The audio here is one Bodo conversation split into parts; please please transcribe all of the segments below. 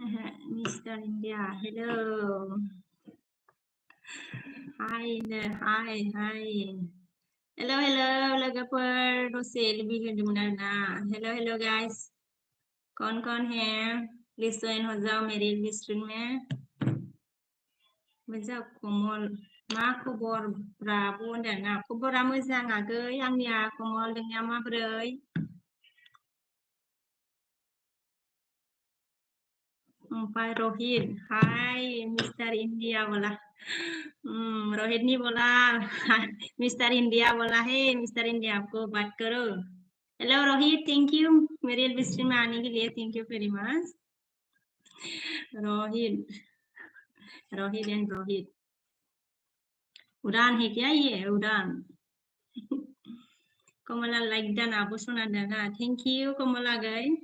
Mr. India, hello. Hi, hi. Hello, lagi per dosen lebih ke mana? Hello guys. कौन है? Please join हो जाओ मेरे लिस्टिंग में. मोजां कमल. मा खबर ब्राबो होनदों ना? खबरा मोजां आगै आंनिया कमल नोंनिया माबोरै? ओमफ्राय रोहित, हाय मिस्टर इंडिया बोला. रोहित नहीं बोला. मिस्टर इंडिया बोला है. मिस्टर इंडिया आपको बात करो. हेलो रोहित, थैंक यू मेरे लिस्टिंग में आने के लिए. Thank you very much. Rohit and Rohit. उड़ान है क्या ये? उड़ान. कमला लाइक दाना आपको सुना देना. थैंक यू कमला गई.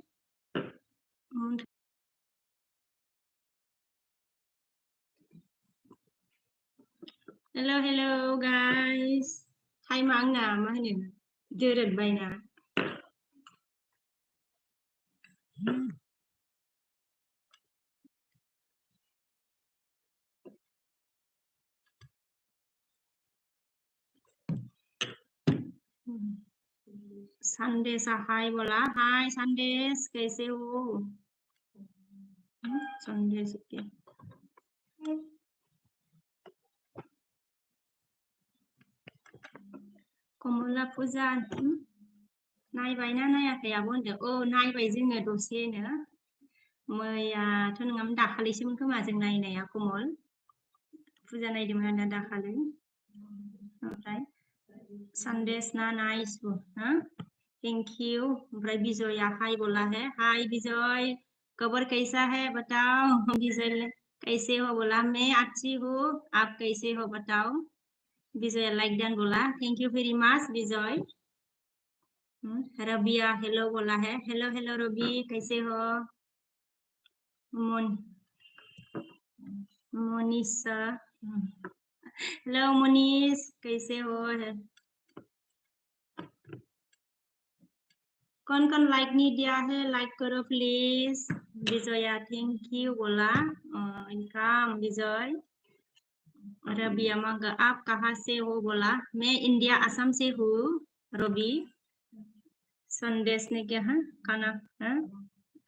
Hello guys. Hai mà ăn nào mà hình chưa định bay nè. Sunday सा हाय बोला. हाय संडेस कैसे हो? संडेस के कमला फुजा नायबायना नायाखै आब' होनदों. औ नायबाय जोङो दसेनो. मैयाथ' नङामोन दाखालिसोमोन खोमा जों नायनाया कमल. फुजा नायदोंमोन आरो दाखालि. ओमफ्राय संडेस ना नाइस हाँ थैंक यू. ओमफ्राय विजया हाय बोला है. हाय विजय, खबर कैसा है बताओ. विजय कैसे हो बोला. मैं अच्छी हूँ, आप कैसे हो बताओ. विजय लाइक डन बोला. Thank you very much Vijay. Rabia hello बोला है. हेलो रवि कैसे हो. मोनिशा हेलो मोनीश कैसे हो. कौन लाइक नहीं दिया है लाइक करो प्लीज. विजया थैंक यू बोला. वेलकम विजय. रबिया मंगा आप कहाँ से हो बोला. मैं इंडिया असम से हूँ रवि. संदेश ने क्या है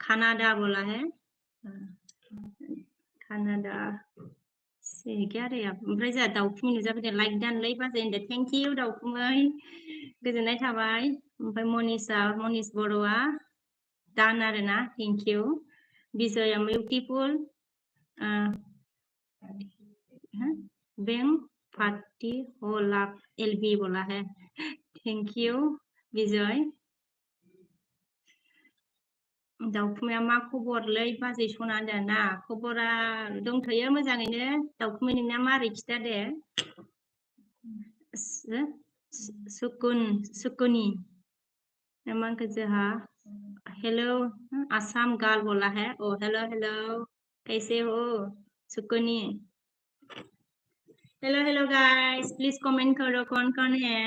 कनाडा बोला है. कनाडा से क्या रे आप. ओमफ्राय जोंहा दाउखुमै नुजाफैदों. लाइक दानलै बाजै होनदों. थेंक इउ दाउखुमै गोजोननाय थाबाय. ओमफ्राय मनिस बर'आ दान आरोना. Thank U. Vijaya beautiful. Bank party होला एलबी बोला है. Thank you Vijay. दाउखुमैया मा खबरलै बाजै सना होनदों ना. खबरा दंथ'यो मोजाङैनो. दाउखुमै नोंना मारै खिथा दे. सुकुनि नामा जोहा. हेलो आसाम गर्ल बोला है. ओ हेलो कैसे हो सुकुनि. हेलो गाइस प्लीज कमेंट करो कौन है.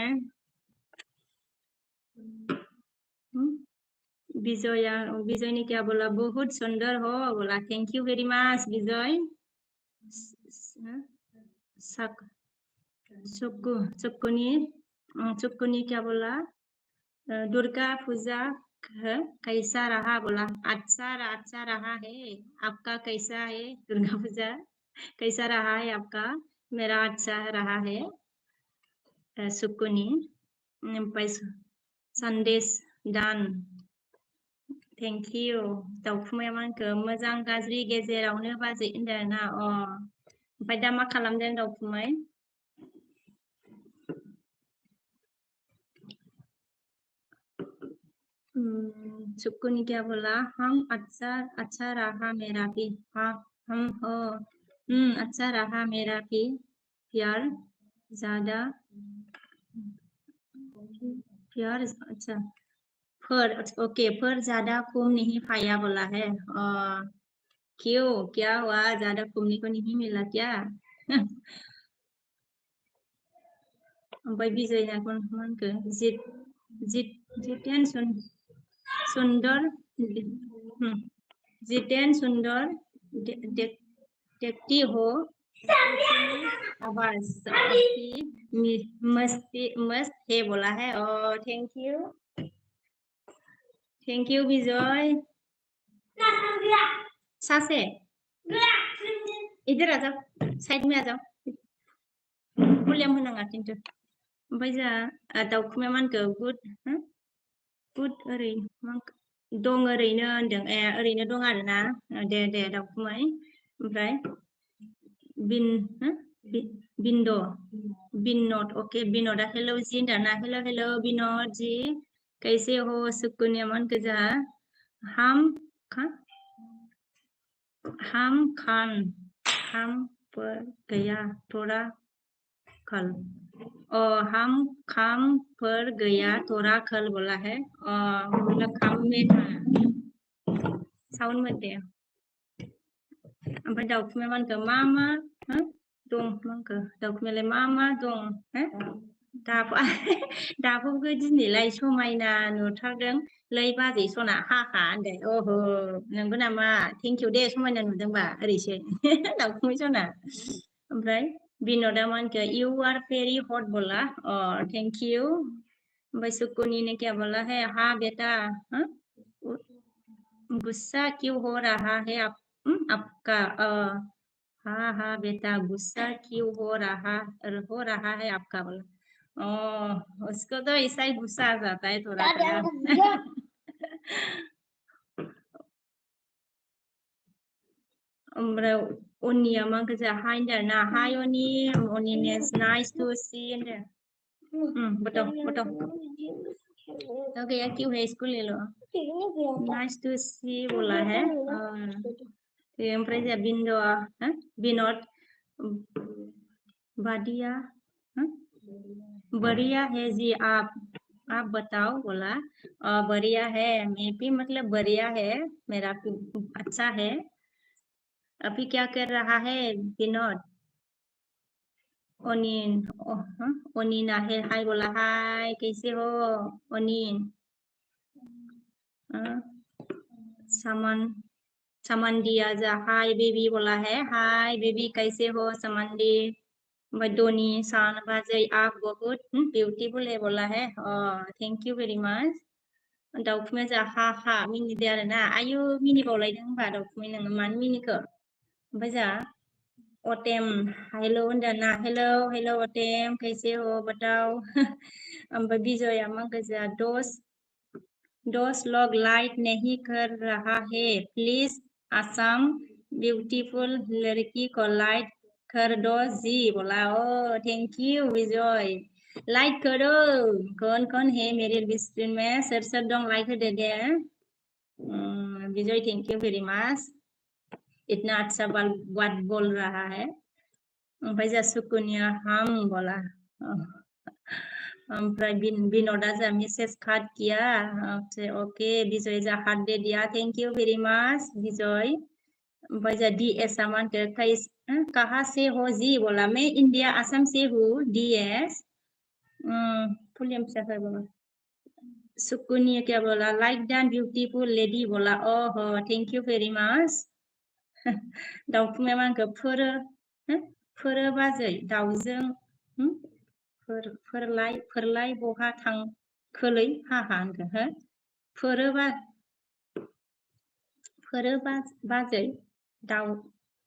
विजय ने क्या बोला. बहुत सुंदर हो बोला. Thank you very much Vijay. सुकुनी क्या बोला. दुर्गा पूजा कैसा रहा बोला. अच्छा रहा है. आपका कैसा है दुर्गा पूजा कैसा रहा है आपका. मेरा अच्छा रहा है. सुकुनी. संदेश दान. Thank you. दाउखुमैया मानखो मोजां गाज्रि गेजेरावनो बाजै होनदों ना. ओमफ्राय दा मा खालामदों दाउखुमै. सुकुनी क्या बोला. हम अच्छा रहा मेरा भी. हाँ हम हो. अच्छा रहा मेरा भी. प्यार ज्यादा अच्छा ओके पर ज्यादा खून नहीं पाया बोला है. क्यों क्या हुआ. ज्यादा खून को नहीं मिला क्या. ओमफ्राय विजयना कौन मानखो. जितेन सुंदर. जितेन सुंदर देखती हो आवाज मस्त है बोला है। और थैंक यू विजय। सासे इधर आ जाओ, साइड में आ जाओ, भलिउम होनाङा खिन्थु। ओमफ्राय जोंहा दाउखुमै मानखौ गुड ओरै दं ओरैनो होनदों। ए ओरैनो दं आरोना। दे दाउखुमै। ओमफ्राय बिनोद ओके बिनोदा हेलो जी होनदों ना। हेलो बिनोद जी कैसे हो। सुकुनिया मानखौ जोंहा हम पर गया थोड़ा कल। हम पर गया थोड़ा कल बोला है। मतलब खाम में था साउंड मत दे। ओमफ्राय दाउखुमै मानखौ मा दं मानखौ दाउखुमैयालाय मा दं दाफबखौ दिनैलाय समायना नुथारदों लै बाजै सना हाहा होनदों। ओहो नंगौ नामा। थेंक इउ दे समायना नुदोंबा ओरैसो दाउखुमै सना। ओमफ्राय बिनोदा मानखौ यू आर वेरी हट बोला। Thank you. ओमफ्राय सुकुनी ने क्या बोला है। हाँ बेटा गुस्सा क्यों हो रहा है आपका। हाँ बेटा गुस्सा क्यों हो रहा है आपका बोला। उसको तो ऐसा ही गुस्सा आ जाता है थोड़ा थोड़ा। ओमफ्राय अनिया माखौ जों हाय होनदों ना। हाय अनी इज नाइस टू सी होनदों। बताओ तो गया क्यों है स्कूल ले लो। नाइस टू सी बोला है। ओमफ्राय जोंहा बिनोद बढ़िया है जी आप बताओ बोला। बढ़िया है मैं भी मतलब बढ़िया है मेरा अच्छा है। अभी क्या कर रहा है विनोद। ओनिन है हाय बोला। हाय कैसे हो ओनिन। समंदिया जा हाय बेबी बोला है। हाय बेबी कैसे हो समंदी। डोनी सान बाजै आप बहुत बिउटिफुल है बोला है। Thank you very much. दाउखुमै जा हा मिनिदो आरो ना। आयु मिनिबावलायदों होनबा दाउखुमै नोङो मानो मिनिखो। ओमफ्राय जा ओटेम हेलो होनदों ना। हेलो ओटेम कैसे हो बताओ। ओमफ्राय बिजया माखौ जा दोस्त लोग लाइक नहीं कर रहा है प्लीज असम ब्यूटीफुल लड़की को लाइक कर दो जी बोला। Thank you Vijay. लाइक करो। कौन है मेरे लिस्ट में सर दो like they Vijay thank you very much. इतना अच्छा बात बोल रहा है। ओमफ्राय जा सुकुनिया हम बोला। ओमफ्राय बिनोदा जा मेसेज काट किया। ओके विजय जा हाथ दे दिया। Thank you very much Vijay. ओमफ्राय जा DS मान के कहाँ से हो जी बोला। मैं इंडिया असम से हूँ DS। फुल बोला। सुकुनिया क्या बोला। लाइक दैट ब्यूटीफुल लेडी बोला। ओहो थैंक यू वेरी मच। दाउखुमै मानखौ फोरो बाजै दाउजों फोरलाय बहा थांखोलै हाहा होनगोन हो। फोरो बाजै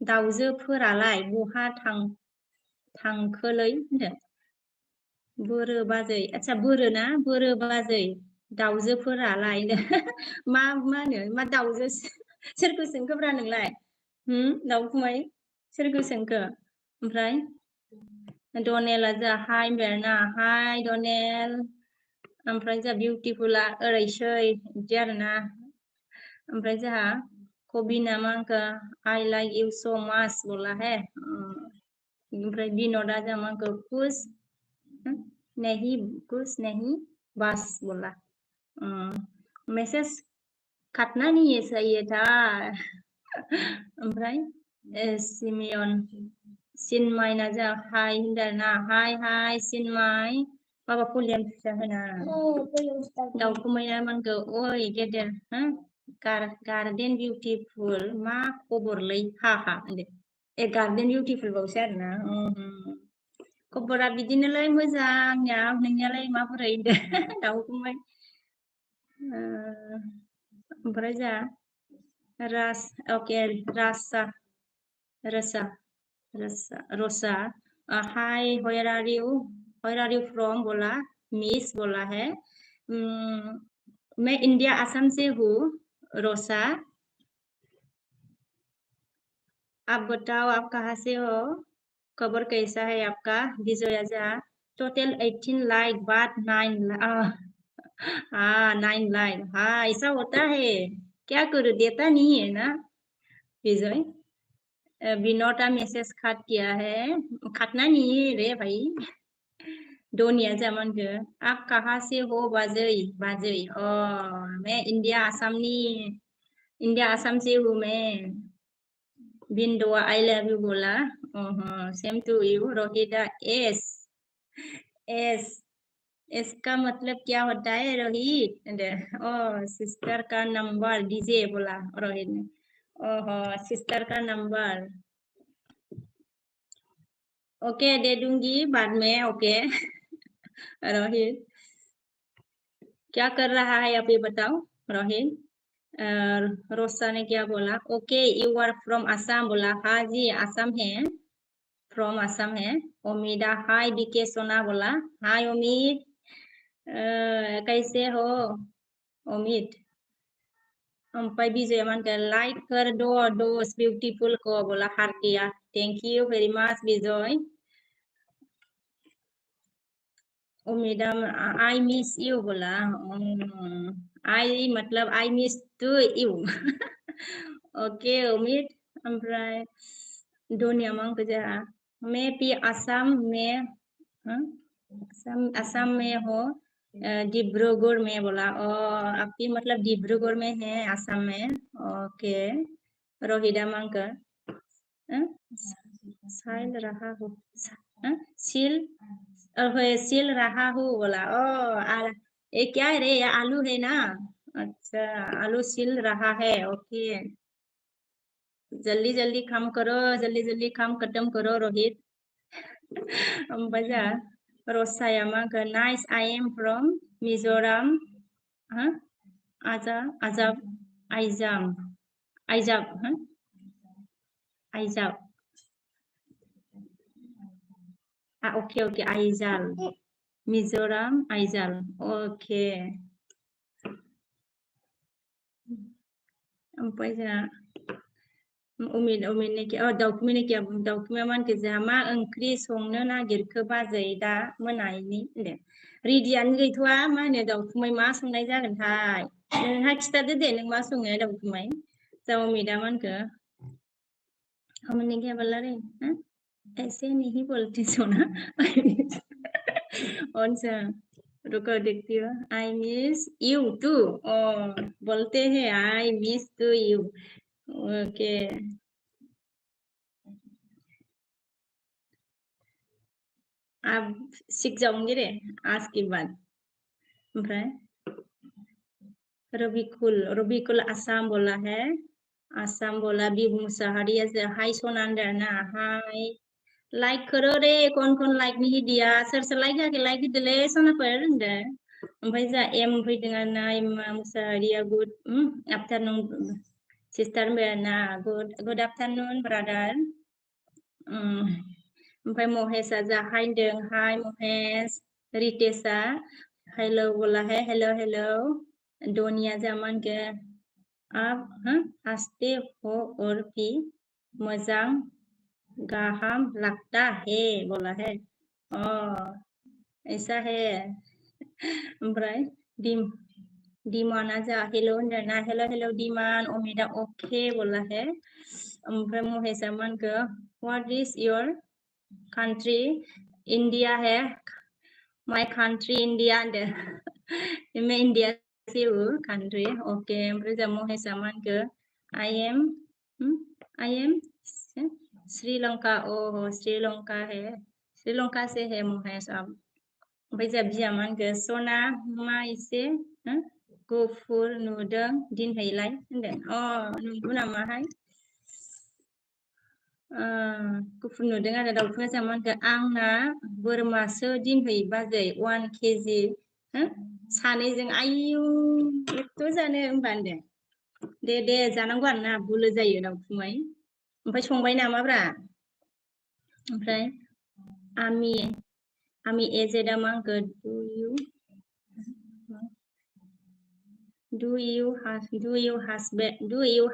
दाउजोफोरालाय बहा थांखोलै होनदों। बोरो बाजै आच्छा बोरो ना बोरो बाजै दाउजोफोरालाय मा होनो मा दाउजो सोरखौ सोंखोब्रा नोंलाय दाउखुमै सोरखौ सोंखो। ओमफ्राय डनेला जा हाय होनबाय ना। हाय डनेल। ओमफ्राय जा बिउटिफुला ओरैसै बिदि आरोना। ओमफ्राय जोंहा कबिना मांखौ आई लाइक इउ सो माच बोला है। ओमफ्राय बिनोदा जा मांखौ कुछ नहीं बस बोला। मैसेज काटना नहीं चाहिए था। ओमफ्राय सिनमाय ना जा हाय होनदों ना। हाय सिनमाय बाबा भलिउम फिसा होना। दाउखुमैया मानखौ ओइ गेदेर garden beautiful मा खबरलै हा garden beautiful बावसो आरोना खबरा बिदिनोलै मोजां आंनिया नोंनियालाय माबोरै दाउखौहाय ओमफ्राय जा Rasa Rosa hi where are you from बोला मिस बोला है मैं इंडिया असम से हूँ रोसा आप बताओ आप कहाँ से हो खबर कैसा है आपका विजया जा टोटल 18 लाइक बात 9 हाँ 9 लाइक हाँ ऐसा होता है क्या करूँ देता नहीं है ना विजय विनोटा मैसेज खाट किया है खाटना नहीं है रे भाई दोनिया जमान के आप कहाँ से हो बाजई मैं इंडिया आसाम से हूँ मैं बिंदुआ आई लव यू बोला same to you Rohita S इसका मतलब क्या होता है रोहित सिस्टर का नंबर दीजिए बोला रोहित ने सिस्टर का नंबर ओके दे दूंगी बाद में ओके रोहित क्या कर रहा है आप ये बताओ रोहित रोसा ने क्या बोला okay you are from Assam बोला हाँ जी असम है फ्रॉम असम है उम्मीदा हाय बीके सोना बोला हाय उम्मीद कैसे हो उम्मीद ओमफ्राय विजय मान लाइक कर दो दोस्त ब्यूटीफुल को बोला हार किया thank you very much Vijay उम्मीदा आई मिस यू बोला आई मतलब I miss to you okay उम्मीद ओमफ्राय दुनिया मांग जा मैं भी असम में असम में हो डिब्रूगढ़ में बोला आपकी मतलब डिब्रूगढ़ में है असम में ओके रोहिदा मांग साइल रहा हो सील रहा हूँ बोला ये क्या है रे ये आलू है ना अच्छा आलू सील रहा है ओके जल्दी जल्दी काम करो जल्दी जल्दी काम खत्म करो रोहित बजा रोसाया मा nice I am from Mizoram आजाब आइजाब ओके आइजाल मिजोरम आइजाल ओके ओमफ्राय जोंहा उमिदनि दाउखुमै मानखो जोंहा मा ओंख्रि संनो नागिरखो बाजै दा मोनानि रेडियानो गैथ'वा मा होनो दाउखुमै मा संनाय जागोनथाय नोंहा खिथादो दे नों मा सङो दाउखुमै जा उमिदा मानखो हमने क्या बोला रे ऐसे नहीं बोलते सोना अच्छा रुको देखती हो आई मिस यू टू बोलते हैं I miss to you okay आप सीख जाऊंगी रे आज के बाद ओमफ्राय रबिकुल आसाम बोला है आसाम बोला बिहू मुसाहारिया से हाय सोनांदर ना हाय लाइक करो रे कौन लाइक नहीं दिया सोर लाइक होआखै लाइक होदोलै सनाफोर होनदो ओमफ्राय जा एम फैदों आरोना एमा मुसाहारिया गुड आफ्टारनुन सिस्टार होनबाय आरोना गुड आफ्टारनुन ब्रादार ओमफ्राय महेशआ जा हाय होनदों हाय महेश रितेशआ हेलो बोला है हेलो दोनिया जामान के आप हंसते हो और भी मजां गाहाम लगता है बोला है ऐसा है ओमफ्राय डिमाना जा हेलो होनदों ना हेलो डिमान उमिदा ओके बोला है ओमफ्राय महेशआ मानखो what is your country India है माय कंट्री इंडिया होनदों मैं इंडिया से हूँ कंट्री ओके ओमफ्राय जा महेशआ मानखो आई एम श्रीलंका श्रीलंका है श्रीलंका से है महेश अब ओमफ्राय जा बिया मानखो सना मा इसे गुफुर नुदों दिनैलाय होनदों नंगौ नामाहाय गुफुर नुदों आरो दाउथुआ जामा होनखो आंना बोरमासो दिनहै बाजै 1 केजि सानैजों आयु एथ' जानो होनबा होनदों दे जानांगौ आरोना बोलो जायो दाउथुमाय ओमफ्राय संबाय नामाब्रा ओमफ्राय आमी एजेदा मा होनखो do you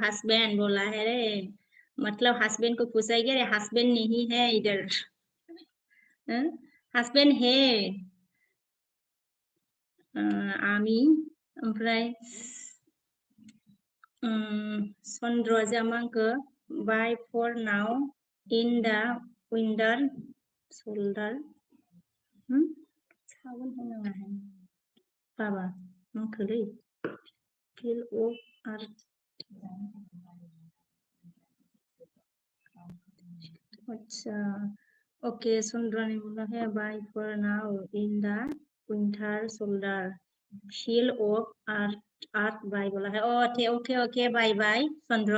husband बोला है रे मतलब हस्बैंड को पूछा है रे हस्बैंड नहीं है इधर हस्बैंड है आमी ओमफ्राय चन्द्र जामांखो बाय फर नाउ इन दा विंडार सोल्डार सावन होनाङा बाबा मांखोलै फिल अफ आर्थ अच्छा ओके चन्द्रनि बोला है बाय फर नाउ इन दा विंटार सोल्डार फील ऑफ अर्थ बाय बोला है ओके बाय चंद्र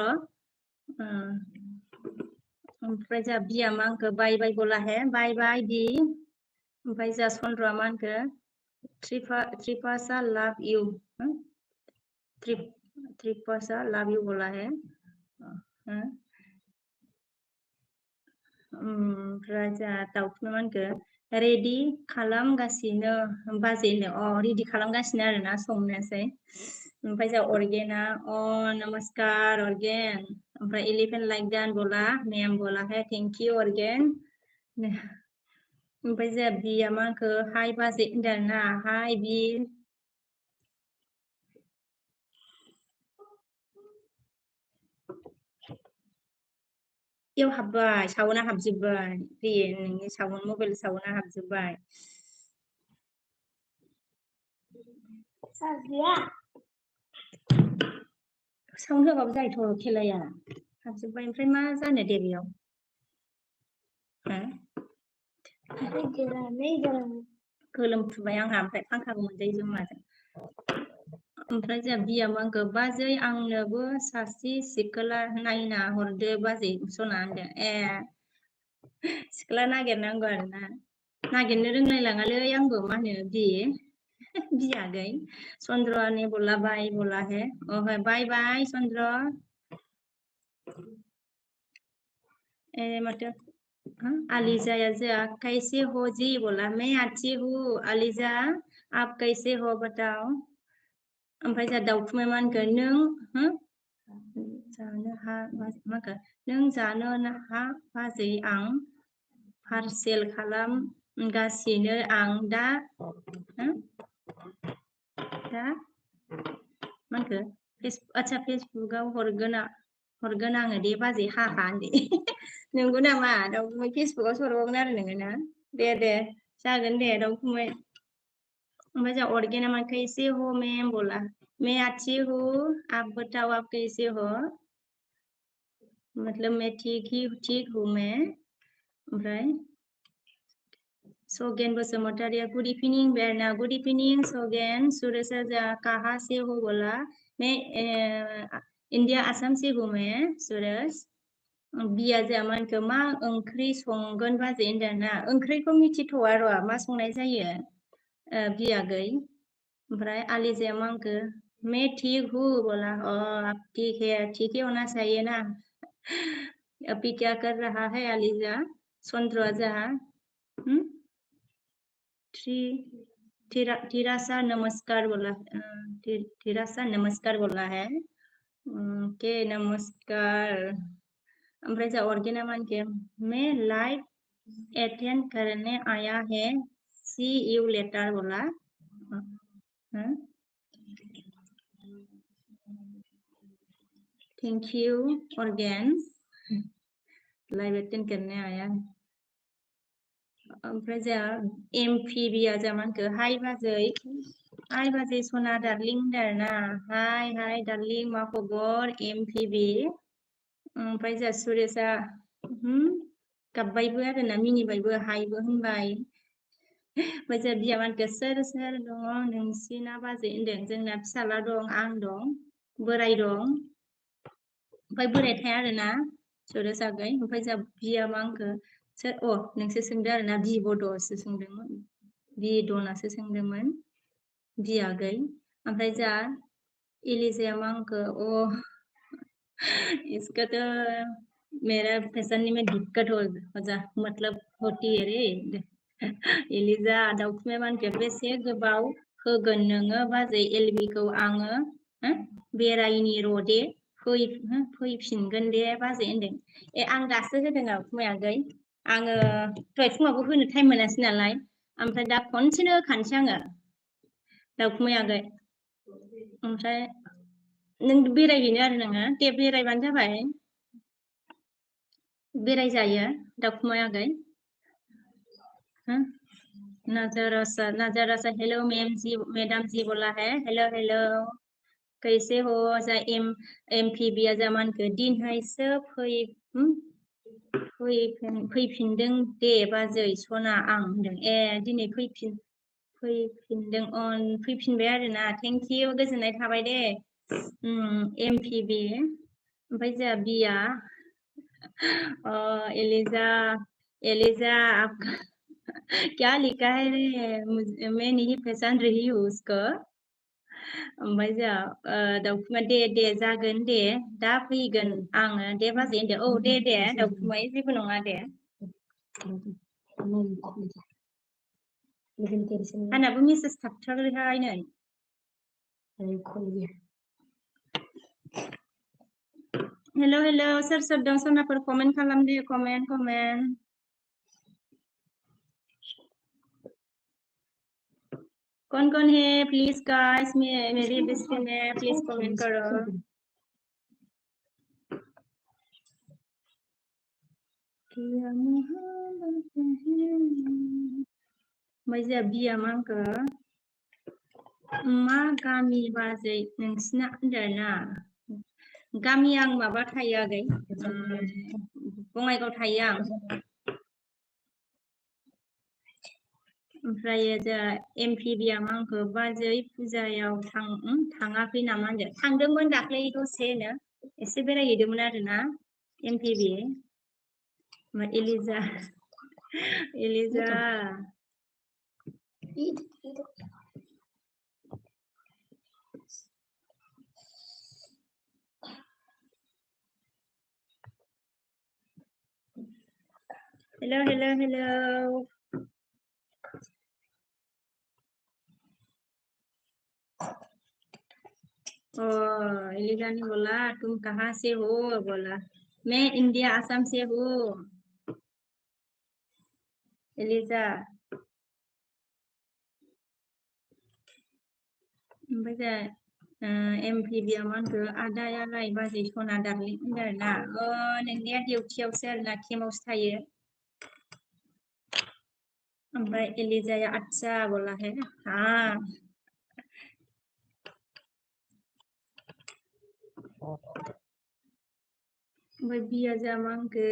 ओमफ्राय जा बिया मा होनखो बाय बोला है बाय बि ओमफ्राय जा चंद्रआ मा होनखो त्रिपासा लाभ इउ त्रिपासा लाभ इउ बोला है ओमफ्राय जा दाउथुआ मा होनखो रेडि खालामगासिनो बाजैनो रेडि खालामगासिनो आरोना संनोसै ओमफ्राय जा अर्गेना नमस्कार अर्गेन ओमफ्राय एलिफेन्ट लाइक दान बोला मैम बोला है थैंक यू अर्गेन ओमफ्राय जा बिया मा होनखो हाय बाजै होनदों आरोना हाय बि इयाव हाबबाय सावना हाबजोब्बाय बे नोंनि सावन मबाइल सावना हाबजोब्बाय साउन्ड होबाबो जायोथ' खेलाया हाबजोब्बाय ओमफ्राय मा जानो दे बेयाव गोलोमफुबाय आंहा ओमफ्राय फांखाबो मोनजायो जमाजों ओमफ्राय जोंहा बिया मा होनखो बाजै आंनोबो सासे सिख्ला नायना हरदो बाजै सना होनदों सिख्ला नागिरनांगौ आरोना नागिरनो रोंलायलाङालै आंबो मा होनो बियागै चंद्र ने बोला है बाय चंद्र मतलब अलीजा या कैसे हो जी बोला मैं अच्छी हूँ अलीजा आप कैसे हो बताओ ओमफ्राय जा दाउथुमै मा होनखो नों जानो हा बाजै आं पार्सेल खालामगासिनो आं दा मा होनखो आच्छा फेसबुकआव हरगोन आङो दे बाजै हा होनदे नंगौ नामा दाउखुमै फेसबुकआव हरबावगोन आरो नोङो ना दे जागोन दे दाउखुमै ओमफ्राय जा अर्गेना मा कैसे हो मैम बोला मैं अच्छी हूँ आप बताओ आप कैसे हो मतलब मैं ठीक हूँ मैं ओमफ्राय सोगेन बसुमतारिया गुड इवनिंग बेरना गुड इवनिंग सोगेन सुरेशा जा कहाँ से हो बोला मैं इंडिया आसाम से हूँ मैं सुरेश बिया जा मानखो मा ओंख्रि संगोन बाजै होनदों ना ओंख्रिखौ मिथिथ'आ र' मा संनाय जायो बियागै ओमफ्राय आलिजाया मा होनखो मैं ठीक हूँ बोला आप ठीक ही होना चाहिए ना अभी क्या कर रहा है आलिजा चंद्र जा तिरासा नमस्कार बोला है के नमस्कार ओमफ्राय जा अर्गेना मानके मैं लाइव अटेंड करने आया है सी यू लेटर बोला thank you organ live attend करने आया ओमफ्राय जा एमपिबिया जा मानखो हाय बाजै सना डार्लिं होनदों आरोना हाय डार्लिं मा खबर एमपिबि ओमफ्राय जा सुरेशा गाबबायबो आरोना मिनिबायबो हायबो होनबाय bây giờ बिया मानखो सोर दङ नोंसिना बाजै होनदों जोंना फिसाला दं आं दं बोराय दं ओमफ्राय बोराय थाया आरोना सौरोसागै ओमफ्राय जा बिया मांखो सोर नोंसो सोंदों आरोना बिबद'सो सोंदोंमोन बिदनासो सोंदोंमोन बियागै ओमफ्राय जा इलिजाया मांखो इसका तो मेरा पसंद में दिक्कत हो जा मतलब होती है रे इलिजा दाउखुमै मानखो बेसे गोबाव होगोन नोङो बाजै एलबिखौ आङो बेरायनि र'दे फैफिनगोन दे बाजै होनदों आं दासो होदों दाउखुमैयागै आङो दहाय फुङावबो होनो टाइम मोनासै नालाय ओमफ्राय दा खनसेनो होखानोसै आङो दाउखुमैयागै ओमफ्राय नों बेरायहैनो आरो नोङो दे बेरायबानो जाबाय बेरायजायो दाउखुमैयागै नजर हेलो मैडम जी बोला है हेलो हेलो कैसे हो जा एमपीबीया जामानखो दिनहायसो फैफिनदों दे बाजै सना आं होनदों दिनै फैफिनबाय आरोना थेंक इउ गोजोननाय थाबाय दे एमपीबी ओमफ्राय जोंहा बिया एलिजा आपका क्या लिखा है रे मैं नहीं पहचान रही हूँ उसको ओमफ्राय जोंहा दाउखुमै दे जागोन दे दा फैगोन आङो दे बाजै होनदो दे दाउखुमै जेबो नङा दे आंनाबो मेसेज थाबथारोहाय नै हेलो हेलो सोर दं सनाफोर कमेन्ट खालामदो कमेन्ट कौन है प्लीज गाइस मेरी डिस्प्ले में प्लीज कमेंट करो ओमफ्राय बिया मांखो मा गामि बाजै नोंसिना होनदोंना गामि आं माबा थायो आगै बङाइगाव थायो आं ओमफ्राय जोंहा एमपीबीया मांखो बाजै फुजायाव थाङाखै नामा होनदों थांदोंमोन दाख्लै दसेनो एसे बेरायहैदोंमोन आरोना MPB Eliza hello hello hello Eliza ने बोला तुम कहाँ से हो बोला मैं इंडिया असम से हूँ एलिजा ओमफ्राय एमपीबीया मानखो आदायालाय बाजै सना दार्लिं होनदों आरोना नोंनिया डिउटियावसो आरोना केमावसो थायो ओमफ्राय एलिजाया अच्छा बोला है हाँ ओमफ्राय बिया जामांखो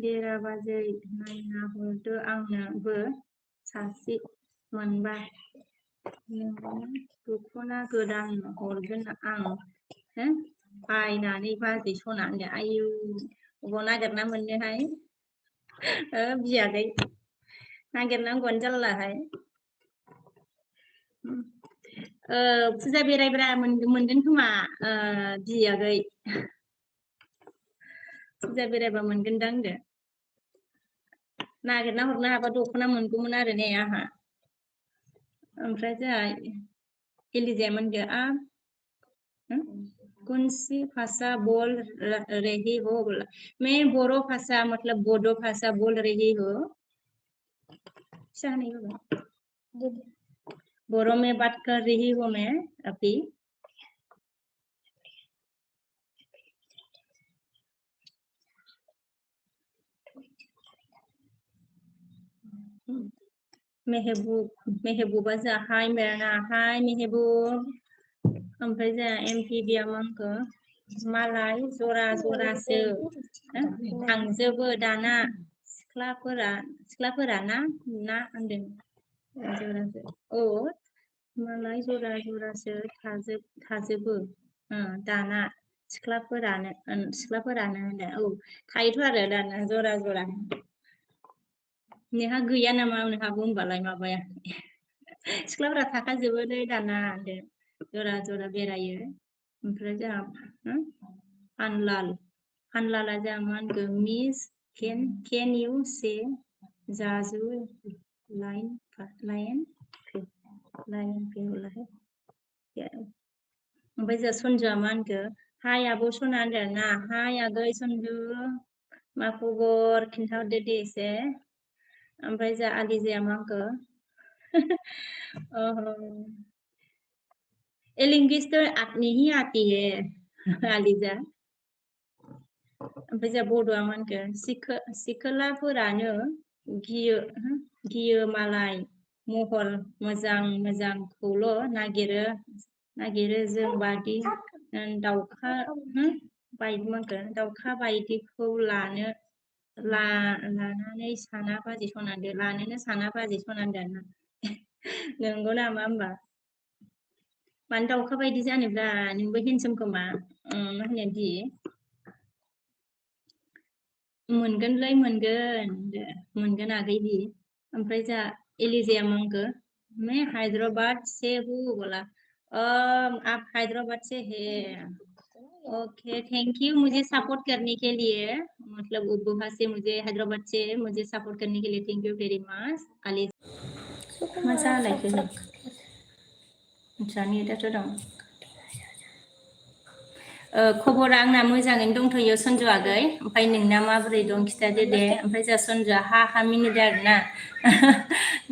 देरा बाजै नायना हरदो आंनोबो सासे मोनबा दख'ना गोदान हरगोन आं बायनानै बाजै सना होनदों आयु अबाव नागिरना मोननोहाय बियागै नागिरनांगौआनो जारलाहाय फुजा बेरायब्रा मोनगोन खोमा बियागै फुजा बेरायबा मोनगोनदां होनदो नागिरना हरनो हाबा दख'ना मोनगौमोन आरो ने आंहा ओमफ्राय जोंहा एलिजाया मोनदो कौन सी भाषा बोल रही हो बोला मैं बोरो भाषा मतलब बोडो भाषा बोल रही हूँ नहीं होगा बोरो में बात कर रही हूँ मैं अभी मेहबूबा जा हाय मेरा हाय मेहबूब ओमफ्राय जोंहा एमपीबीया मांखो मालाय जरा जरासो थांजोबो दाना सिख्लाफोरा ना होनदों जराजोर मालाय जरा जरासो थाजोबो दाना सिख्लाफोरानो होनदों थायोथ' आरो दाना जरा जरा नोंहा गैया नामा नोंहाबो होनबालाय माबाया सिख्लाफोरा थाखाजोबो नै दाना होनदों जरा जरा बेरायो ओमफ्राय जोंहा फानलाला जोंहा मा होनगोन मिस can you say जाजु लाइन ओमफ्राय जोंहा सनजुआ मा होनखो हाय आब' सना होनदों ना हाय आगै सनजु मा खबर खिन्थाहरदो दे एसे ओमफ्राय जोंहा आलिजाया मा होनखो इंग्लिश तो नहीं आती है आलिजा ओमफ्राय जोंहा बड'आ मा होनखो सिखोलाफोरानो गियो मालाय महर मोजांखौल' नागिरो जों बादि दाउखा बायदिखौ लानानै साना बाजि सनांदों नंगौ नामा होमबा मानो दाउखा बायदि जानोब्ला नोंबो हेन्डसाम खोमा मा होनो दि मोनगोनलै मोनगोन आगै दि ओमफ्राय जा एलिजाया मंगो मैं हैदराबाद से हूँ बोला आप हैदराबाद से है ओके थैंक यू मुझे सपोर्ट करने के लिए मतलब वहाँ से मुझे हैदराबाद से मुझे सपोर्ट करने के लिए थैंक यू वेरी मच आलि मजा लाइक नेटाथ' दं खबरा आंना मोजाङैनो दंथ'यो सनजु आगै ओमफ्राय नोंना माबोरै दं खिथादो दे ओमफ्राय जोंहा सनजुआ हा मिनिदों आरोना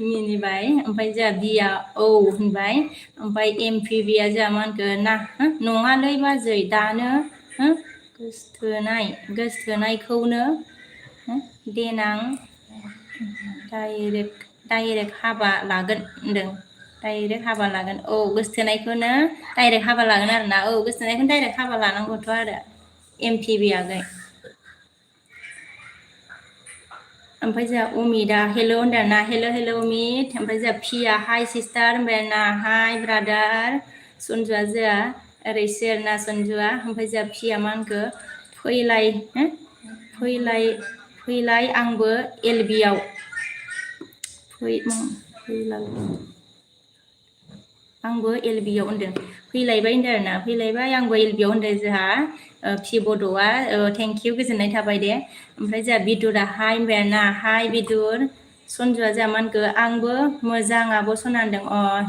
मिनिबाय ओमफ्राय जोंहा बिया होनबाय ओमफ्राय एमपिबिया जोंहा मा होनगोन नङालै बाजै दानो गोसथोनायखौनो देनां डाइरेक्ट हाबा लागोन होनदों डाइरेक्ट हाबा लागोन गोसथोनायखौनो डाइरेक्ट हाबा लागोन आरो ना गोसथोनायखौनो डाइरेक्ट हाबा लानांगौथ' आरो एमपिबि आगै ओमफ्राय जोंहा अमितआ हेल' होनदों ना हेल' अमित ओमफ्राय जोंहा पिया हाय सिस्टार होनबाय ना हाय ब्रादार सनजुआ जोंहा ओरै सेर ना सनजुआ ओमफ्राय जोंहा पिया मा होनखो फैलाय आंबो एलबियाव आंबो एलबियाव होनदों फैलायबाय होनदों आरोना फैलायबाय आंबो एलबियाव होनदों जोंहा पि बड'आ थेंक इउ गोजोननाय थाबाय दे ओमफ्राय जोंहा बिदुरा हाय होनबाय ना हाय बिदुर सनजुआ जोंहा मा होनखो आंबो मोजां आब' सना होनदों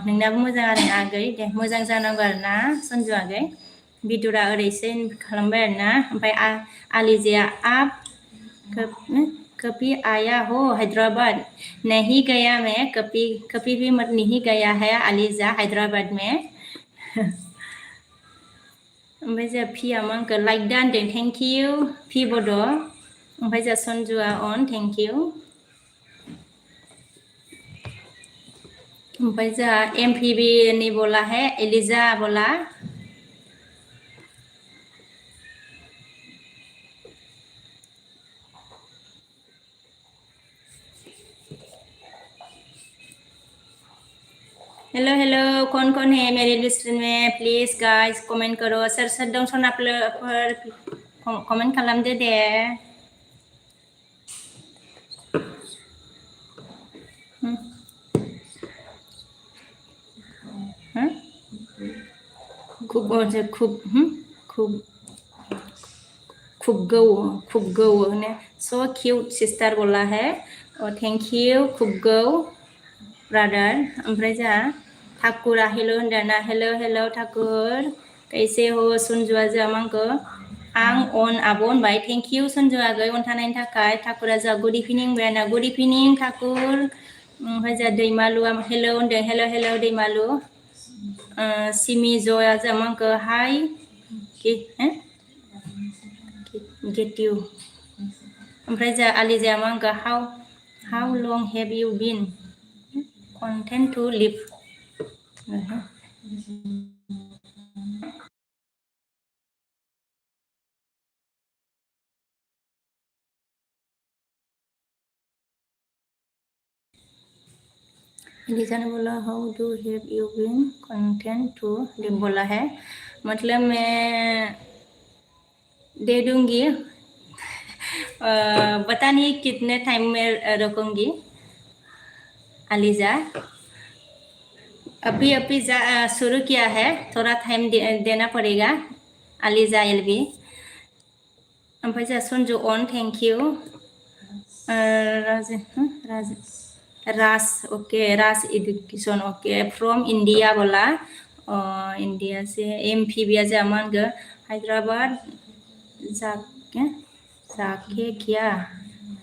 नोंनाबो मोजां आरो ना आगै दे मोजां जानांगौ आरो ना सनजु आगै बिदुरा ओरैसो खालामबाय आरोना ओमफ्राय आलिजाया कभी आया हो हैदराबाद नहीं गया मैं कभी भी नहीं गया है आलिजा हैदराबाद में ओमफ्राय जोंहा पिया मा होनखो लाइक दा होनदों थेंक इउ पि बड' ओमफ्राय जोंहा सनजुआ थेंक इउ ओमफ्राय जोंहा एमपिबि नि बोला है एलिजा बोला हेलो कौन है मेरे लिस्ट में प्लीज गाइस कमेंट करो सोर दं सनाफोर कमेंट खालामदो दे खूब गौ सो क्यूट सिस्टार बोला है थैंक यू खूब गौ ब्रादार ओमफ्राय जोंहा ठाकुरा हेल' होनदों ना हेल' ठाकुर कैसे हो सनजुआ जोंहा मा होनखो आं आब' होनबाय थेंक इउ सनजु आगै थानायनि थाखाय ठाकुरा जोंहा गुड इभिनिं होनबाय ना गुड इभिनिं ठाकुर ओमफ्राय जोंहा दैमालुआ हेल' होनदों हेल' दैमालु सिमि जया जोंहा मा होनखो हाय गेट इउ ओमफ्राय जोंहा आलिजाया मा होनखो how long have you been content to live Eliza ने बोला how do have you been content to live बोला है मतलब मैं दे दूंगी पता नहीं कितने टाइम में रखूंगी अलीजा अभी अभी शुरू किया है थोड़ा टाइम देना पड़ेगा अलीजा एलबी ओमफ्राय जा सन्जु अन thank you Raj okay Raj education okay from India बोला इंडिया से एमपी बिया जामान ग हैदराबाद जाके क्या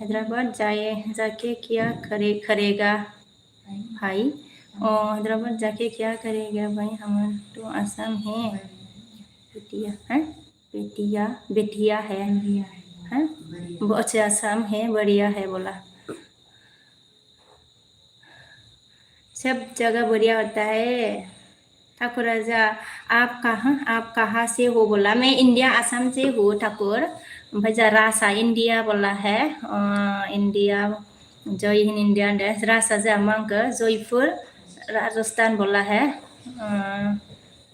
हैदराबाद जाके क्या करेगा भाई हैदराबाद जाके क्या करेगा भाई हम तो असम है बेटिया है अच्छा असम है बढ़िया है बोला सब जगह बढ़िया होता है ठाकुर राजा आप कहाँ से हो बोला मैं इंडिया असम से हूँ ठाकुर ओमफ्राय जा रासा इंडिया बोला है इंडिया जय हिंद इंडिया रासा जा मांगो जयपुर राजस्थान बोला है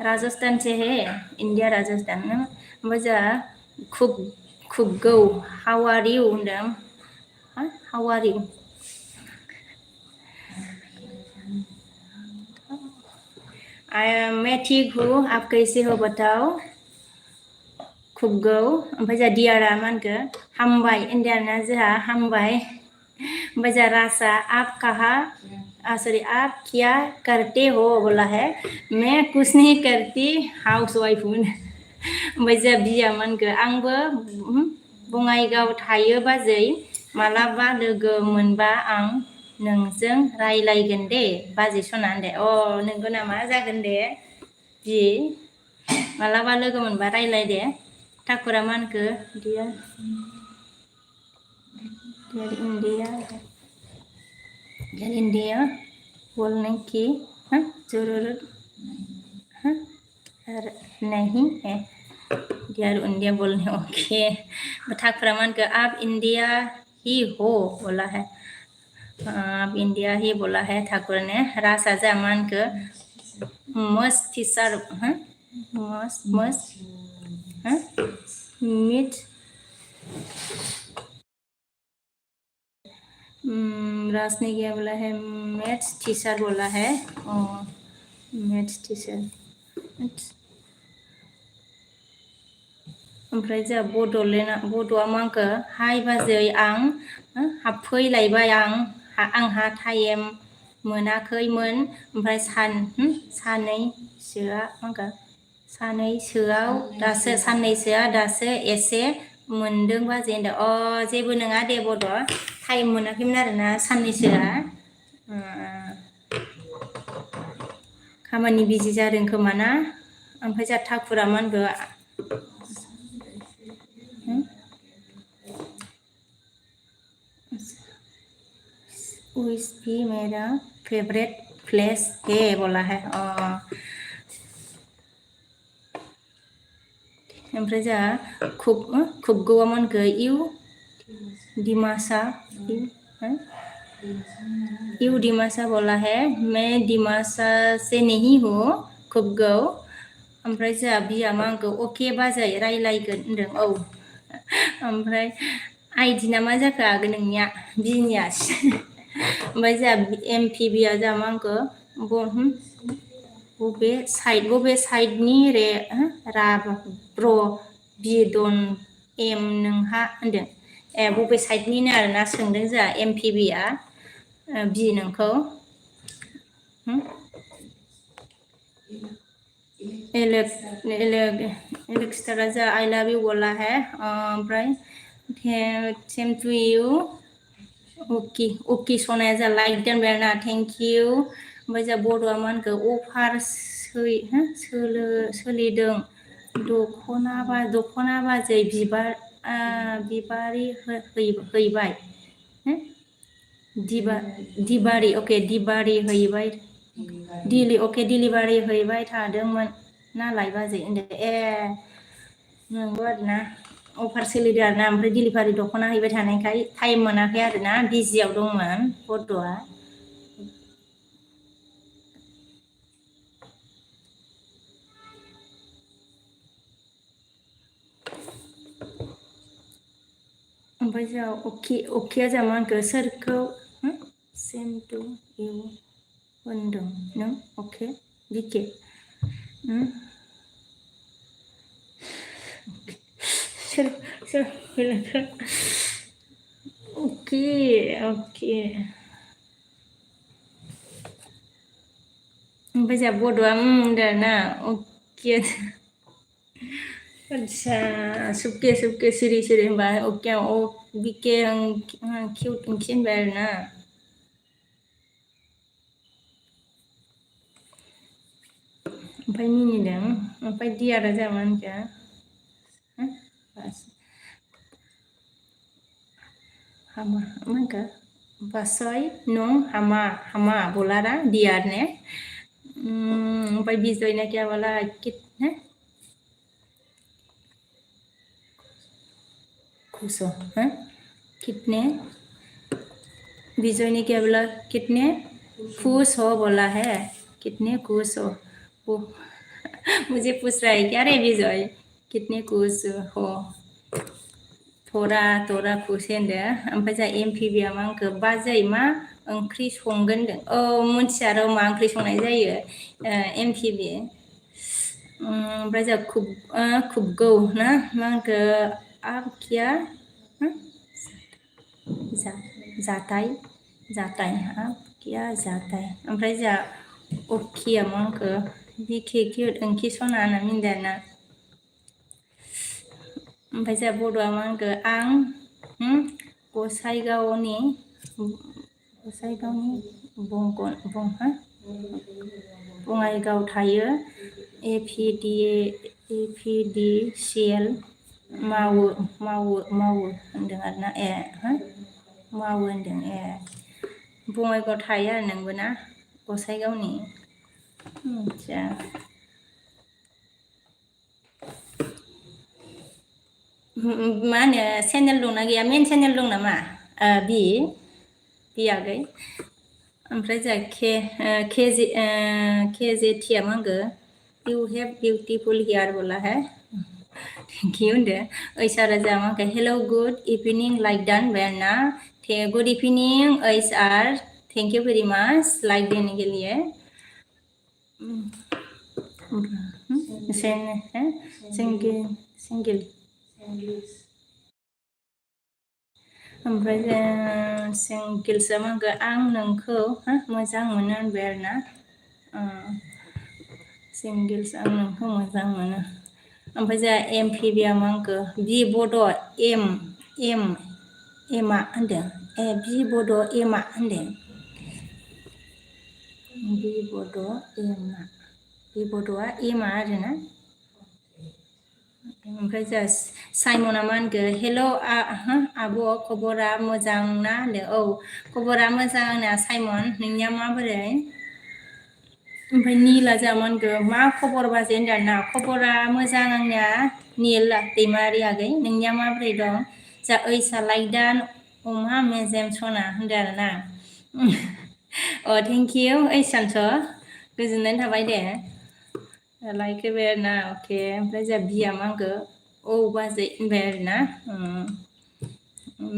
राजस्थान से है इंडिया राजस्थान ओमफ्राय जा खुबगौ हाउ आर यू होनदों हाउ आर यू मैं ठीक हूँ आप कैसे हो बताओ खुबगौ ओमफ्राय जा दियारा मा होनखो हामबाय इन्डियाना जोंहा हामबाय ओमफ्राय जा रासा आप कहाँ सॉरी आप क्या करते हो बोला है मैं कुछ नहीं करती हाउस वाइफ हूँ ओमफ्राय जा बिया मा होनखो आंबो बङाइगाव थायो बाजै मालाबा लोगो मोनबा आं नोंजों रायलायगोन दे बाजै सना होनदे नंगौ नामा जागोन दे बि मालाबा लोगो मोनबा रायलाय दे ठाकुरा मा होनखो डियार इंडिया बोलने की जरूरत नहीं है डियार इंडिया बोलने ओके ठाकुरा मा होनखो आप इंडिया ही हो बोला है आप इंडिया ही बोला है ठाकुर ने रासा जा मा होनखो मस्त टीचार मस्त मीट रास ने क्या बोला है मैथ्स टीचर बोला है मैथ्स टीचर ओमफ्राय जा बड'आ मा होनखो हाय बाजै आं हाबफैलायबाय आंहा टाइम मोनाखैमोन ओमफ्राय साननैसोआ दासो एसे मोनदों बाजै होनदों जेबो नङा दे बड' टाइम मोनाखैमोन आरोना साननैसोआ खामानि बिजि जादों खोमा ना ओमफ्राय जा ठाकुरा मा होनखो भी मेरा फेवरेट प्लेस है बोला है ओमफ्राय जा खुबगौआ मा होनखो यू डिमासा बोला है मैं डिमासा से नहीं हूँ खुबगौ ओमफ्राय जा बिया मा होनखो अके बाजै रायलायगोन होनदों ओमफ्राय आइदिना मा जाखो आगै नोंनिया बिनिया ओमफ्राय जा एमपि बिया जा मा होनखो बबे साइडनि रे ब्र बिदन एम नोंहा होनदों बबे साइडनिनो आरोना सोंदों जोंहा एमपि बिया बि नोंखौ एलेक्सटारा जा आई लाभ इउ बोला है ओमफ्राय सेम टू यू ओके सनाया जा लाइक दोनबाय आरोना थेंक इउ ओमफ्राय जा बड'आ मा होनखो अफार सोलिदों दख'ना बाजै बिबारि हैबाय दिबारि अके दिबारि हैबाय डिलिभारि हैबाय थादोंमोन नालाय बाजै होनदो नंगौ आरोना अफार सोलिदों आरोना ओमफ्राय डिलिभारि दख'ना हैबाय थानायखाय टाइम मोनाखै आरोना बिजियाव दंमोन बड'आ ओमफ्राय जोंहा अकेया जोंहा मा होनखो सोरखौ सेम टु इउ होनदों नों अके बिके सोर सोर अके ओमफ्राय जोंहा बड'आ होनदों ना अके अच्छा सुबके सिरि होनबा अके बिके किउट ओंथि होनबाय आरोना ओमफ्राय मिनिदों ओमफ्राय दियारा जोंहा मा होनखो हामा मा होनखो बासय नं हामा बोला रहा दियार ने ओमफ्राय बिजय ने क्या बोला कितने खुश हो कितने विजय ने क्या बोला कितने खुश हो बोला है कितने खुश हो वो मुझे पूछ रहा है क्या रे विजय कितने खुश हो थरा खुश होनदों ओमफ्राय जोंहा एमपिबिया मा होनखो बाजै मा ओंख्रि संगोन होनदों मोनथिया र' मा ओंख्रि संनाय जायो एमपिबि ओमफ्राय जोंहा खुबगौ ना मा होनखो आप क्या जाताय आप क्या जाताय ओमफ्राय जोंहा अकिया मा होनखो बिखे किउट ओंखि सना होनना मिनदों ना ओमफ्राय जोंहा बड'आ मा होनखो आं गसाइगावनि बङाइगाव थायो एपिडिसिएल मावो होनदों आरोना मावो होनदों बङाइगाव थायो आरो नोंबो ना गसाइगावनि आदसा मा होनो चेनेल दंना गैया मेन चेनेल दं नामा बि आगै ओमफ्राय जोंहा केजेटिया मा होनखो इउ हेभ बिउटिफुल हेयार बोला है थेंक इउ होनदो ओइसारा जोंहा मा होनखो हेल' गुड इभिनिं लाइक डान बेरना गुड इभिनिं ओइस आर thank you very much like देने के लिए सिंगल ओमफ्राय सिंगेल्सआ मा होनखो आं नोंखौ मोजां मोनो होनबाय आरोना सिंगेल्स आं नोंखौ मोजां मोनो ओमफ्राय जोंहा एमपिबिया मा होनखो बि बड' एमा होनदों बि बड' एमा होनदों बि बड'आ एमा आरोना ओमफ्राय जोंहा साइमना मा होनखो हेल' आब' खबरा मोजां ना होनदों खबरा मोजां आंना साइमन नोंनिया माबोरै ओमफ्राय निला जोंहा मा होनखो मा खबर बाजै होनदों आरोना खबरा मोजां आंनिया निल दैमारि आगै नोंनिया माबोरै दं जा ओइसा लाइदान अमा मेजेम सना होनदों आरोना थेंक इउ ओइसानस गोजोननाय थाबाय दे लाइक होबाय आरोना अके ओमफ्राय जोंहा बिया मा होनखो बाजै होनबाय आरोना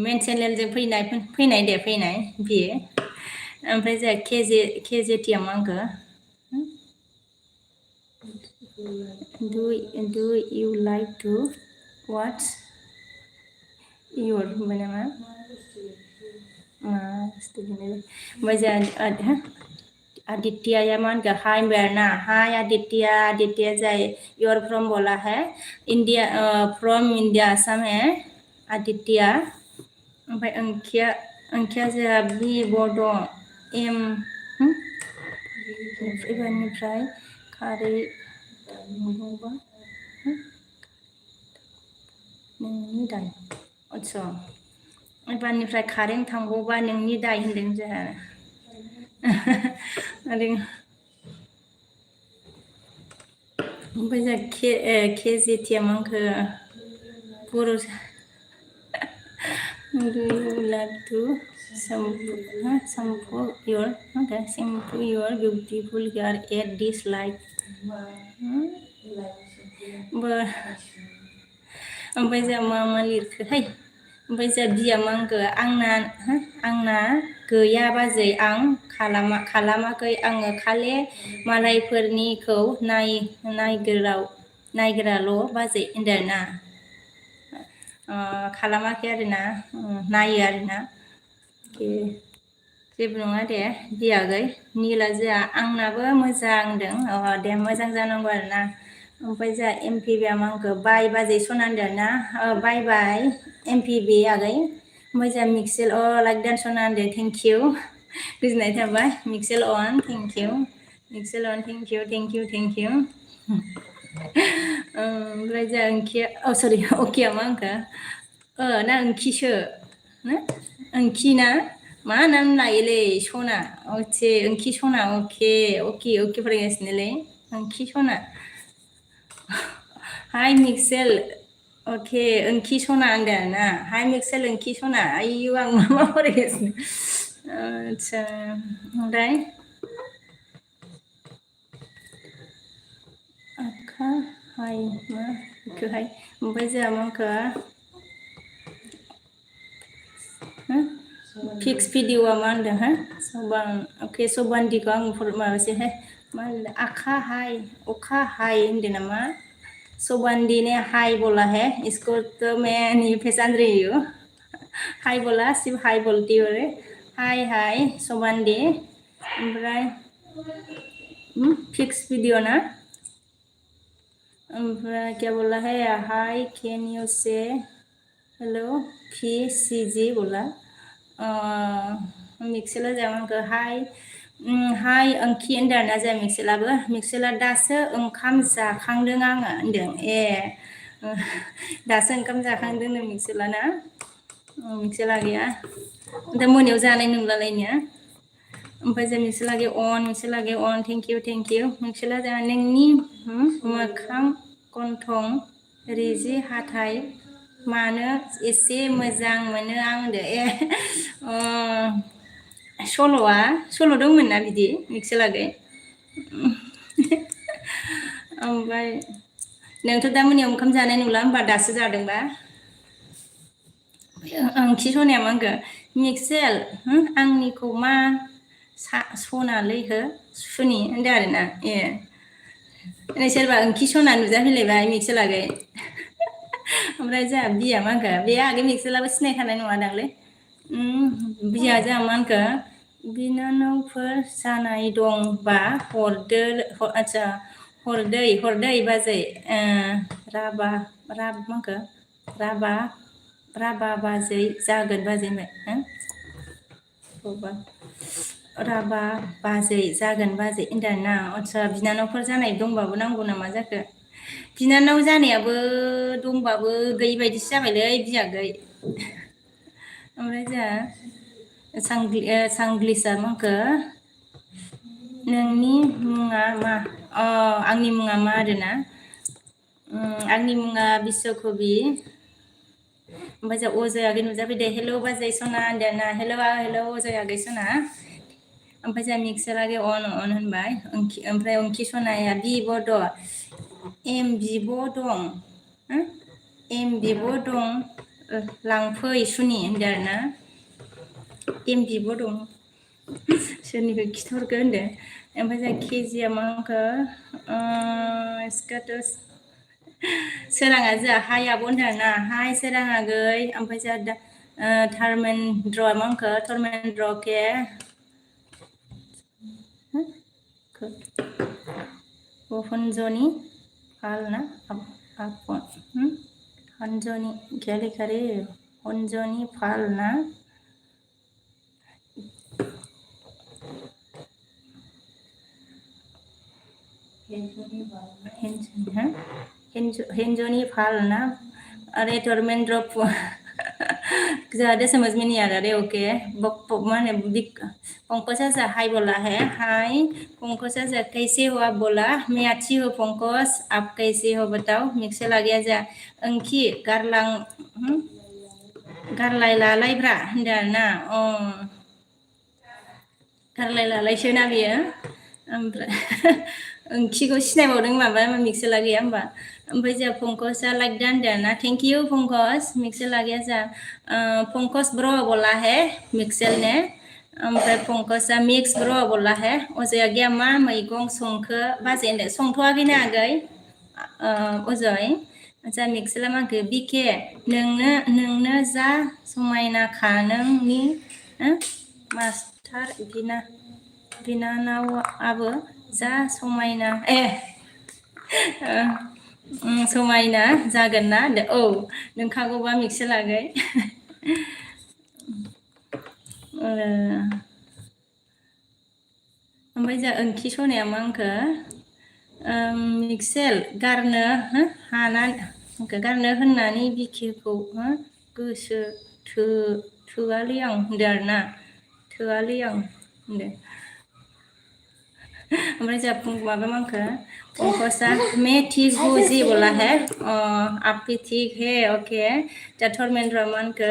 मेन चेनेलजों फैनाय दे फैनाय बियो ओमफ्राय जोंहा केजेटिया मा होनखो do you like to watch your होनबाय नामा ओमफ्राय जोंहा आदित्य मा होनखो हाय होनबाय आरोना हाय आदित्य जाय योर फ्रॉम बोला है इंडिया फ्रॉम इंडिया आसाम है आदित्य ओमफ्राय ओंखिया जोंहा बि बड' एम एबारनिफ्राय खारै नोंनि दाय आदसा एबारनिफ्राय कारेन्ट थांबावबा नोंनि दाय होनदों जोंहा आरो ओमफ्राय जोंहा केजेटिया मा होनखो बर' do you like to shampoo your beautiful hair at this light ओमफ्राय जोंहा मा लिरखोहाय ओमफ्राय जा बिया मा होनखो आंना गैया बाजै आं खालामाखै आङो खालि मालायफोरनिखौ नायग्राल' बाजै होनदों आरोना खालामाखै आरोना नायो आरोना जेबो नङा दे बियागै निला जोआ आंनाबो मोजां होनदों दे मोजां जानांगौ आरोना ओमफ्राय जोंहा एमपिबिया मा होनखो बाय बाजै सना होनदों ना बाय बाय एमपिबि आगै ओमफ्राय जोंहा मिक्सेल लाइक डान्स सना होनदों थेंक इउ गोजोननाय थाबाय मिक्सेल अन थेंक इउ मिक्सेल अन थेंक इउ ओमफ्राय जोंहा ओंखिया सरि अकिया मा होनखो ना ओंखिसो ओंखि ना मा नाम लायोलै सना अके ओंखि सना अके फरायगासिनोलै ओंखि सना हाय मिक्सेल अके ओंखि सना होनदों ना हाय मिक्सेल ओंखि सना आयु आं मा फरायगासिनो आदसा ओमफ्राय आखा हाय मा बेखौहाय ओमफ्राय जोंहा माखो फिक्स भिडिअआ मा होनदों अके सबान्दिखौ आं माबासैहाय मा होनदों अखा हाय होनदों नामा सबान्दी ने हाय बोला है इसको तो मैं नहीं पहचान रही हूँ हाय बोला सिर्फ हाय बोलती हो रे हाय सबान्दी ओमफ्राय फिक्स भिडिअ ना ओमफ्राय क्या बोला है हाय कैन यू से हेलो सीजी बोला मिक्सेला जामांखो हाय ओंखि होनदों आरोना जोंहा मिक्सेला दासो ओंखाम जाखांदों आङो होनदों दासो ओंखाम जाखांदों नो मिक्सेला ना मिक्सेला गैया दा मोनायाव जानाय नंलालायनो ओमफ्राय जों मिक्सेलागे अन थेंक इउ मिक्सेला जोंहा नोंनि मोखां गन्थं रिजि हाथाय मानो एसे मोजां मोनो आं होनदो सल' दंमोन ना बिदि मिक्सेलागै ओमफ्राय नोंथ' दा मोनायाव ओंखाम जानाय नंला होमबा दासो जादोंबा ओंखि सनाया मा होनखो मिक्सेल आंनिखौ मा सनालै हो सुनि होनदों आरोना सोरबा ओंखि सना नुजाफैलायबाय मिक्सेलागै ओमफ्राय जोंहा बिया मा होनखो बे आगै मिक्सेलाबो सिनायखानाय नङा दांलै बिया जोंहा मा होनखो बिनानावफोर जानाय दंबा हरदै बाजै राबा मा होनखो राबा बाजै जागोन बाजै राबा बाजै जागोन बाजै होनदों ना आदसा बिनानावफोर जानाय दंबाबो नांगौ नामा जाखो बिनानाव जानायाबो दंबाबो गैयि बायदिसो जाबायलै बियागै ओमफ्राय जोंहा सांग्लिसा मा होनखो नोंनि मुङा मा आंनि मुङा मा आरोना आंनि मुङा बिस्वकबि ओमफ्राय जों अजय आगै नुजाफैदो हेल' बाजै सना होनदों ना हेल' अजय आगै सना ओमफ्राय जोंहा मिक्सारागै अन होनबाय ओमफ्राय अंखि सनाया बिब' दं लांफै सुनि होनदों आरोना बिब' दं सोरनिखौ खिथरखो होनदों ओमफ्राय जोंहा केजिया मा होनखो स्काटस सोराङा जोंहा हाय आब' होनदों ना हाय सोरां आगै ओमफ्राय जोंहा दा धर्मेन्द्र मा होनखो धर्मेन्द्र के हनजनि पाल ना हनजनि क्या लिखा रे हनजनि पाल ना हिंजनी फाल ना अरे धर्मेंद्र ज़्यादा समझ में नहीं आ रहा रे ओके माने पंकज जा हाय बोला है हाय पंकज जा कैसे हो आप बोला मैं अच्छी हूँ पंकज आप कैसे हो बताओ मिक्सर आ गया जा अंखि गारलाय लालायब्रा होनदों आरोना गारलाय लालायसो ना बियो ओमफ्राय ओंख्रिखौ सिनायबावदों माबा मिक्सेला गैया होमबा ओमफ्राय जोंहा पंकजआ लाइक दा होनदों आरोना थेंक इउ पंकज मिक्सेला गैया जोंहा पंकज ब्र' बोला है मिक्सेल ने ओमफ्राय पंकजआ मिक्स ब्र' बोला है अजया गैया मा मैगं संखो बाजै होनदों संथ'वाखैनो आगै अजय जा मिक्सेला मा होनखो बिके नोंनो जा समायनाखा नोंनि मास्टार बिनानावआबो जा समायना समायना जागोन ना औ नोंखागौबा मिक्सेल आगै ओमफ्राय जा ओंख्रि सनाया मा होनखो मिक्सेल गारनो होननानै बिखेखौ गोसो थोआलै आं होनदों आरोना थोआलै आं होनदों ओमफ्राय जोंहा माबा मा होनखो पंकजआ मैं ठीक हूँ जी बोला है आप भी ठीक है ओके जा धर्मेंद्र मा होनखो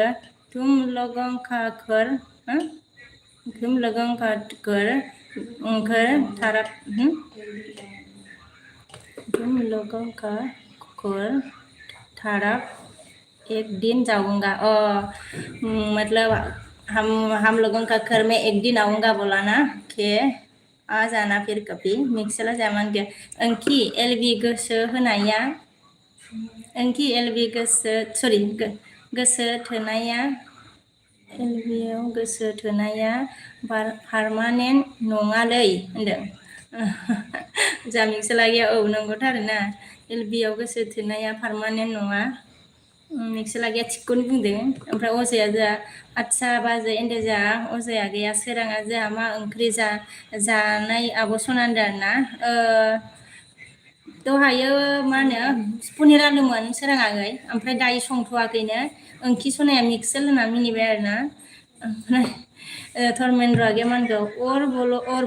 तुम लोगों का घर थाराप तुम लोगों का घर थाराप एक दिन जाऊंगा मतलब हम लोगों का घर में एक दिन आऊंगा बोला ना के आ जाना फिर कभी मिक्सेला जामान गया ओंखि एलबि गोसो होनाया ओंखि एलबि गोसो थोनाया एलबियाव गोसो थोनाया पारमानेन्ट नङालै होनदों जा मिक्सेला गैया औ नंगौथार ना एलबियाव गोसो थोनाया पारमानेन्ट नङा मिक्सेला गैया थिगखौनो बुंदों ओमफ्राय अजया जोंहा आदसा बाजै होनदों जोंहा अजया गैया सोराङा जोंहा मा ओंख्रि जानाय आब' सना होनदों आरोना दहायो मा होनो पनिर आलुमोन सोराङागै ओमफ्राय दायो संथ'वाखैनो ओंख्रि सनाया मिक्सेल होनना मिनिबाय आरोना ओमफ्राय धर्मेंद्र आगे मान गो और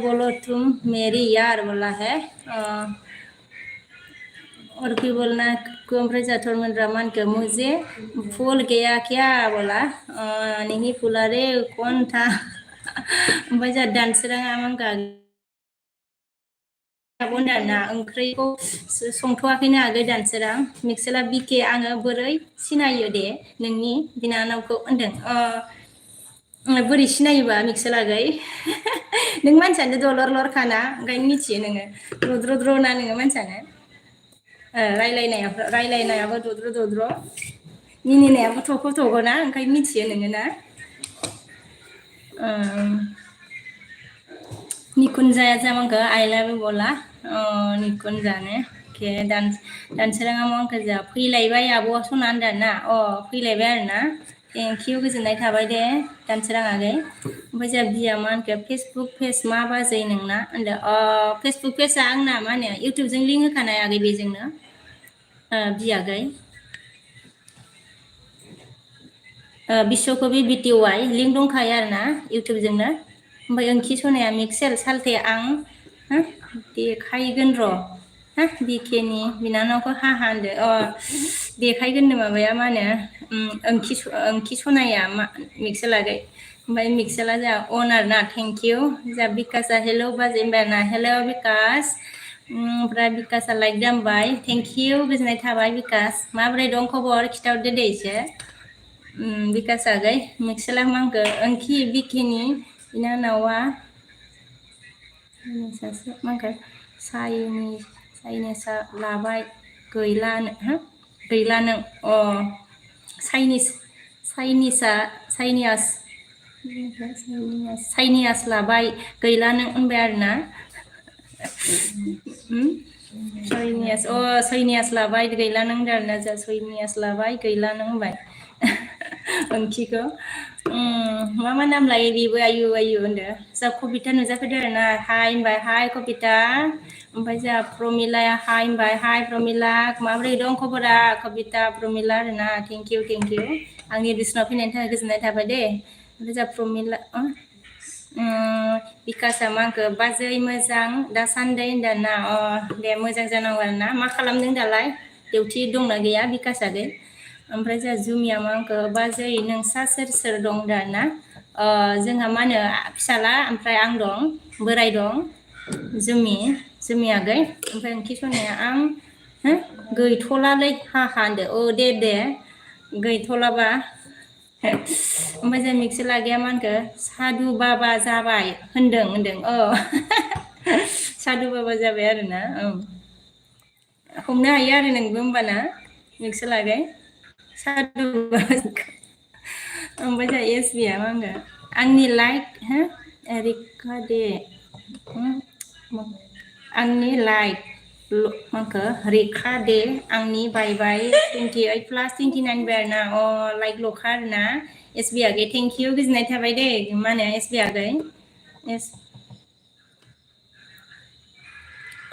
बोलो तुम मेरी यार बोला है और भी बोलना ओमफ्राय जा धर्मेंद्र मान के मुझे फूल गया क्या बोला नहीं फूला रे कौन था ओमफ्राय जा दानसोराङा मान ना ओंख्रिखौ संथ'वाखैनो आगै दानसोरां मिक्सेला बिके आङो बोरै सिनायो दे नोंनि बिनानावखौ होनदों बोरै सिनायोबा मिक्सेल आगै नों मानसियानो दलर लरखाना ओंखायनो मिथियो नोङो द्र'ना नोङो मानसियानो रायलायनायाबो दद्र' मिनिनायाबो थख' ना ओंखायनो मिथियो नोङो ना निकुन्जाया जामांखो आइ लाभ इउ बोला निकुन्जानो के दानसोराङा मा होनखो जोंहा फैलायबाय आब' सना होनदों ना फैलायबाय आरोना थेंक इउ गोजोननाय थाबाय दे दानसोरां आगै ओमफ्राय जोंहा बिया मा होनखो फेसबुक पेज मा बाजै नोंना होनदों फेसबुक पेजआ आंना मा होनो इउटुबजों लिंक होखानाय आगै बेजोंनो बियागै बिश्वकबि बिटिवाइ लिंक दंखायो आरोना इउटुबजोंनो ओमफ्राय ओंख्रि सनाया मिक्सेल सालथे आं देखायगोन र' बिकेनि बिनानावखौ होनदो देखायगोननो माबाया मा होनो ओंखि सनाया मिक्सेल आगै ओमफ्राय मिक्सेला जोंहा अनार ना थेंक इउ जोंहा बिकासआ हेलौ बाजै होनबाय हेलौ बिकास ओमफ्राय बिकासआ लाइक दामबाय थेंक इउ गोजोननाय थाबाय बिकास माबोरै दं खबर खिथाहरदो दे एसे बिकास आगै मिक्सेला मा होनखो ओंखि बिकिनि बिनानावा सासे मा होनखो चाइनिसआ लाबाय गैला नों चाइनियास लाबाय गैला नों होनबाय आरोना सैनियास लाबाय गैला नों होनदों आरोना जोंहा सैनियास लाबाय गैला नों होनबाय ओंख्रिखौ मा नाम लायो बेबो आयु होनदो जा कबिता नुजाफैदो आरोना हाय होनबाय हाय कबिता ओमफ्राय जोंहा प्रमिलाया हाय होनबाय हाय प्रमिला माबोरै दं खबरा कबिता प्रमिला आरोना थेंक इउ आंनि बिसनाव फैनायनि थाखाय गोजोननाय थाबाय दे ओमफ्राय जोंहा प्रमिला बिकासआ मा होनखो बाजै मोजां दासान्दि होनदों ना दे मोजां जानांगौ आरोना मा खालामदों दालाय डिउटि दंना गैया बिकासआ दे ओमफ्राय जोंहा जुमिया मा होनखो बाजै नोंसा सोर दं दा ना जोंहा मा होनो फिसाला ओमफ्राय आं दं बोराय दं जुमि आगै ओमफ्राय ओंख्रि संनाया आं गैथ'लालै हा होनदो दे गैथ'लाबा ओमफ्राय जों मिक्सार लागाया मा होनखो सादु बाबा जाबाय होनदों सादु बाबा जाबाय आरोना हमनो हायो आरो नोंबो होमबाना मिक्सार लागाय सादु ओमफ्राय जोंहा एसबिया मा होनगोन आंनि लाइक रिका दे आंनि लाइक माखो रेखा दे आंनि बाय 28+29 बाय आरोना लाइक लखा आरोना एसबि आगै थेंक इउ गोजोननाय थाबाय दे मा होनो एसबि आगै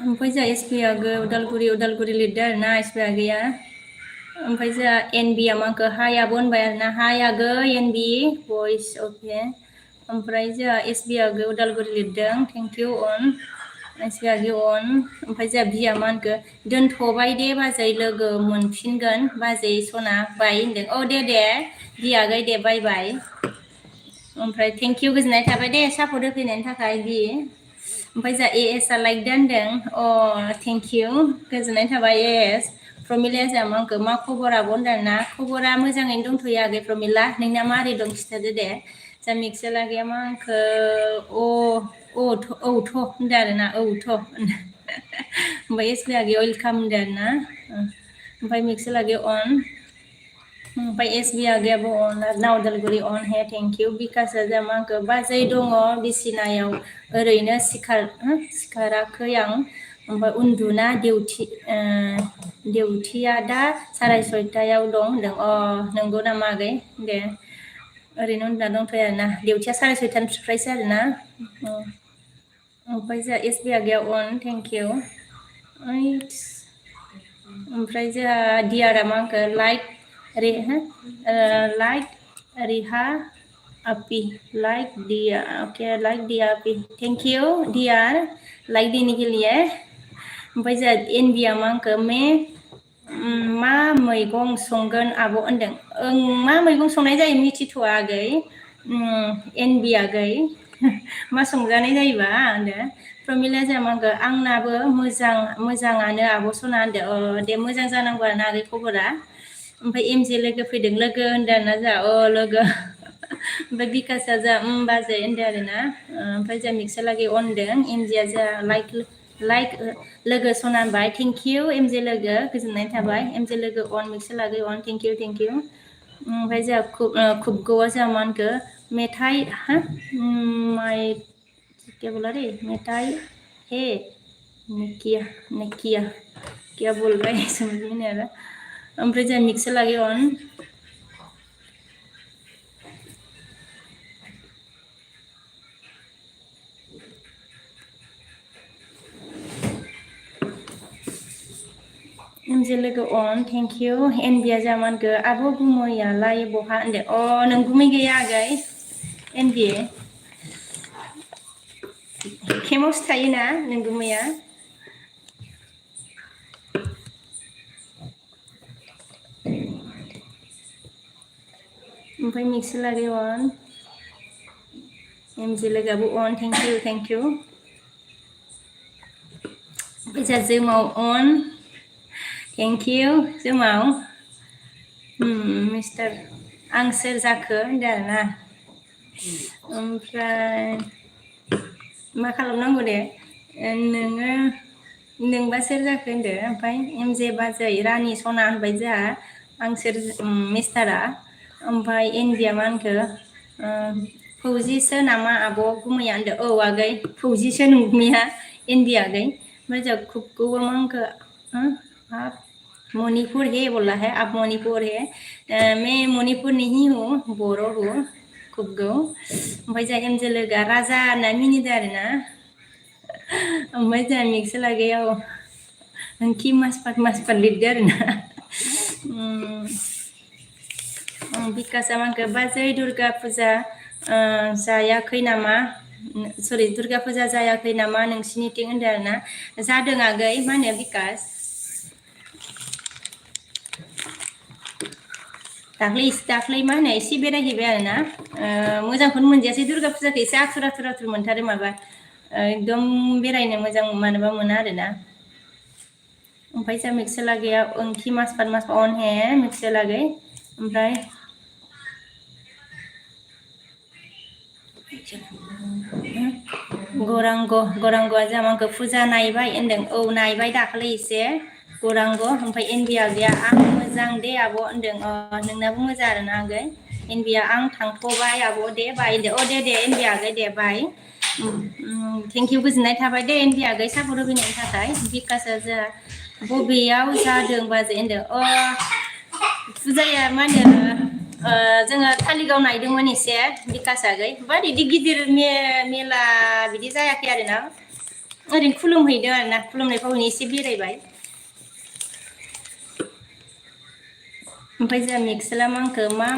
ओमफ्राय जोंहा एसबि आगै उदालगुरि लिरदो आरोना एसबि आगैया ओमफ्राय जोंहा एनबिया माखो हाय आब' होनबाय आरोना हाय आगै एनबि भइस अके ओमफ्राय जोंहा एसबि आगै उदालगुरि लिरदों थेंक इउ अन एसबि आगै अन ओमफ्राय जोंहा बिया मा होनखो दोनथ'बाय दे बाजै लोगो मोनफिनगोन बाजै सना बाय होनदों दे बिया आगै दे बाय ओमफ्राय थेंक इउ गोजोननाय थाबाय दे सापर्ट होफैनायनि थाखाय बि ओमफ्राय जोंहा एएस आ लाइक दोनदों थेंक इउ गोजोननाय थाबाय एएस प्रमिलाया जोंहा मा होनखो मा खबर आब' होनदों ना खबरा मोजाङैनो दंथ'यो आगै प्रमिला नोंना मारै दं खिथादो दे जोंहा मिक्सार लागैया मा होनखो औथ' होनदों आरोना औथ' ओमफ्राय एसबि आगै वेलकाम होनदों आरोना ओमफ्राय मिक्सार लागै अन ओमफ्राय एसबि आगैयाबो अन आरोना उदालगुरि अन हे थेंक इउ बिकासआ जोंहा मा होनखो बाजै दङ बिसिनायाव ओरैनो सिखाराखै आं ओमफ्राय उन्दुना डिउटिया दा 6:30 दं होनदों नंगौ नामा आगै दे ओरैनो उन्दुना दंथ'यो आरोना डिउटिया 6:30निफ्रायसो आरोना ओमफ्राय जोंहा एसबि आगैया अन थेंक इउ ओमफ्राय जोंहा दियारा मा होनखो लाइक रिहा अपि लाइक दिया ओके लाइक दिया अपि थेंक इउ डियार लाइक देने के लिए ओमफ्राय जोंहा एनबिया मा होनखो मा मैगं संगोन आब' होनदों मा मैगं संनाय जायो मिथिथ'वा आगै एनबि आगै मा संजानाय जायोबा होनदों प्रमिला जोंहा मा होनखो आंनाबो मोजाङानो आब' सना होनदों दे मोजां जानांगौ आरोना आगै खबरा ओमफ्राय एमजे लोगो फैदों लोगो होनदों आरोना जोंहा लोगो ओमफ्राय बिकासआ जोंहा बाजै होनदों आरोना ओमफ्राय जोंहा मिक्सार लागै अनदों एमजेया जोंहा लाइक लोगो सना होनबाय थेंक इउ एमजे लोगो गोजोननाय थाबाय एमजे लोगो अन मिक्सार लागै अन थेंक इउ ओमफ्राय जोंहा खुबगौआ जोंहा मा होनखो मेथाइ क्या बोला रे मेथाइ हे किया क्या बोल रहा है समझ में नहीं आ रहा ओमफ्राय जोंहा मिक्सार लागै अन एमजे लोगो अन थेंक इउ एनबिया जोंहा मा होनखो आब' गुमैयालाय बहा होनदों नों गुमै गैया आगै एनबि केमावसो थायोना नों गुमैया ओमफ्राय मिक्सार लागै अन एमजे लोगोआबो अन थेंक इउ ओमफ्राय जोंहा जोमाव अन थेंक इउ जोमाव मिस्टार आं सोर जाखो होनदों आरोना ओमफ्राय मा खालामनांगौ दे नोंबा सोर जाखो होनदो ओमफ्राय एमजे बाजै रानि सना होनबाय जोंहा आं सोर मिस्टारा ओमफ्राय एनबिया मा होनखो फौजिसो नामा आब' गुमैया होनदो आगै फौजिसो नोंनिया एनबिया आगै ओमफ्राय जोंहा खुबगौआ मा होनखो आप मणिपुर है बोला है आप मणिपुर है मैं मणिपुर नहीं हूँ बर' हूँ खुबगौ ओमफ्राय जोंहा एमजे लोगोआ राजा होनना मिनिदों आरोना ओमफ्राय जोंहा मिक्सार लागायाव ओंखि मासपात लिरदो आरोना बिकासआ मा होनखो बाजै दुर्गा फुजा जायाखै नामा दुर्गा फुजा जायाखै नामा नोंसिनिथिं होनदों आरोना जादों आगै मा होनो बिकास दाख्लै मा होनो एसे बेरायहैबाय आरोना मोजांखौनो मोनजायासै दुर्गा फुजाखौ एसे आथुर मोनथारो माबा एकदम बेरायनो मोजां मानोबा मोना आरोना ओमफ्राय जा मिक्स लागैया ओंथि मास अन हे मिक्स लागै ओमफ्राय गौरांग'आ जोंहा आंखौ फुजा नायबाय होनदों औ नायबाय दाखालि एसे गौरांग' ओमफ्राय एनबिया गैया आं मोजां दे आब' होनदों नोंनाबो मोजां आरोना आगै एनबिया आं थांथ'बाय आब' दे बाय दे दे एनबिया आगै दे बाय थेंक इउ गोजोननाय थाबाय दे एनबिया आगै सापर्ट होफैनायनि थाखाय बिकासआ जोंहा बबेयाव जादों बाजै होनदों फुजाया मा होनो जोङो कालिगाव नायदोंमोन एसे बिकास आगै बाट बिदि गिदिर मेला बिदि जायाखै आरोना ओरैनो खुलुमहैदों आरोना खुलुमनायखौ एसे बेरायबाय ओमफ्राय जोंहा मिक्सला मांखौ मा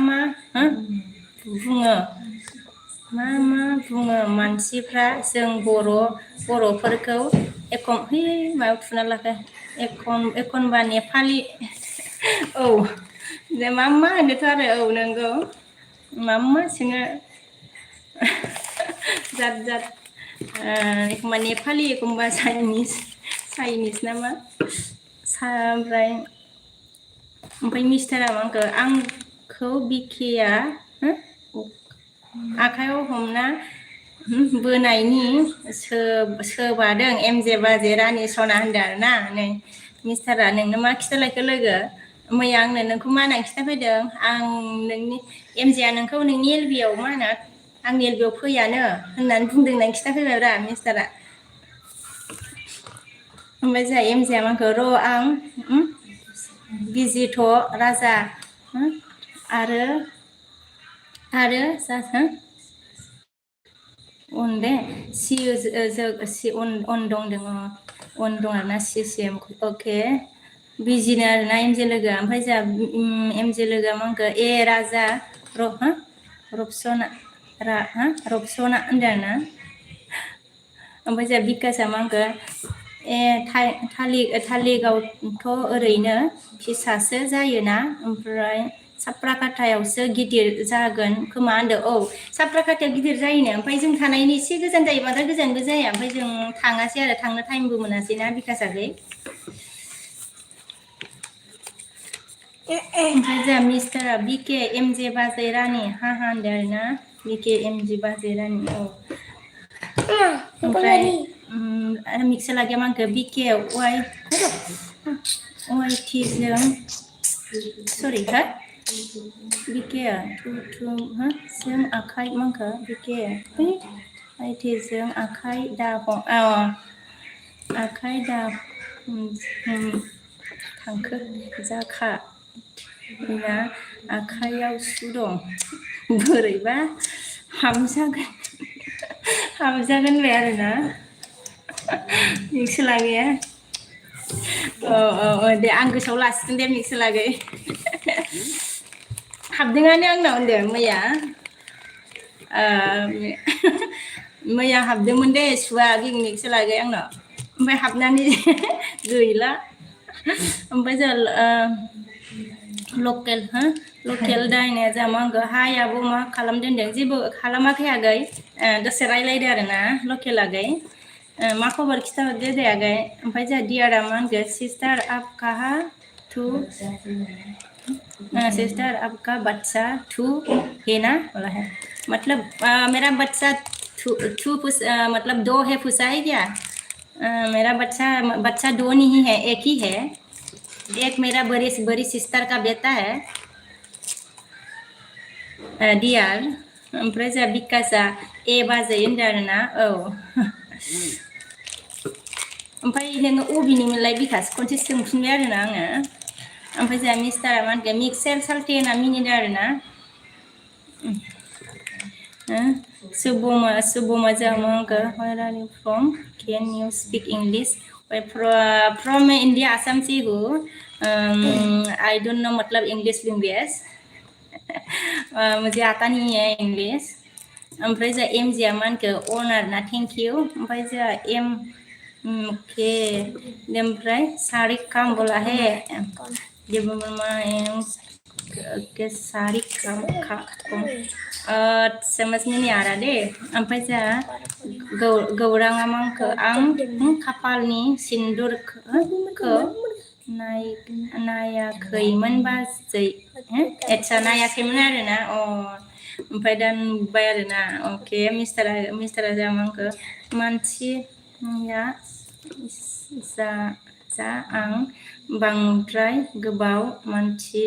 बुङो मानसिफ्रा जों बर'फोरखौ माबा थुना लाखो एखनबा नेपालि औ जे मा होनोथ' आरो औ नंगौ मा सोङो जाद एखमबा नेपालि एखमबा चाइनिस नामा ओमफ्राय मिस्टारा आंखौ बिकेया आखाइयाव हमना बोनायनि सोबादों एमजे बाजै रानि सना होनदों आरोना नै मिस्टारा नोंनो मा खिथालायखो लोगो मैया आंनो नोंखौ मा होननानै खिथाफैदों आं नोंनि एमजेआ नोंखौ नोंनि एलबियाव मा होनो आंनि एलबियाव फैयानो होननानै बुंदों होननानै खिथाफैबायब्रा मिस्टारा ओमफ्राय जोंहा एमजेआ आंखौ र' आं बिजिथ' राजा आरो उन दे अन दं आरोना सिएम अके बिजिनो आरोना एमजे लोगोआ ओमफ्राय जोंहा एमजे लोगोआ मा होनखो राजा रबसना होनदों आरोना ओमफ्राय जोंहा बिकासआ मा होनखो थालिगावथ' ओरैनो फिसासो जायोना ओमफ्राय साफ्राकाटायावसो गिदिर जागोन खोमा होनदों साफ्राकाटायाव गिदिर जायोनो ओमफ्राय जों थानायनि एसे गोजान जायो बांद्राय गोजानबो जाया ओमफ्राय जों थाङासै आरो थांनो टाइमबो मोनासै ना बिकास आगै ओमफ्राय जोंहा मिस्टारा बिके एमजे बाजै रानि होनदों आरोना बिके एमजे बाजै रानि ओमफ्राय मिक्स लागिया मा होनखो बिके वाइटिजों सरि बिके जों आखाइ मा होनखो बिके वाइटिजों आखाइ दा थांखो जाखा ना आखाइयाव सु दं बोरैबा हाबजागोन बे आरोना मिक्स लागैया दे आं गोसोआव लासिगोन दे मिक्स लागै हाबदोंआनो आंनाव होनदों मैया हाबदोंमोन दे सुवा मिक्स लागै आंनाव ओमफ्राय हाबनानै गैला ओमफ्राय जोंहा लकेल दायनाया जोंहा मा होनखो हाय आब' मा खालामदों होनदों जेबो खालामाखै आगै दसे रायलायदो आरोना लकेल आगै मा खबर खिथाहरदो दे आगै ओमफ्राय जोंहा दियारा मा होनखो सिस्टार आपका बच्चा थू है ना बोला है मतलब मेरा बच्चा मतलब 2 है फुसा है क्या मेरा बच्चा 2 नहीं है एक ही है एक मेरा बड़ी सिस्टर का बेटा है दियार ओमफ्राय जोंहा बिकासआ बाजै होनदों आरोना ओमफ्राय नोङो अबेनिमोनलाय बिकास खनसे सोंफिनबाय आरोना आङो ओमफ्राय जोंहा मिस्टारा मा होनखो मिक्सेल साल्टे होनना मिनिदों आरोना Suboma जोंहा मा होनखो where are you from can you speak English from India Assam से हूँ I don't know मतलब English language मुझे आता नहीं है इंग्लिश ओमफ्राय जोंहा एमजेआ मा होनखो अनार ना थेंक इउ ओमफ्राय जोंहा ओके ओमफ्राय सारी काम बोला है Gesari kampung. Semestinya ni ada deh. Sampai जा गौराङा मांखो आं खाफालनि सिन्दुर खो नायाखैमोन बाजै एटसा नायाखैमोन आरोना ओमफ्राय दा नुबाय आरोना अके मिस्टारा जा मांखो मानसिया जा आं बांद्राय गोबाव मानसि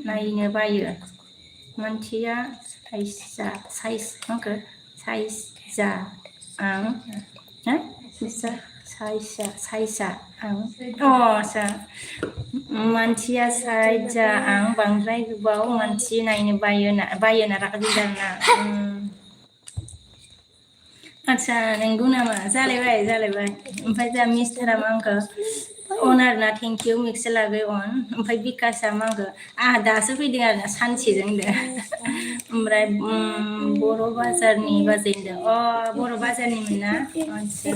नायनो बायो मानसिया साइजा आं साइजा आं मानसिया साइजा आं बांद्राय गोबाव मानसि नायनो बायो ना रागा जोंना आच्छा नंगौ नामा जालायबाय ओमफ्राय जा मिस्टारा मांखो अन आरोना थेंक इउ मिक्स लागै अन ओमफ्राय बिकासआ मांखो दासो फैदों आरोना सानसेजों दे ओमफ्राय बर' बाजारनि बाजै होनदों बर' बाजारनिमोन ना आच्छा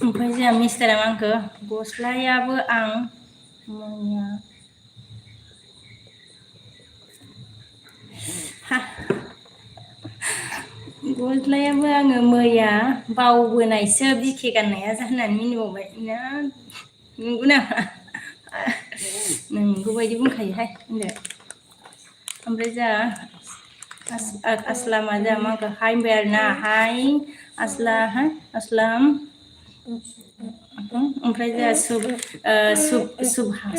ओमफ्राय जोंहा मिस्टारा मांखो गस्लायाबो आं मैया गस्लायाबो आङो मैया बावबोनायसो बिखे गाननाया होननानै मिनिबावबाय नंगौ नामा नंगौ बायदि बुंखायोहाय होनदो ओमफ्राय जोंहा अस्लामा जोंहा मांखो हाय होनबाय आरोना हाय अस्लाम ओमफ्राय जोंहा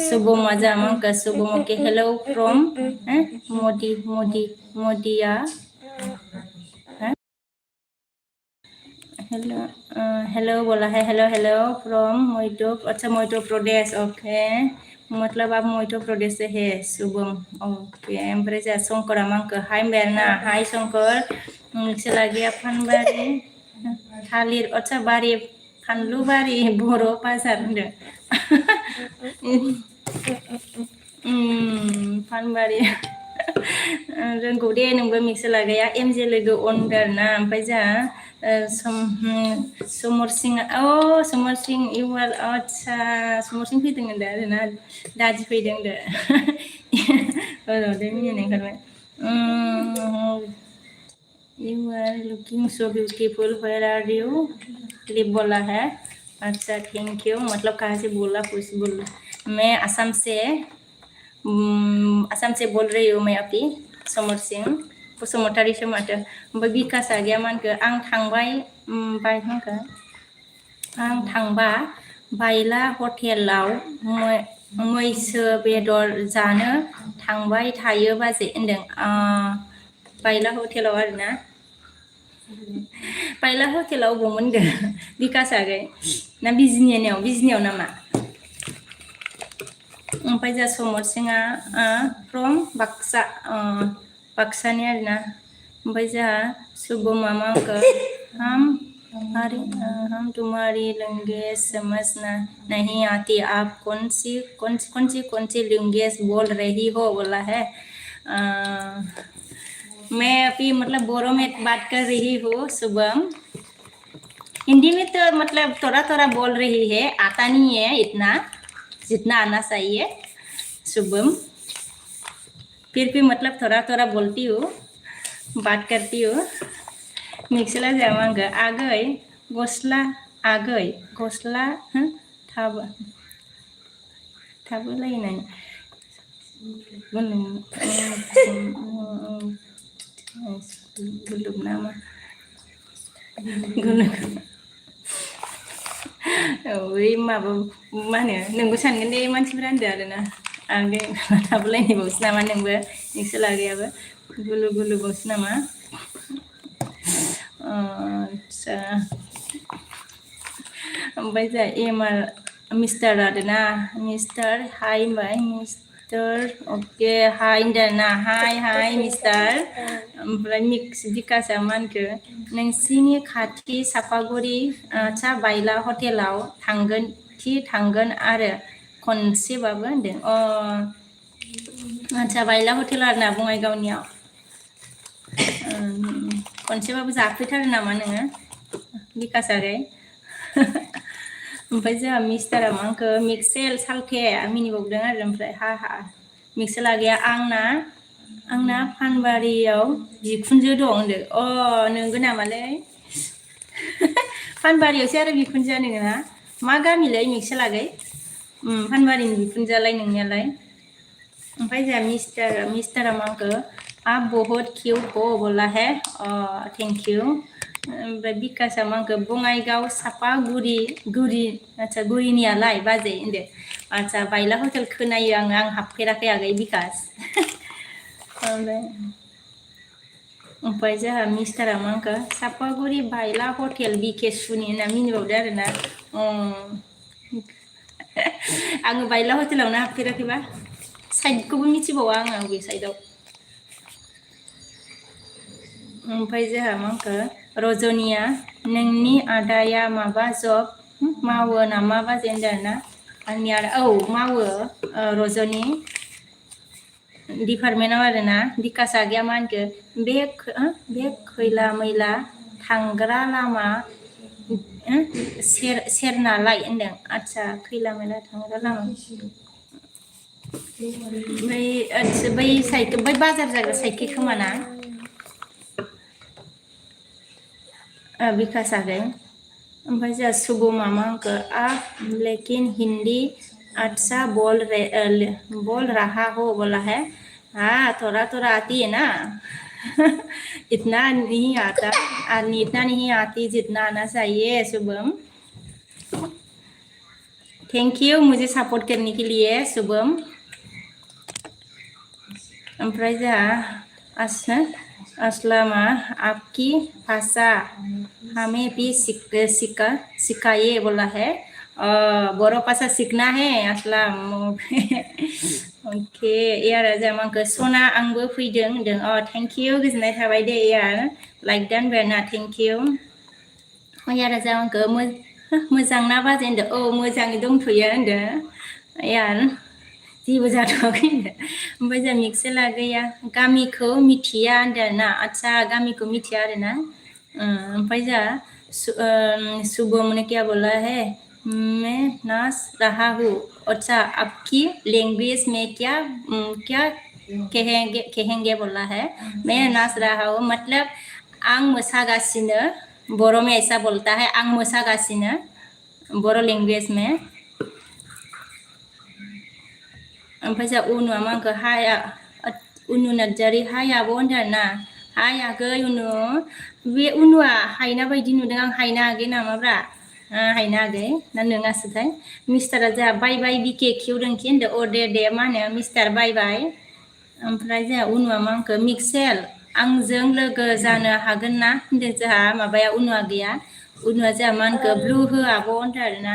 शुभमा जोंहा मांखो शुभम के हेलो फ्रम मदिया हेलो बोला है hello from Madhya Pradesh okay मतलब आप मध्य प्रदेश से है शुभम ओके ओमफ्राय जोंहा शंकरा मांखो हाय होनबाय आरोना हाय शंकर नोंसोर गैया फानबारि थालिर बारि फानलु बारि बर' बाजार होनदों फानबारि रोंगौ दे नोंबो मिक्स लागाया एमजे लोगो अनदो आरोना ओमफ्राय जोंहा समर सिं इउ आर आच्छा समर सिं फैदों होनदो आरोना दादि फैदों होनदो दे मिनिनाय ओंखारबाय You are looking so beautiful. Where are you? Lip बोला है अच्छा थैंक यू मतलब कहाँ से बोला कुछ बोल मैं असम से बोल रही हूँ मैं अभी समर सिंह बसुमतारी माथो ओमफ्राय बिकासआ गैया मानखो आं थांबा बायला हटेलाव मैसो बेदर जानो थांबाय थायो बाजै होनदों बायला हटेलाव आरोना बायला हटेलाव अबावमोन होनदों बिकासआ गै ना बिजनियाव नामा ओमफ्राय जोंहा समर सिंआ फ्रम बाक्सा बाक्सानि आरोना ओमफ्राय जोंहा शुभमा मांखो हम तुम्हारी लैंग्वेज समझ नहीं आती आप कौन सी लैंग्वेज बोल रही हो बोला है मैं अभी मतलब बोरो में बात कर रही हूँ शुभम हिंदी में तो मतलब थोड़ा बोल रही है आता नहीं है इतना जितना आना चाहिए शुभम फिर भी मतलब थोड़ा बोलती हूँ बात करती हूँ मिक्सला जामांगो आगै गस्ला थाबोलायनाय गुलुब नामा गुलुब बै माबा मा होनो नोंबो सानगोन दे मानसिफोरा होनदो आरोना आं थाबोलायनायबावसो नामा नोंबो नोंसो लागैयाबो गुलु बावसो नामा आच्छा ओमफ्राय जोंहा एमआर मिस्टार आरोना मिस्टार हाय होनबाय मिस्टार अके हाय होनदों ना हाय मिस्टार ओमफ्राय बिकासआ मा होनखो नोंसिनि खाथि सापागुरि बायला हटेलाव थांगोन आरो खनसेबाबो होनदों आच्छा बायला हटेल आरोना बङाइगावनियाव खनसेबाबो जाफैथारो नामा नोङो बिकासआगै ओमफ्राय जोंहा मिस्टारा मा होनखो मिक्सेल सालखे मिनिबावदों आरो ओमफ्राय हा मिक्सेला गैया आंना फानबारियाव बिखुनजो दं होनदों नंगौ नामालै फानबारियावसो आरो बिखुनजोआ नोङो मा गामिलै मिक्सेलागै फानबारिनि बिखुनजोआलाय नोंनियालाय ओमफ्राय जोंहा मिस्टारा मा होनखो आप बहुत क्यूट हो बोला है थैंक यू ओमफ्राय बिकासआ मा होनखो बङाइगाव सापागुरि आচ্ছা गुरिनियालाय बाजै होनदो आচ্ছা बायला हटेल खोनायो आं हाबफेराखै आगै बिकास ओमफ्राय जोंहा मिस्टारा मा होनखो सापागुरि बायला हटेल बिके सुनि होनना मिनिबावदो आरोना आङो बायला हटेलावनो हाबफेराखैबा साइडखौबो मिथिबावा आङो बे साइडआव ओमफ्राय जोंहा मा होनखो रजनिया नोंनि आदाया माबा जब मावो नामा बाजै होनदों आरोना आंनि आदा मावो रजनि डिपार्टमेन्टआव आरोना बिकासआ गैया मा होनखो बे खैला मैला थांग्रा लामा सेर नालाय होनदों आচ্ছা खैला मैला थांग्रा लामा बै साइड बै बाजार जाग्रा साइडखै खोमा ना विकास आ गए ओमफ्राय जोंहा शुभमा मा होनखो आप लेकिन हिंदी अच्छा बोल रहा हो बोला है हाँ थोड़ा थोड़ा आती है ना इतना नहीं आता इतना नहीं आती जितना आना चाहिए शुभम थैंक यू मुझे सपोर्ट करने के लिए शुभम ओमफ्राय जोंहा असलमा आपकी भाषा हमें भी सिखाइए बोला है बर' भाषा सीखना है असलाम अके यार जोंहा माखो सना आंबो फैदों होनदों थेंक इउ गोजोननाय थाबाय दे यार लाइक दानबाय ना थेंक इउ यार जोंहा माखो मोजां ना बाजै होनदों मोजाङै दंथ'यो होनदों यार जेबो जाथ'वाखै होनदों ओमफ्राय जोंहा मिक्सेला गैया गामिखौ मिथिया होनदों आरोना आচ্ছা गामिखौ मिथिया आरोना ओमफ्राय जोंहा शुभम ने क्या बोला है मैं नाच रहा हूँ अच्छा आपकी लैंग्वेज में क्या क्या कहेंगे बोला है मैं नाच रहा हूँ मतलब आं मोसागासिनो बर' में ऐसा बोलता है आं मोसागासिनो बर' लैंग्वेज में ओमफ्राय जोंहा उनुआ मा होनखो हाया उनु नार्जारि हाय आब' होनदों आरोना हाय आगै उनु बे उनुआ हायना बायदि नुदों आं हायना आगै नामाब्रा हायना आगै ना नोङासोथाय मिस्टारा जोंहा बाय बाय बिके खेवदोंखि होनदों दे मा होनो मिस्टार बाय बाय ओमफ्राय जोंहा उनुआ मा होनखो मिक्सेल आंजों लोगो जानो हागोन ना होनदों जोंहा माबाया उनुआ गैया उनुआ जोंहा मा होनखो ब्लु हो आब' होनदों आरोना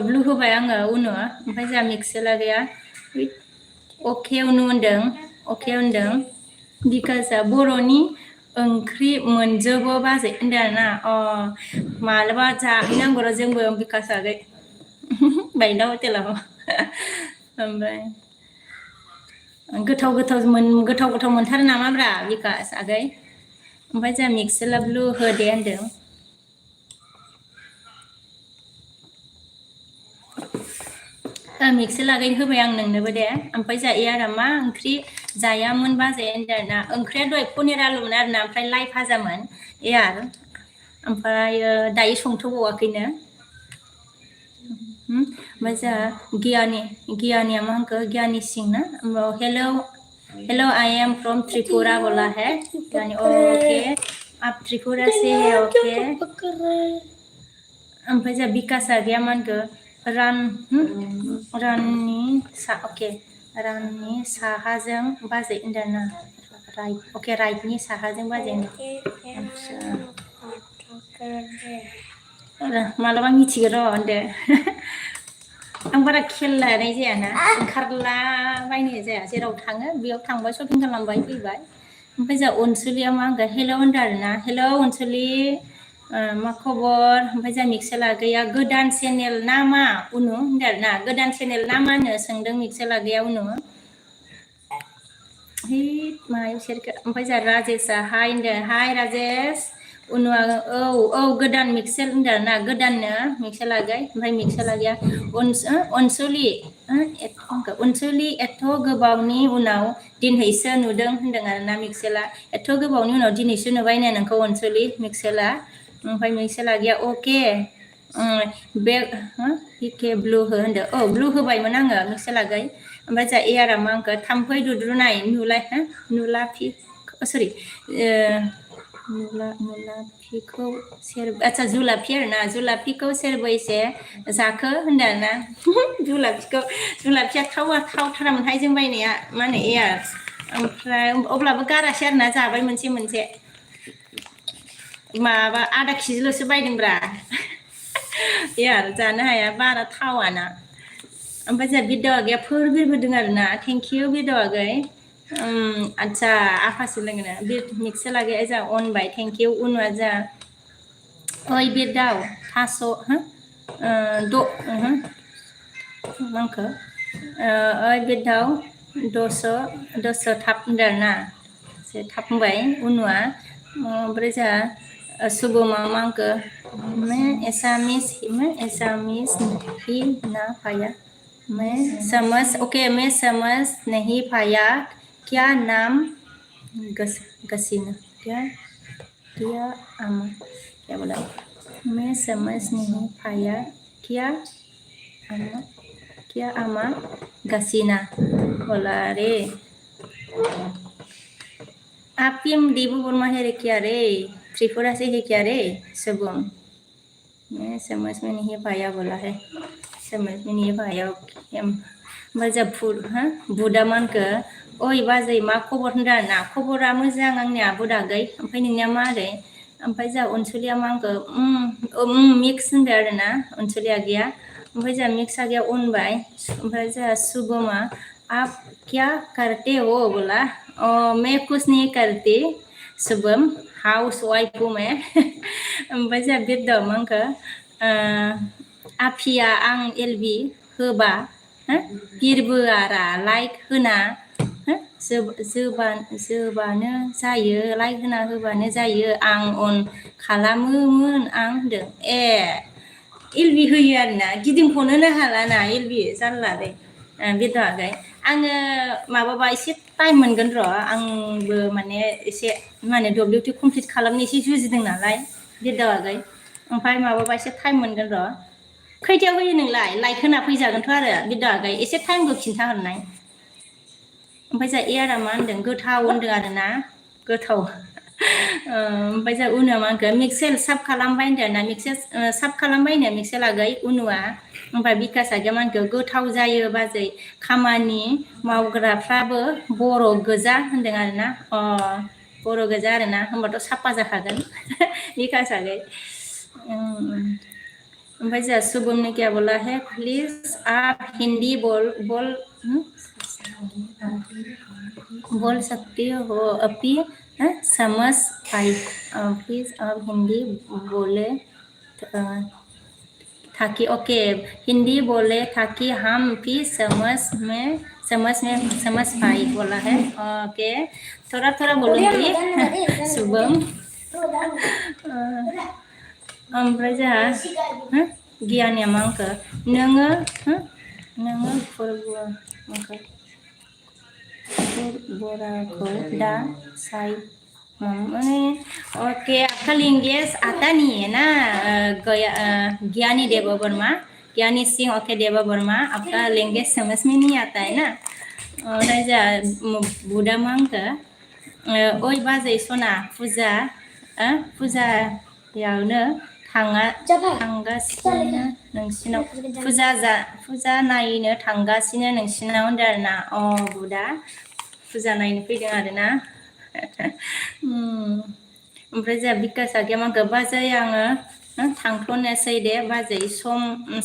ब्लु होबाय आङो उनु ओमफ्राय जोंहा मिक्सेला गैया अके उनु होनदों अके होनदों बिकासआ बर'नि ओंख्रि मोनजोबो बाजै होनदों आरोना मालाबा जाहैनांगौ र' जोंबो बिकास आगै बायला हटेलाव ओमफ्राय गोथाव गोथाव मोनथारो नामाब्रा बिकास आगै ओमफ्राय जोंहा मिक्सेला ब्लु होदे होनदों मिक्सेल लागैनो होबाय आं नोंनोबो दे ओमफ्राय जोंहा यारा मा ओंख्रि जायामोन बाजै होनदों आरोना ओंख्रिया दहाय पनिर आलुमोन आरोना ओमफ्राय लाइ भाजामोन यार ओमफ्राय दायो संथ'बावाखैनो ओमफ्राय जोंहा गियानिया मा होनखो गियानि सिं ना hello I am from Tripura बोला है यानी ओके आप त्रिपुरा से है ओके ओमफ्राय जोंहा बिकासआ गैया मा होनखो राननि साहाजों बाजै होनदों ना राइटनि साहाजों बाजै मालाबा मिथिगोन र' होनदो आं बारा खेल लानाय जायाना ओंखारला बायनाय जाया जेराव थाङो बेयाव थांबाय शपिं खालामबाय फैबाय ओमफ्राय जोंहा अनसुलिया मा होनगोन हेल' होनदों आरोना हेल' अनसुलि मा खबर ओमफ्राय जोंहा मिक्सेला गैया गोदान चेनेल ना मा उनु होनदों आरोना गोदान चेनेल ना मा होनो सोंदों मिक्सेला गैया उनु मायाव सेरखो ओमफ्राय जोंहा राजेशआ हाय होनदों हाय राजेश Unua goदान मिक्सेल होनदों ना गोदाननो मिक्सेला गै ओमफ्राय मिक्सेला गैया अनसुलि एथ' गोबावनि उनाव दिनैसो नुदों होनदों आरोना मिक्सेला एथ' गोबावनि उनाव दिनैसो नुबायनो नोंखौ अनसुलि मिक्सेला ओमफ्राय मिक्सेला गैया अके बे के ब्लु हो होनदों ब्लु होबायमोन आङो मिक्सेला गै ओमफ्राय जा एयारा मा आंखौ थाम्फै दुद्रुनाय नुलाफि सरि जुलाफिखौ आच्छा जुलाफि आरोना जुलाफिखौ सेरबैसे जाखो होनदों आरोना जुलाफिया थावथारामोनहाय जों बायनाया मा होनो एयार ओमफ्राय अब्लाबो गारासै आरोना जाबाय मोनसे माबा आधा केजिल'सो बायदोंब्रा एयार जानो हाया बारा थावाना ओमफ्राय जोंहा बिदावागैया फोरबिरबोदों आरोना थेंकिउ बिदावागै अच्छा आफासो लोंनो बे मिक्स लागे जा अनबाय थेंकिउ उनवा जा ओइ बे दाव थास' मांखो ओइ बे दाव दस थाब होनदों आरोना एसे थाब बुंबाय उनवा ओमफ्राय जोंहा सुबुमा मांखो मैं एसामिस ही ना पाया मैं समझ नहीं पाया क्या नाम गसीना क्या आमा क्या बोला मैं समझ नहीं पाया क्या आमा गसीना बोला रे आपिम देबू बर्मा है क्या रे त्रिपुरा से है क्या रे शुभम मैं समझ में नहीं पाया बोला है समझ में नहीं पाया ओमफ्राय बुदा मानखो ओइ बाजै मा खबर होनदों आरोना खबरा मोजां आंनिया बुदागै ओमफ्राय नोंनिया मारै ओमफ्राय जा अनसुलिया मा आंखो मिक्स होनदों आरोना अनसुलिया गैया ओमफ्राय जा मिक्सआ गैया अनबाय ओमफ्राय जा शुभमा आप क्या करते हो बोला मैं कुछ नहीं करती शुभम हाउस वाइफ हूँ मैं ओमफ्राय जा बिरदाव मा आंखो आफिया आं एलबि होबा बिरबोआरा लाइक होना जोबानो जायो लाइक होना होबानो जायो आं अन खालामोमोन आं होनदों एलबि होयो आरोना गिदिंख'नोनो हालाना एलबि जारलालै बिदावागै आङो माबाबा एसे टाइम मोनगोन र' आंबो माने एसे माने WT कमप्लिट खालामनो एसे जुजिदों नालाय बिदावागै ओमफ्राय माबाबा एसे टाइम मोनगोन र' खैथायाव होयो नोंलाय लाइक होना फैजागोनथ' आरो बिदावागै एसे टाइमखौ खिन्थाहरनाय ओमफ्राय जा एयारा मा होनदों गोथाव होनदों आरोना गोथाव ओमफ्राय जा उनुआ मा होनखो मिक्सेल साब खालामबाय होनदों ना मिक्सेल साब खालामबायनो मिक्सेल आगै उनुआ ओमफ्राय बिकास आगैया मा होनखो गोथाव जायो बाजै खामानि मावग्राफ्राबो बर' गोजा होनदों आरोना बर' गोजा आरोना होमबाथ' साफा जाखागोन बिकास आगै ओमफ्राय जा शुभम ने क्या बोला है प्लीज आप हिंदी बोल सकती हो अपी समझ पाई प्लीज आप हिंदी बोले ताकि ओके हिंदी बोले ताकि हम भी समझ पाई बोला है ओके थोड़ा बोलूँगी शुभम ओमफ्राय जोंहा गियानिया मा आंखो नोङो बराखौ दा साइ माने ओके आपका लिंगेस आता नहीं है ना ज्ञानी देवा वर्मा ज्ञानी सिंह ओके देवा वर्मा आपका लिंगेस समझ में नहीं आता है ना ओमफ्राय जोंहा बुदा मा आंखो ओइ बाजै सना फुजायावनो थांगासिनो नोंसिनाव फुजा नायनो थांगासिनो नोंसिनाव होनदों आरोना बुदा फुजा नायनो फैदों आरोना ओमफ्राय जोंहा बिकास आगैया मा होनखो बाजै आङो थांथ'नोसै दे बाजै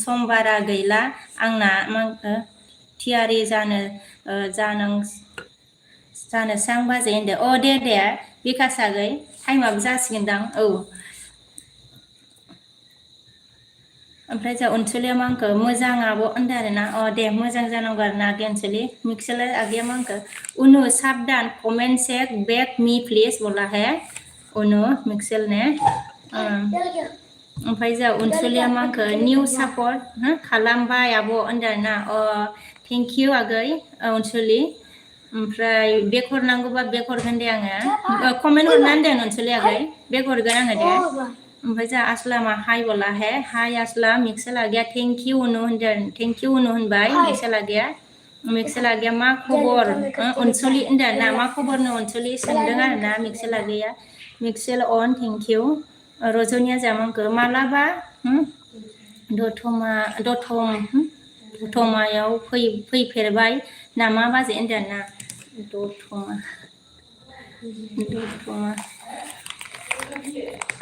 सम बारा गैला आंना मा होनखो थियारि जानोसै आं बाजै होनदो दे बिकास आगै टाइमाबो जासिगोनदां ओमफ्राय जों अनसुलिया मा होनखो मोजां आब' होनदों आरोना दे मोजां जानांगौ आरोना आगै अनसुलि मिक्सेला आगैया मा होनखो उनु साबधान comment check back me please बोला है uno Mixel ne ओमफ्राय जा अनसुलिया मांखो निउ सापर्ट खालामबाय आब' होनदोंना थेंक इउ आगै अनसुलि ओमफ्राय बेक हरनांगौबा बेक हरगोन दे आङो कमेन्ट हरनानै दोन अनसुलि आगै बेक हरगोन आङो दे ओमफ्राय जा आस्लामा हाय बोला है हाय आस्लाम मिक्सेल आगैया थेंक इउ उनु होनदों थेंक इउ उनु होनबाय मिक्सेल आगैया मा खबर अनसुलि होनदों ना मा खबरनो अनसुलि सोंदों आरोना मिक्सेल आगैया मिक्सेल अन थेंक इउ रजनिया जामांखो मालाबा दतमायाव फैफेरबाय नामा बाजै होनदों ना दतमा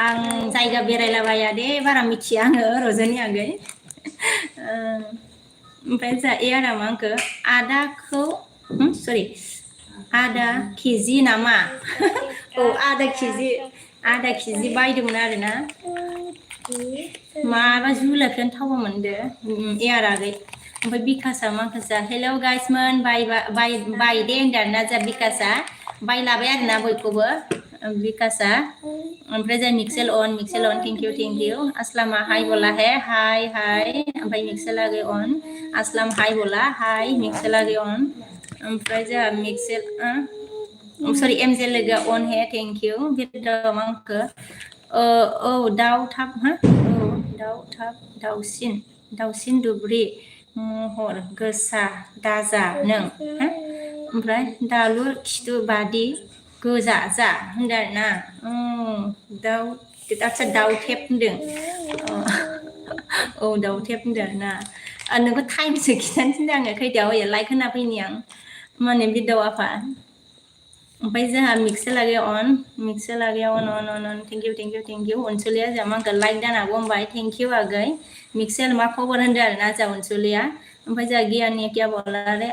आं जायगा बेरायलाबाया दे बारा मिथिया आङो रजनि आगै ओमफ्राय जा आदा मांखो आदाखौ सरि आदा केजि नामा औ आदा केजि बायदोंमोन आरोना माबा जुलाफियानो थावा मोनदो आगै ओमफ्राय बिकासआ माखासे हेलौ गाइसमोन बाय दे होनदों आरोना जा बिकासआ बायलाबाय आरोना बयखौबो बिकासआ ओमफ्राय जा मिक्सेल अन थेंक इउ आस्लामा हाय बोला है हाय ओमफ्राय मिक्सेल आगै अन आस्लाम हाय बोला हाय मिक्सेल आगै अन ओमफ्राय जा मिक्सेल सरि एमजे लोगो अन है थेंक इउ मांखो औ दाउसिन दुब्रि महर गोसा दाजा नों ओमफ्राय दालु खिथु बादि गोजा जा होनदों आरोना दाउथेब होनदों औ दाउथेब होनदों आरोना नोंखौ टाइमसो खिथानो थिनदों आङो खैथायाव होयो लाइक होना फैनि आं माने बिदाव आफा ओमफ्राय जोंहा मिक्सेल आगैया अन थेंक इउ अनसुलिया जोंहा मांखो लाइक दानाबो होनबाय थेंक इउ आगै मिक्सेल मा खबर होनदों आरोना जोंहा अनसुलिया ओमफ्राय जोंहा गियाननि क्या बोला रे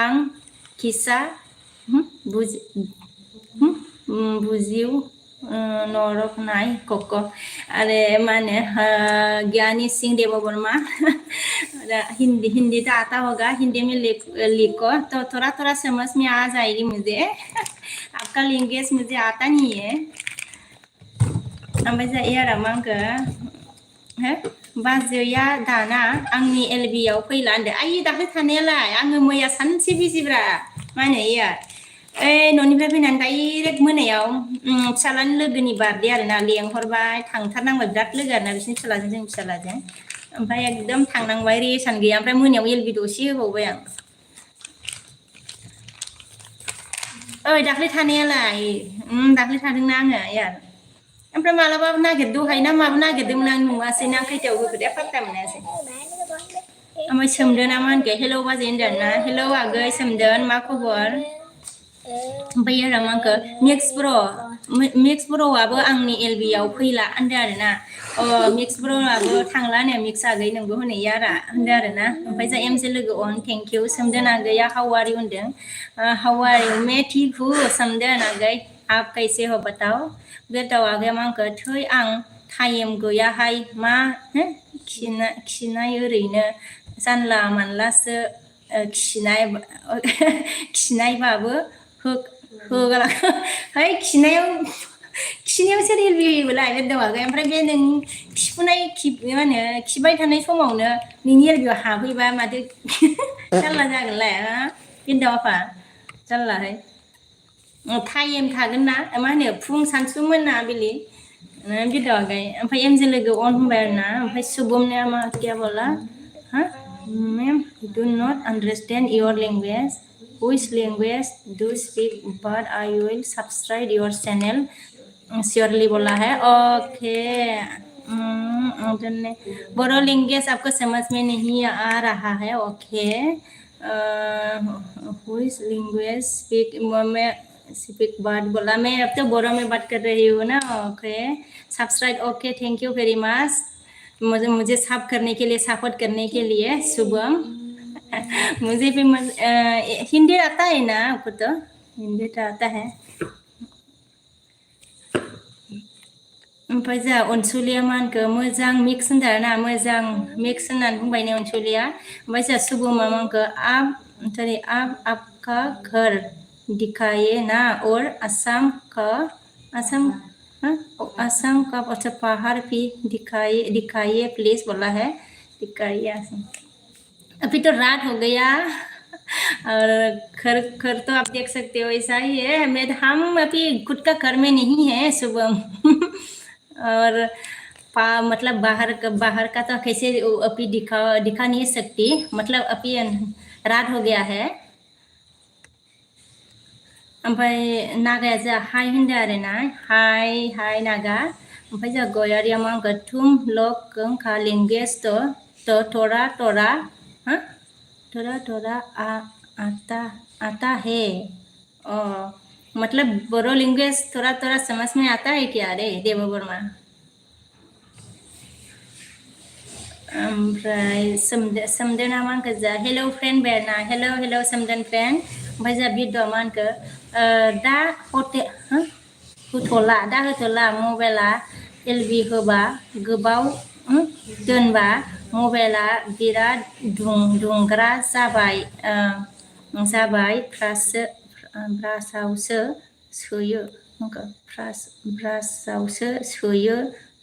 आं किसा बुजिव नरकनाय कक अरे माने ज्ञानी सिंह देव वर्मा हिंदी तो आता होगा हिंदी में लिखो तो थोड़ा समझ में आ जाएगी मुझे आपका लैंग्वेज मुझे आता नहीं है ओमफ्राय जा आदा मांखो बाजैया दाना आंनि LB आव फैला होनदो आइ दाख्लै थानायालाय आङो मैया सानसे बिजिब्रा मा होनो न'निफ्राय फैनानै डाइरेक्ट मोनायाव फिसालानि लोगोनि बार्थडे आरोना लेंहरबाय थांथारनांबाय बिराद लोगो आरोना बिसिनि फिसालाजों जोंनि फिसालाजों ओमफ्राय एकदम थांनांबाय रेसन गैया ओमफ्राय मोनायाव LB दसे होबावबाय आं दाख्लै थानायालाय दाख्लै थादोंना आङो ओमफ्राय मालाबा नागिर दहाय ना माबा नागिरदोंमोन आं नुवासै ना खैथायाव होखो दे पात्ता मोनासै ओमफ्राय सोमदोन ना मा होनखो हेलौ बाजै होनदों ना हेलौ आगै सोमदोन मा खबर ओमफ्राय आरो मा होनखो मिक्स ब्र'आबो आंनि LB आव फैला होनदों आरोना मिक्स ब्र'आबो थांला नो मिक्स आगै नोंबो होनो आरा होनदों आरोना ओमफ्राय जा एमजे लोगो अन थेंक इउ सोमदोन आगैया हाउ आर इउ होनदों हाउ आर इउ मैं ठीक हूँ सोमदोन आगै आप कैसे हो बताओ बेटाव आगैया मा होनखो थै आं टाइम गैयाहाय मा खिनाय ओरैनो जानला मानलासो खिनायबाबो होगाला है खिनायाव सोर LB होयोबोलाय बेदाव आगै ओमफ्राय बे नों खिफुनाय मा होनो खिबाय थानाय समावनो नोंनि LB आव हाबहैबा माथो जारला जागोनलाय बेदाव आफा जारलाहाय टाइम थागोन ना मा होनो फुं सानसु मोनाबिलि बिदाव आगै ओमफ्राय एमजे लोगो अन होनबाय आरोना ओमफ्राय सुबुमनिया मा क्या बोला ma'am do not understand your language which language do speak but I will subscribe your channel surely बोला है ओके बोरो लैंग्वेज आपको समझ में नहीं आ रहा है okay which language speak but बोला मैं अब तो बोरो में बात कर रही हूँ ना okay subscribe okay thank you very much मुझे सपोर्ट करने के लिए शुभम मुझे भी हिंदी आता है ना आपको तो हिंदी तो आता है ओमफ्राय जा अनसुलिया मा होनखो मोजां मिक्स होनदों आरोना मोजां मिक्स होननानै बुंबाय ने अनसुलिया ओमफ्राय जा शुभमा मा होनखो आप आपका घर दिखाइए ना और असम का असम असम का अच्छा पहाड़ भी दिखाइए प्लीज बोला है, दिखाइए असम। अभी तो रात हो गया और घर घर तो आप देख सकते हो ऐसा ही है। हम अभी खुद का घर में नहीं है सुबह और मतलब बाहर का तो कैसे अभी दिखा नहीं सकती, मतलब अभी रात हो गया है। ओमफ्राय नागाया जा हाय होनदों आरो ना, हाय नागा। ओमफ्राय जा गयारिया मा होनगोन तुम लोग का लैंग्वेज तो थोड़ा हाँ थोड़ा आता है। मतलब बोरो लैंग्वेज थोड़ा समझ में आता है क्या रे देवबर्मा? ओमफ्राय सोमदोना मा होनखो जा हेलौ फ्रेन्ड बेरना, हेलौ सोमदोन फ्रेन्ड। ओमफ्राय जा बिरद'आ मा होनखो दा होथ'ला मबाइला एलबि होबा गोबाव दोनबा मबाइला बिराद दुंग्रा जाबाय ब्रासावसो सोयो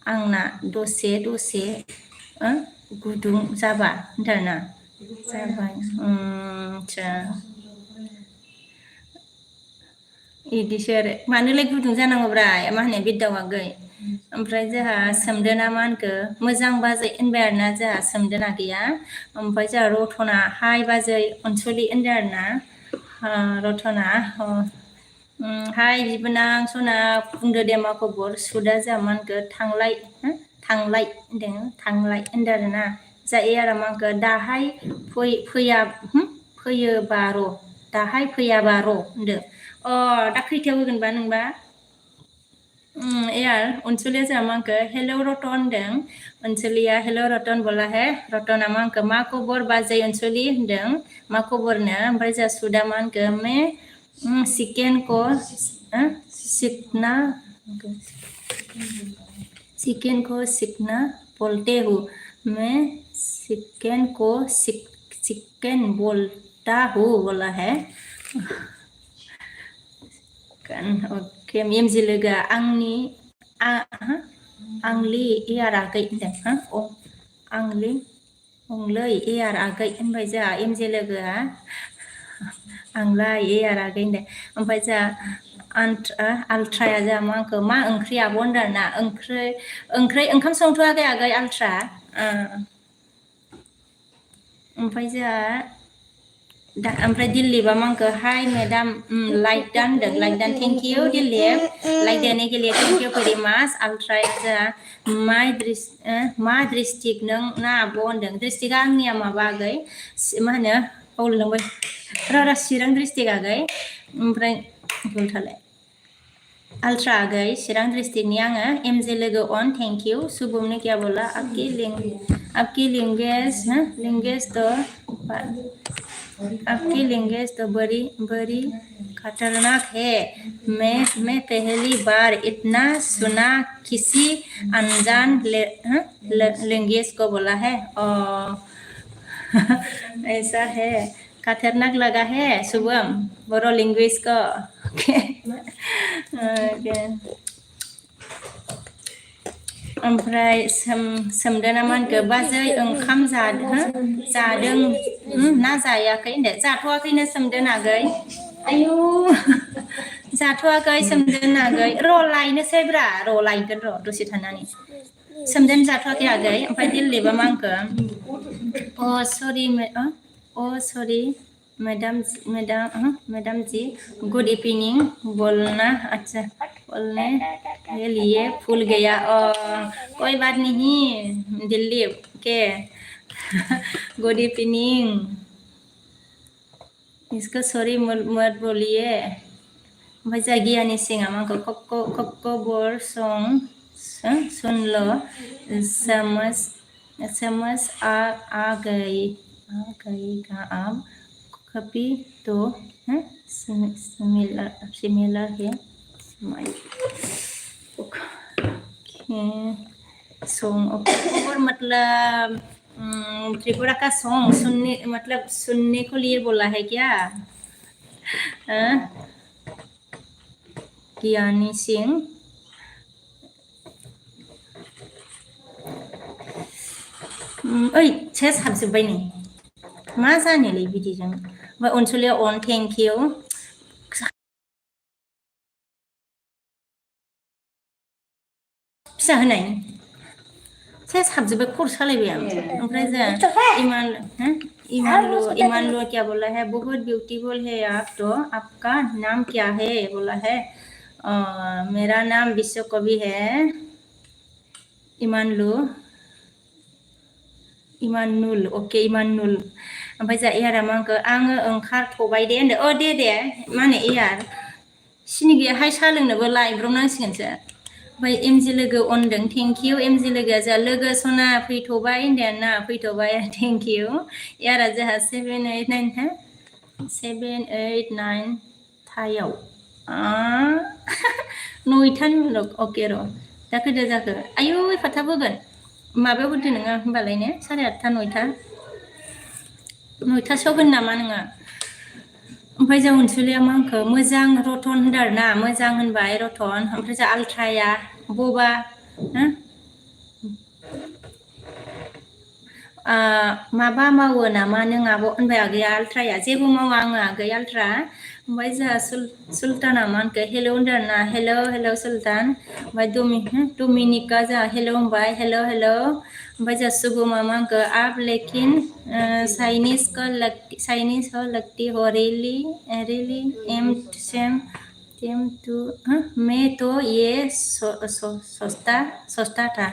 आंना दसे गुदुं जाबा होनदों आरोना जाबाय आच्छा इदिसो आरो मानोलाय गुदुं जानांगौब्रा मा होनो बिरदाव आगै। ओमफ्राय जोंहा सोमदोना मा होनखो मोजां बाजै होनबाय आरोना जोंहा सोमदोन आगैया। ओमफ्राय जोंहा रथना हाय बाजै अनसुलि होनदों आरोना रथना हाय बिबोनां सना बुंदो दे मा खबर। सुदा जोंहा मा होनखो थांलाय होनदों आरोना। जा एयारा मा होनखो दाहाय फैयोबा र' दाहाय फैयाबा र' होनदो। दा खैथायाव होगोनबा नोंबा? यार अनसुलिया जोंहा मा होनखो हेलौ रतन होनदों। अनसुलिया हेलौ रतन बोला है। रतना मा होनखो मा खबर बाजै अनसुलि होनदों, मा खबरनो। ओमफ्राय जोंहा सुदा मा होनखो चिकेन को सीखना बोलते हूँ, मैं चिकन बोलता हूँ बोला है। ओके मेमजि लोगोआ आंलि एयार आगै होनदों अंलै एयार आगै होनबाय जोंहा एमजे लोगोआ आंलाय एयार आगै होनदों। ओमफ्राय जोंहा आल्ट्राया जोंहा मा होनखो मा ओंख्रि आब' होनदों आरोना। ओंखाम संथ'वाखै आगै आल्ट्रा। ओमफ्राय जोंहा ओमफ्राय दिल्लीबा मा होनखो हाय मेडाम लाइकदान होनदों, लाइकदान थेंक इउ दिल्लीप लाइक देने के लिए थेंक इउ भेरि माच। आल्ट्राया जोंहा मा डिस्ट्रिक्ट नों ना आब' होनदों। डिस्ट्रिक्टआ आंनिया माबा आगै मा होनो बावलायलांबाय र' चिरां डिस्ट्रिक्ट आगै। ओमफ्राय गलथालाय आल्ट्रा आगै चिरां डिस्ट्रिक्टनि आङो एमजे लोगो अन थेंक इउ। शुभम ने क्या बोला आपकी लैंग्वेज तो बड़ी खतरनाक है। मैं पहली बार इतना सुना किसी अनजान लैंग्वेज को बोला है। ऐसा है खतरनाक लगा है शुभम बोरो लैंग्वेज को। ओमफ्राय सोमदोना मा होनखो बाजै ओंखाम जादों ना जायाखै होनदो। जाथ'वाखैनो सोमदोन आगै। आयु जाथ'वाखै सोमदोन आगै र' लायनोसैब्रा र' लायगोन र' दसे थानानै। सोमदोन जाथ'वाखै आगै। ओमफ्राय दिल्लीबा मा होनखो सरि मैडम जी गुड इवनिंग बोलना अच्छा बोलने के लिए भूल गया। कोई बात नहीं दिल्ली के गुड इवनिंग इसको सॉरी मत बोलिए। ओमफ्राय जा गियानि सिंआ मा होनखो खबर सुन लो समझ आ गई अब कभी तो सिमिलर है खबर मतलब त्रिपुरा का सॉन्ग सुनने मतलब सुनने को लिए बोला है क्या? ज्ञानी सिंह ओइ सेस हाबजोब्बाय नै मा जानोलै बिदिजों ओमफ्राय अनसुलिया अन थेंक इउ फिसा होनाय सेस हाबजोब्बाय खर सालायबाय आं ओमफ्राय जों इमानलु क्या बोला है बहुत ब्यूटीफुल है आप तो आपका नाम क्या है बोला है मेरा नाम विश्व कवि है इमानुल ओके इमानुल ओमफ्राय जा एयारा मा होनखो आङो ओंखारथ'बाय दे होनदो दे मा होनो एयार सिनि गैयाहाय साहा लोंनोबो लायब्रबनांसिगोनसो ओमफ्राय एमजि लोगो अनदों थेंक इउ एमजि लोगोआ जा लोगो सना फैथ'बाय होनदों ना फैथ'बाय थेंक इउ एयारा जोंहा 7-8-9 थायाव नयथानि उनाव अके र' दा खैदा जाखो आयु एफा थाब होगोन माबायाव होदो नोङो होमबालाय ने 8:30 9:00सोआव होगोन नामा नोङो ओमफ्राय जों अनसुलिया मा होनखो मोजां रतन होनदों आरोना मोजां होनबाय रतन ओमफ्राय जों आल्ट्राया बबा माबा मावो नामा नों आब' होनबाय आगैया आल्ट्राया जेबो मावा आङो आगै आल्ट्रा ओमफ्राय जोंहा सुल्ताना मा होनखो हेल' होनदों आरोना हेल' सुल्तान ओमफ्राय डमिनिका जोंहा हेल' होनबाय हेल' ओमफ्राय जोंहा सुबुमा मा होनखो आप लेकिन चाइनीज हो लगती हो रियली एम सेम टू मैं तो ये सस्ता था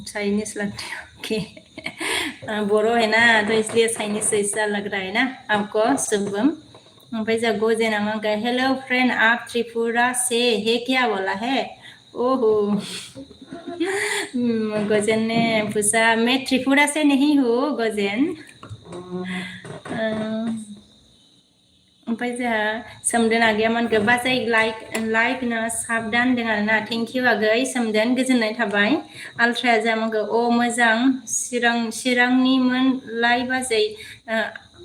चाइनीज लगती है ओके बोरो है ना तो इसलिए चाइनीज से ऐसा लग रहा है ना आपको शुभम ओमफ्राय जा गोजेना मा होनखो हेलो फ्रेंड आप त्रिपुरा से है क्या बोला है ओहो गोजेन ने पूछा मैं त्रिपुरा से नहीं हूँ गोजेन ओमफ्राय जोंहा सोमदोन आगैया मा होनखो बाजै लाइक नो साबदान होनदों आरोना थेंक इउ आगै सोमदोन गोजोननाय थाबाय आल्ट्राया जोंहा मा होनखो मोजां चिरांनिमोनलाय बाजै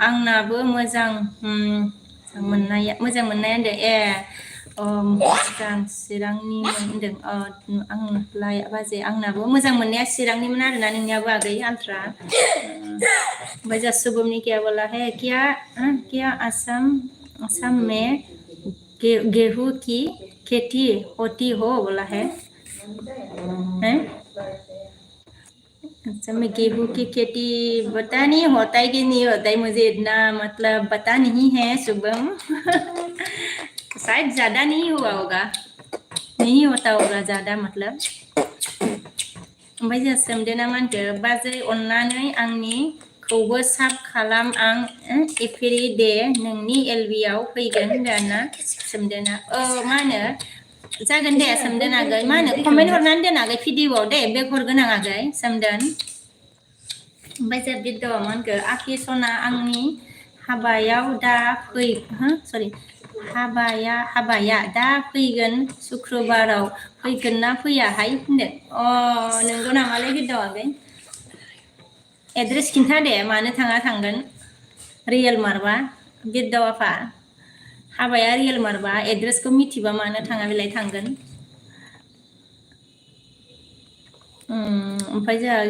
आंनाबो मोजां मोननाया होनदों मोजां चिरांनिमोन होनदों आंलाय बाजै आंनाबो मोजां मोननाया चिरांनिमोन आरोना नोंनियाबो आगै आल्ट्रा ओमफ्राय जोंहा शुभमनि क्या बोला है क्या आसाम में गेहूं की खेती होती हो बोला है अच्छा मैं गेहूं की खेती पता नहीं होता है कि नहीं होता है मुझे इतना मतलब पता नहीं है शुभम शायद ज्यादा नहीं हुआ होगा नहीं होता होगा ज्यादा मतलब ओमफ्राय जोंहा सोमदोना मा होनखो बाजै अननानै आंनिखौबो साब खालाम आं एभ्रि डे नोंनि एलबियाव फैगोन होनदों आरोना सोमदोना मा होनो जागोन दे सोमदोन आगै मा होनो कमेन्ट हरनानै दोन आगै भिडिअआव दे बेग हरगोन आं आगै सोमदोन ओमफ्राय जोंहा बिद्दावा मा होनखो आखि सना आंनि हाबायाव दा हाबाया दा फैगोन शुक्रबाराव फैगोन ना फैयाहाय होनदों नंगौ नामालै बिद्दावा आगै एड्रेस खिन्था दे मानो थांगोन रियेल मारबा बिद्दावाफा हाबाया रियेल मारबा एड्रेसखौ मिथिबा मानो थाङा बेलाय थांगोन ओमफ्राय जोंहा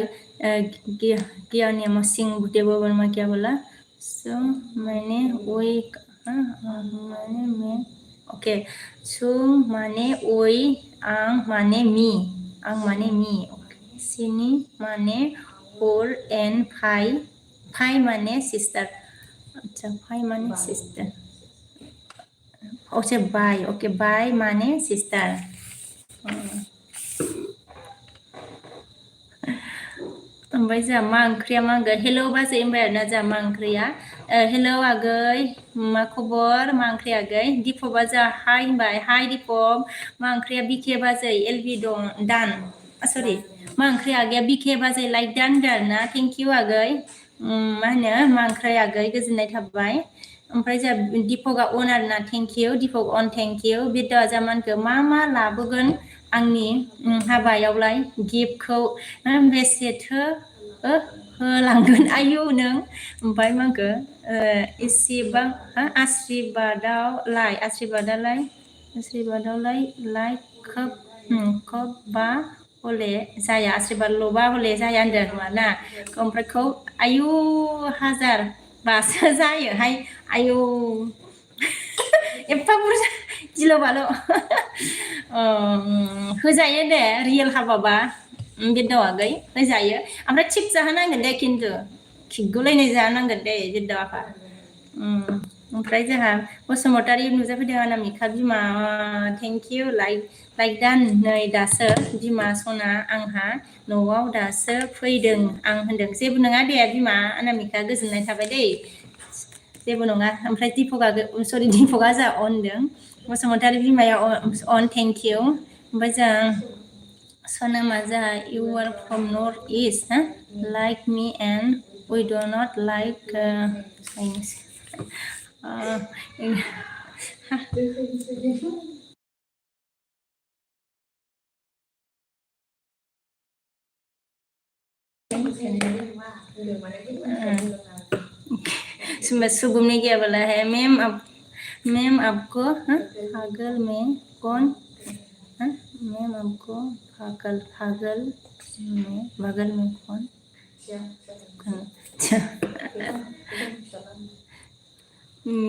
गियानिया सिंह भुटेबो वर्मा क्या बोला सो मैंने वही ओके सो माने ओइ आं माने मी सिनि माने फोर एन फाइ माने सिस्टार अच्छा फाइ माने सिस्टार ओके बाय माने सिस्टार ओमफ्राय जोंहा मा ओंख्रिया मा होनगोन हेलौ बाजै होनबाय आरोना जोंहा मा ओंख्रिया हेलौ आगै मा खबर मा ओंख्रि आगै दिपकआ जोंहा हाय होनबाय हाय दिपक मा ओंख्रिया बिके बाजै एलबि दं दान सरि मा ओंख्रि आगैया बिके बाजै लाइक दान होनदों आरोना थेंक इउ आगै मा होनो मा ओंख्रि आगै गोजोननाय थाबाय ओमफ्राय जोंहा दिपकआ अन आरोना थेंक इउ दिपक अन थेंक इउ बिद्दावा जोंहा मा होनखो मा लाबोगोन आंनि हाबायावलाय गिफ्टखौ बेसेथो होलांगोन आयु नों ओमफ्राय मा होनखो एसेबां आशीर्बादालाय लाइ खोब बा हले जाया आशीर्बादल'बा हले जाया होनदों नङाना ओमफ्राय आयु हाजार बासो जायोहाय आयु एफा बुरजा गिलु बालु होजायो दे रियेल हाबाबा बिरदावागै होजायो ओमफ्राय थिप जाहोनांगोन दे खिन्थु खिगुलायनाय जाहोनांगोन दे बिरदावाखा ओमफ्राय जोंहा बसुमतारी नुजाफैदों अनामिका बिमा थेंक इउ लाइक दान नै दासो बिमा सना आंहा न'आव दासो फैदों आं होनदों जेबो नङा दे बिमा अनामिका गोजोननाय थाबाय दै जेबो नङा ओमफ्राय दिपकआ जा अनदों बसुमतारी बिमाया अन थेंक इउ ओमफ्राय जों सनामा जाहा you are from north east like me and we do not like Chinese. सुगम ने क्या बोला है मैम आपको पागल में कौन मैम आपको पागल में कौन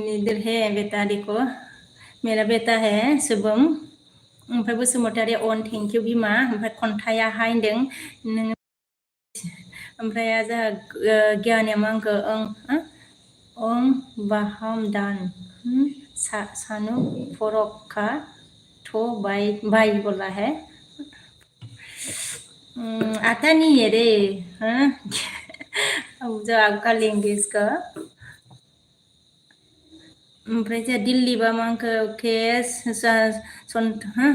इधर है बेटा देखो मेरा बेटा है शुभम ओमफ्राय बसुमतारी अन थेंक इउ बिमा ओमफ्राय खन्थाइया हायदों नोङो ओमफ्राय जोंहा गियानिया मा होनखो ओं बाहाम दान सानु फरका तो बाई बोला है आता नहीं है रे जो आपका लैंग्वेज का ओमफ्राय जोंहा दिल्लीबा मा होनखो अके सनदा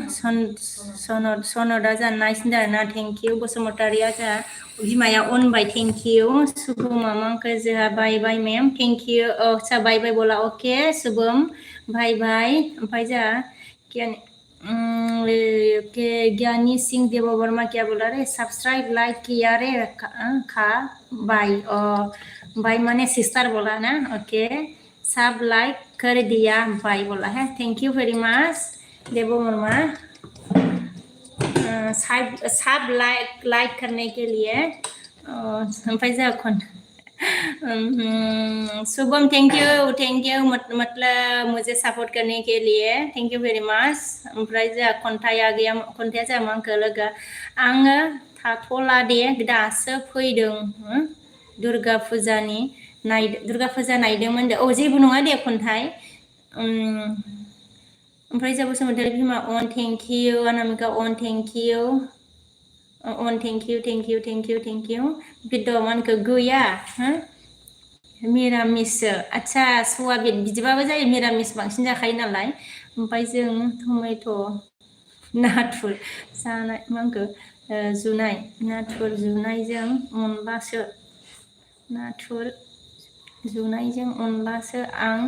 जोंहा नाइस होनदों आरोना थेंक इउ बसुमतारिया जोंहा बिमाया अनबाय थेंक इउ शुभमा मा होनखो जोंहा बाय मेम थेंक इउ आच्छा बाय बोला अके शुभम बाय ओमफ्राय जोंहा ज्ञानी सिंह देव वर्मा क्या बोला रे सब्सक्राइब लाइक किया रे खा बाय माने सिस्टर बोला ना ओके सब लाइक कर दिया भाई बोला है थैंक यू वेरी मच देवो वर्मा सब लाइक करने के लिए शुभम थैंक यू मतलब मुझे सपोर्ट करने के लिए थैंक यू वेरी मच ओमफ्राय जोंहा खन्थाइया जोंहा मा होनखो लोगो आङो थाथ'ला दे दासो फैदों दुर्गा फुजा नायदोंमोन दे जेबो नङा दे खन्थाइ ओमफ्राय जोंहा बसुमतारी बिमा अन थेंक इउ अनामिका अन थेंक इउ बिरदावा मा होनखो गैया मिरामिससो आच्छा सवाबिन बिदिबाबो जायो मिरामिस बांसिन जाखायो नालाय ओमफ्राय जों टमेट' नाथुर जानाय मा होनखो नाथुर जुनायजों अनलासो आं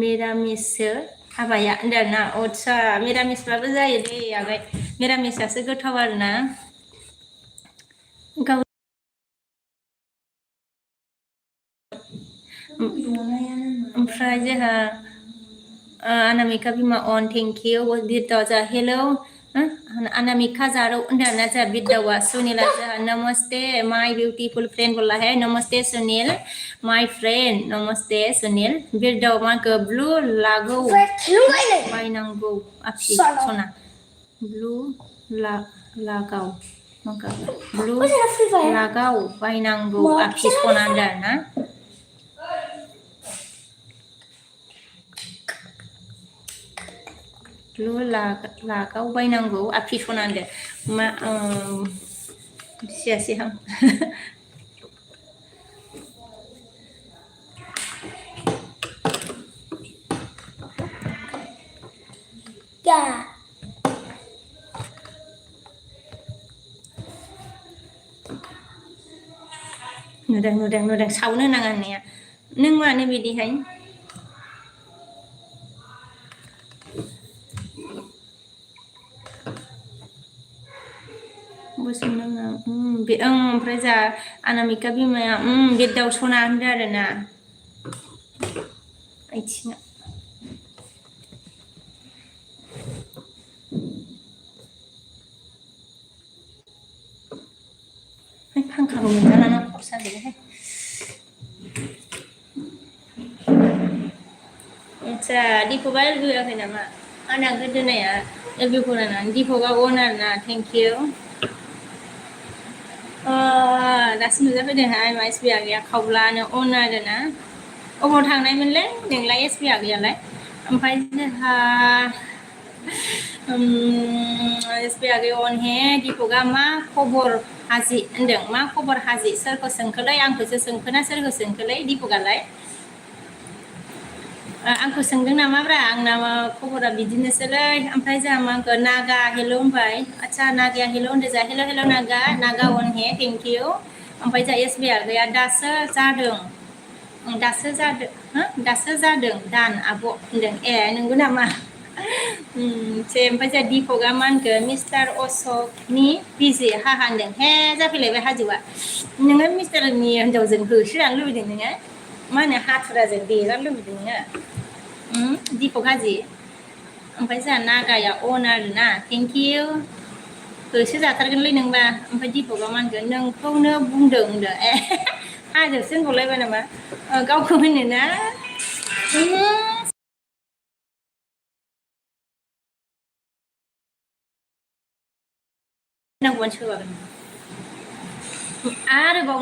मिरामिससो हाबाया होनदों ना आच्छा मिरामिसबाबो जायो दे आगै मिरामिसासो गोथाव आरोना गाव ओमफ्राय जोंहा अनामिका बिमा अन थेंक इउ बिरदावा जोंहा हेलौ अनामिका जारौ होनदों ना जोंहा बिरदावा सुनीला जोंहा नमस्ते माय बिउटिफुल फ्रेंड बोला है नमस्ते सुनील माय फ्रेंड नमस्ते सुनील बिरदावा मा होनखो ब्लू लागौ बायनांगौ आफि सना ब्लू लागाव ब्लू लागाव बायनांगौ आफि सना होनदों ना लागाव बायनांगौ आफि सना होनदों मा मिथियासैहां नुदों सावनो नाङा होननाया नों मानो बिदिहाय ओमफ्राय जा अनामिका बिमाया बे दाउसना होनदों आरोना आथिङा फांखाबो मोनजाला ना खरसा गैयाहाय आच्छा दिपकआ एलबि होआखै नामा आंना गोदोनाया एलबिखौ लानानै दिपकआ अन आरोना थेंक इउ दासो नुजाफैदोंहाय मा एसबि आगैया खावब्लानो अन आरोना अबाव थांनायमोनलै नोंलाय एसबि आगैयालाय ओमफ्राय जोंहा एसबि आगै अन हे दिपकआ मा खबर हाजि होनदों मा खबर हाजि सोरखौ सोंखोलै आंखौसो सोंखोना सोरखौ सोंखोलै दिपकआलाय आंखौ सोंदों नामाब्रा आंना खबरा बिदिनोसैलै ओमफ्राय जोंहा मा होनखो नागा हेल' होनबाय आच्छा नागाया हेल' होनदो जा हेल' हेल' नागा अन हे थेंक इउ ओमफ्राय जोंहा एसबि आगैया दासो जादों दासो जादों दान आब' होनदों ए नंगौ नामा ओमफ्राय जोंहा दिपकआ मा होनखो मिस्टार अशकनि बिजि हाहा होनदों हे जाफैलायबाय हाजोआ नोङो मिस्टारनि हिनजावजों होसोजानो लुबैदों नोङो मा होनो हाथुराजों देजानो लुबैदों नोङो दिपक हाजि ओमफ्राय जोंहा नागाया अन आरोना थेंक इउ होसो जाथारगोनलै नोंबा ओमफ्राय दिपकआ मा होनगोन नोंखौनो बुंदों होनदों ए हाजोसो होनबावलायबाय नामा गावखौ होनोना नांगौआनो सोबागोन आरोबाव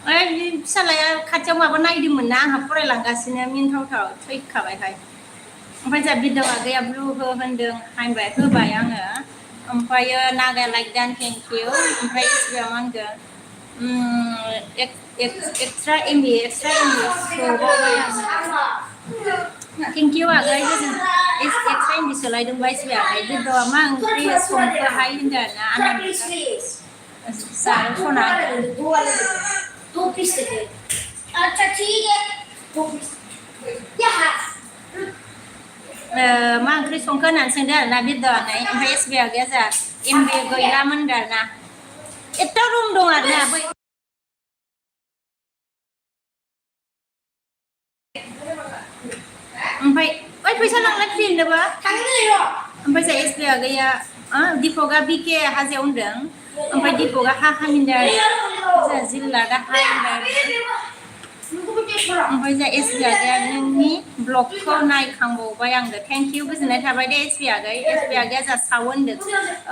फिसालाया खाथियाव माबा नायदोंमोन ना आंहा फरायलांगासिनो मिनिथावथाव थैखाबायहाय ओमफ्राय जोंहा बिदाव आगैया ब्लु हो होनदों हामबाय होबाय आङो ओमफ्रायो नागा लाइक दान थेंक इउ ओमफ्राय इस्रिया मा होनगोन एक्सट्रा एमबि थेंक इउ आगै एक्सट्रा एमबि सोलायदोंबा इस्रिया आगै बिदावा मा ओंख्रि संखोहाय होनदों ना सना दो पीस देते अच्छा ठीक है दो पीस मा ओंख्रि संखो होननानै सोंदों आरोना बिरदावानाय ओमफ्राय एसबि आगैया जा MB गैलामोन आरोना एथ' रुम दं आरोना बै ओमफ्राय ओइ फैसा लांलाय फ्रिनोबो ओमफ्राय जा SB आगैया दिपकआ BK हाजोआव होनदों ओमफ्राय दिपकआ हा मिनदों आरो जा जिल्लादा हा होनदों ओमफ्राय जा SB आगैया नोंनि ब्लगखौ नायखांबावबाय आंनो थेंक इउ गोजोननाय थाबाय दे SB आगैया जा सावन होनदों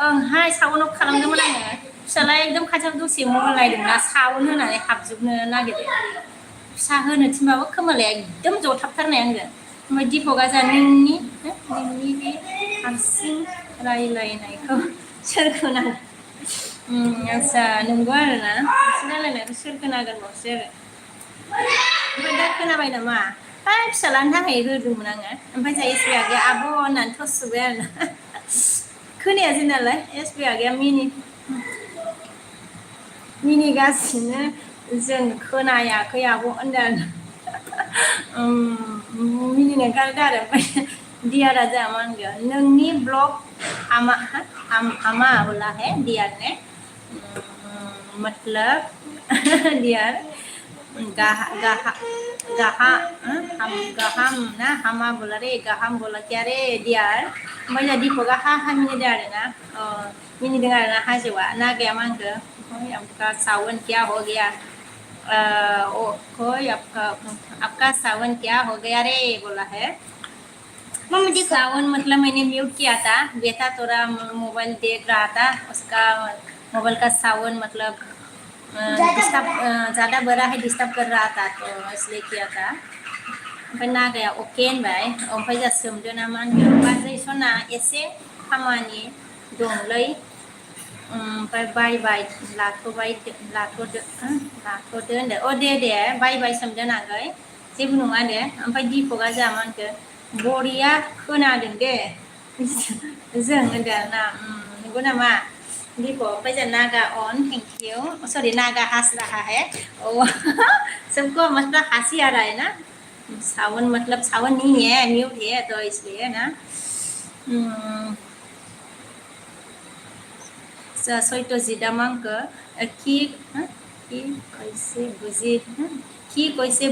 ओंहाय सावनाव खालामदोंमोन आङो फिसाला एकदम खाथियाव दसे मबाइल नायदोंना सावन होनानै हाबजोबनो नागिरदों फिसा होनो थिनबाबो खोमालाया एकदम जथाबथारनाय आंजों ओमफ्राय दिपकआ जा नोंनि बे हारसिं रायलायनायखौ सोर खोनागोन आदसा नंगौ आरोना हारसिं रायलायनायखौ सोर खोनागोनबावसो आरो ओमफ्राय दा खोनाबाय नामा फिसालानि थाखाय होदोंमोन आङो ओमफ्राय जा SB आगैया आब' होननानै थस सुबाय आरोना खोनायासै नालाय SB आगैया मिनिगासिनो जों खोनायाखै आब' होनदों मिनिनो ओंखारदों आरो ओमफ्राय दियारा जोंहा मा होनगोन नोंनि ब्लग आमा बोला है दियार ने मतलब दियार गाहाम ना हामा बोला रे गाहाम बोला क्या रे दियार ओमफ्राय जा दिपकआ हा मिनिदों आरोना मिनिदों आरोना हाजोआ नागाया मा होनखो आपका सावन क्या हो गया कोई आपका सावन क्या हो गया रे बोला है सावन मतलब मैंने म्यूट किया था बेटा तोरा मोबाइल देख रहा था उसका मोबाइल का सावन मतलब डिस्टर्ब ज़्यादा बड़ा है डिस्टर्ब कर रहा था तो इसलिए किया था ओमफ्राय नागाया अके होनबाय ओमफ्राय जा सोमदों ना मा होनदों बाजै सना एसे खामानि दंलै ओमफ्राय बाय लाथ'दो होनदो दे बाय सोमदों आगै जेबो नङा दे ओमफ्राय दिपकआ जा मा होनखो बरिया खोनादों दे जों होनदों ना नंगौ नामा दिपक ओमफ्राय जा नागा अन थेंक इउ सॉरी नागा हंस रहा है सबको मतलब हंसी आ रहा है ना सावन मतलब सावन नहीं है म्यूट है तो इसलिए ना सत्यजित मांको कैसे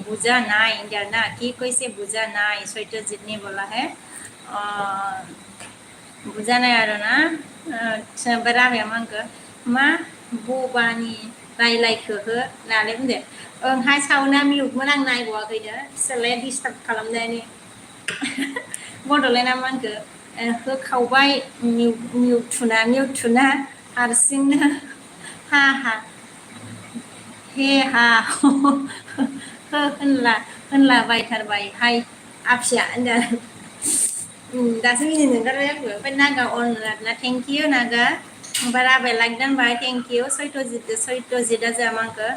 बुझा नाय ना कि कैसे बुझा नाय सत्यजित ने बोला है बुझा नाय आरो ना रामाया मांको मा बबानि रायलायखो हो नालाय बुंदो ओंहाय सावना मिउटमोन आं नायबावाखैनो फिसालाया डिस्टार्ब खालामनानै बड'लेण्डआ मा होनखो होखावबाय मिउट थुना हारसिंनो हा हे हा होनलाबायथारबाय हाय आफिया होनदों दासो मिनिनो ओंखारबाय आंबो ओमफ्राय नागा अन आरोना थेंक इउ नागा ओमफ्राय राबाय लाइक दोनबाय थेंक इउ सत्यजितआ जोंहा मा होनखो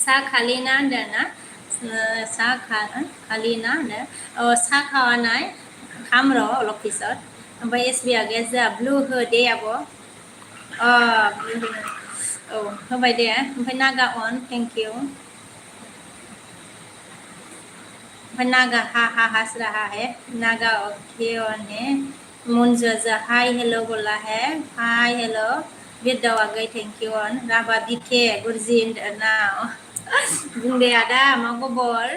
सा खालिना होनदों ना सा खालिना होनो सा खावा नाय खाम र' अलप पिছত ओमफ्राय SB आगैया जोंहा ब्लु हो दे आब' ब्लु हो होबाय दे ओमफ्राय नागा अन थेंक इउ ओमफ्राय नागा हा हंस रहा है नागा ओके ने मुंजो जो हाय हेलो बोला है हाय हेलो बिरदाव आगै थेंक इउ अन राबा बिके गुरजि ना बुंदे आदा मा खबर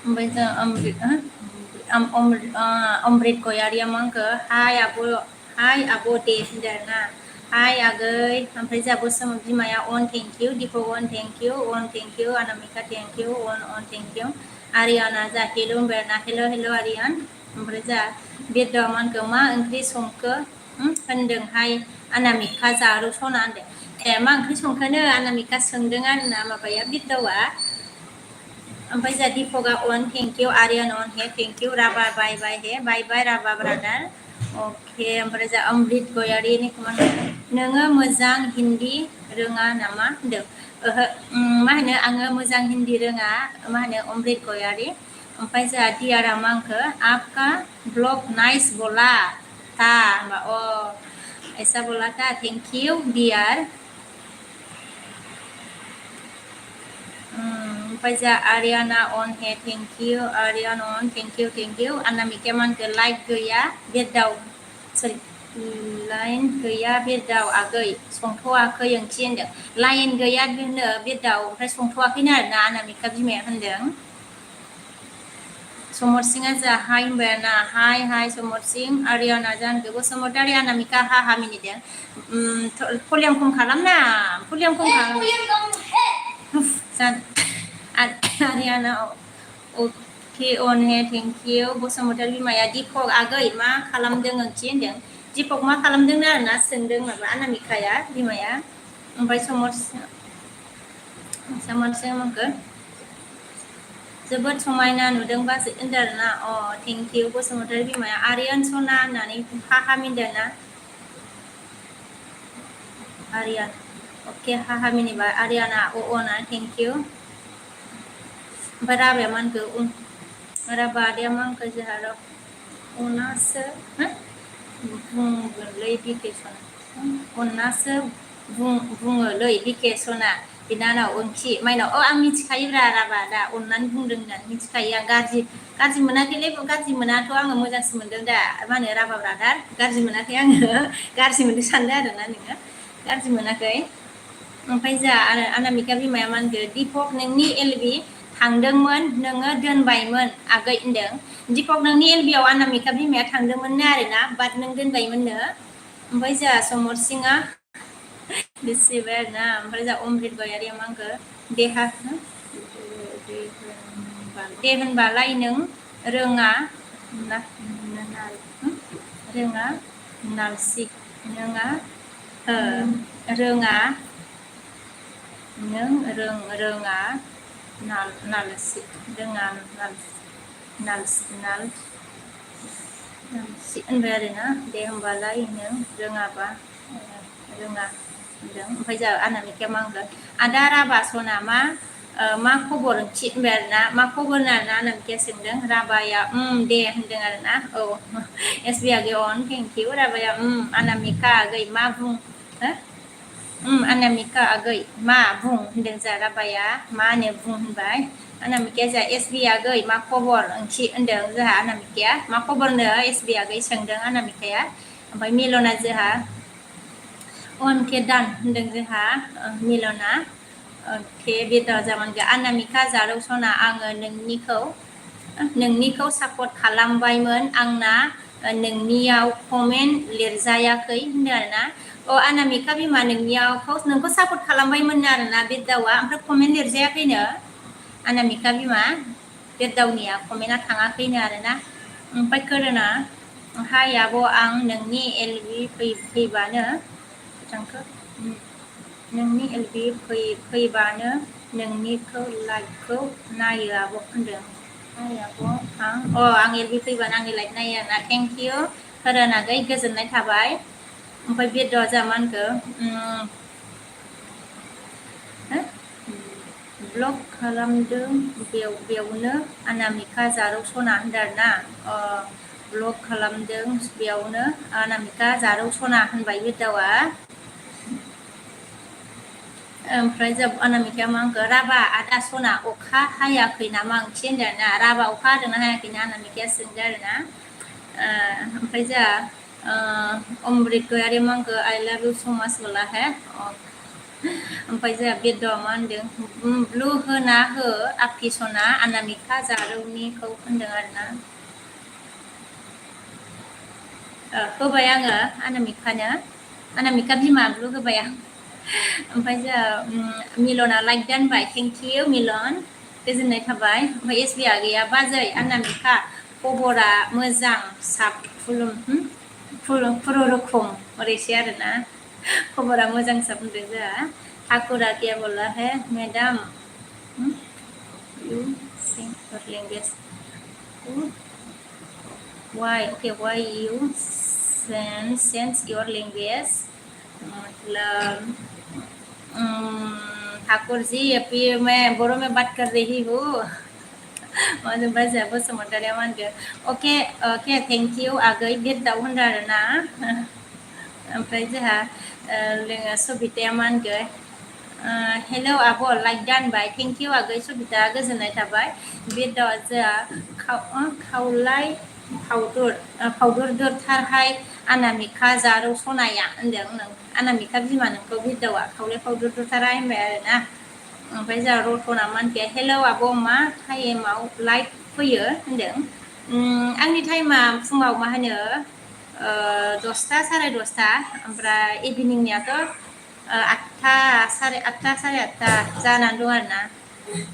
ओमफ्राय जों अमृत गयारिया मा होनखो हाय आब' दे होनदों आरोना हाय आगै ओमफ्राय जोंहा बसुम बिमाया अन थेंक इउ दिपक अन thank you Anamika thank you अन थेंक इउ आरियाना जा हेल' होनबाय आरोना हेल' आरियान ओमफ्राय जोंहा बेदर मा होनखो मा ओंख्रि संखो होनदोंहाय अनामिका जारौ सना होनदों मा ओंख्रि संखोनो अनामिका सोंदों आरोना माबाया बिरदावा ओमफ्राय जा दिपकआ अन थेंक इउ आर्यन अन हे थेंक इउ राबा बाय हे बाय राबा ब्रादार अके ओमफ्राय जा अमृत गयारिनि नोङो मोजां हिन्दी रोङा नामा होनदों ओहो मा होनो आङो मोजां हिन्दी रोङा मा होनो अमृत गयारि ओमफ्राय जोंहा दियारा मा होनखो आपका ब्लग नाइस बोला था ऐसा बोला था थेंक इउ दियार ओमफ्राय जा आरियाना अन हे थेंक इउ आरियाना अन थेंक इउ अनामिकाया मा होनखो लाइक गैया बेदाव सरि लाइन गैया बेदाव आगै संथ'वाखै ओंथि होनदों लाइन गैया होनो बेदाव ओमफ्राय संथ'वाखैनो आरोना अनामिका बिमाया होनदों समर सिंह जा हाय होनबायना हाय समर सिंह आरियाना जान बसुमतारी अनामिका हा मिनिदों भलिउम खम खालामना भलिउम खम खालाम आरियाना अके अन हे थेंक इउ बसुमतारी बिमाया दिपक आगै मा खालामदों ओंथि होनदों दिपक मा खालामदों आरोना सोंदों माबा अनामिकाया बिमाया ओमफ्राय समर सिंह जोबोद समायना नुदों बाजै होनदों आरोना थेंक इउ बसुमतारी बिमाया आरियान सना होननानै हा मिनदोंना आरियान अके हा मिनिबा आरियाना ना थेंक इउ ओमफ्राय राबाया मा होनखो राबा आदाया मा होनखो जोंहा अनासो बुंगोनलै बिकेसना अननासो बुङोलै बिकेसना बिनानाव ओंथि माइनाव आं मिथिखायोब्रा राबा दा अननानै बुंदों होननानै मिथिखायो आं गाज्रि मोनाखैलै गाज्रि मोनाथ' आङो मोजांसो मोनदों दा मा होनो राबा ब्रादार गाज्रि मोनाखै आङो गाज्रि मोनदों सानदों आरोना नोङो गाज्रि मोनाखै ओमफ्राय जा आरो अनामिका बिमाया मा होनखो दिपक नोंनि एलबि थांदोंमोन नोङो दोनबायमोन आगै होनदों दिपक नोंनि एलबियाव अनामिका बिमाया थांदोंमोननो आरोना बाट नों दोनबायमोननो ओमफ्राय जा समर सिंआ बेसेबाय आरोना ओमफ्राय जा अमृत गयारिया मा होनखो देहा दे होनबालाय नों रोङा नालसि नोङा रोङा नों रोङा नालसि रोङा नालसि होनबाय आरोना दे होनबालाय नों रोङाबा रोङा होनदों ओमफ्राय जा अनामिकाया मा होनगोन आदा राबा सना मा खबर ओंथि होनबाय आरोना मा खबर आरोना अनामिकाया सोंदों राबाया दे होनदों आरोना एसबि आगै अन थेंक इउ राबाया अनामिका आगै मा बुं अनामिका आगै मा बुं होनदों जा राबाया मा होनो बुं होनबाय अनामिकाया जा एसबि आगै मा खबर ओंथि होनदों जोंहा अनामिकाया मा खबरनो एसबि आगै सोंदों अनामिकाया ओमफ्राय मिलना जोंहा अनके दान होनदों जोंहा मिलना अके बेदा जामानगो अनामिका जारौ सना आङो नोंनिखौ सापर्ट खालामबायमोन आंना नोंनियाव कमेन्ट लिरजायाखै होनदों आरोना अनामिका बिमा नोंखौ सापर्ट खालामबायमोन आरोना बेदावा ओमफ्राय कमेन्ट लिरजायाखैनो अनामिका बिमा बेदावनिया कमेन्टआ थाङाखैनो आरोना ओमफ्राय कोरोना हाय आब' आं नोंनि एलबि फैबानो थांखो नोंनि एलबि फैबानो नोंनिखौ लाइभखौ नायो आब' होनदों हाय आब' आं एलबि फैबानो आंनि लाइभ नायो आरोना थेंक इउ कोरोना गै गोजोननाय थाबाय ओमफ्राय बेदावा जा मा होनखो ब्लग खालामदों बेयावनो अनामिका जारौ सना होनदों आरोना ब्लग खालामदों बेयावनो अनामिका जारौ सना होनबाय बेदावा ओमफ्राय जोब अनामिकाया मा होनखो राबा आदा सना अखा हायाखै नामा ओंथि होनदों आरोना राबा अखा हादोंना हायाखैना अनामिकाया सोंदों आरोना ओमफ्राय जा अमृत गयारि मा होनखो आइ लाभ इउ सो माच बोला है ओमफ्राय जोंहा बेदावा मा होनदों ब्लु होना हो आफि सना अनामिका जारौनिखौ होनदों आरोना होबाय आङो अनामिका बिमा ब्लु होबाय आं ओमफ्राय जोंहा मिलना लाइक दानबाय थेंक इउ मिलन गोजोननाय थाबाय ओमफ्राय एसबि आगैया बाजै अनामिका खबरा मोजां खुनुरुखुम ओरैसै आरोना खबरा मोजां साब होनदों जोंहा ठाकुरा क्या बोला है madam you sing your language why you change your language मतलब ठाकुर जी अभी मैं बोरो में बात कर रही हूँ बसुमतारिया मा होनगोन अके थेंक इउ आगै बेदाव होनदों आरोना ओमफ्राय जोंहा सबिताया मा होनगोन Hello आब' लाइक दानबाय थेंक इउ आगै सबिता गोजोननाय थाबाय बे जोंहा खावलाय फावदुर दोरथारहाय अनामिका जारौ सनाया होनदों नों अनामिका बिमा नोंखौ भिडिअआ खावलाय फावदुर दोरथारा होनबाय आरोना ओमफ्राय जोंहा रतना मानसिया हेलौ आब' मा टाइमाव लाइक फैयो होनदों आंनि टाइमा फुङाव मा होनो 10टा साराय 10टा ओमफ्राय इभिनिंनियाथ' 8टा साराय 8टा साराय 8टा जानानै दं आरोना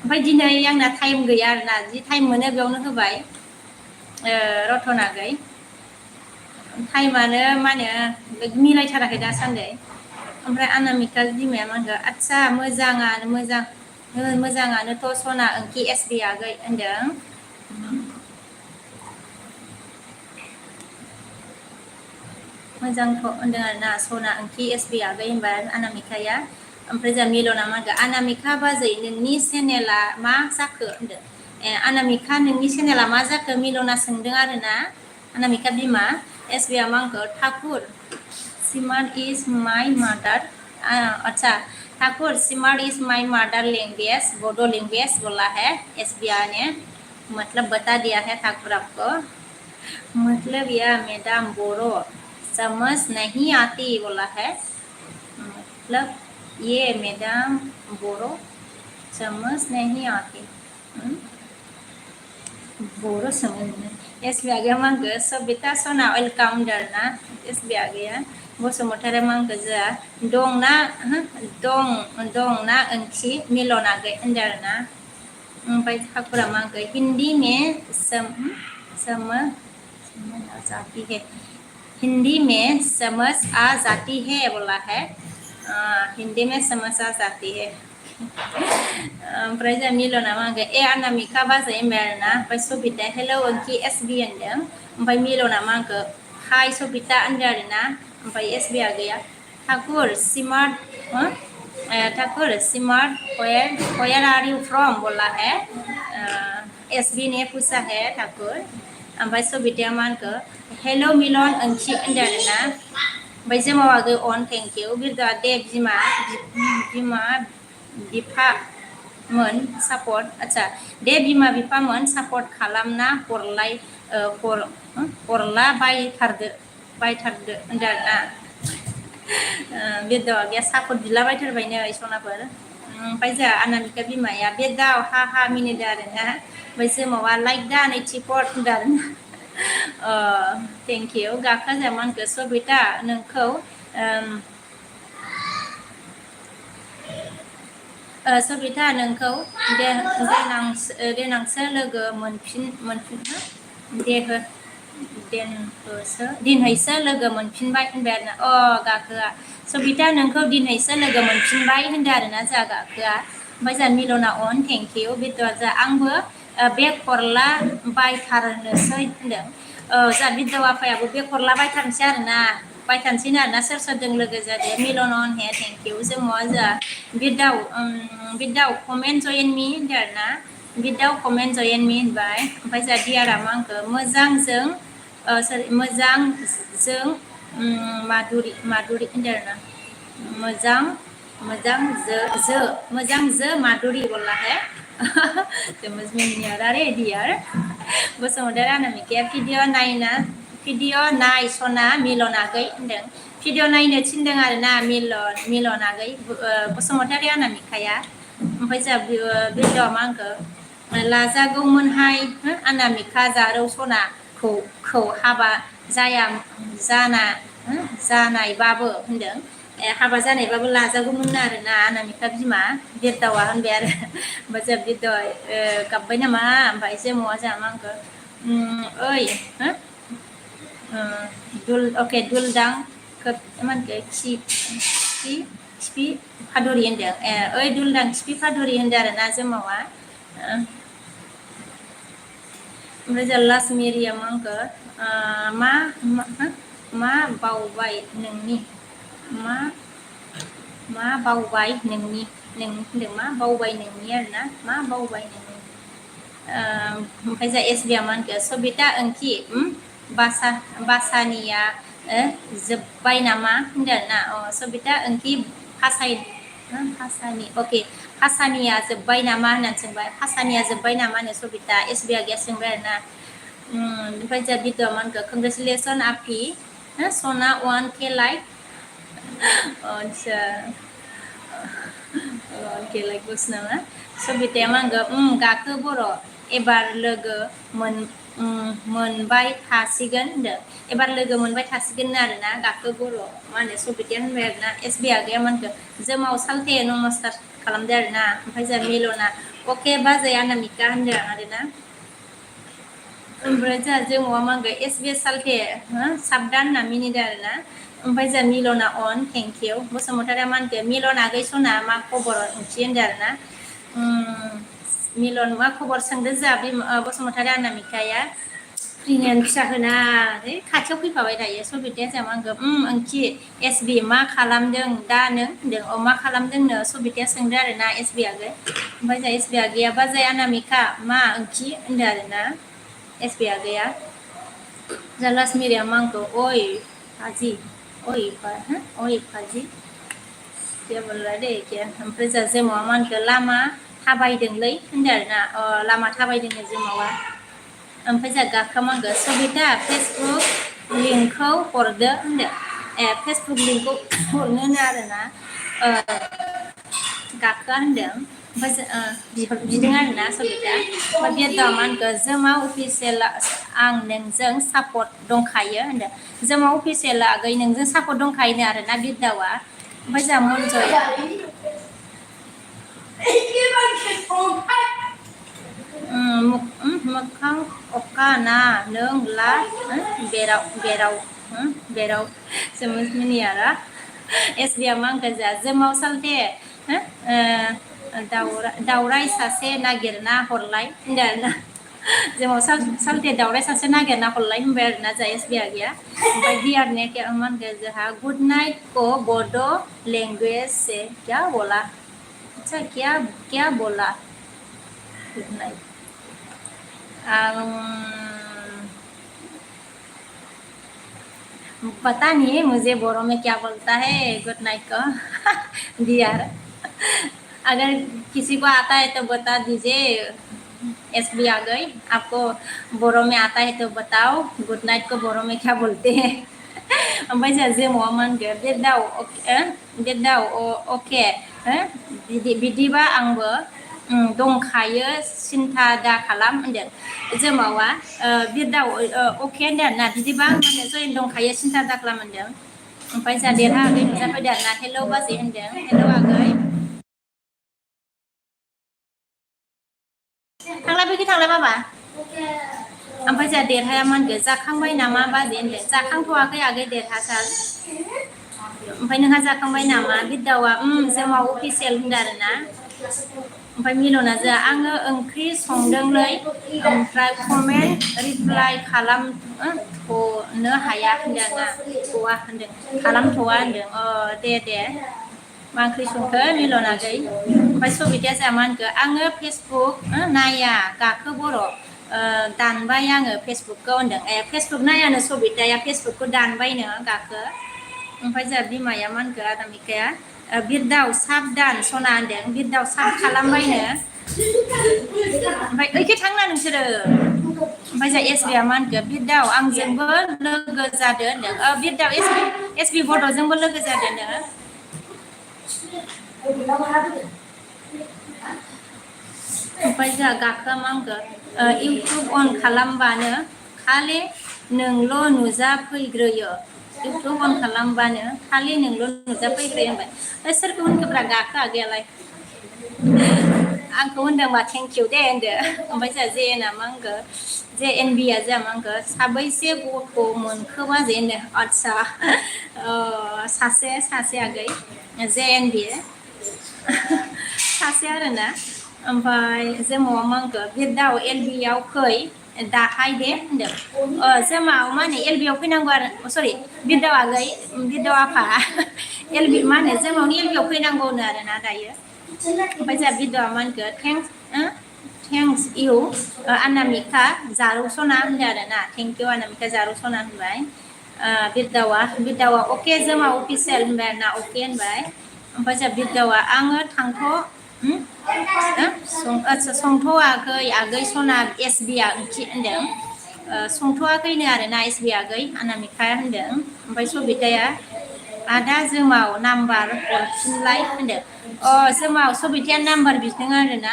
ओमफ्राय दिनै आंना टाइम गैया आरोना जि टाइम मोनो बेयावनो होबाय रतनागै टाइमानो मा होनो मिलायथाराखै दासान्दि ओमफ्राय अनामिका बिमाया मा होनदों आदसा मोजाङानोथ' सना ओंखि एसबि आगै होनदों मोजांथ' होनदों आरोना सना ओंखि एसबि आगै होनबा अनामिकाया ओमफ्राय जोंहा मिलना मा होनदों अनामिका बाजै नोंनि चेनेला मा जाखो होनदों अनामिका नोंनि चेनेला मा जाखो मिलना सोंदों आरोना अनामिका बिमा एसबिआ मा होनखो ठाकुर स्मार्ट इज माय मदर अच्छा ठाकुर स्मार्ट इज माय मदर लैंग्वेज बोडो लैंग्वेज बोला है एसबिआ ने मतलब बता दिया है ठाकुर आपको मतलब यह मैडम बोरो समझ नहीं आती बोला है मतलब ये मैडम बोरो समझ नहीं आती बोरो समझ नहीं एसबि आगैया मा होनखो सबिता सना वेलकाम होनदों आरोना एसबि आगैया बसुमतारी मा होनखो जोंहा दंना ओंथि मिलन आगै होनदों आरोना ओमफ्राय ठाकुरा मा होनखो हिंदी में जाती है हिंदी में समझ आ जाती है बोला है हिंदी में समझ आ जाती है ओमफ्राय जोंहा मिलना मा होनखो ए अनामिका बाजै होनबाय आरोना ओमफ्राय सबिता हेलौ ओंखि एसबि होनदों ओमफ्राय मिलना मा होनखो हाय सबिता होनदों आरोना ओमफ्राय एसबि आगैया Thakur smart where are you from बोला है एसबि ने पूछा है ठाकुर ओमफ्राय सबिताया मा होनखो हेलौ मिलन ओंखि होनदों आरोना ओमफ्राय जोमाव आगै अन थेंक इउ बिरदा दे बिमा बिफामोन सापर्ट आच्छा दे बिमा बिफामोन सापर्ट खालामना हरला बायथारदो होनदों आरोना बिरदा आगैया सापर्ट बिलाबायथारबायनो सनाफोर ओमफ्राय जोंहा अनामिका बिमाया बे दाव हा हा मिनिदों आरोना ओमफ्राय जोमावा लाइक दा नैथि पट होनदों आरोना थेंक इउ गाखा जोंहा मा होनखो सबिता नोंखौ सबिता नोंखौ देनांसो लोगो दिनहैसो लोगो मोनफिनबाय होनबाय आरोना गाखोआ सबिता नोंखौ दिनहैसो लोगो मोनफिनबाय होनदों आरोना जोंहा गाखोआ ओमफ्राय जोंहा मिलना अन थेंक इउ बिरदा जोंहा आंबो बे खरला बायथारनोसै होनदों जोंहा बिरदा आफायाबो बे खरला बायथारनोसै आरोना सोर सोरजों लोगो जादों मिलन अन हे थेंक इउ जोंहा बिरदाव कमेन्ट जयेन मी होनदों आरोना बिरदाव कमेन्ट जयेन मी होनबाय ओमफ्राय जोंहा दियारा मा होनखो मोजांजों माधुरि होनदों आरोना मोजां जो माधुरि बोला है समझ में नहीं आ रहा रे डियर बसुमतारी अनामिकाया भिडिअ नाय सना मिलन आगै होनदों भिडिअ नायनो थिनदों आरोना मिलन आगै बसुमतारी अनामिकाया ओमफ्राय जोंहा भिडिअ मा होनखो लाजागौमोनहाय अनामिका जारौ सनाखौ हाबा जानायबाबो होनदों हाबा जानायबाबो लाजागौमोन आरोना अनामिका बिमा बिरदावा होनबाय आरो ओमफ्राय जोंहा बिरदावा गाबबाय नामा ओमफ्राय जोमावा जोंहा मा होनखो ओइ दुलदां मा होनखो खिफि फादरि होनदों ओइ दुलदां खिफि फादरि होनदों आरोना जोमावा ओमफ्राय जोंहा लासमेरिया मा होनखो मा बावबाय नोंनि होनदों मा बावबाय नोंनि आरोना मा बावबाय नोंनि ओमफ्राय जोंहा एसबिआ मा होनखो सबिता ओंखि बासानिया जोब्बाय नामा होनदों आरोना सबिता ओंखि Pasani oke Pasaniya जोब्बाय नामा होननानै सोंबाय Pasaniya जोब्बाय नामा होनो सबिता SB आगैया सोंबाय आरोना ओमफ्राय जोंहा भिडिअ मा होनखो कंग्रेचुलेसन आपि सना 1K लाइक आच्छा 1K लाइक बस नामा सबिताया मा होनगो गाखो बर' एबार लोगो मोनबाय थासिगोन होनदों एबार लोगो मोनबाय थासिगोन आरोना गाखो बर' मा होनो सबिताया होनबाय आरोना SB आगैया मा होनखो जोमाव सालथे नमस्कार खालामदो आरोना ओमफ्राय जोंहा मिलना अके बाजै अनामिका होनदों आरोना ओमफ्राय जोंहा जोमावा मा होनगो SB सालथे साबदान होनना मिनिदों आरोना ओमफ्राय जोंहा मिलना अन थेंक इउ बसुमतारिया मा होनखो मिलन आगै सना मा खबर ओंथि होनदों आरोना मिलन मा खबर सोंदो जोंहा बसुमतारी अनामिकाया प्रेगनेन्ट फिसा होना खाथियाव फैफाबाय थायो सबिताया जोंहा मा होनगो ओंथि SB मा खालामदों दा नों होनदों मा खालामदोंनो सबिताया सोंदो आरोना SB आगै ओमफ्राय जोंहा SB आगैया बाजै अनामिका मा ओंथि होनदों आरोना SB आगैया जोंहा लासमिरिया मा होनखो ओइ फाजि ओइ फाजि क्या बोल रहा है दे क्या ओमफ्राय जोंहा जोमावा मा होनखो लामा थाबायदोंलै होनदों आरोना लामा थाबायदोंनो जोमावा ओमफ्राय जोंहा गाखोआ मा होनगो सबिता फेसबुक लिंकखौ हरदो होनदो फेसबुक लिंकखौ हरनो होनो आरोना गाखोआ होनदों ओमफ्राय बिदों आरोना सबिता ओमफ्राय बिरदावा मा होनखो जोमा अफिसियेल आं नोंजों सापर्ट दंखायो होनदों जोमा अफिसियेल आगै नोंजों सापर्ट दंखायोनो आरोना बिरदावा ओमफ्राय जोंहा मनजय मोखां अखा ना नों ला बेराव जोमोस मिनियारा SBया मा होनखो जोंहा जोमाव सालथे दावराय सासे नागिरना हरलाय होनदों आरोना जोमाव सालथे दावराय सासे नागिरना हरलाय होनबाय आरोना जोंहा SB आगैया ओमफ्राय दियारने मा होनखो जोंहा गुड नाइट को बड' लैंग्वेज से क्या बोला अच्छा क्या बोला गुड नाइट पता नहीं मुझे बोरो में क्या बोलता है गुड नाइट को डियर अगर किसी को आता है तो बता दीजिए SB आ गई आपको बोरो में आता है तो बताओ गुड नाइट को बोरो में क्या बोलते हैं ओमफ्राय जोंहा जोमावा मा होनगो बिरदाव अके बिदिबा आंबो दंखायो सिन्था दा खालाम होनदों जोमावा बिरदाव अके होनदों आरोना बिदिबा माने जयन दंखायो सिन्था दा खालाम होनदों ओमफ्राय जोंहा देरहा आगै नुजाफैदों आरोना हेलौ बाजै होनदों हेलौ आगै थांलाय बैखि थांलाय बाबा ओमफ्राय जोंहा देरहाया मा होनगो जाखांबाय नामा बाजै होनदों जाखांथ'वाखै आगै देरहासार ओमफ्राय नोंहा जाखांबाय नामा बिरदावा जोमाव अफिसियेल होनदों आरोना ओमफ्राय मिलना जोंहा आङो ओंख्रि संदोंलै ओमफ्राय कमेन्ट रिप्लाइ खालामथ'नो हाया होनदों आरोना थ'वा होनदों खालामथ'वा होनदों दे मा ओंख्रि संखो मिलन आगै ओमफ्राय सबिताया जोंहा मा होनखो आङो फेसबुक नाया गाखो बर' दानबाय आङो फेसबुकखौ होनदों फेसबुक नायानो सबिताया फेसबुकखौ दानबायनो गाखो ओमफ्राय जोंहा बिमाया मा होनखो अनामिकाया बिरदाव साबदान सना होनदों बिरदाव साब खालामबायनो ओमफ्राय ओइखै थांना नोंसोरो ओमफ्राय जोंहा SBया मा होनखो बिरदाव आंजोंबो लोगो जादो होनदों बिरदाव SB बड'जोंबो लोगो जादोनो ओमफ्राय जोंहा गाखोआ मा होनखो इउटुब अन खालामबानो खालि नोंल' नुजाफैग्रोयो इउटुब अन खालामबानो खालि नोंल' नुजाफैग्रोयो होनबाय सोरखौ होनखोब्रा गाखो आगैयालाय आंखौ होनदोंबा थेंक इउ दे होनदो ओमफ्राय जोंहा JNआ मा होनखो JNBया जोंहा मा होनखो साबैसे गथ' मोनखो बाजै होनदों आदसा सासे आगै JNB सासे आरोना ओमफ्राय जोमावा मा होनखो बिरदाव LBयाव फै दाहाय दे होनदों जोमाव मा होनो LBयाव फैनांगौ आरो सरि बिरदाव आगै बिरदाव आफा LB मा होनो जोमावनि LBयाव फैनांगौनो आरोना दायो ओमफ्राय जोंहा बिरदावा मा होनखो थेंक्स इउ अनामिका जारौ सना होनदों आरोना थेंक इउ अनामिका जारौ सना होनबाय बिरदावा अके जोमा अफिसियेल होनबाय आरोना अके होनबाय ओमफ्राय जा बिदावा आङो थांथ' संथ'वाखै आगै सना एसबि ओंथि होनदों संथ'वाखैनो आरोना एसबि आगै अनामिकाया होनदों ओमफ्राय सबिताया आदा जोमाव नाम्बार हरफिनलाय होनदों जोमाव सबिताया नाम्बार बिदों आरोना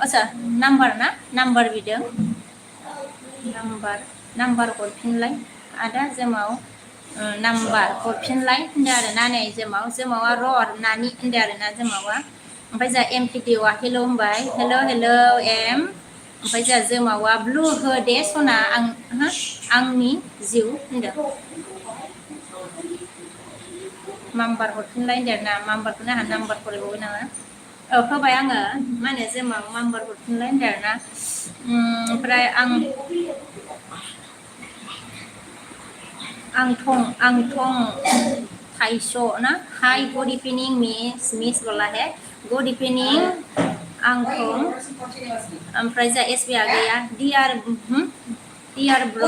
आच्छा नाम्बार ना नाम्बार बिदों नाम्बार हरफिनलाय आदा जोमाव नाम्बार हरफिनलाय होनदों आरोना नै जोमावा र' नानि होनदों आरोना जोमावा ओमफ्राय जा एमपिटिअ हेल' होनबाय हेल' एम ओमफ्राय जा जोमावा ब्लु हो दे सना आंनि जिउ होनदों नाम्बार हरफिनलाय होनदों ना नाम्बारखौनो आंहा नाम्बार फरायबावबाय नामा होबाय आङो मा होनो जोमाव नाम्बार हरफिनलाय होनदों आरोना ओमफ्राय आं थं थाइस' ना हाय गुड इभिनिं मिस बोला है गुड इभिनिं आं थं ओमफ्राय जा एसबि आगैया डियार ब्र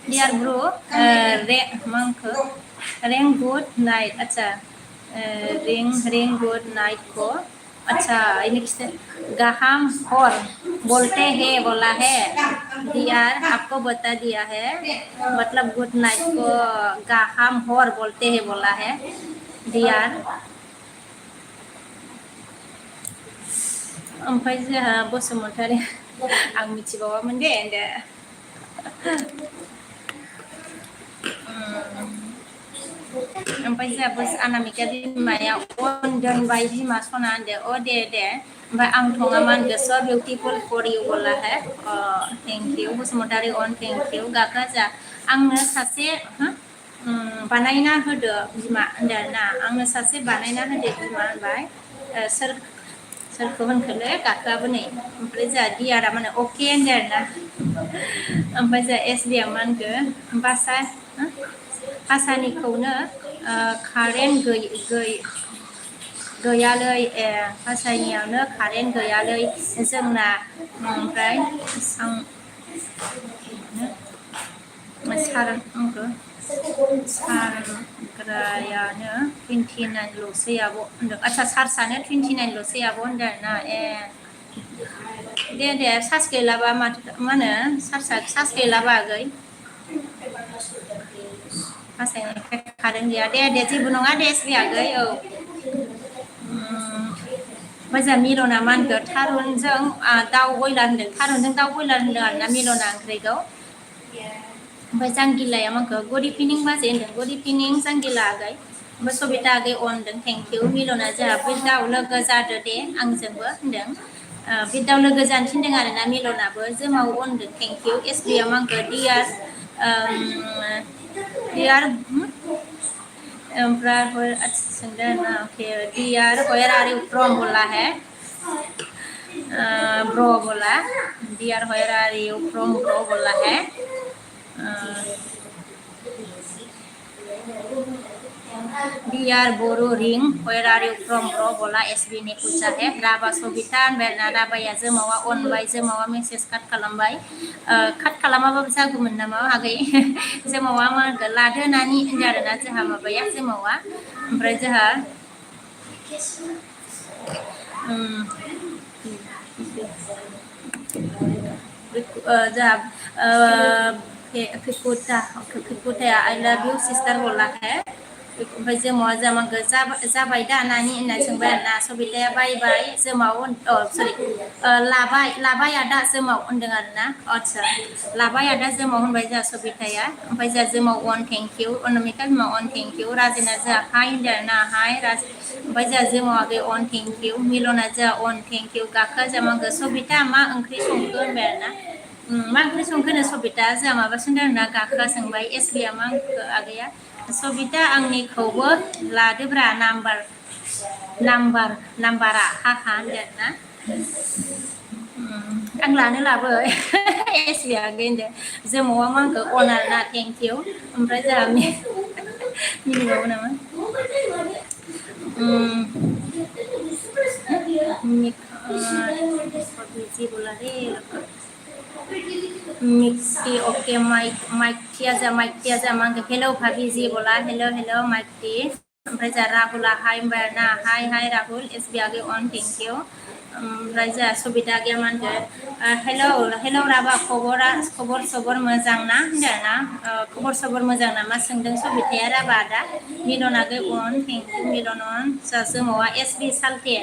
डियार ब्र रें गुड नाइट अच्छा रें गुड नाइट को अच्छा इन्हें गाहाम हर बोलते हैं बोला है डियार आपको बता दिया है मतलब गुड नाइट को गाहाम हर बोलते हैं बोला है डियार ओमफ्राय जोंहा बसुमतारी आं मिथिबावामोन दे ओमफ्राय जोंहा बस अनामिका बिमाया अन दोनबाय बिमा सना होनदो दे ओमफ्राय आं थङा मा होनदो स' बिउटिफुल फर इउ बोला है थेंक इउ बसुमतारी अन थेंक इउ गाखा जा आंनो सासे बानायना होदो बिमा होनदो आरोना आंनो सासे बानायना होदो बिमा होनबाय सोरखौ होनखोलै गाखोआबो नै ओमफ्राय जोंहा डियारा माने अके होनदो आरोना ओमफ्राय जोंहा एसबिया मा होनखो भासानिखौनो कारेन्ट गैयालै भासानियावनो कारेन्ट गैयालै जोंना ओमफ्राय सारग्रायानो 29ल'सै आब' होनदों आच्छा चार्जआनो 29ल'सै आब' होनदों आरोना दे चार्ज गैलाबा माथो मा होनो चार्ज गैलाबा आगै कारेन्ट गैया दे जेबो नङा दे एसबि आगै मोजां मिलना मा होनखो थारुनजों दाउ बयलार होनदों थारुनजों दाउ बयलार होनदों आरोना मिलना ओंख्रिखौ ओमफ्राय जांगिलाया मा होनखो गुड इभिनिं बाजै होनदों गुड इभिनिं जांगिला आगै ओमफ्राय सबिता आगै अनदों थेंक इउ मिलना जोंहा बिदाव लोगो जादो दे आंजोंबो होनदों बिदाव लोगो जानो थिनदों आरोना मिलनाबो जोमाव अनदों थेंक इउ एसबिया मा होनखो डियार ओमफ्राय सोंदों ना अके dear where are you from बोला है ब्रो बोला dear where are you from bro बोला है डियार बोरो रिं where are you from bro बोला एसबि ने पूछा है राबा सबिता होनबाय राबाया जोमावा अनबाय जोमावा मेसेज काट खालामबाय काट खालामाबाबो जागौमोन नामा आगै जोमावा मा होनगोन लादो नानि होनदों आरोना जोंहा माबाया जोमावा ओमफ्राय जोंहा जोंहा फिकुटाया आई लव यू सिस्टार बोला है ओमफ्राय जोमावा जामांगो जाबाय दा नानि होनना सोंबाय आरोना सबिताया बायबाय जोमाव सरि लाबाय आदा जोमाव होनदों आरोना आच्छा लाबाय आदा जोमाव होनबाय जोंहा सबिताया ओमफ्राय जोंहा जोमाव अन थेंक इउ अनामिका बिमा अन थेंक इउ राजेना जोंहा हाय होनदों आरोना हाय ओमफ्राय जोंहा जोमाव आगै अन थेंक इउ मिलना जोंहा अन थेंक इउ गाखोआ जामांगो सबिता मा ओंख्रि संखो होनबाय आरोना मा ओंख्रि संखोनो सबिता जोंहा माबा सोंदों आरोना गाखोआ सोंबाय एसबिया मा होनखो आगैया सबिता आंनिखौबो लादोब्रा नाम्बारा हाहा होनदों आरोना आं लानो लाबो एसबिया आगै होनदों जोमावा मा होनखो अन आरोना थेंक इउ ओमफ्राय जोंहा मिनिबावो नामा बिजि बोला रे Mixi oke Mike Tiaza mangga hello Bhabi ji bola hello Mike Ti ओमफ्राय जा राहुला हाय ना हाय राहुल SB आगे on thank you ओमफ्राय जा सबिता आगे मानगो हेलो राबा खबर सबर मोजां ना होनदों ना खबर सबर मोजां नामा सोंदों सबिताया राबा दा मिलन आगे on thank you Milan on सासे मावा SB सालथे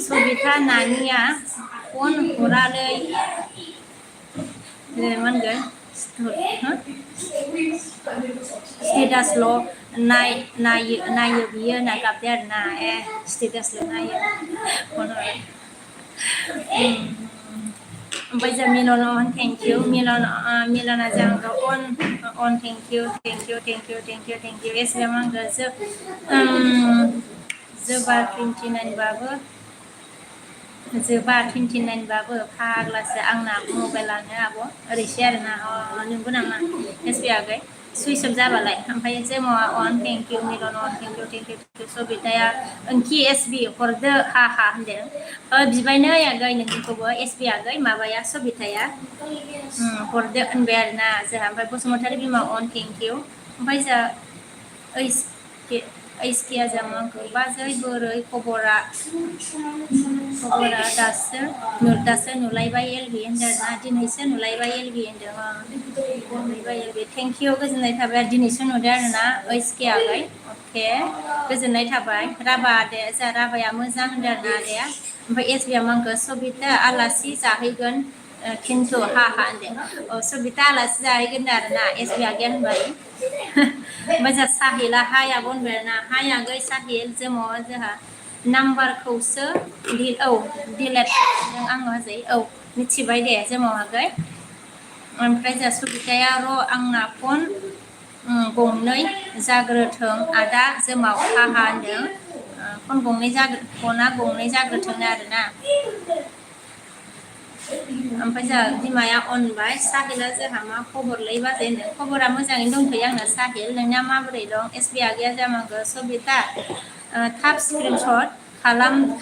सबिता नानिया फन हरालै मोनगोन स्टेटासल' नायो बियो होनना गाबदे आरोना स्टेटासल' नायो ओमफ्राय जों मिलन अन थेंक इउ मिलना जोंखौ अन थेंक इउ एसेबां आंखौ जोबा 29 बाबो जोबा 29 बाबो फाग्लासो आंना मबाइलानो आब' ओरैसो आरोना नंगौ नामा एसबि आगै सुइस अफ जाबालाय ओमफ्राय जेमावा अन थेंक इउ मिलन अन थेंक इउ सबिताया ओंखि एसबि हरदो हा होनदों बिबायनो आगै नोंखौबो एसबि आगै माबाया सबिताया हरदो होनबाय आरोना जोंहा ओमफ्राय बसुमतारी बिमा अन थेंक इउ ओमफ्राय जोंहा ओइसकिया जामाखौ बाजै बोरै खबरा दासो नुलायबाय एलबि होनदों आरोना दिनैसो नुलायबाय एलबि होनदों नुलायबाय एलबि थेंक इउ गोजोननाय थाबाय दिनैसो नुदों आरोना ओइसके आगै अके गोजोननाय थाबाय राभा आदाया जा राभाया मोजां होनदों आरोना आदाया ओमफ्राय एसबिया आंखौ सबिता आलासि जाहैगोन खिन्थु हा होनदों सबिता आलासि जाहैगोन आरोना एसबि आगैया होनबाय ओमफ्राय जोंहा साहिला हाय आब' होनबाय आरोना हाय आगै साहिल जोंहा नाम्बारखौसो दिलेट आङो होजै मिथिबाय दे जोमाव आगै ओमफ्राय जोंहा सबिताया आंना फन गंनै जाग्रोथों आदा जोमाव होनदों फना गंनै जाग्रोथों आरोना ओमफ्राय जोंहा बिमाया अनबाय साहिला जोंहा मा खबरलै बाजै होनदों खबरा मोजाङैनो दंथ'यो आंना साहिल नोंना माबोरै दं एसबि आगैया जामांगो सबिता थाब स्क्रिनशट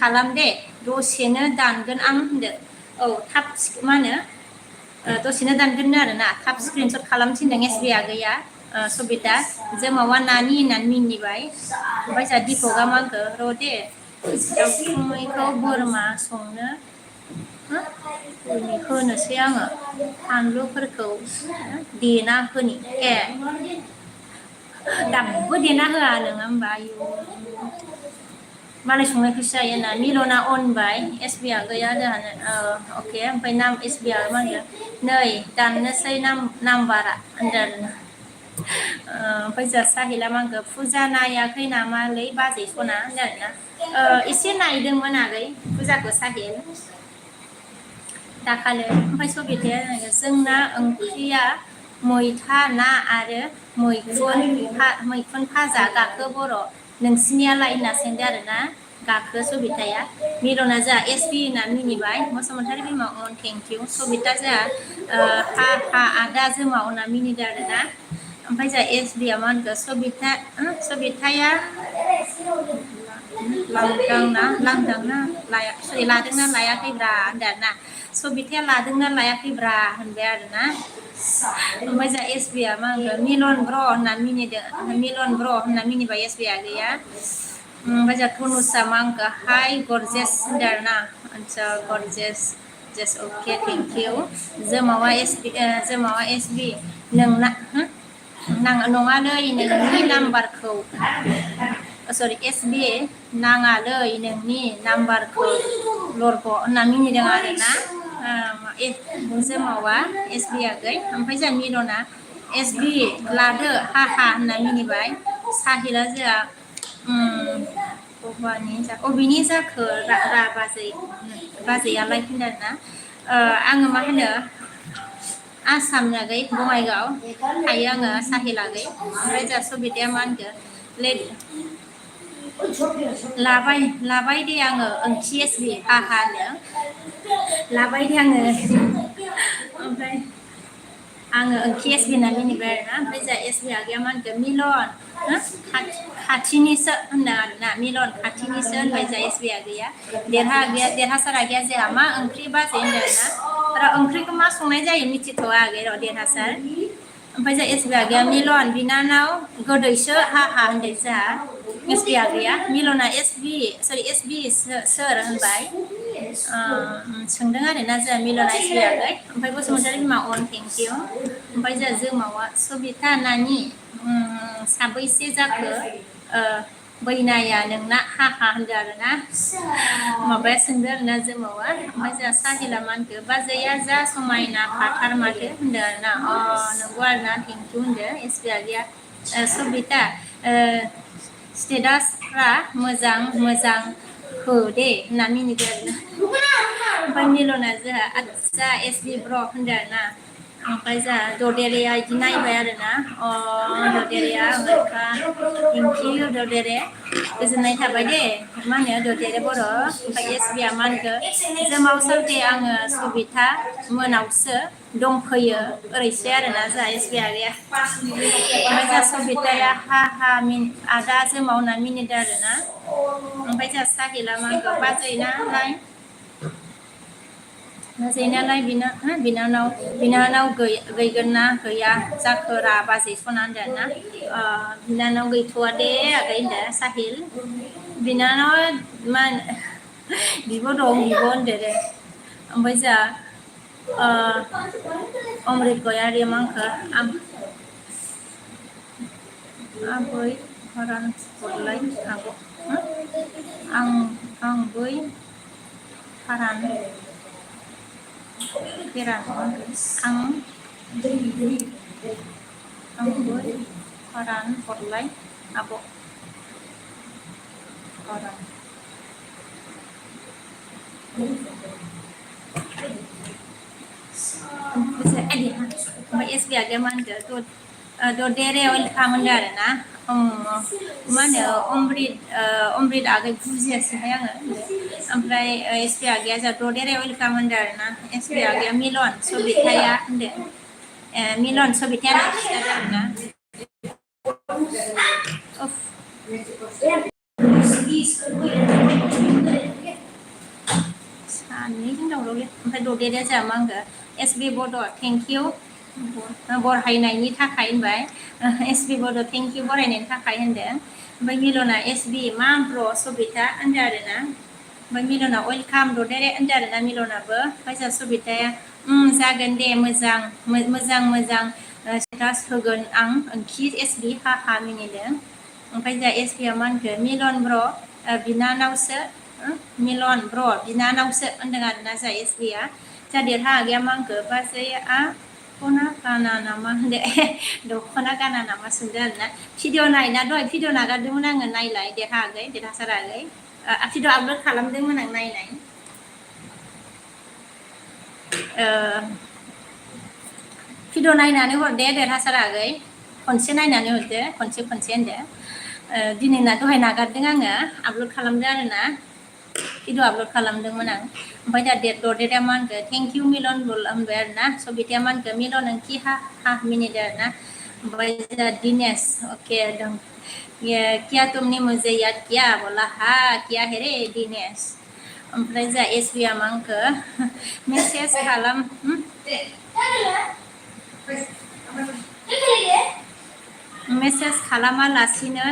खालाम दे दसेनो दानगोन आं होनदों थाब मा होनो दसेनो दानगोन आरोना थाब स्क्रिनशट खालामथिनदों एसबि आगैया सबिता जोमावा नानि होननानै मिनिबाय ओमफ्राय जोंहा दिपकआ मांखो र' दे दाउखुमैखौ बोरमा संनो होनोसै आङो फानलुफोरखौ देना होनि दाबो देना होआ नोङा होमबा आयु मालाय संनायखौसो जायो ना मिलना अनबाय एसबि आगैया जोंहा अके ओमफ्राय नाम एसबि आ मा होनदों नै दाननोसै नाम्बारा होनदों आरोना ओमफ्राय जोंहा साहिला मांखो फुजा नायाखै नामालै बाजै सना होनदों आरोना एसे नायदोंमोन आगै फुजाखौ साहिल दाखालि ओमफ्राय सबिताया जोंना ओंख्रिया मैथा ना आरो मैखुन फाजा गाखो बर' नोंसिनियालाय होनना सोंदों आरोना गाखो सबिताया मिलना जोंहा एसबि होनना मिनिबाय बसुमतारी बिमा अन थेंक इउ सबिता जोंहा हा आदा जोमाव होनना मिनिदों आरोना ओमफ्राय जोंहा एसबिया मा होनखो सबिताया लादोंना लायाखैब्रा होनदों आरोना सबिताया लादोंना लायाखैब्रा होनबाय आरोना ओमफ्राय जोंहा एसबिया मा होनखो मिलन ब्र होनना मिनिबाय एसबि आगैया ओमफ्राय जोंहा तनुसा मा होनखो हाय गरजेस होनदों आरोना आदसा गरजेस अके थेंक इउ जोमावा एसबि नोंना नङालै नोंनि नाम्बारखौ सरि एसबि नाङालै नोंनि नाम्बारखौ लरग' होनना मिनिदों आरोना जोमावा एसबि आगै ओमफ्राय जोंहा मिलना एसबि लादो हा होनना मिनिबाय साहिला जोंहा अबेनि जाखो बाजैयालाय होनदों आरोना आङो मा होनो आसामनि आगै बङाइगाव थायो आङो साहिल आगै ओमफ्राय जोंहा सबिताया मा होनखो लाबाय दे आङो ओंथि एसबि होनो लाबाय दे आङो ओमफ्राय आङो ओंथि एसबि होनना मिनिबाय आरोना ओमफ्राय जोंहा एसबि आगैया मा होनखो मिलन खाथिनिसो होनदों आरोना मिलन खाथिनिसो होनबाय जोंहा एसबि आगैया देरहासार आगैया जोंहा मा ओंख्रि बाजै होनदों आरोना र ओंख्रिखौ मा संनाय जायो मिथिथ'आ आगै र' देरहासार ओमफ्राय जा एसबि आगैया मिलन बिनानाव गोदैसो हा हा होनदों जा एसबि आगैया मिलना एसबि सोर होनबाय सोंदों आरोना जोंहा मिलना एसबि आगै ओमफ्राय बसुमतारी बिमा अन थेंक इउ ओमफ्राय जोंहा जोमावा सबिता नानि साबैसे जाखो बैनाया नोंना हा हा होनदों आरोना माबाया सोंदों आरोना जोमावा ओमफ्राय जोंहा साहिला मा होनखो बाजैया जा समायना खाथार माथो होनदों आरोना नंगौ आरोना थेंक इउ होनदों एसबि आगैया सबिता स्टेटासफ्रा मोजां मोजां हो दे होनना मिनिदों आरोना ओमफ्राय मिलना जोंहा आदसा एसबि ब्र होनदों आरोना ओमफ्राय जोंहा ददेरेया बिदि नायबाय आरोना ददेरेया थेंक इउ ददेरे गोजोननाय थाबाय दे मा होनो ददेरे बर' ओमफ्राय एसबिया मा होनखो जोमाव सालथे आङो सबिता मोनावसो दंफैयो ओरैसो आरोना जोंहा एसबि आगैया ओमफ्राय जोंहा सबिताया हा हा आदा जोमाव होनना मिनिदों आरोना ओमफ्राय जोंहा साहिला मा होनखो बाजैनालाय बिनानाव गैगोन ना गैया जाखोरा बाजै सना होनदों ना बिनानाव गैथ'वा दे आगै होनदों साहिल बिनानाव मा बिब' दं बिब' होनदों दे ओमफ्राय जोंहा अमृत गयारि मा होनखो आबै हरान हरलाय आब' आं बै फारान फेरान आं बै फारान हरलाय आब' हरान ओमफ्राय एसबि आगैया मा होनदों ददेरे वेलकाम होनदों आरोना मा होनो अमृत आगै बुजियासैहाय आङो ओमफ्राय एसबि आगैया जोंहा ददेरे वेलकाम होनदों आरोना एसबि आगैया मिलन सबिताया होनदों मिलन सबिताया खिथादों आरोना सानैजों दावरावलै ओमफ्राय ददेरेया जोंहा मा होनखो एसबि बड' थेंक इउ बरहायनायनि थाखाय होनबाय एसबि बड' थेंक इउ बरायनायनि थाखाय होनदों ओमफ्राय मिलना एसबि मा ब्र सबिता होनदों आरोना ओमफ्य मिलना वेलकाम ददेरे होनदों आरोना मिलनाबो ओमफ्राय जोंहा सबिताया जागोन दे मोजां स्टेटास होगोन आं ओंखि एसबि हा हा मिनिदों ओमफ्राय जोंहा एसबिया मा होनखो मिलन ब्र बिनानावसो मिलन ब्र बिनानावसो होनदों आरोना जोंहा एसबिया जोंहा देरहा आगैया मा होनखो बाजैआ दख'ना गाना नामा होनदो दख'ना गाना नामा सोंदों आरोना भिडिअ नायना दहाय भिडिअ नागारदोंमोन आङो नायलाय देरहा आगै देरहासार आगै भिडिअ आपल'ड खालामदोंमोन आं नायनाय भिडिअ नायनानै हरदे देरहासार आगै खनसे नायनानै हरदो खनसे होनदो दिनै दहाय नागारदों आङो आपल'ड खालामदों आरोना भिडिअ आपल'ड खालामदोंमोन आं ओमफ्राय दा ददेरेया मा होनखो थेंक इउ मिलन होनबाय आरोना सबिताया मा होनखो मिलन ओंखि हा हा मिनिदों आरोना ओमफ्राय दिनेश अके दं क्या तुमने मुझे याद किया बोला हाँ किया है रे दिनेश ओमफ्राय जोंहा एसबिया मा होनखो मेसेज खालाम मेसेज खालामालासिनो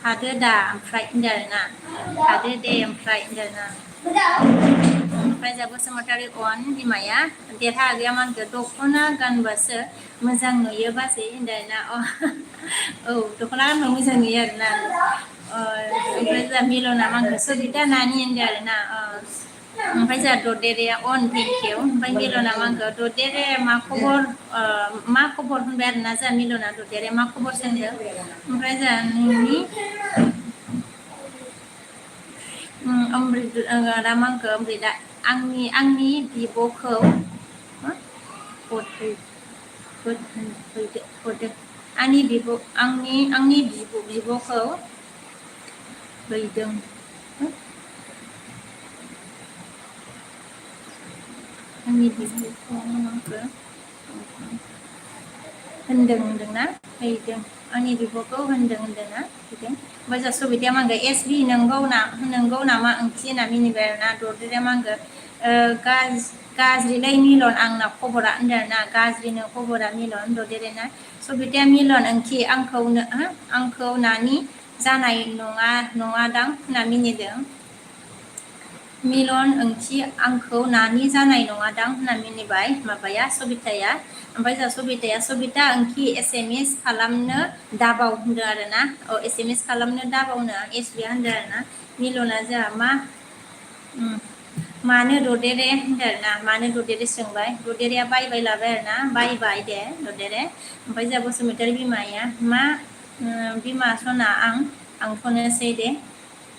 थादो दा ओमफ्राय होनदों आरोना थादो दे ओमफ्राय होनदों आरोना ओमफ्राय जोंहा बसुमतारी अन बिमाया देरहा आगैया मा होनखो दख'ना गानबासो मोजां नुयो बाजै होनदों आरोना औ दख'ना गानबा मोजां नुयो आरोना ओमफ्राय जोंहा मिलना मा होनखो सबिता नानि होनदों आरोना ओमफ्राय जोंहा ददेरेया अन थेंक इउ ओमफ्राय मिलना मा होनखो ददेरे मा खबर होनबाय आरोना जोंहा मिलना ददेरे मा खबर सोंदों ओमफ्राय जोंहा नोंनि अमृता मा होनखो अमृता आंनि बिब'खौ आंनि बिब'खौ हैदों आंनि बिब'खौ होनदोंना हैदों आंनि बिब'खौ होनदोंना हैदों ओमफ्राय जोंहा सबिताया मा होनखो एसबि नंगौ नामा ओंथि होनना मिनिबाय आरोना ददेरेया मा होनखो गाज्रिलै मिलन आंना खबरा होनदों ना गाज्रिनो खबरा मिलन ददेरेना सबिताया मिलन ओंथि आंखौ नानि जानाय नङादां होनना मिनिदों मिलन ओंथि आंखौ नानि जानाय नङादां होनना मिनिबाय माबाया सबिताया ओमफ्राय जों सबिता ओंथि SMS खालामनो दाबाव होनदों आरो ना SMS खालामनो दाबावनो एसबिया होनदों आरो ना मिलना जोंहा मानो ददेरे होनदों आरो ना मानो ददेरे सोंबाय ददेरेया बायबाय लाबाय आरो ना बायबाय दे ददेरे ओमफ्राय जोंहा बसुमतारी बिमाया मा बिमा सना आंथ'नोसै दे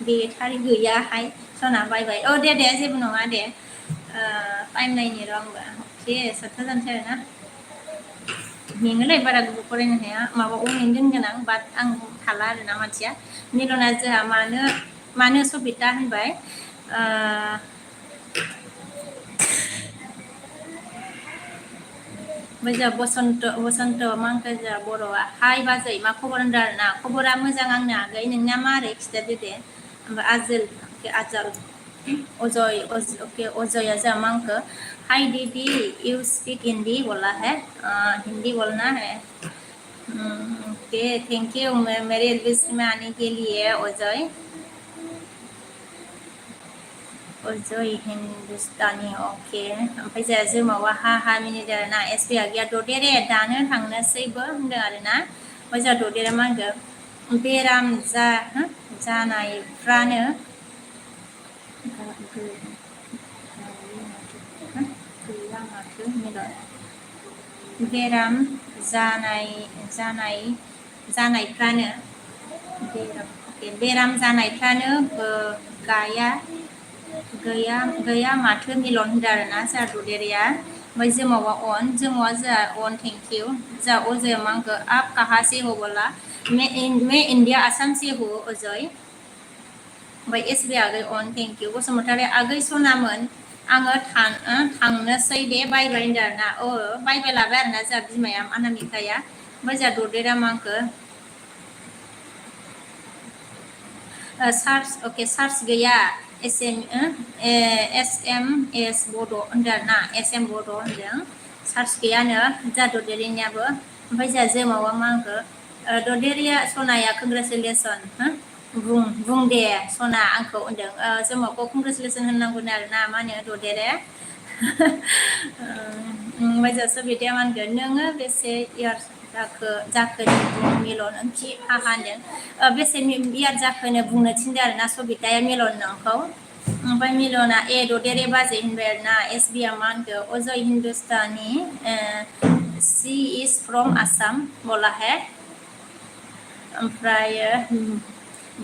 बेटारि गैयाहाय सना बायबाय दे जेबो नङा दे टाइम नायनि र' आंबो अके 7 जानोसै आरो ना मेङोलै बारा गोबाव फरायनो हाया माबा अनलाइन दोनगोन आं बाट आं थाला आरो ना मानसिया मिलना जोंहा मानो सबिता होनबाय मोजां बसन्त मा होनखो जोंहा बर'आ हाय बाजै मा खबर होनदों आरो ना खबरा मोजां आंना आगै नोंना मारै खिथादो दे ओमफ्राय आजल अजया जोंहा मा होनखो हाय दीदी यू स्पीक हिंदी बोला है हिंदी बोलना है ओके थैंक यू मेरे एलबीएस में आने के लिए अजय हिंदुस्तानी अके ओमफ्राय जोंहा जोमावा हा मिनिदों आरो ना एसबि गैया ददेरे दानो थांनोसैबो होनदों आरो ना ओमफ्राय जोंहा ददेरे मा होनदों बेराम जानायफ्रानो गैया माथो बेराम जानायफ्रानो बेराम जानायफ्रानो गैया माथो मिलन होनदों आरो ना जोंहा ददेरेया ओमफ्राय जोमावा जोंहा अन थेंक इउ जोंहा अजय मा होनखो आप कहाँ से हो बोला मैं इंडिया आसाम से हो अजय ओमफ्राय एसबि आगै अन थेंक इउ बसुमतारी आगै सनामोन आङो थांनोसै दे बायबाय होनदों आरो ना बायबाय लाबाय आरो ना जोंहा बिमाया अनामिकाया ओमफ्राय जोंहा ददेरा मा होनखो चार्ज गैया SMS बड' होनदों आरो ना SM बड' होनदों चार्ज गैयानो जोंहा ददेरेनियाबो ओमफ्राय जोंहा जोमावा मा होनखो ददेरेया सनाया कंग्रेचुलेसन बुं दे सना आंखौ होनदों जोमावखौ कंग्रेचुलेसन होननांगौनो आरो ना मा होनो ददेरे ओमफ्राय जोंहा सबिताया मा होनगोन नोङो बेसे इयार जाखो मिलन ओंथि हाहा होनदों बेसे इयार जाखोनो बुंनो थिनदों आरो ना सबिताया मिलन नोंखौ ओमफ्राय मिलना ददेरे बाजै होनबाय आरो ना एसबिया मा होनखो अजय हिंदुस्तानी सी इज फ्रम आसाम बोला है ओमफ्राय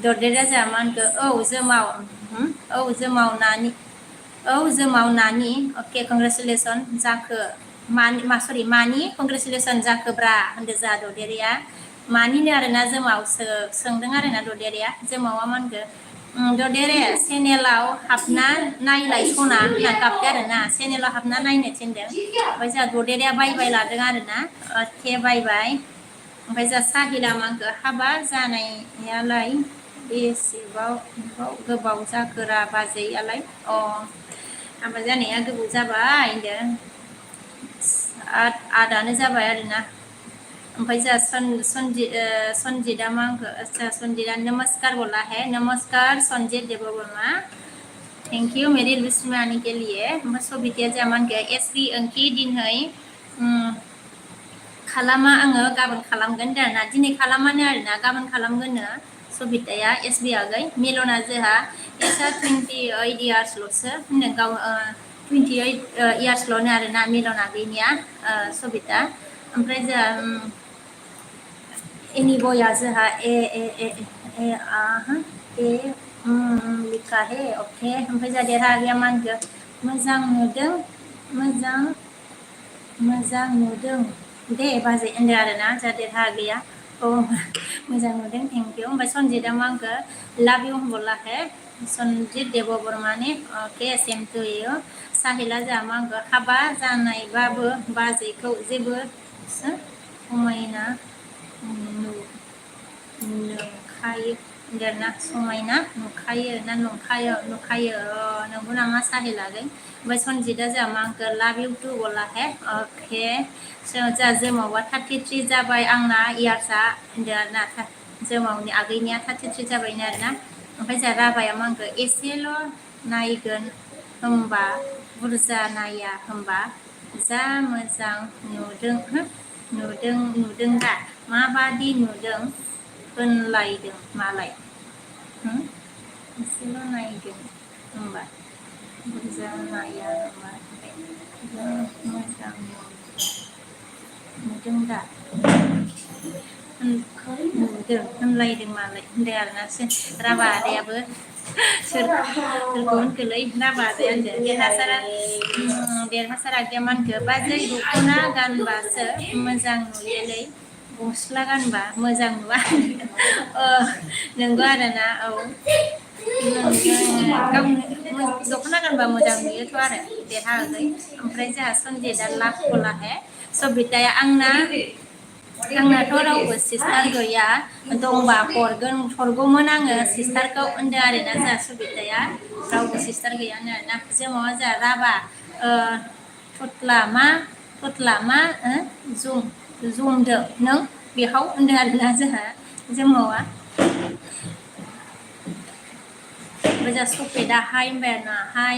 ददेरेया जोंहा मा होनखो जोमाव नानि अके कंग्रेचुलेसन जाखो मानि कंग्रेचुलेसन जाखोब्रा होनदो जोंहा ददेरेया मानिनो आरो ना जोमाव सोंदों आरो ना ददेरेया जोमावा मा होनखो ददेरे चेनेलाव हाबना नायलाय सना होनना गाबदों आरो ना चेनेलाव हाबना नायनो थिनदों ओमफ्राय जोंहा ददेरेया बायबाय लादों आरो ना थे बायबाय ओमफ्राय जोंहा साहिला मा होनखो हाबा जानायालाय बेसेबाव गोबाव जाखोरा बाजैयालाय हाबा जानाया गोबाव जाबाय होनदों आदानो जाबाय आरो ना ओमफ्राय जोंहा सनजितआ मा होनखो सनजितआ नमस्कार बोला है नमस्कार संजित देववर्मा थैंक यू मेरी लिस्ट में आने के लिए ओमफ्राय सबिताया जोंहा मा होनखो एसबि ओंथि दिनै खालामा आङो गाबोन खालामगोन आरोना दिनै खालामानो आरोना गाबोन खालामगोननो सबिताया एसबि आगै मिलना जोंहा एसा 28 इयार्सल'सो होनदों गाव 28 इयार्सल'नो आरोना मिलन आगैनिया सबिता ओमफ्राय जोंहा एनि बया जोंहा लिखा है अके ओमफ्राय जोंहा देरहागिया मा होनखो मोजां नुदों दे बाजै होनदों आरो ना जोंहा देरहागिया मोजां नुदों थेंक इउ ओमफ्राय सनजितआ मा होनखो लाभ इउ बोला है सनजित देववर्मा ने अके सेम टु इउ साहिला जोंहा मा होनखो हाबा जानायबाबो बाजैखौ जेबो समायना नुखायो देरना समायना नुखायो ना नुखायो नंगौ नामा साहिलागै ओमफ्राय सनजितआ जोंहा मा होनखो लाभ इउ टु बोला है अके जोंहा जोमावा 33 जाबाय आंना इयार्सआ होनदो आरोना जोमावनि आगैनिया 33 जाबायनो आरोना ओमफ्राय जोंहा राभाया मा होनखो एसेल' नायगोन होमबा बुरजा नाया होमबा जा मोजां नुदों दा माबादि नुदों होनलायदों मालाय एसेल' नायदों होमबा बुरजा नाया होमबा जा मोजां नुदों दा नुदों होनलायदों मालाय होनदों आरोना राभा आदायाबो सोरखौ होनखोलै राभा आदाया होनदो देरहासार आदाया मा होनखो बाजै दख'ना गानबासो मोजां नुयोलै गस्ला गानबा मोजां नुवा नंगौ आरोना औ गावनो दख'ना गानबा मोजां नुयोथ' आरो देरहागै ओमफ्राय जोंहा सनजितआ लास्ट बोलाहे सबिताया आंनाथ' रावबो सिस्टार गैया दंबा हरगौमोन आङो सिस्टारखौ होनदों आरोना जोंहा सबिताया रावबो सिस्टार गैयानो आरोना जोमावा जोंहा राभा थथला मा जमदो नों बेहाव होनदों आरोना जोंहा जोमावा ओमफ्राय जोंहा सफेदा हाय होनबाय आरोना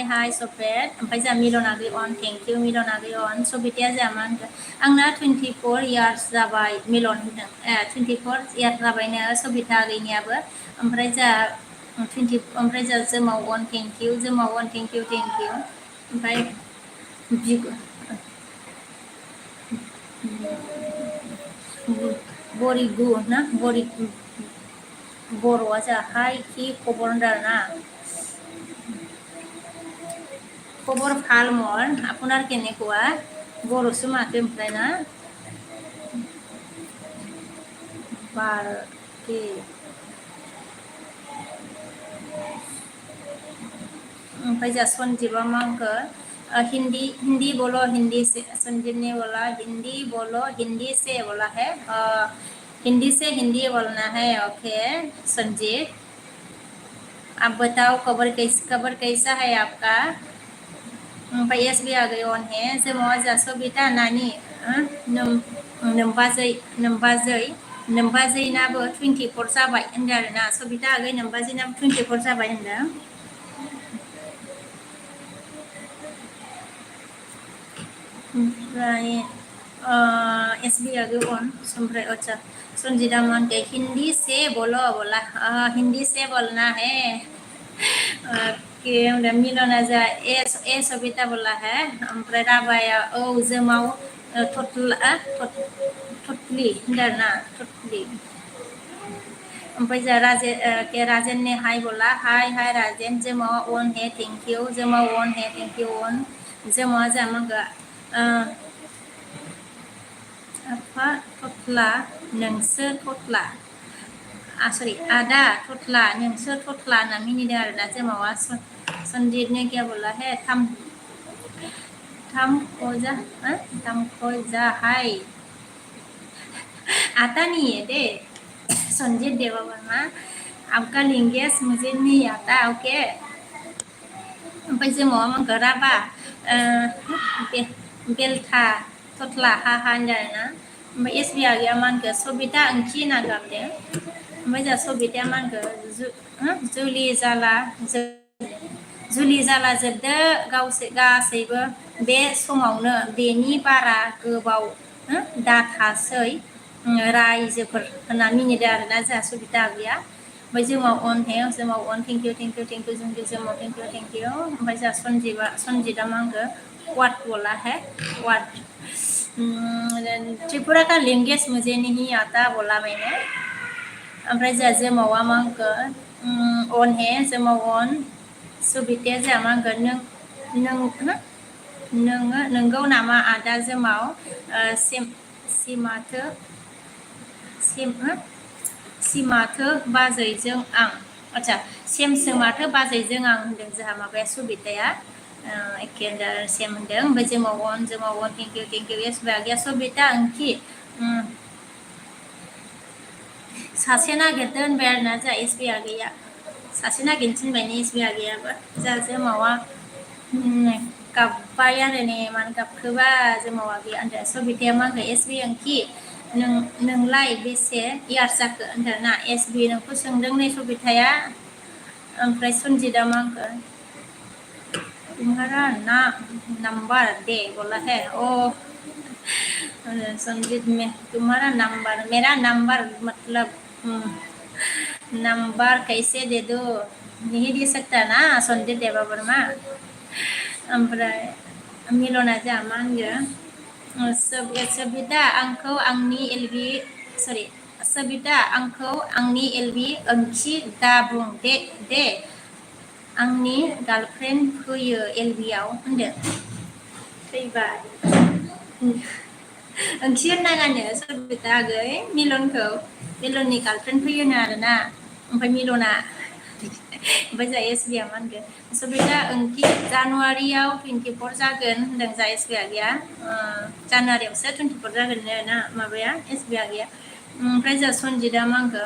हाय सफेद ओमफ्राय जोंहा मिलनागै अन थेंक इउ मिलनागै अन सबिताया जोंहा मा होनखो आंना 24 इयार्स जाबाय मिलन होनदों 24 इयार्स जाबायनो सबिता आगैनियाबो ओमफ्राय जोंहा ओमफ्राय जोंहा जोमाव अन थेंक इउ ओमफ्राय बरिगु ना बर'आ जोंहा हाय कि खबर होनदों आरोना खबर ভাল মোৰ আপোনাৰ কেনেকুৱা বড়োসो माथो ओमफ्राय ना बार के ओमफ्राय जोंहा सनजिबा मा होनखो हिंदी बोलो हिंदी से संजीव ने बोला हिंदी बोलो हिंदी से बोला है हिंदी से हिंदी बोलना है ओके संजीव आप बताओ खबर कैसा है आपका ओमफ्राय एस बी आ गई अन है जोमावा जोंहा सबिता नानि नोमबाजैनाबो 24 जाबाय होनदों आरोना सबिता आगै नोमबाजैनाबो 24 जाबाय होनदों ओमफ्राय एस बी आ गई अन ओमफ्राय अच्छा संजीदा मान के हिंदी से बोला हिंदी से बोलना है कि मिलना जा ए सबिता बोला है ओमफ्राय राभाया औ जोमाव थथलि होनदों ना थथलि ओमफ्राय जोंहा राजेन ने हाय बोला हाय राजेन जोमावा अन है थेंक इउ जोमाव अन है थेंक इउ अन जोमावा जोंहा मा होनखो आफा थथला नोंसो थथला सरि आदा थथला नोंसो थथला होनना मिनिदों आरोना जोमावा सनजित ने क्या बोला है थाम खोजा हाय आता नहीं है दे संजीत देवा वर्मा आपका लिंगेश मुझे नहीं आता ओके ओमफ्राय जोमावा मा होनखो राभा बेलथा थथला हा होनदों आरोना ओमफ्राय एस बि आगैया मा होनखो सबिता ओंथि होनना गाबदों ओमफ्राय जोंहा सबिताया मा होनखो जुलि जाला जोबदो गासैबो बे समावनो बेनि बारा गोबाव दाथासै रायजोफोर होनना मिनिदों आरोना जोंहा सबिता आगैया ओमफ्राय जोमाव अन है जोमाव अन थेंक इउ जोमाव थेंक इउ ओमफ्राय जोंहा सनजितआ मा होनखो वाट बोला है वाट त्रिपुरा का लिंगेश मुझे नहीं आता बोला मैंने ओमफ्राय जोंहा जोमावा मा होनखो अन है जोमाव अन सबिताया जोंहा मा होनखो नोंगौ नामा आदा जोमाव सिमाथो बाजैजों आं आच्छा सेमसो माथो बाजैजों आं होनदों जोंहा माबाया सबिताया एखे सेम होनदों ओमफ्राय जोमाव अन थेंक इउ एस बागिया सबिता ओंखि सासे नागिरदो होनबाय आरोना जा एसबिआ गैया सासे नागिरनो थिनबाय एसबिआ गैयाबा जा जोमावा गाबबाय आरो ने मानो गाबखोबा जोमावा गैया होनदो सबिताया मा होनखो एसबि ओंखि नोंलाय बेसे इयार्स जाखो होनदो ना एसबि नोंखौ सोंदों नै सबिताया ओमफ्राय सनजितआ मा होनखो तुम्हारा ना नंबर दे बोला है ओ संजीत में तुम्हारा नंबर मेरा नंबर मतलब नंबर कैसे दे दो नहीं दे सकता ना संजीत देवा वर्मा ओमफ्राय मिलना जा मा होनगोन सबिता आंखौ आंनि एलबि सरि सबिता आंखौ आंनि एलबि ओंथि दा बुं दे आंनि गार्लफ्रेन्ड फैयो एलबिआव होनदो फैबाय ओंथि होननाङानो सबिता आगै मिलननि गार्लफ्रेन्ड फैयोनो आरोना ओमफ्राय मिलना ओमफ्राय जा एसबिआ मा होनगोन सबिता ओंथि जानुवारियाव 24 जागोन होनदों जा एसबिआ गैया जानुवारियावसो 24 जागोन ना माबाया एसबिआ गैया ओमफ्राय जा सनजितआ मा होनखो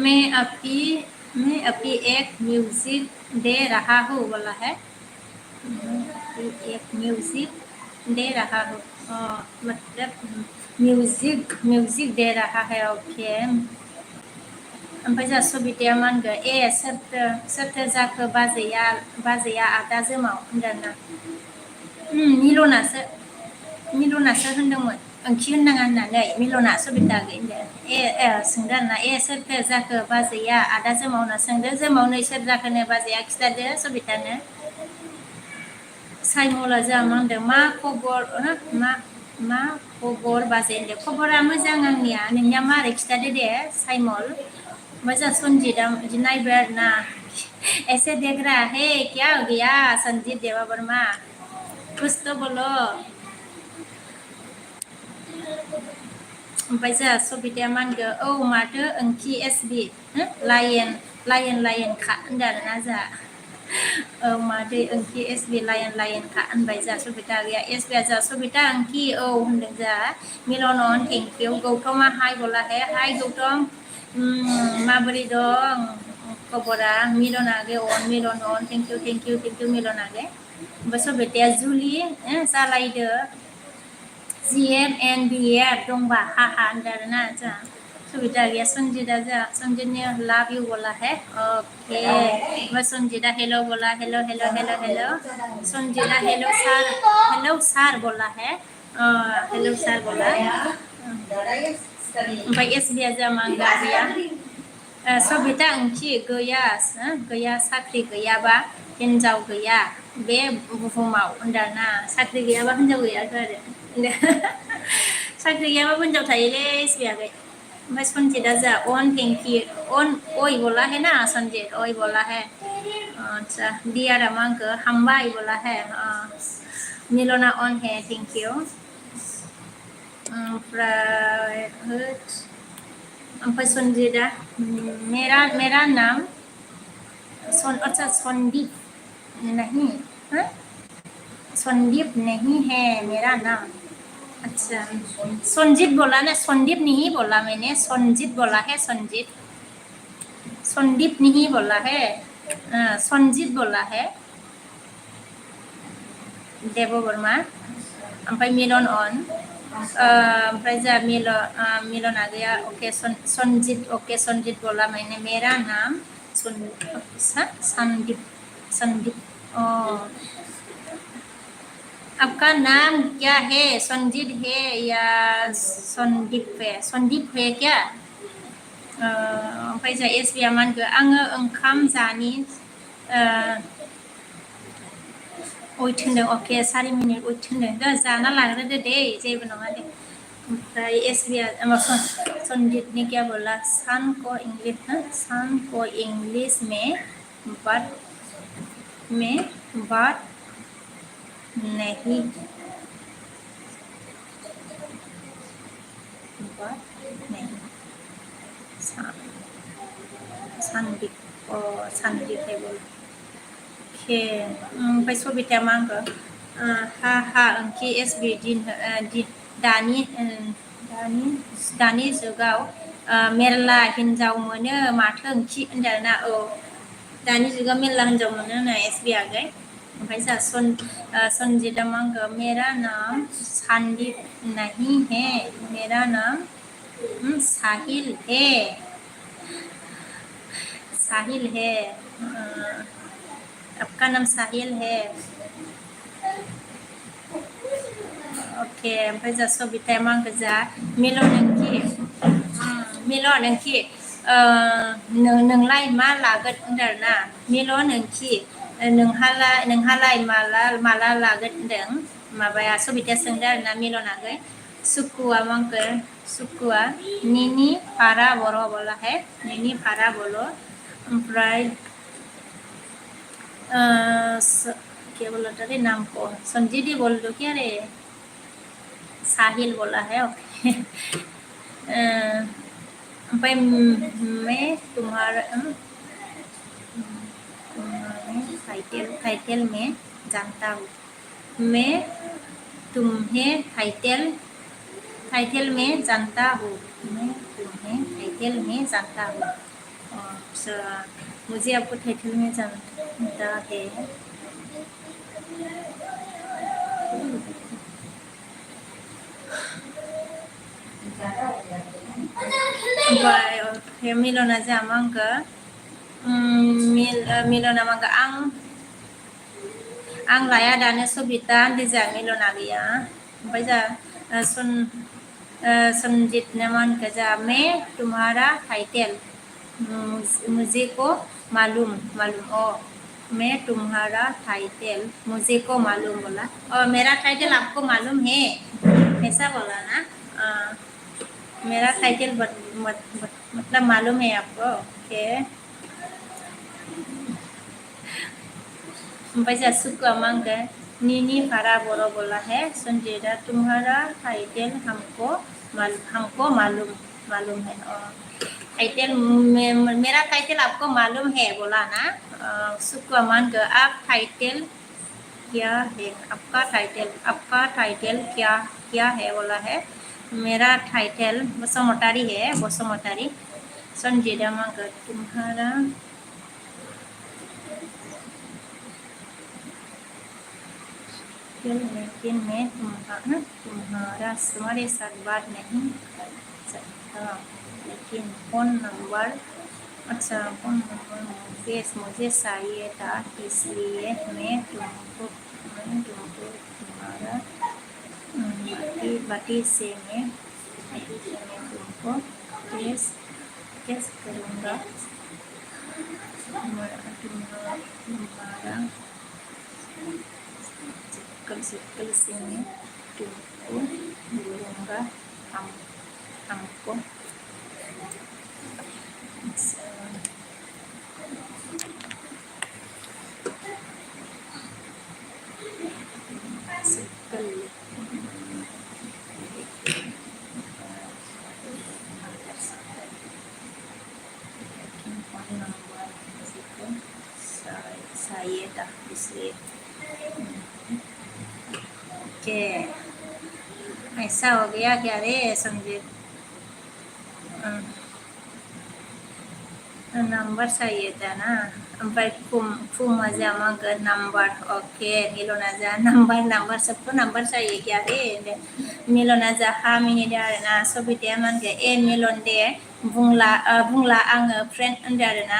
मैं अभी एक म्यूजिक दे रहा हूँ बोला है एक म्यूजिक दे रहा हूँ मतलब म्यूजिक दे रहा है ओके ओमफ्राय जा सबिताया मा होनगोन सोरथो जाखो बाजैया आदा जोमाव होनदोंना मिलनासो होनदोंमोन ओंथि होननाङा होननानै मिलना सबिता आगै होनदो सोंदों आरोना सोरथो जाखो बाजैया आदा जोमाव होनना सोंदो जोमाव नै सोर जाखोनो बाजैया खिथादो सबितानो साइमला जा मा होनदों मा खबर मा खबर बाजै होनदों खबरा मोजां आंनिया नोंनिया मारै खिथादो दे साइमल ओमफ्राय जा सनजितआ बिदि नायबाय आरोना ऐसे देख रहा है क्या हो गया संजीत देवा वर्मा कुछ तो बोलो ओमफ्राय जा सबिताया मा होनगो औ माथो ओंथि एसबि लायन खा होनदों आरोना जा औ माथो ओंथि एसबि लायन खा होनबाय जा सबिता गैया एसबिआ जा सबिता ओंथि औ होनदों जा मिलन थेंक इउ गौतमा हाय बोला है हाय गौतम माबोरै दं खबरा मिलन आगै मिलन थेंक इउ मिलन आगै ओमफ्राय सबिताया जुलि जालायदो जिएफ एन बिएफ दंबा हाहा होनदों आरोना जा सबिता गैया सनजितआ जा सनजितनि लाभ इउ बोला है ओके ओमफ्राय सनजितआ हेलो बोला हेलो सनजितआ हेलो सार बोला है हेलो सार बोला ओमफ्राय एसबिआ जा मा गैया सबिता ओंथि गैया साख्रि गैयाबा हिनजाव गैया बे बुहुमाव होनदोंना साख्रि गैयाबा हिनजाव गैयाथ' आरो साख्रि गैयाबा हिनजाव थायोलै एसबिआ गै ओमफ्राय सनजितआ जा अन थेंकि अन ओइ बोला है ना सनजित ओइ बोला है अच्छा दियारा मा होनखो हामबाय बोला है मिलना अन है थेंक इउ ओमफ्राय सनजितआ मेरा नाम अच्छा संदीप नहीं है मेरा नाम अच्छा संजीत बोला ना संदीप नहीं बोला मैंने संजीत बोला है संदीप नहीं बोला है संजीत बोला है देव वर्मा ओमफ्राय मिलन अन ओमफ्राय जा मिलना गैया ओके संजीत बोला मैंने मेरा नाम संदीप आपका नाम क्या है संजीत है या संदीप है क्या ओमफ्राय जा एसबिआ मा होनखो आङो ओंखाम जानि वेट होनदों अके 4 मिनिट वेट होनदों जाना लाग्रोदो दे जेबो नङा दे ओमफ्राय एसबिआ संदीपनि क्या बोला सान को इंग्लिश में बात नहीं संदीप है बोला ओमफ्राय सबिताया मा होनखो हा ओंथि एसबि दानि जुगाव मेरला हिन्जाव मोनो माथो ओंथि होनदोंना औ दानि जुगाव मेरला हिन्जाव मोनो होनना एसबि आगै ओमफ्राय जोंहा संजिता मा होनगो मेरा नाम संदीप नहीं है मेरा नाम साहिल है साहिल है आपका नाम साहिल है ओके ओमफ्राय जा सबिताया मा होनगो जा मिलन नोंखि नोंलाय मा लागोन होनदों आरोना मिलन नोंखि नोंहालाय माला लागोन होनदों माबाया सबिताया सोंदों आरोना मिलन आगै सुकुआ मा होनगो सुकुआ निनि भारा बर' बोला है निनि भारा बोल ओमफ्राय क्या बोला था रे नाम को संजीदी बोल दो क्या रे साहिल बोला है ओके भाई मैं तुम्हारे टाइटल में जानता हूँ मैं तुम्हें टाइटल में जानता हूँ मैं तुम्हें टाइटल में जानता हूँ अच्छा मुझे आपको टाइटल में जानता है मिलना जामा आंखो मिलना मांगो आं लाया दानो सबिता होनदों मिलना गैया ओमफ्राय जा संजित ने मानखो जा मैं तुम्हारा टाइटल मुझे को मालूम मैं तुम्हारा टाइटल मुझे को मालूम बोला और मेरा टाइटल आपको मालूम है ऐसा बोला ना मेरा टाइटल मतलब मालूम है आपको ओके ओमफ्राय सुकुआ मा होनगो निनी भारा बर' बोला है संजीता तुम्हारा टाइटल हमको मालूम है टाइटल मेरा टाइटल आपको मालूम है बोला ना सुकुआ मा होनगो आप टाइटल क्या है आपका टाइटल क्या है बोला है मेरा टाइटल बसुमतारी है बसुमतारी संजीता मा होनगो तुम्हारा लेकिन मैं तुम्हारा तुम्हारे साथ बात नहीं सकता लेकिन फोन नंबर अच्छा फोन नंबर मुझे चाहिए था इसलिए मैं तुमको तुम्हारा बाटी से मैं तुमको टेस्ट करूँगा तुम्हारा कल से मैं तुमको बोलूँगा हमको saya dah इसलिए ओके ऐसा हो गया क्या रे संजीत नंबर चाहिए था ना ओमफ्राय फुमा मांगो नंबर ओके मिलना जा नंबर सबको नंबर चाहिए क्या रे मिलना जा 5 मिनिट आरोना सबिताया मानगो ए मिलन दे बुंला आङो फ्रेन्ड होनदो आरोना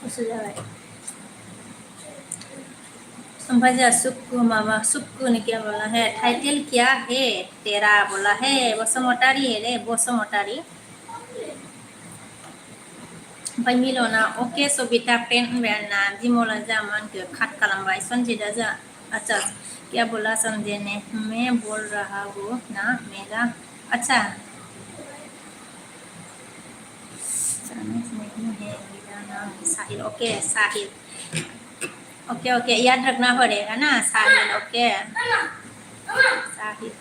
गुसु जाबाय ओमफ्राय जा सुक्कू ने क्या बोला है टाइटल क्या है तेरा बोला है बसुमतारी है रे बसुमतारी ओमफ्राय मिलना अके सबिता फ्रेन्ड होनबाय आरोना दिमला जा मानखो काट खालामबाय संजिता जा अच्छा क्या बोला संजय ने मैं बोल रहा हूँ ना मेरा अच्छा नहीं है मेरा नाम साहिल ओके साहिल ओके याद रखना पड़ेगा ना साहिल ओके साहिल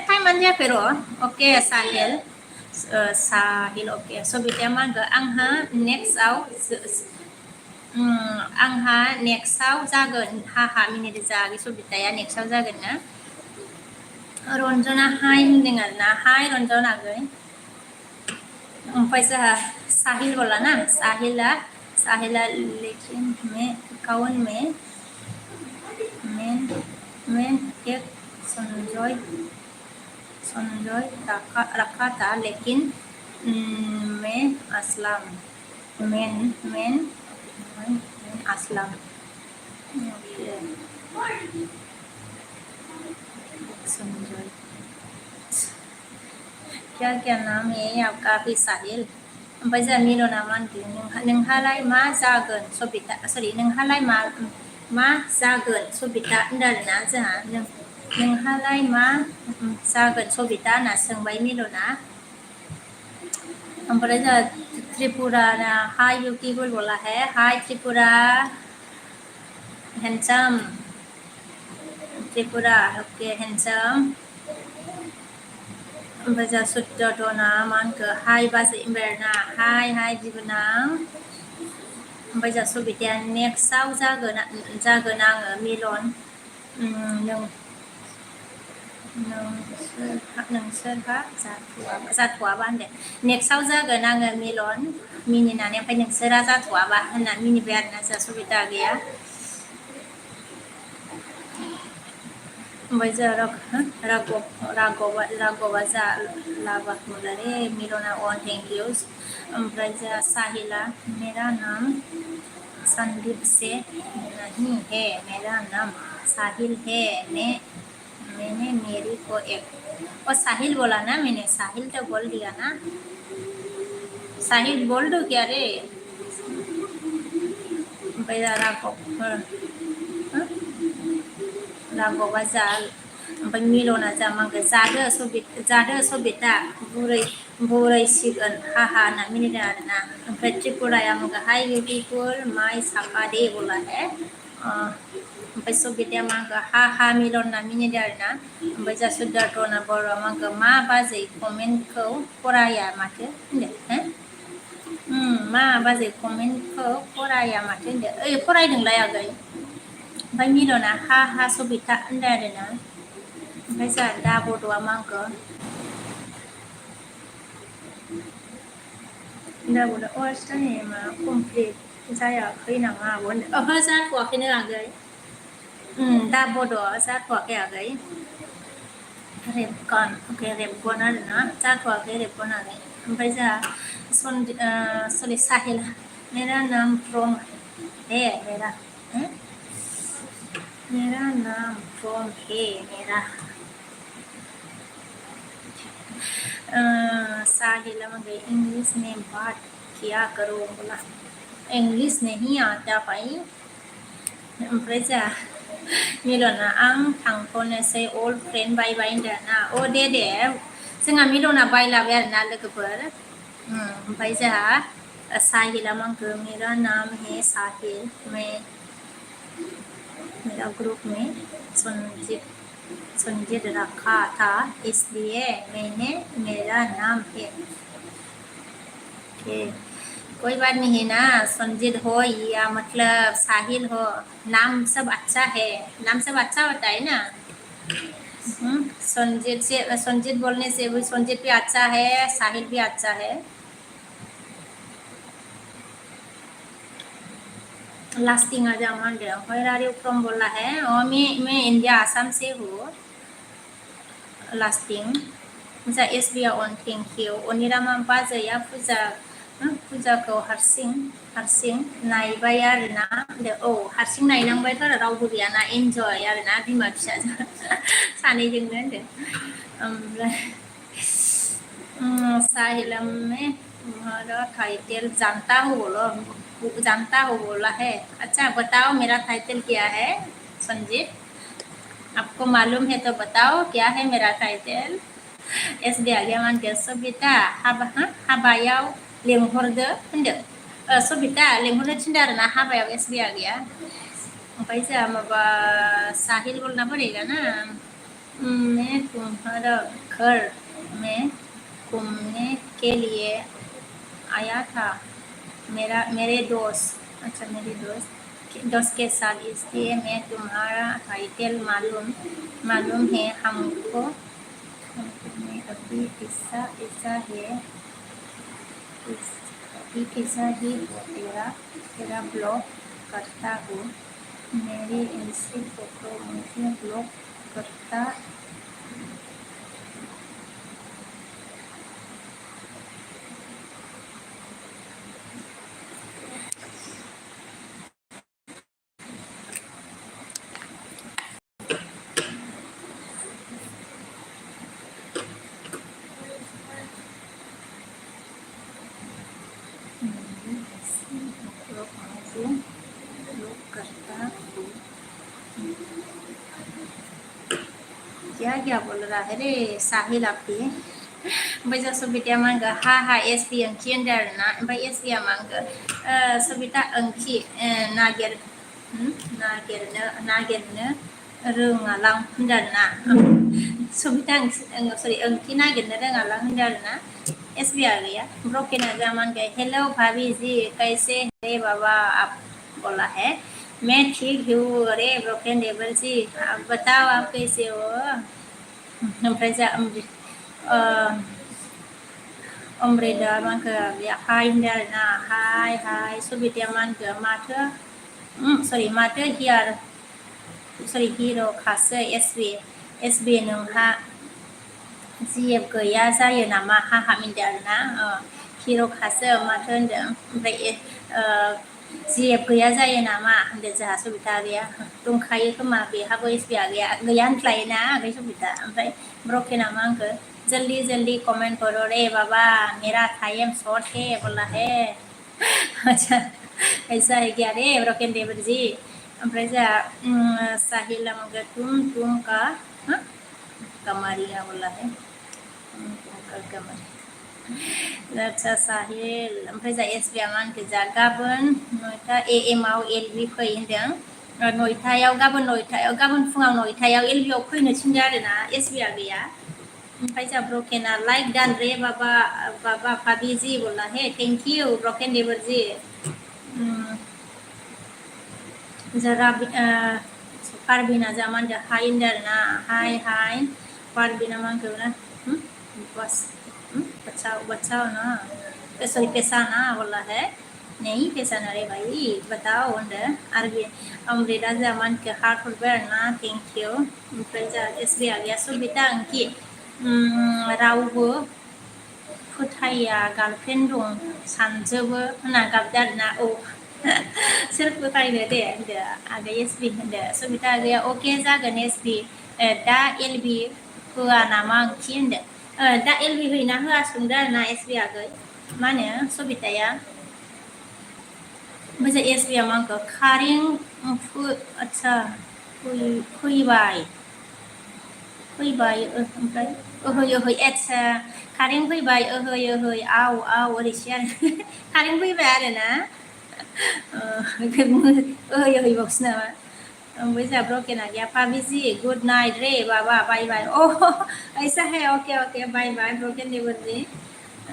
टाइम आनो जायाखै र' ओके साहिल ओके सबिताया मा होनगो आंहा नेक्स्टआव जागोन हाहा मिनिट जागोन सबिताया नेक्स्टआव जागोन ना रन्जना हाय होनदों आरो ना हाय रन्जना गै ओमफ्राय जोंहा साहिल बोला ना साहिला लेकिन मैं कौन मैं एक संजय रखा था लेकिन मैं असलम मैं असलम संजय क्या क्या नाम है आपका भी साहिल ओमफ्राय जोंहा मिलना मा होनदों नोंहालाय मा जागोन सबिता सरि नोंहालाय मा जागोन सबिता होनदों आरोना जोंहा नोंहालाय मा जागोन सबिता होनना सोंबाय मिलना ओमफ्राय जोंहा त्रिपुरा ना हाय ब्यूटीफुल बोला है हाय Tripura handsome Tripura okay handsome ओमफ्राय जोंहा सुद्यना मा होनखो हाय बाजै इमबेरना हाय बिबोनां ओमफ्राय जोंहा सबिताया नेक्स्टआव जागोन आङो मिलन नोंसोरहा जाथ'वाबा होनदों नेक्स्टआव जागोन आङो मिलन मिनिनानै ओमफ्राय नोंसोरा जाथ'वाबा होनना मिनिबाय आरोना जोंहा सबिता गैया ओमफ्राय जोंहा राघवा जोंहा लाबाखुलारे मिलना अन थेंक इउ ओमफ्राय जोंहा साहिला मेरा नाम संदीप से नहीं है मेरा नाम साहिल है मैंने मेरी को एक और साहिल बोला ना मैंने साहिल तो बोल दिया ना साहिल बोल दो क्या रे ओमफ्राय राघवा जाल ओमफ्राय मिलना जा मांगो जादो सबिता बुरैसिगोन हाहा होनना मिनिदों आरोना ओमफ्राय त्रिपुराया मांगो हाय बिउटिफुल माय साफा दे बोला है ओमफ्राय सबिताया मांगो हाहा मिलन होनना मिनिदों आरोना ओमफ्राय जा सुद्दारथना बर' मांगो मा बाजै कमेन्टखौ फराया माथो होनदों मा बाजै कमेन्टखौ फराया माथो होनदों ओइ फरायदोंलाय आगै ओमफ्राय मिलना हा सबिता होनदों आरोना ओमफ्राय जोंहा दाबद'आ मांगो दाबद'a वाट्स दा नेमा कमप्लिट जायाखै नामा आब' होनदों ओहो जाथ'वाखैनो आगै दाबद' जाथ'वाखै आगै रेबगन अके रेबगन आरोना जाथ'वाखै रेबगन आगै ओमफ्राय जोंहा सरि साहिल मेरा नाम फ्रम है मेरा नाम फ्रॉम है मेरा साहिला मंगे इंग्लिश में बात किया करो बोला इंग्लिश नहीं आता भाई ओमफ्राय जोंहा मिलना आं थांथ'नोसै अल्ड फ्रेन्ड बाय होनदों ना अ दे जोंहा मिलना बायलाबाय आरोना लोगोफोर ओमफ्राय जोंहा साहिला मंगो मेरा नाम है साहिल मेरा ग्रुप में संजीत रखा था इसलिए मैंने मेरा नाम है कोई बात नहीं है ना संजीत हो या मतलब साहिल हो नाम सब अच्छा है नाम सब अच्छा होता है ना संजीत बोलने से भी संजीत भी अच्छा है साहिल भी अच्छा है लास्टिंग आ जा Monday where are you from बोला है और मैं इंडिया आसाम से हूँ लास्टिंग जा एस बी ऑन थेंक यू अनिरामा बाजैया फुजाखौ हारसिं नायबाय आरोना औ हारसिं नायनांबायथ' आरो रावबो गैयाना एन्जय आरोना बिमा फिसाजों सानैजोंनो होनदों ओमफ्राय साहिला में तुम्हारा टाइटल जानता हो बोला है अच्छा बताओ मेरा टाइटल क्या है संजीत आपको मालूम है तो बताओ क्या है मेरा टाइटल एस बी आगैया मा होनखो सबिता हाबायाव लेंहरदो होनदों सबिता लेंहरनो थिनदों आरोना हाबायाव एस बि आगैया ओमफ्राय जोंहा माबा साहिल बोलना पड़ेगा ना मैं तुम्हारा घर में घूमने के लिए आया था मेरे दोस्त के साथ इसलिए मैं तुम्हारा टाइटल मालूम है हमको मैं अभी ऐसा है अभी ऐसा ही तेरा ब्लॉग करता हूँ मेरी ऐसी फोटो मुझे ब्लॉग करता ब्लॉग करता हूँ क्या क्या बोल रहा है रे साहिल आपकी bây giờ Sobita mangga ha SP yang kian dar na by SP mangga Sobita angki nager nager na rung alang dar na Sobita sorry angki nager na rung alang dar na SP आ गया broken zaman गए हेलो भाभी जी कैसे है बाबा आप बोला है मैं ठीक हूँ अरे ब्रोकन देवर जी आप बताओ आप कैसे हो ओमफ्राय जा Omreda mangga ya hai na hai Sobita mangga matter sorry matter here sorry hero खासे SB नोंहा जिएब गैया जायो नामा हा मिनदों आरोना हिर' खासो माथो होनदों ओमफ्राय जिएब गैया जायो नामा होनदों जोंहा सबिता गैया दंखायो खोमा बेहाबो एसबिआ गैया होनफ्लायोना आगै सबिता ओमफ्राय ब्रकेना मा आंखो जल्दी जल्दी कमेंट करो रे बाबा मेरा टाइम शॉर्ट है बोला है अच्छा ऐसा है क्या रे ब्रोकन देवर जी ओमफ्राय जोंहा साहिला मगे तुम का कमारिया बोला है अच्छा साहिल ओमफ्राय जा एसबिआ मानखो जा गाबोन 9टा AM आव एलबि फै होनदों 9टायाव गाबोन फुङाव 9टायाव एलबिआव फैनो थिनदों आरोना एसबिआ गैया ओमफ्राय जा ब्रकेना लाइक डान रे बाबा भाभी जी बोला है थैंक यू ब्रकेन देवर जी जरा पारबिना जा मानदों हाय होनदों आरोना हाय पारबिना मानखो ना बस बचाओ ना सॉरी पेशाना बोला है नहीं पेशाना रे भाई बताओ होनदों आरो अमृता जा मानखो हार्ट हरबाय आरोना थेंक यू ओमफ्राय जा एसबिआ गैया सबिता आंखि रावबो फोथाया गार्लफ्रेन्ड दं सानजोबो होनना गाबदों आरोना सोर फोथायनो दे होनदों आगै एसबि होनदों सबिता आगैया अके जागोन एसबि दा एलबि होआ नामा आंखि होनदों दा एलबि होयोना होआ सोंदों आरोना एसबि आगै मा होनो सबिताया ओमफ्राय एसबिआ मा आंखौ खारें आदसा फैबाय ओमफ्राय ओहै आदसा खारें फैबाय ओहै आव ओरैसो आरो खारें फैबाय आरोना ओहै बावसो नामा ओमफ्राय जोंहा ब्रकेना गैया भाभी जी गुड नाइट रे बाबा बाय बाय ऐसा है ओके बाय बाय ब्रोकन देवर जी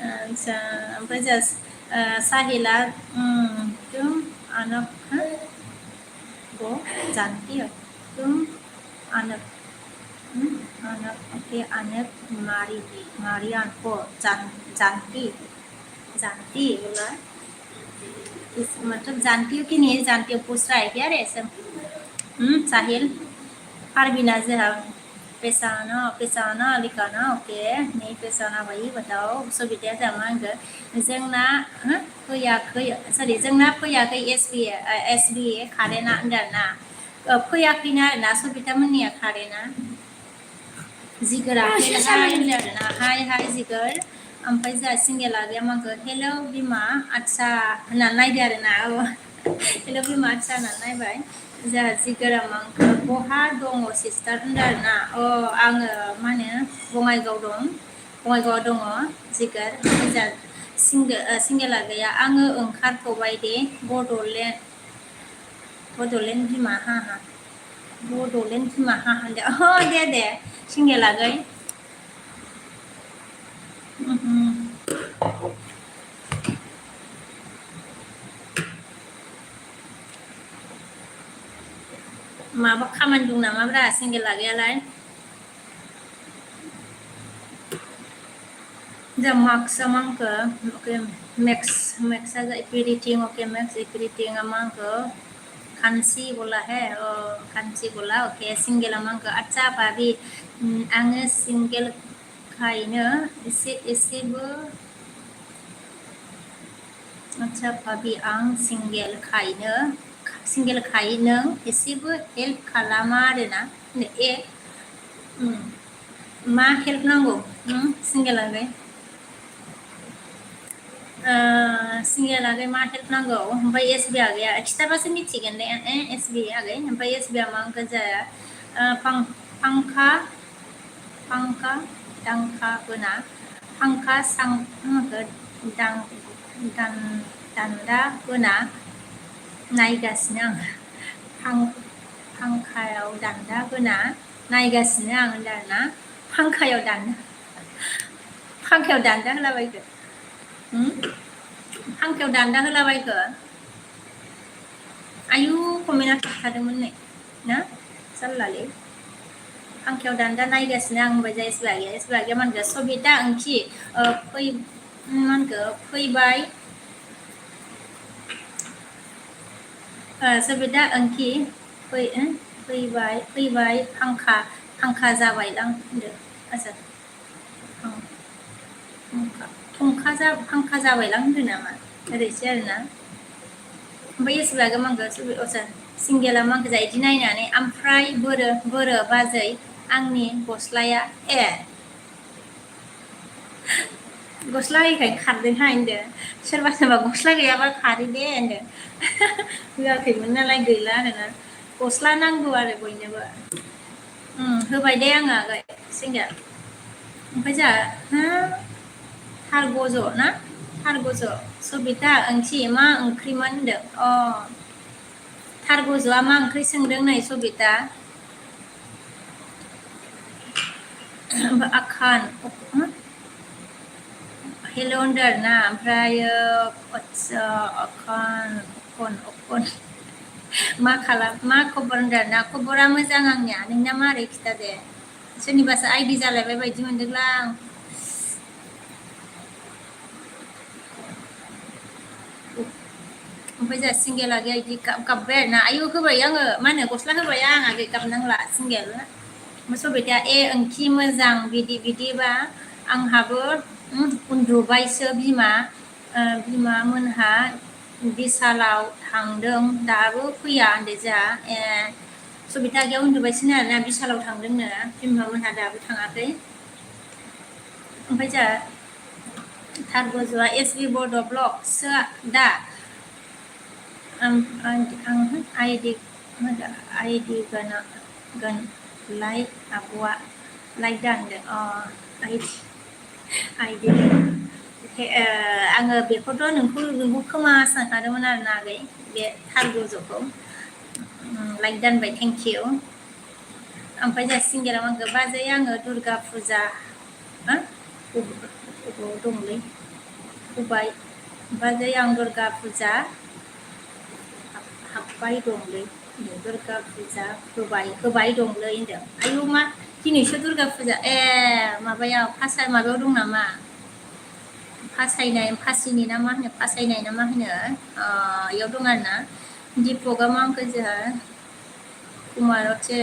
अच्छा ओमफ्राय जोंहा साहिला तुम आनक वो जानती हो तुम आनक ओके अनक मारियान को जानती बोला मतलब जानती हो कि नहीं जानती हो पूछ रहा है क्या रे सब साहिल पारबिना जोंहा पेशाना लिखाना ओके नहीं पेशाना भाई बताओ सबिताया जोंहा मा होनखो जोंना फैयाखै सरि जोंना फैयाखै एसबि कारेन्टआ होनदों आरोना फैयाखैना आरोना सबिता मोननिया कारेन्टआ जिगोरा होनदों आरोना हाय जिगोर ओमफ्राय जोंहा सिंगेला गैया माखो हेलौ बिमा आदसा होननानै नायदो आरोना हेलौ बिमा आदसा होननानै नायबाय जोंहा जिगोरा माखो बहा दङ सिस्टार होनदों आरोना आङो मा होनो बङाइगावआव दङ जिगोर ओमफ्राय जोंहा सिंगेला गैया आङो ओंखारथ'बाय दे बड'लेण्ड बिमा हा बड'लेण्ड बिमा हा होनदों दे सिंगेला गै माबा खामानि दं नामाब्रा सिंगेला गैयालाय The marks among okay, max everything okay, max everything among kansi bola hai kansi bola okay single among अच्छा भाभी आङो single खायनो एसेबो अच्छा भाभी आं single खायनो एसेबो help खालामा आरोना मा help नांगौ single आगै single आगै मा help नांगौ ओमफ्राय SB आगैया खिथाबासो मिथिगोन दे SB आगै ओमफ्राय SB आ मा जाया फांखा दांखा होना फांखा दान्दा होना नायगासिनो आं फांखायाव दान्दा होना नायगासिनो आं होनदों आरोना फांखायाव दान्दा होलाबायखो फांखायाव दान्दा होलाबायखो आयु कमेन्टआ थाबथादोंमोन नै ना जारलालै फांखायाव दान्दा नायगासिनो आं होनबाय जा एसबागिया मा होनगोन सबिता ओंथि मा होनगो फैबाय सबिता ओंथि फैबाय फांखा जाबायलां होनदो आच्छा फांखा जाबायलां होनदो नामा ओरैसो आरोना ओमफ्राय एसेबागो मा होनगो आच्छा सिंगेला मा होनगो इदि नायनानै ओमफ्राय बोरो बाजै आंनि गस्लाया गस्ला होयैखाय खारदोंहाय होनदो सोरबा गस्ला गैयाबा खारो दे होनदो होआखैमोन नालाय गैला आरोना गस्ला नांगौ आरो बयनोबो होबाय दे आङो आगै सिंगेल ओमफ्राय जोंहा थारगज ना थारगज सबिता ओंथि मा ओंख्रिमोन होनदों थारगजआ मा ओंख्रि सोंदों नै सबिता आखान हेल' होनदों आरोना ओमफ्रायो अखन मा खबर होनदों आरोना खबरा मोजां आंनिया नोंना मारै खिथा दे सोरनिबासो आइदि जालायबाय बायदि मोनदोंला आं ओमफ्राय जोंहा सिंगेला गैया बिदि गाबबाय आरोना आयु होबाय आङो मा होनो गस्ला होबाय आं आगै गाबनांला सिंगेल सबिताया ओंथि मोजां बिदिबा आंहाबो उन्दुबायसो बिमा मोनहा बिसालाव थांदों दाबो फैया होनदो जोंहा सबिता आगैया उन्दुबायसोनो आरोना बिसालाव थांदोंनो बिमा मोनहा दाबो थाङाखै ओमफ्राय जोंहा थारगजआ SB बड' ब्लगसो दा आइदि गोन लाइक आब'आ लाइक दा होनदों आइदि आङो बेखौथ' नोंखौ खोमा सानखादोंमोन आरोना आगै बे थारगजखौ लाइक दानबाय थेंक इउ ओमफ्राय जोंहा सिंगेला मा होनगो बाजै आङो दुर्गा फुजा दंलै होबाय बाजै आं दुर्गा फुजा हाब्बाय दंलै दुर्गा फुजा होबाय दंलै होनदों आयु मा दिनैसो दुर्गा फुजा माबायाव माबायाव दं नामा फासिनि ना मा होनो फासायनाय ना मा होनो इयाव दं आरोना दीपकआ मा होनखो जोंहा कुमारचे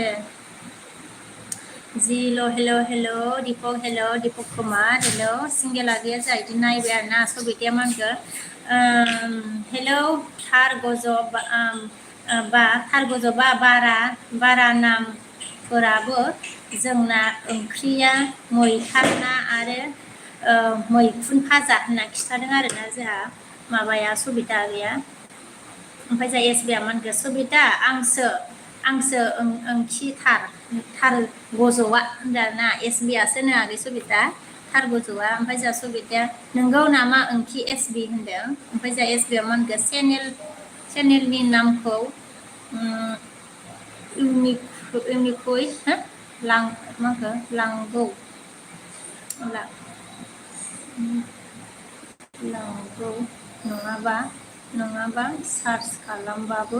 हेल' दीपक कुमार हेल' सिंगेला गैया जा बिदि नायबाय आरोना सबिताया मा होनखो हेलौ थारगजबा बारा नामफोराबो जोंना ओंख्रिया मैथा ना आरो मैखुन भाजा होनना खिथादों आरोना जोंहा माबाया सबिता आगैया ओमफ्राय जोंहा SBया मा होनखो सबिता आंसो ओंथि थार गज'आ होनदों आरोना SBयासो नो आगै सबिता थार गज'आ ओमफ्राय जोंहा सबिताया नोंगौ नामा ओंथि SB होनदों ओमफ्राय जोंहा SBया मा होनखो चेनेलनि नामखौ इउनिकयै लांगौ नङाबा सार्च खालामबाबो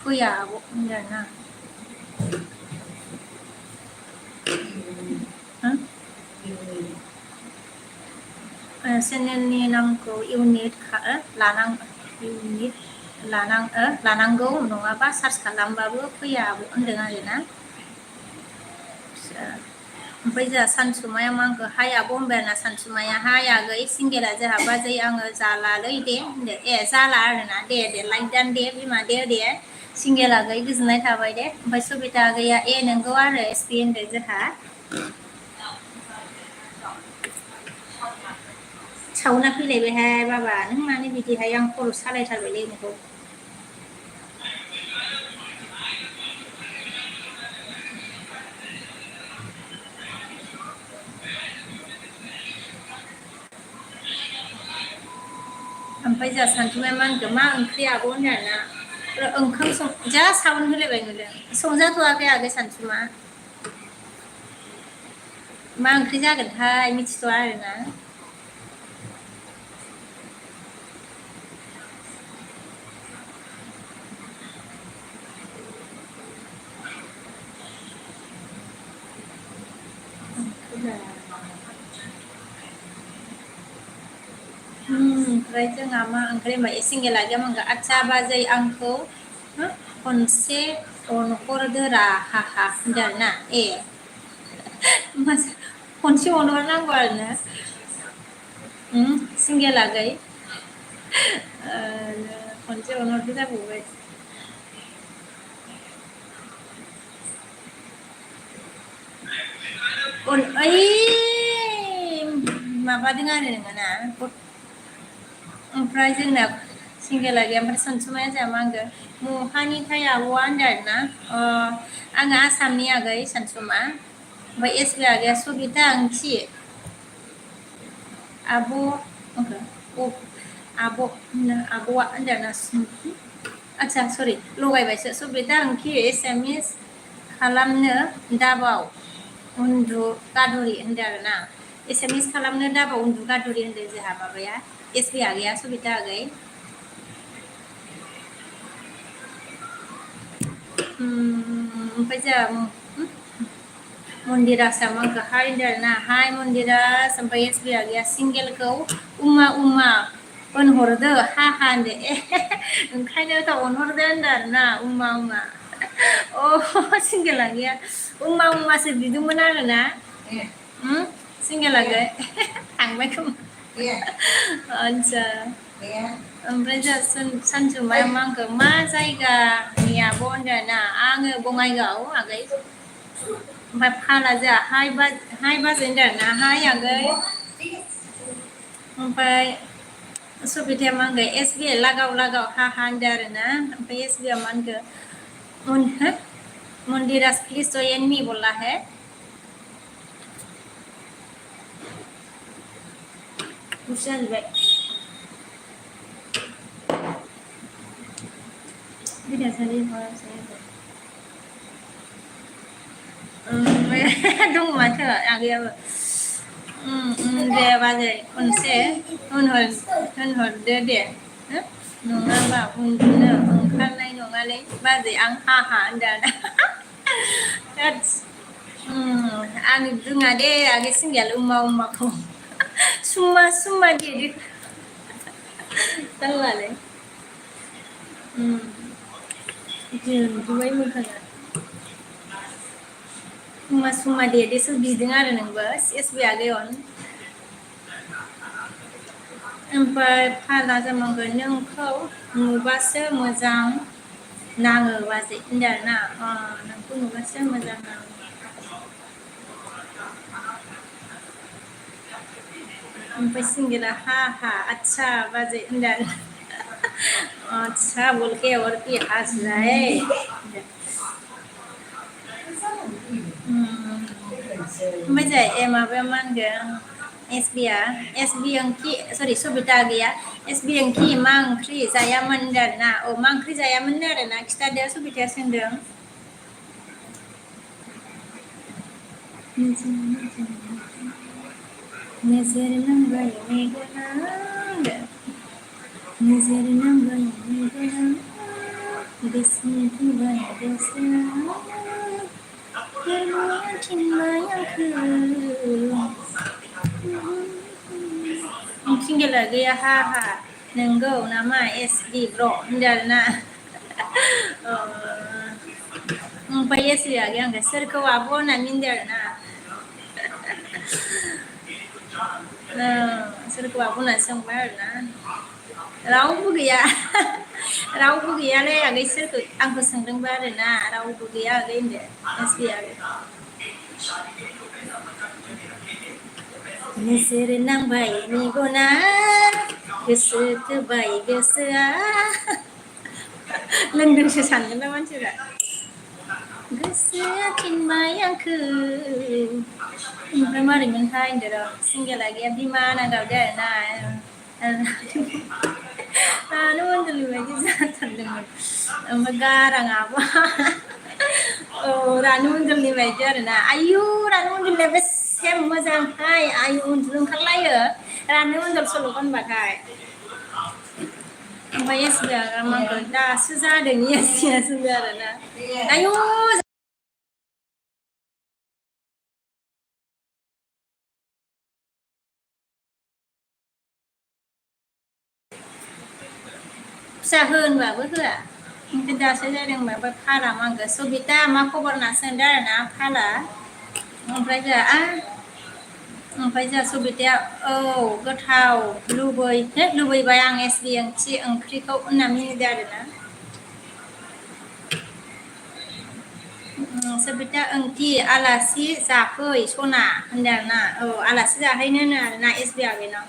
फैया आब' होनदों आरोना चेनेलनि नामखौ इउनिट लानांगौ नङाबा सार्च खालामबाबो फैया होनदों आरोना ओमफ्राय जोंहा सानसुमाया मा होनखो हाय आब' होनबाय आरोना सानसुमाया हाय आगै सिंगेला जोंहा बाजै आङो जालालै दे होनदो जाला आरोना दे लाइक दान दे बिमा दे सिंगेल आगै गोजोननाय थाबाय दे ओमफ्राय सबिता आगैया नोंगौ आरो एसपि होनदो जोंहा सावना फैलायबायहाय बाबा नों मानो बिदिहाय आं खर' सालायथारबायलै नोंखौ ओमफ्राय जोंहा सानसुमाया मा होनखो मा ओंख्रि आब' होनदों आरोना ओंखाम जा साउन होलायबाय नुदों संजाथ'वाखै आगै सानसुमा मा ओंख्रि जागोनथाय मिथिथ'आ आरोना ओमफ्राय जोंहा मा ओंख्रि होनबा सिंगेला गैया आदसा बाजै आंखौ खनसे अनहरदोरा हाहा होनदों आरोना खनसे अनहरनांगौ आरोना सिंगेल आगै खनसे अनहरदो जाबावबाय माबादों आरो नोङो ना ओमफ्राय जोंना सिंगेला गैया ओमफ्राय सानसुमाया जोंहा मा होनगोन महानिथाय आब'आ होनदों आरोना आङो आसामनि आगै सानसुमा ओमफ्राय एसबि आगैया सबिता ओंथि आब' आब'आ होनदों ना आदसा सरि लगायबायसो सबिता ओंखि एसामिस खालामनो दाबाव उन्दु गादुरि होनदों आरोना एसामिस खालामनो दाबाव उन्दु गादुरि होनदों जोंहा माबाया एसबि आगैया सबिता आगै ओमफ्राय जोंहा मन्दिरासआ माखौ हाय होनदों आरोना हाय मन्दिरास ओमफ्राय एसबि आगैया सिंगेलखौ उमा अनहरदो हा होनदो ओंखायनोथ' अनहरदो होनदों आरोना उमा सिंगेला गैया उमासो बिदोंमोन आरोना सिंगेल आगै थांबाय खोमा आदसा ओमफ्राय जोंहा सानसुमाया मा होनखो मा जायगानि आब' होनदों आरोना आङो बङाइगाव आगै ओमफ्राय फाला जोंहा हाय बाजै होनदों आरोना हाय आगै ओमफ्राय सबिताया मा होनगोन एसबि लागाव हा होनदों आरोना ओमफ्राय एसबि मा होनखो मन्दिरास प्लिज जयेन मी बोला है जाहैबाय दङ माथो आगैयाबो दे बाजै खनसे होनहरदो दे नङाबा उन्दुनो ओंखारनाय नङालै बाजै आं हा होनदों आं रोङा दे आगै सिंगेल उमाखौ सुम्मा दे जारलालै जोंबाय मोखाङा सुमा देदेसो बिदों आरो नोंबो एसबि आगै ओमफ्राय फाला जामांगोन नोंखौ नुबासो मोजां नाङो बाजै होनदों आरोना नोंखौ नुबासो मोजां नाङो ओमफ्राय सिंगेला हा अच्छा बाजै होनदों अच्छा बोल के और की हंस रहा है ओमफ्राय जाय माबाया मा होनगोन एसबि ओंखि सरि सबिता आगैया एसबि ओंखि मा ओंख्रि जायामोन होनदों आरोना मा ओंख्रि जायामोन आरोना खिथादो सबिताया सोंदों नोजोर नांबाय मेगना नोजोर नांबाय मेगना गोसो थोबाय गोसोआ गोरबोआ थिनबाय आंखौ lagi ha nenggo nama SD bro darna Mpaya sih lagi angga serka wabo na mindarna serka wabo na sengbarna रावबो गैया रावबो गैयालै आगै सोरखौ आंखौ सोंदोंबा आरोना रावबो गैया आगै होनदो एसबि आगै नोजोर नांबाय मेगना गोसो थोबाय गोसोआ लोंदोंसो सानगोन ना मानसिफ्रा गोसोआ थिनबाय आंखौ ओमफ्राय मारैमोनथाय होनदो र' सिंगेला गैया बिमा ना गाबदो आरोना रानु मण्डलनि बायदि जाथारदोंमोन ओमफ्राय गाराङाबा रानु मण्डलनि बायदि आरोना आयु रानु मण्डलनिया बेसे मोजांहाय आयु उन्दुनो ओंखारलायो रानु मण्डल सल' खनबाथाय ओमफ्राय एसबिया माखौ दासो जादों एसबिया सोंदों आरोना आयु फिसा होनबाबो होआ ओमफ्राय दासो जादों माबा फाला मागो सबिता मा खबर होनना सोंदों आरोना फाला ओमफ्राय जोंहा ओमफ्राय जोंहा सबिताया औ गोथाव लुबैबाय आं एसबि ओंख्रिखौ होनना मिनिदों आरोना सबिता ओंथि आलासि जाफै सना होनदों आरोना औ आलासि जाहैनो होनो आरोना एसबि आगैनाव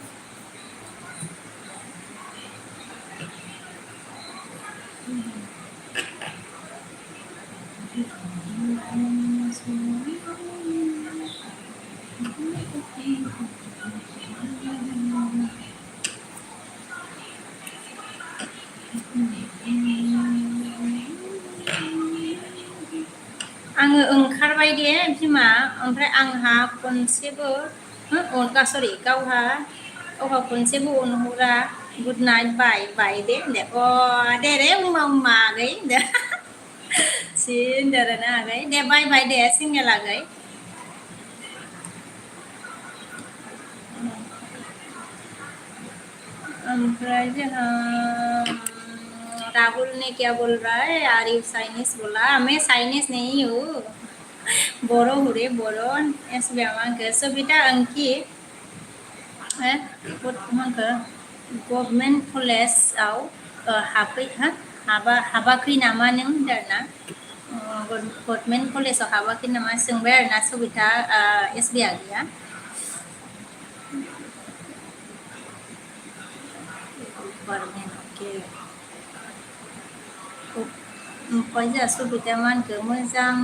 आङो ओंखारबाय दे बिमा ओमफ्राय आंहा खनसेबो सरि गावहा खनसेबो अनहरा गुड नाइट बाय दे होनदो दे रे उमा आगै होनदो सि होनदो आरोना आगै दे बाय दे सिंगेल आगै ओमफ्राय जोंहा राहुल ने क्या बोल रहा है आर यू चाइनीज बोला मैं चाइनीज नहीं हूँ बोरो हूँ रे बोरो एसबिया मांखो सबिता अंकि मांखो गभर्नमेंट कलेजाव हाबाखै नामा नों होनदों आरोना गभर्नमेंट कलेजाव हाबाखै नामा सोंबाय आरोना सबिता एसबिया गैया ओमफ्राय जोंहा सबिता मानखो मोजां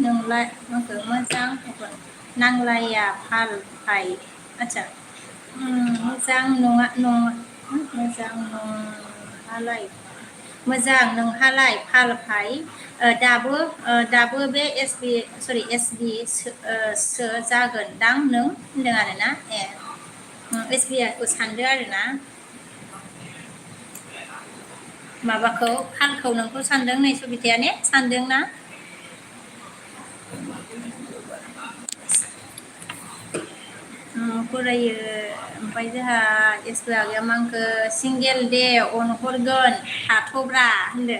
नोंलाय मानखो मोजां नांलाया फाल फाय आच्छा मोजां नोंहालाय फाल फाय दाबो बे एसबि सो जागोन दां नों होनदों आरोना एसबिखौ सानदों आरोना माबाखौ फालखौ नोंखौ सानदों नै सबिताया ने सानदों ना फरायो ओमफ्राय जोंहा एसबिया गैया मांखो सिंगेल दे अनहरगोन थाथ'ब्रा होनदो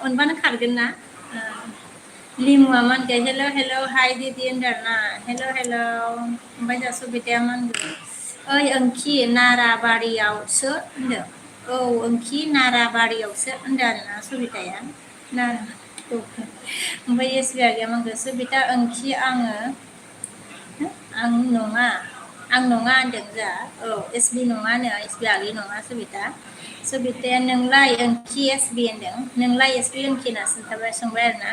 अनबानो खारगोन ना लिमुआ मानखो हेल' हाय दिदि होनदों आरोना हेल' ओमफ्राय जोंहा सबिताया मानखो ओइ ओंखि नाराबारियावसो होनदों औ ओंखि नाराबारियावसो होनदों आरोना सबिताया ओमफ्राय एसबिया गैया मांखो सबिता ओंखि आं नङा होनदों जा औ एसबि नङानो एसबि आगै नङा सबिताया नोंलाय ओंखि एसबि होनदों नोंलाय एसबि ओंखि होनना सोंबाय आरोना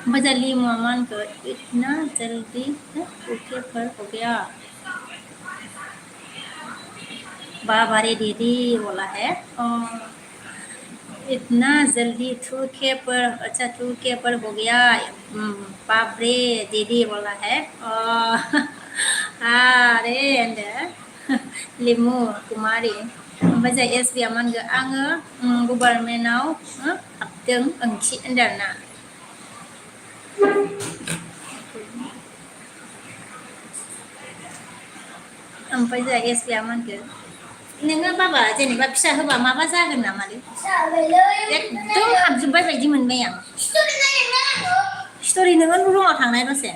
ओमफ्राय लिमुआ मानखो इतना जल्दी ओके पर हो गया बाबा रे दीदी बोला है इतना जल्दी टू के पर हो गया बाप रे दीदी बोला है अरे लिमु कुमारी ओमफ्राय जों एसबिया मानगो आङो गभार्नमेन्टआव हाबदों ओंथि होनदों आरोना ओमफ्राय जोंहा एसबिया मानखो नोङो बाबा जेनेबा फिसा होबा माबा जागोन नामालै एकदम हाबजोब्बाय बायदि मोनबाय आं स्ट'रि नोङो रुमाव थांनाय दसे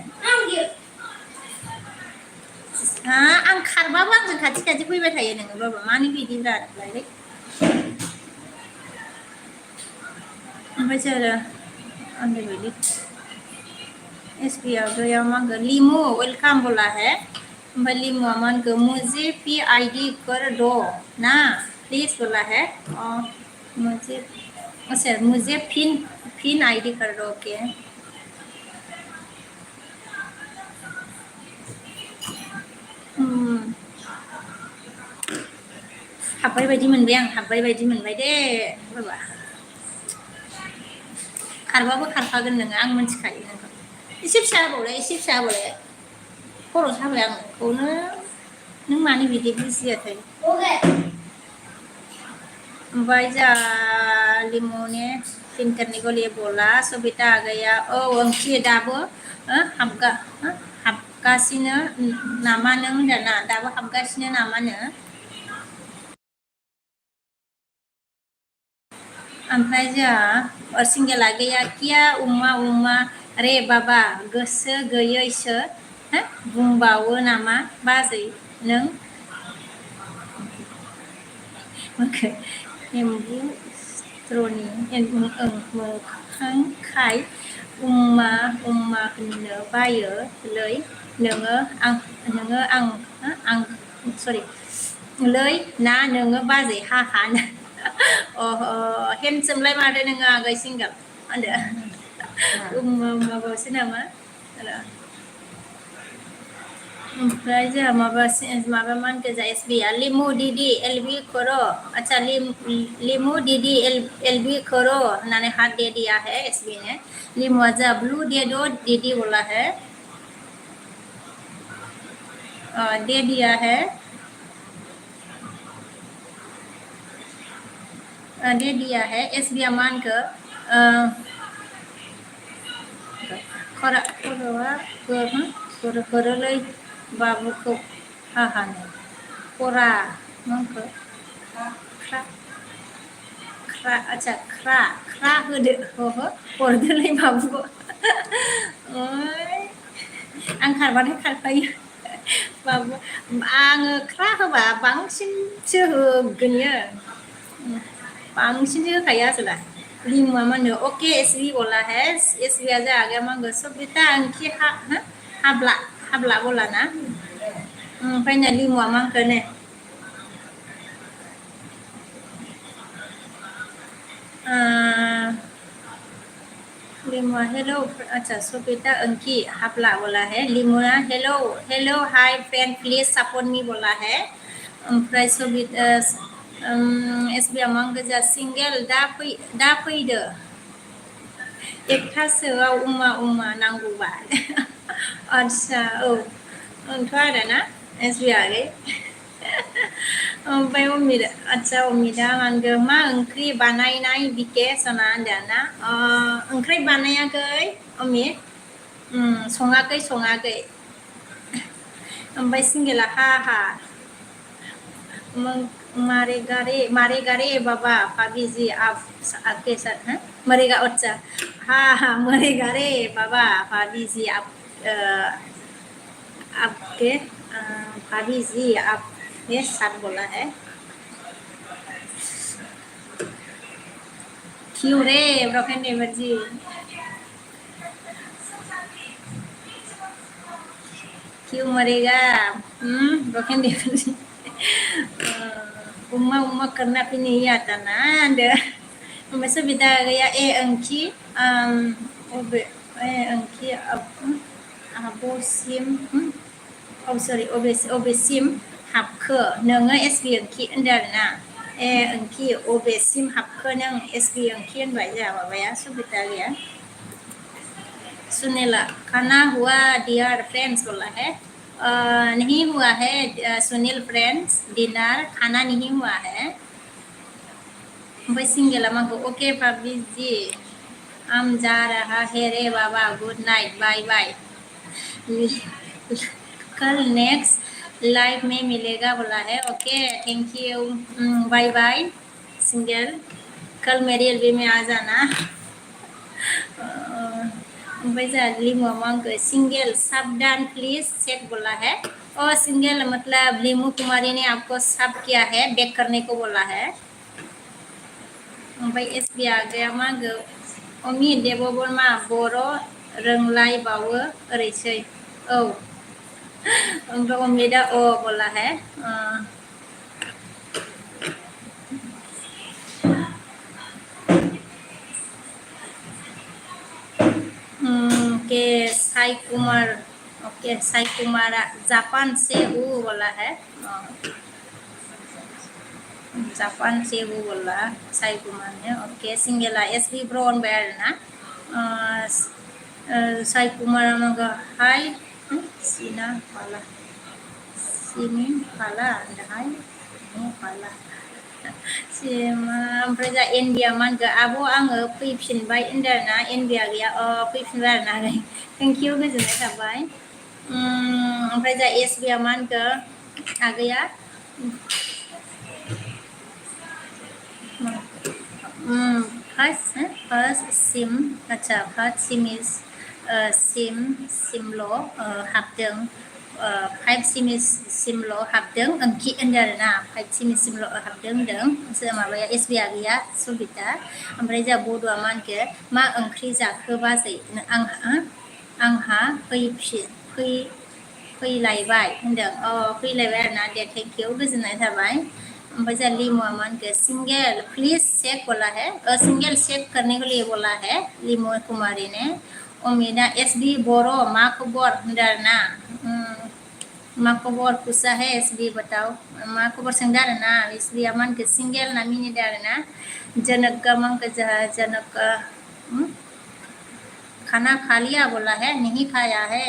आं खारबाबो आंजों खाथि खाथि फैबाय थायो नोङो बाबा मानो बिदि जालाय ओमफ्राय जोङो आंनि बायदि एसबिया गया मांगो लिमु वेलकम बोला है ओमफ्राय लिमुआ मानगो मुझे पी आईडी कर दो ना प्लीज बोला है मुझे अच्छा मुझे फिन आईडी कर दो ओके हाबबाय बायदि मोनबाय आं हाबबाय बायदि मोनबाय दे बाबा खारबाबो खारफागोन नोङो आं मिथिखायो नोंखौ एसे फिसा होबावलाय एसे फिसा होबावलाय खर' साबाय आं नोंखौनो नों मानो बिदि बुजियाखै ओमफ्राय जा लिमु ने फिनटरनि गलिया बोला सबिता आ गया ओंथि दाबो हाबगासिनो नामा नों होनदोंना दाबो हाबगासिनो नामानो ओमफ्राय जोंहा सिंगेला गैया किया उमा उमा रे बाबा गोसो गैयैसो बुंबावो नामा बाजै नों एम्बु स्ट्रनि मोखांखाय उमा होननो बायोलै नोङो आं सरि लै ना नोङो बाजै हा हेन्डसोमलाय माथो नोङो आगै सिंगेल होनदो माबासो नामा ओमफ्राय जोंहा माबा मा होनखो जा एसबिया लिमु दिदि एलबि खर' आच्छा लिमु दिदि एलबि खर' होननानै हाथ दे दिया है एसबि ने लिमुआ जा ब्लू दे दो दीदी बोला है दे दिया है दे दिया है एसबिया मानखो खर'लै बाबुखौ हाहानो खरा माखो आच्छा ख्रा होदो हरदोलै बाबुखौ आं खारबाथाय खारफायो बाबु आङो ख्रा होबा बांसिनसो होगोन इयो बांसिनसो होखायो आसोला लिमुआ मानो ओके एसबि बोला है एसबिया जा आगे मांगो सबिता अंखि हाब्ला बोला ना ओमफ्राय ना लिमुआ मांखो ने लिमुआ हेलो अच्छा सबिता अंकी हाबला बोला है लिमुआ hello hi friend please support me बोला है ओमफ्राय सबिता एसबिया मांगो जा सिंगेल दा फैदो एकथासोआव उमा नांगौबा आच्छा आंथ' आरो ना एसबिया आगै ओमफ्राय आच्छा अमिदा मानगो मा ओंख्रि बानायनाय बिके सना होनदों ना ओंख्रि बानायाखै अमित सङाखै ओमफ्राय सिंगेला हा मारे गारे बाबा भाभी आप आपके साथ मरेगा अच्छा हाँ मरेगा रे बाबा भाभी जी आपके भाभी जी आपके साथ बोला है क्यों रे ब्रोकन नेवर जी क्यों मरेगा ब्रोकन नेवर जी उम्मा करना भी नहीं आता ना ओमफ्राय सबिता गैया अंखि अंखि आब'सिम सरि अबेसिम हाबखो नोङो एसबि अंखि होनदों आरोना अंखि अबेसिम हाबखो नों एसबि अंखि होनबाय जोंहा माबाया सबिता गैया सुनेला खाना हुआ डियर फ्रेंड्स बोला है नहीं हुआ है सुनील फ्रेंड्स डिनर खाना नहीं हुआ है ओमफ्राय सिंगेला मांगो ओके भाभी जी हम जा रहा है रे बाबा गुड नाइट बाय बाय कल नेक्स्ट लाइव में मिलेगा बोला है। Okay thank you, bye bye single, कल मेरी एलबी में आ जाना। ओमफ्राय जोंहा लिमुआ मा होनखो सिंगल साबधान प्लीज चेक बोला है। और सिंगल मतलब लिमु कुमारी ने आपको सब किया है, बैक करने को बोला है। ओमफ्राय एस बी आ गया मा होनखो अमि देबबर्मा बर' रोंलायबावो ओरैसै। औ ओमफ्राय अमितआ अ बोला है। के साई कुमार, ओके साई कुमारा जापान से हूँ बोला है। जापान से हूँ बोला साई कुमार ने। ओके सिंगेला एस बी ब्रो होनबाय आरोना। साई कुमार मगा हाय सिना पाला सिनि पाला हाय पाला ओमफ्राय जा इन्डिया मा होनखो आब' आङो फैफिनबाय होनदों आरोना। इन्डिया गैया फैफिनबाय आरोना। थेंक इउ गोजोननाय थाबाय। ओमफ्राय जा एस बि आ मा होनखो आगैया फार्स्ट सिम, अच्छा फार्स्ट सिम इज सिमल' हाबदों, 5 सिमल' हाबदों ओंखि होनदों आरोना। 5 सिमल' हाबदों होनदों माबाया एस बि आ गैया सबिता। ओमफ्राय जोंहा बड'आ मा होनखो मा ओंख्रि जाखो बाजै आंहा फैलायबाय होनदों। फैलायबाय आरोना दे थेंक इउ गोजोननाय थाबाय। ओमफ्राय जोंहा लिमुआ मा होनखो सिंगल प्लीज चेक बोला है, सिंगल चेक करने के लिए बोला है लिमु कुमारी ने। अमिता एस बी बर' मा खबर होनदों आरोना। मा खबर पूछा है एस बी बताओ, मा खबर सोंदों आरोना। एस बी आ मा होनखो सिंगल ना मिनिदों आरोना। जनक मा होनखो जोंहा जनक खाना खा लिया बोला है, नहीं खाया है।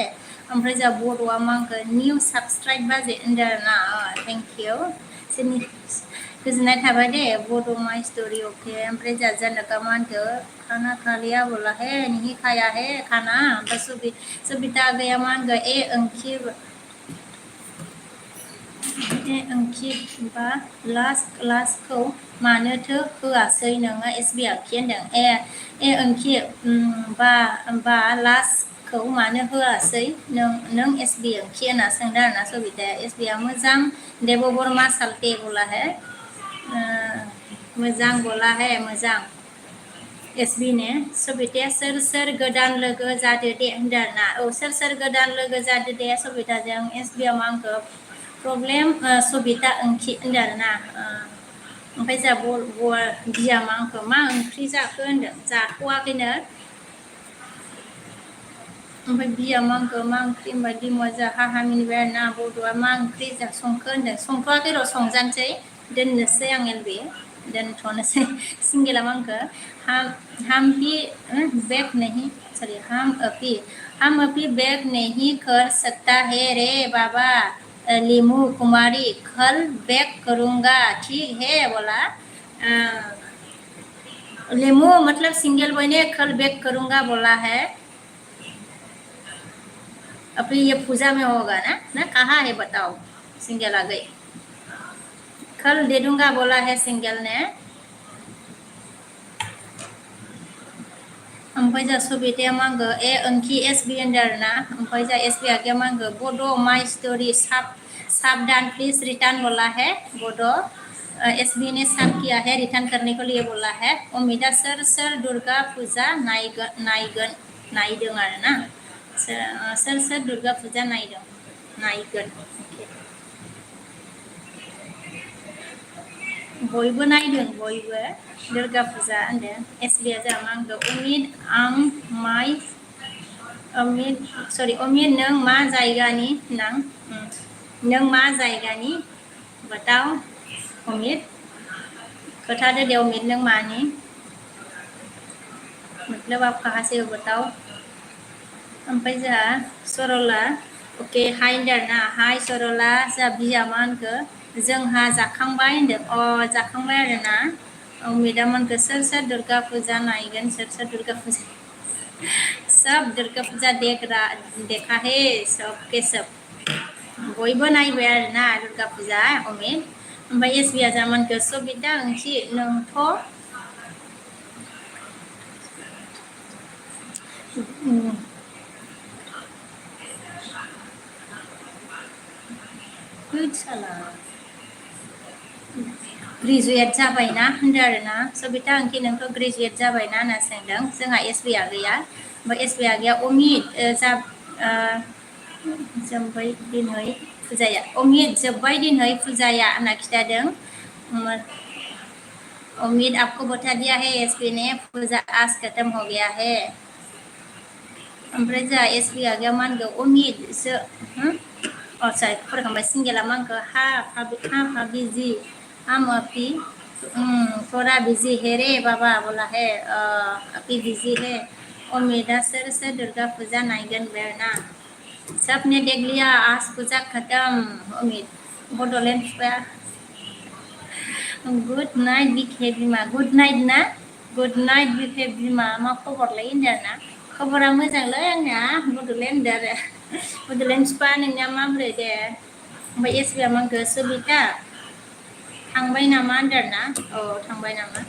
ओमफ्राय जोंहा बड'आ मा होनखो निउ साबस्क्राइब बाजै होनदों आरोना। थेंक इउ गोजोननाय थाबाय दे बड' माइ स्ट'री। ओके ओमफ्राय जोंहा जनकआ मा होनखो खाना खा लिया बोला है, नहीं खाया है खाना। ओमफ्राय सबिता गया मा होनखो ओंखि बा लास्ट क्लासखौ मानोथो होआसै नोङो एस बि आखि होनदों। ओंखि बा लास्टखौ मानो होआसै नों एस बि ओंखि होनना सोंदों आरोना सबिताया। एस बि आ मोजां देबबर्मा सालथे बोला है, मोजां बोला है मोजां एस बि ने। सबिताया सोर गोदान लोगो जादो दे होनदों आरोना। सोर गोदान लोगो जादो दे सबिताजों। एस बि आ मा होनखो प्रब्लेम सबिता ओंखि होनदों आरोना। ओमफ्राय जोंहा बिया मा होनखो मा ओंख्रि जाखो होनदों, जाथ'वाखैनो। ओमफ्राय बिया मा होनखो मा ओंख्रि होनबा दिमुआ जोंहा हाहा मिनिबाय आरोना। बड'आ मा ओंख्रि संखो होनदों, संथ'वाखै र' संजानोसै दोननोसै आं एलबि दोनथ'नोसै। सिंगेला मा होनखो हम भी बैक नहीं सॉरी हम अभी बैक नहीं कर सकता है रे बाबा लिमु कुमारी, कल बैक करूँगा ठीक है बोला। लिमु मतलब सिंगल बॉय ने कल बैक करूँगा बोला है। अभी ये पूजा में होगा ना कहाँ है बताओ। सिंगल आ गई, कल दे दूंगा बोला है सिंगल ने। ओमफ्राय जोंहा सबिताया मा होनखो ओंखि एस बि होनदों आरोना। ओमफ्राय जोंहा एस बि आगैया मा होनखो बड' माइ स्ट'री साबधान प्लीज रिटर्न बोला है बड'। एस बी ने सब किया है, रिटर्न करने के लिए बोला है। अमिता सोर दुर्गा पूजा नायदों आरोना। सोर दुर्गा पूजा नायगोन बयबो नायदों बयबो दुर्गा फुजा होनदों। एस बि आ जोंहा मा होनखो अमित नों मा जायगानि नों मा जायगानि बताओ अमित, खोथादो दे अमित नों मानि, मतलब आप कहाँ से हो बताओ। ओमफ्राय जोंहा सरला ओके हाय होनदों आरोना। हाय सरला, जोंहा बिया मा होनखो जोंहा जाखांबाय होनदों। जाखांबाय आरोना। अमिता मा होनखो सोर दुर्गा फुजा नायगोन, सोर दुर्गा फुजा सब दुर्गा पूजा देखा है सब के सब बयबो नायबाय आरोना दुर्गा फुजा अमित ओमफ्राय एसबिया जामानखौ सबिता ओंथि नोंथ' साला ग्रेजुवेट जाबायना होनदों आरोना सबिता ओंथि नोंथ' ग्रेजुवेट जाबायना होनना सोंदों जोंहा एसबिया गैया ओमफ्राय एसबिया गैया अमित जोब्बाय दिनै फुजाया अमित जोब्बाय दिनै फुजाया होनना खिथादों उम्मीद आपको बता दिया है एसपी ने पूजा आज खत्म हो गया है ओमफ्राय जोंहा एसपी आ गया मान गो उम्मीद सो सॉरी फरायखांबाय सिंगेला मान गो हा बिजी हम अपी थोड़ा बिजी है रे बाबा बोला है अपी बिजी है उम्मीदा सर से दुर्गा पूजा नायगन बेरना सबने देख लिया आज पूजा खत्म उम्मीद बड'लेण्ड गुड नाइट बिखे बिमा गुड नाइट ना गुड नाइट बिखे बिमा मा खबरलाय होनदों ना खबरा मोजांलै आंना बड'लेण्ड आरो बड'लेण्ड बिफा नोंनिया माबोरै दे ओमफ्राय एसबिया मांखो सबिता थांबाय नामा होनदों ना औ थांबाय नामा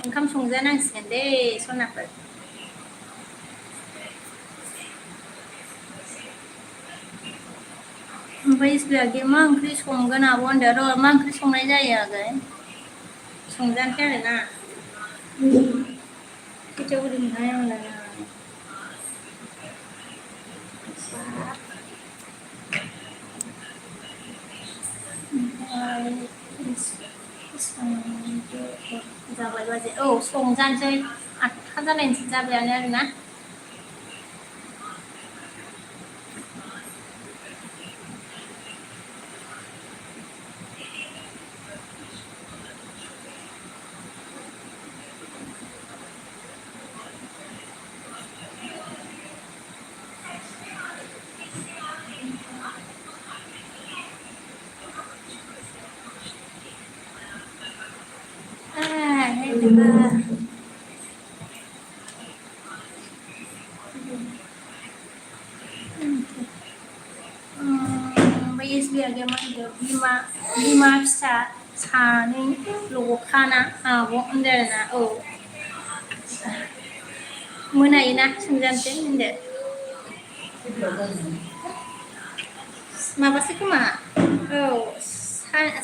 ओंखाम संजानांसिगोन दे सनाफोर ओमफ्राय एसबिया मा ओंख्रि संगोन आब' होनदों र' मा ओंख्रि संनाय जायो आगै संजानोसै आरोना खोथियाव गुदुंहाय आंलाय जाबाय बाजै औ संजानोसै 8था जालायनोसै जाबायानो आरोना ओमफ्राय एसबिया गैया मा होनदों बिमा फिसा सानै ल'खाना आब' होनदों आरोना औ मोनायोना संजानोसै होनदो माबासो खोमा औ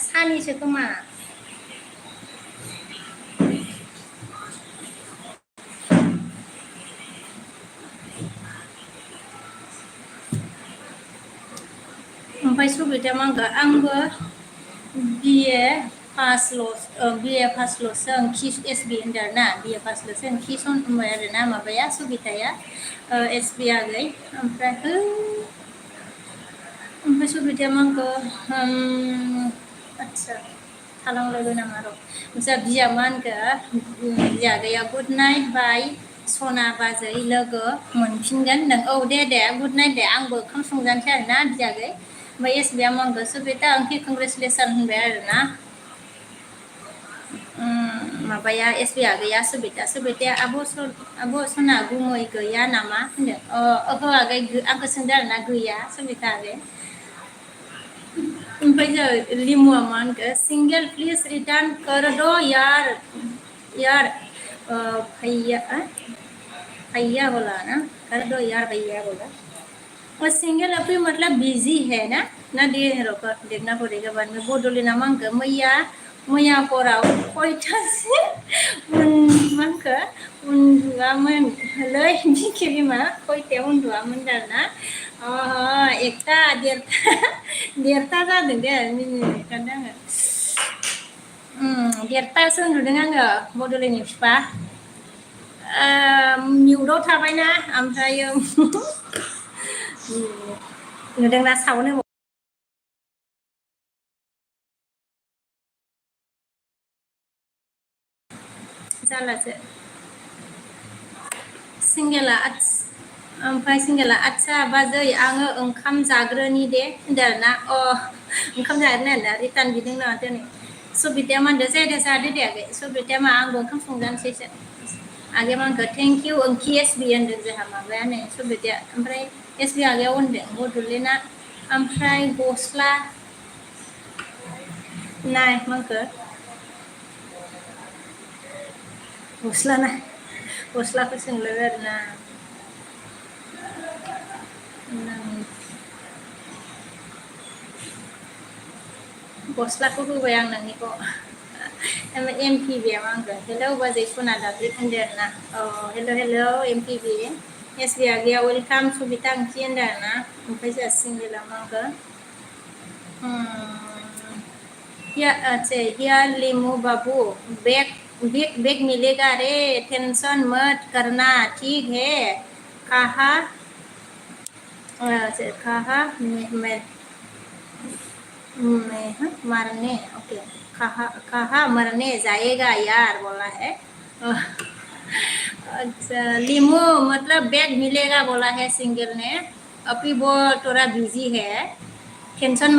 सानिसो खोमा ओमफ्राय सबिता मा होनगोन आंबो बिए पासल'सो ओंखि एसबि होनदों आरोना बिए पासल'सो ओंखि सन होनबाय आरोना माबाया सबिताया एसबि आगै ओमफ्राय सबिताया मा होनगोन आदसा थालांलायबाय नामा र' जा बिया मा होनगोन बिया गैया गुड नाइट बाय सना बाजै लोगो मोनफिनगोन होनदों औ दे गुड नाइट दे आंबो ओंखाम संजानोसै आरोना बियागै ओमफ्राय एसबिया मा होनगोन सबिता ओंखि कंग्रेसुलेसन होनबाय आरोना माबाया एसबि आगैया सबिताया आब' सना गुमै गैया नामा होनदों ओहो आगै आंखौ सोंदों आरोना गैया सबिता आगै ओमफ्राय जों लिमुआ मा होनगोन सिंगेल प्लिज रिटार्न कर दो यार भैया बोला ना कर दो यार भैया बोला और सिंगल अभी मतलब बिजी है ना देखना पड़ेगा बाद में बड'लेण्डआ मा होनखो मैया हराव खयथासो मानखो उन्दुआमोनलै बिखे बिमा खयथायाव उन्दुआमोन आरोना एकथा देरथा जादों दे मिनिनो आङो देरथासो उन्दुदों आङो बड'लेण्डनि बिफा मिउटआव थाबायना ओमफ्रायो नुदोंना सावन होबाव जालासो सिंगेला आदसा बाजै आङो ओंखाम जाग्रोनि दे होनदों आरोना ओंखाम जाग्रोनो आरोना रिटार्न बिदों ना दिनै सबिताया मा होनदों जायदो जादो दे आगै सबिताया मा आंबो ओंखाम संजानोसैसो आगे मांखो थेंक इउ ओंखि एसबि होनदों जोंहा माबायानो सबिताया ओमफ्राय एसबि आगैयाव होनदों बड'लेण्डआ ओमफ्राय गस्ला नाय मांखो गस्ला नाय गस्लाखौ सोंलाय आरोना गस्लाखौ होबाय आं नोंनिखौ एम पि बि आ आंखौ हेलौ बाजै सना दाख्लै होनदो आरोना hello hello M P B S B आगैया वेलकाम सबिता ओंथि होनदों आरोना ओमफ्राय जोंहा सिंगेला मांखो हिया लिमु बाबू बैग मिलेगा रे टेंशन मत करना ठीक है कहा कहा मरने ओके कहा मरने जाएगा यार बोला है अच्छा लीमू मतलब बैग मिलेगा बोला है सिंगल ने अभी वो थोड़ा बिजी है टेंशन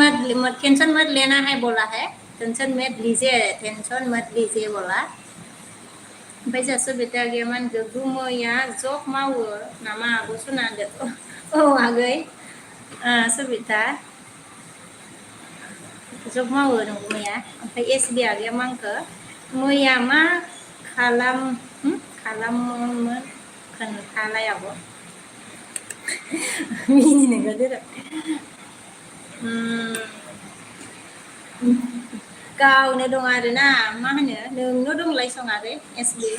मत लेना है बोला है टेंशन मत लीजिए बोला ओमफ्राय जोंहा सबिता गैया मा होनखो गुमैया जब मावो नामा आब' सना होनदो औ आगै सबिता जब मावो नंगौमैया ओमफ्राय एस बि आगैया मा होनखो मैया मा खालामोमोन खोन्थालाय आब' मिनिनो ओंखारदों गावनो दं आरोना मा होनो नोंनो दंलाय सङाखै एसबि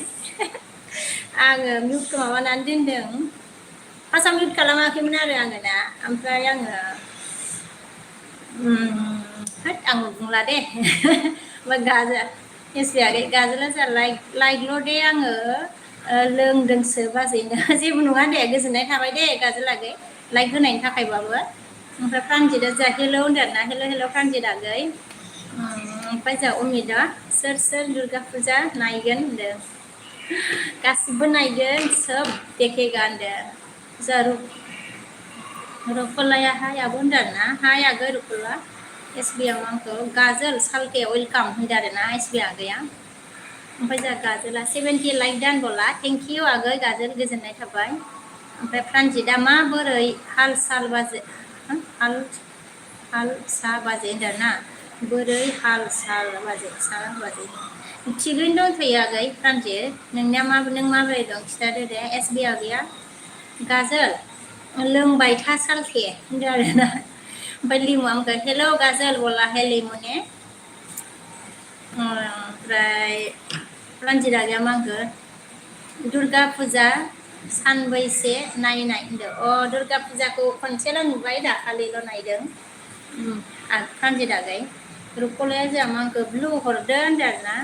आङो मिउटखौ माबानानै दोनदों फार्स्टआव मिउट खालामाखैमोन आरो आङो ना ओमफ्राय आङो आं बुंला दे गाजा एसबि आगै गाजोला जा लाइकल' दे आङो लोंदोंसो बाजैनो जेबो नङा दे गोजोननाय थाबाय दे गाजोल आगै लाइक होनायनि थाखायबाबो ओमफ्राय प्रानजितआ जा हेलौ होनदों आरोना हेलौ प्रानजित आगै ओमफ्राय जोंहा अमितआ सोर दुर्गा फुजा नायगोन होनदों गासिबो नायगोन सोब देखेगा होनदों जारु रुखलाया हाय आब' होनदों आरोना हाय आगै रुखला एसबि आव आंखौ गाजोल सालके वेलकाम होनदों आरोना एसबि आगैया ओमफ्राय जोंहा गाजोला 70 लाइक दान बोला थेंक इउ आगै गाजोल गोजोननाय थाबाय ओमफ्राय प्रानजितआ माबोरै हाल साल बाजे हाल सा बाजे होनदों आरोना बोरै हाल साल बाजे थिगैनो दंथ'यो आगै प्रानजित नों माबोरै दं खिथादो दे एसबि आगैया गाजोल लोंबाय था सालखे होनदों आरोना ओमफ्राय लिमुआ होनगोन हेलौ गाजोल बोला है लिमु ने ओमफ्राय रन्जित आगैया मा होनगोन दुर्गा फुजा सानबैसे नायनाय होनदों दुर्गा फुजाखौ खनसेल' नुबाय दाखालिल' नायदों प्रानजित आगै रुखलाया जोंहा मा होनखो ब्लु हरदो होनदों आरोना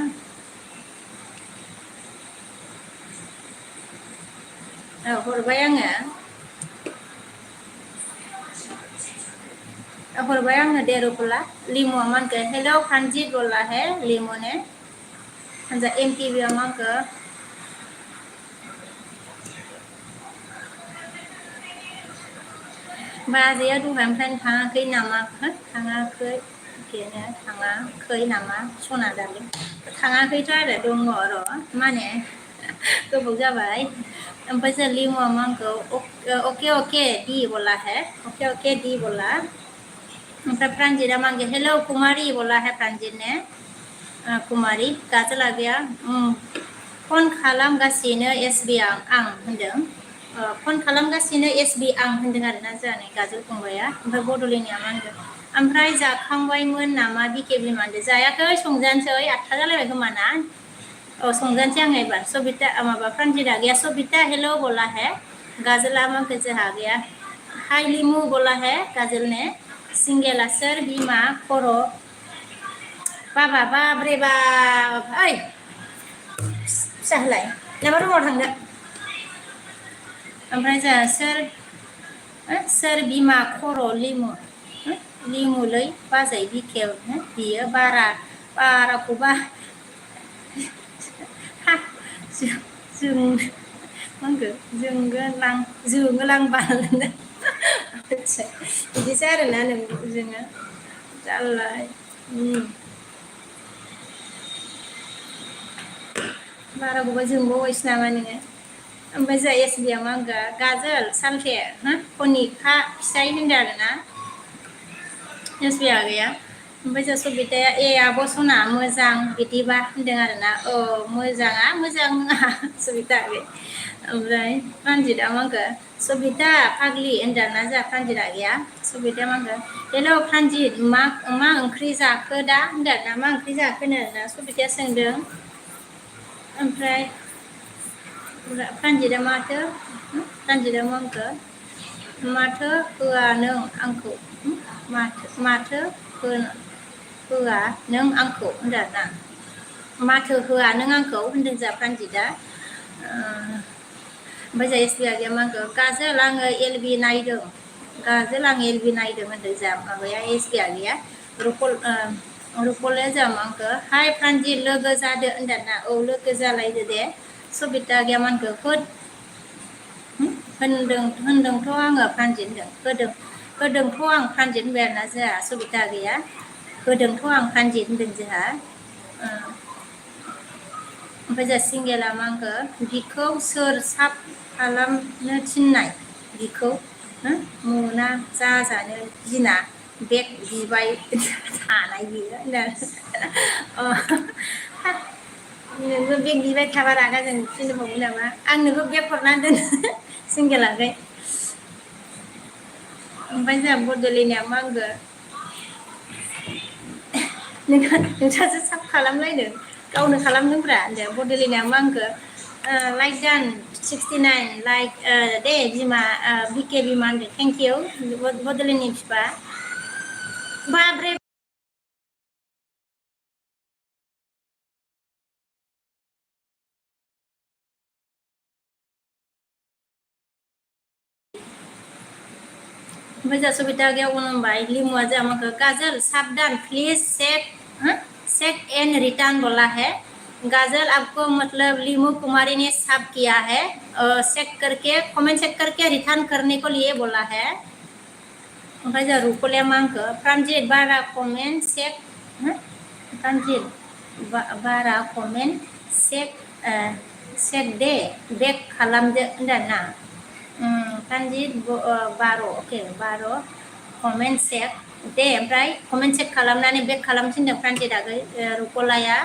हरबाय आङो दे रुखला लिमुआ मा होनखो हेलौ प्रानजित बोला है लिमु ने जा एम पि बि मा होनखो बाजैया दहायनिफ्रायनो थाङाखै नामा थाङाखै नामा सना दालै थाङाखैथ' आरो दङ र' माने गोबाव जाबाय ओमफ्राय जों लिमुआ मा होनखो अके दी बोला है अके दी बोला ओमफ्राय प्रानजितआ मा होनगोन हेलौ कुमारी बोला है प्रानजित ने कुमारी गाजोल आगैया फन खालामगासिनो एसबि आं होनदों फन खालामगासिनो एसबि आं होनदों आरोना जोंहा नै गाजोल फंबाया ओमफ्राय बड'लेण्डनिया मा होनदों ओमफ्राय जाखांबायमोन नामा बिके बिमा होनदों जायाखै संजानोसै 8था जालायबाय खोमा ना संजानोसै आङो एबार सबिता माबा प्रानजित आगैया सबिता हेलौ बोला है गाजोला मा होनखो जोंहा आगैया हाय लिमु बोला है गाजोल ने सिंगेला सोर बिमा खर' बाब्रे बाब ओइ फिसा होलाय नामा रुमाव थांदो ओमफ्राय जोंहा सोर बिमा खर' लिमुलै बाजै बिखेव बियो बाराखौबा जोंगोलांबाल बिदिसो आरोना जोङो जारला बारा गोबाव जोंबावबायसो नामा नोङो ओमफ्राय जा एसबिया मा होनगो गाजोल सालथे हो खनिखा फिसाइ होनदों आरोना एसबिया गैया ओमफ्राय जा सबिताया ए आब' सना मोजां बिदिबा होनदों आरोना औ मोजाङा मोजां नङा सबिता आगै ओमफ्राय प्रानजितआ मा होनगो सबिता फाग्लि होनदों ना जोंहा प्रानजितआ गैया सबिताया मा होनगो हेलौ प्रानजित मा ओंख्रि जाखो दा होनदों ना मा ओंख्रि जाखोनो ना सबिताया सोंदों ओमफ्राय प्रानजितआ माथो प्रानजितआ मा होनखो माथो होआ नों आंखौ माथो होआ नों आंखौ होनदों ना माथो होआ नों आंखौ होनदों जोंहा प्रानजितआ ओमफ्राय जोंहा एसबिया गैया मा होनखो गाजोल आङो एलबि नायदों गाजोल आं एलबि नायदों होनदों जोंहा माबाया एसबिया गैया रुपलाया जोंहा मा होनखो हाय प्रानजित लोगो जादो होनदों ना औ लोगो जालायदो दे सबिता गैया मा होनखो होनदोंथ' आङो प्रानजित होनदों होदोंथ' आं प्रानजित होनबाय आरोना जोंहा सबिता गैया होदोंथ' आं प्रानजित होनदों जोंहा ओमफ्राय जोंहा सिंगेला मा होनखो बिखौ सोर साब खालामनो थिननाय बिखौ मोना जाजानो गिना बेग बिबाय थानाय बियो नोंबो बेग बिबाय थाबा रागा जोंफिनबावो नामा आंनोबो बेग हरना दोन सिंगेलाखै ओमफ्राय जोंहा बड'लेण्डआ मा होनगो नोंथाङासो साब खालामलायदों गावनो खालामदोंब्रा होनदों बड'लेण्डआ मा होनखो लाइक डान 69 लाइक दे बिमा बिके बिमा होनदों थेंक इउ बड'लेण्डनि बिफा बाब्रे ओमफ्राय जोंहा सबिता गैया उनावबाय लिमुआ जोंहा माखो गाजल साबधान प्लिज चेक एंड रिटर्न बोला है गाजल आपको मतलब लीमू कुमारी ने साफ किया है चेक करके कमेंट चेक करके रिटर्न करने को लिए बोला है ओमफ्राय जोंहा रुपलाया मा होनखो प्रानजित बारा कमेन्ट चेक प्रानजित बारा कमेन्ट चेक दे बेक खालामदो होनदों ना प्रानजित बार' अके बार' कमेन्ट चेक दे ओमफ्राय कमेन्ट चेक खालामनानै बेक खालामफिनदों प्रानजित आगै रुपलाया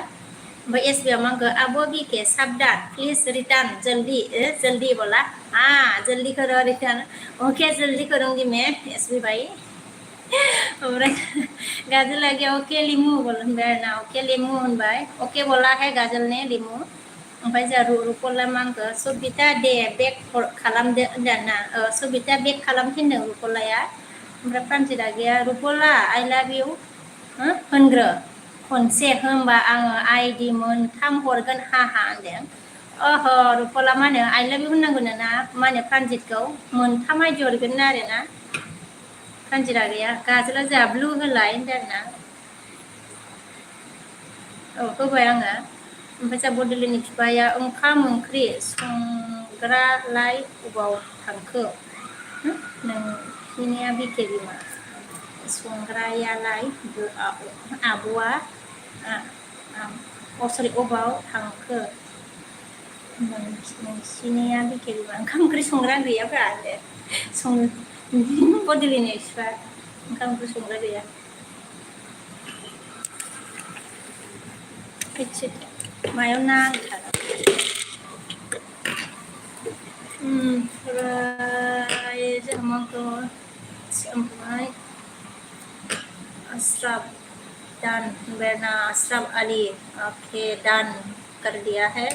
ओमफ्राय एसबिया मा होनखो आब' बिके साबधान प्लिज रिटर्न जल्दी बोला जल्दी करो रिटर्न ओके जल्दी करूंगी मैं एसबी भाई ओमफ्राय गाजोला गैया अके लिमु होनबाय आरोना अके लिमु होनबाय अके बोला है गाजल ने लिमु ओमफ्राय जोंहा रुपला मा होनखो सबिता दे बेक खालामदो होनदों ना सबिता बेक खालामफिनदों रुपलाया ओमफ्राय प्रानजितआ गैया रुपला आइ लाभ इउ होनग्रो खनसे होनबा आङो आइडि मोनथाम हरगोन हाहा होनदों अह रुपला मा होनो आइ लाभ इउ होननांगौ ना मा होनो प्रानजितखौ मोनथाम आइडि हरगोन आरोना प्रानजितआ गैया गाजोला जोंहा ब्लु होलाय होनदों आरोना औ होबाय आङो ओमफ्राय जोंहा बड'लेण्डनि बिफाया ओंखाम ओंख्रि संग्रालाय अबाव थांखो नोंसिनिया बिके बिमा संग्रायालाय आब'आ सरि अबाव थांखो नोंसिनिया बिके बिमा ओंखाम ओंख्रि संग्रा गैयाब्रा बड'लेण्डनि बिफा ओंखाम ओंख्रि संग्रा गैया मायाव नांथारा ओमफ्राय जोंहा ओमफ्राय अशरफ डन बेना अशरफ अली ओके डन कर दिया है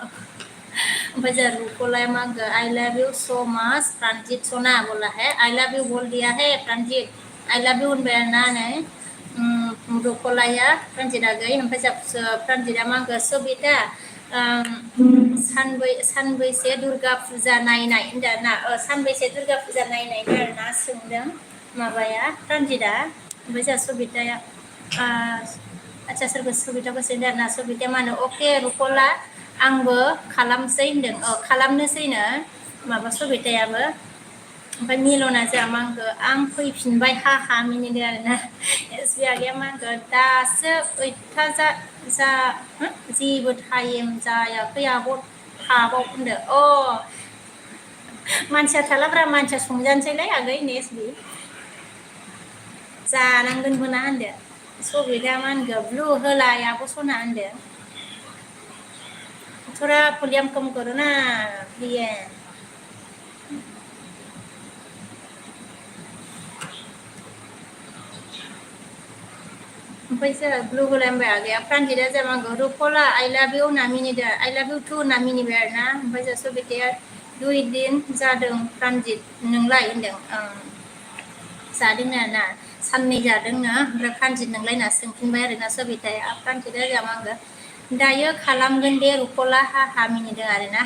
ओमफ्राय जोंहा रुपलाया मा होनखो I love you so much Pranjit सोना बोला है आई लव यू बोल दिया है प्रानजित आई लव यू होनबाय आरोना नै रुपलाया प्रानजितआ गै ओमफ्राय जोंहा प्रानजितआ मा होनखो सबिता सानबैसे दुर्गा फुजा नायनाय होनदों ना सानबैसे दुर्गा फुजा नायनाय आरोना सोंदों माबाया प्रानजितआ ओमफ्राय जोंहा सबिताया आच्छा सोरबा सबिताखौ सोंदों आरोना सबिताया मा होनो अके रुपला आंबो खालामसै होनदों खालामनोसैनो माबा सबितायाबो ओमफ्राय मिलना जोंहा मा होनखो आं फैफिनबाय हा मिनिदों आरोना एसबि आगैया मा होनखो दासो 8था जा जेबो टाइम जायाखै आब' थाबाव होनदो मानसिया थालाब्रा मानसिया संजानोसैलाय आगै एसबि जानांगोनबो ना होनदो सबिता मा होनखो ब्लू होलाय आब' सना होनदो थोड़ा वॉल्यूम कम करो ना प्रिया ओमफ्राय जोंहा ब्लू होलाय होनबाय आगैया प्रान्जिता जामांगौ रुपला आइ लाभ इउ होनना मिनिदो आइ लाभ इउ टु होनना मिनिबाय आरोना ओमफ्राय जोंहा सबिताया दुइ दिन जादों प्रान्जित नोंलाय होनदों जादों आरोना साननै जादोंनो ओमफ्राय प्रान्जित नोंलाय होनना सोंफिनबाय आरोना सबिताया प्रान्जिता जामांगौ दायो खालामगोन दे रुपला हा मिनिदों आरोना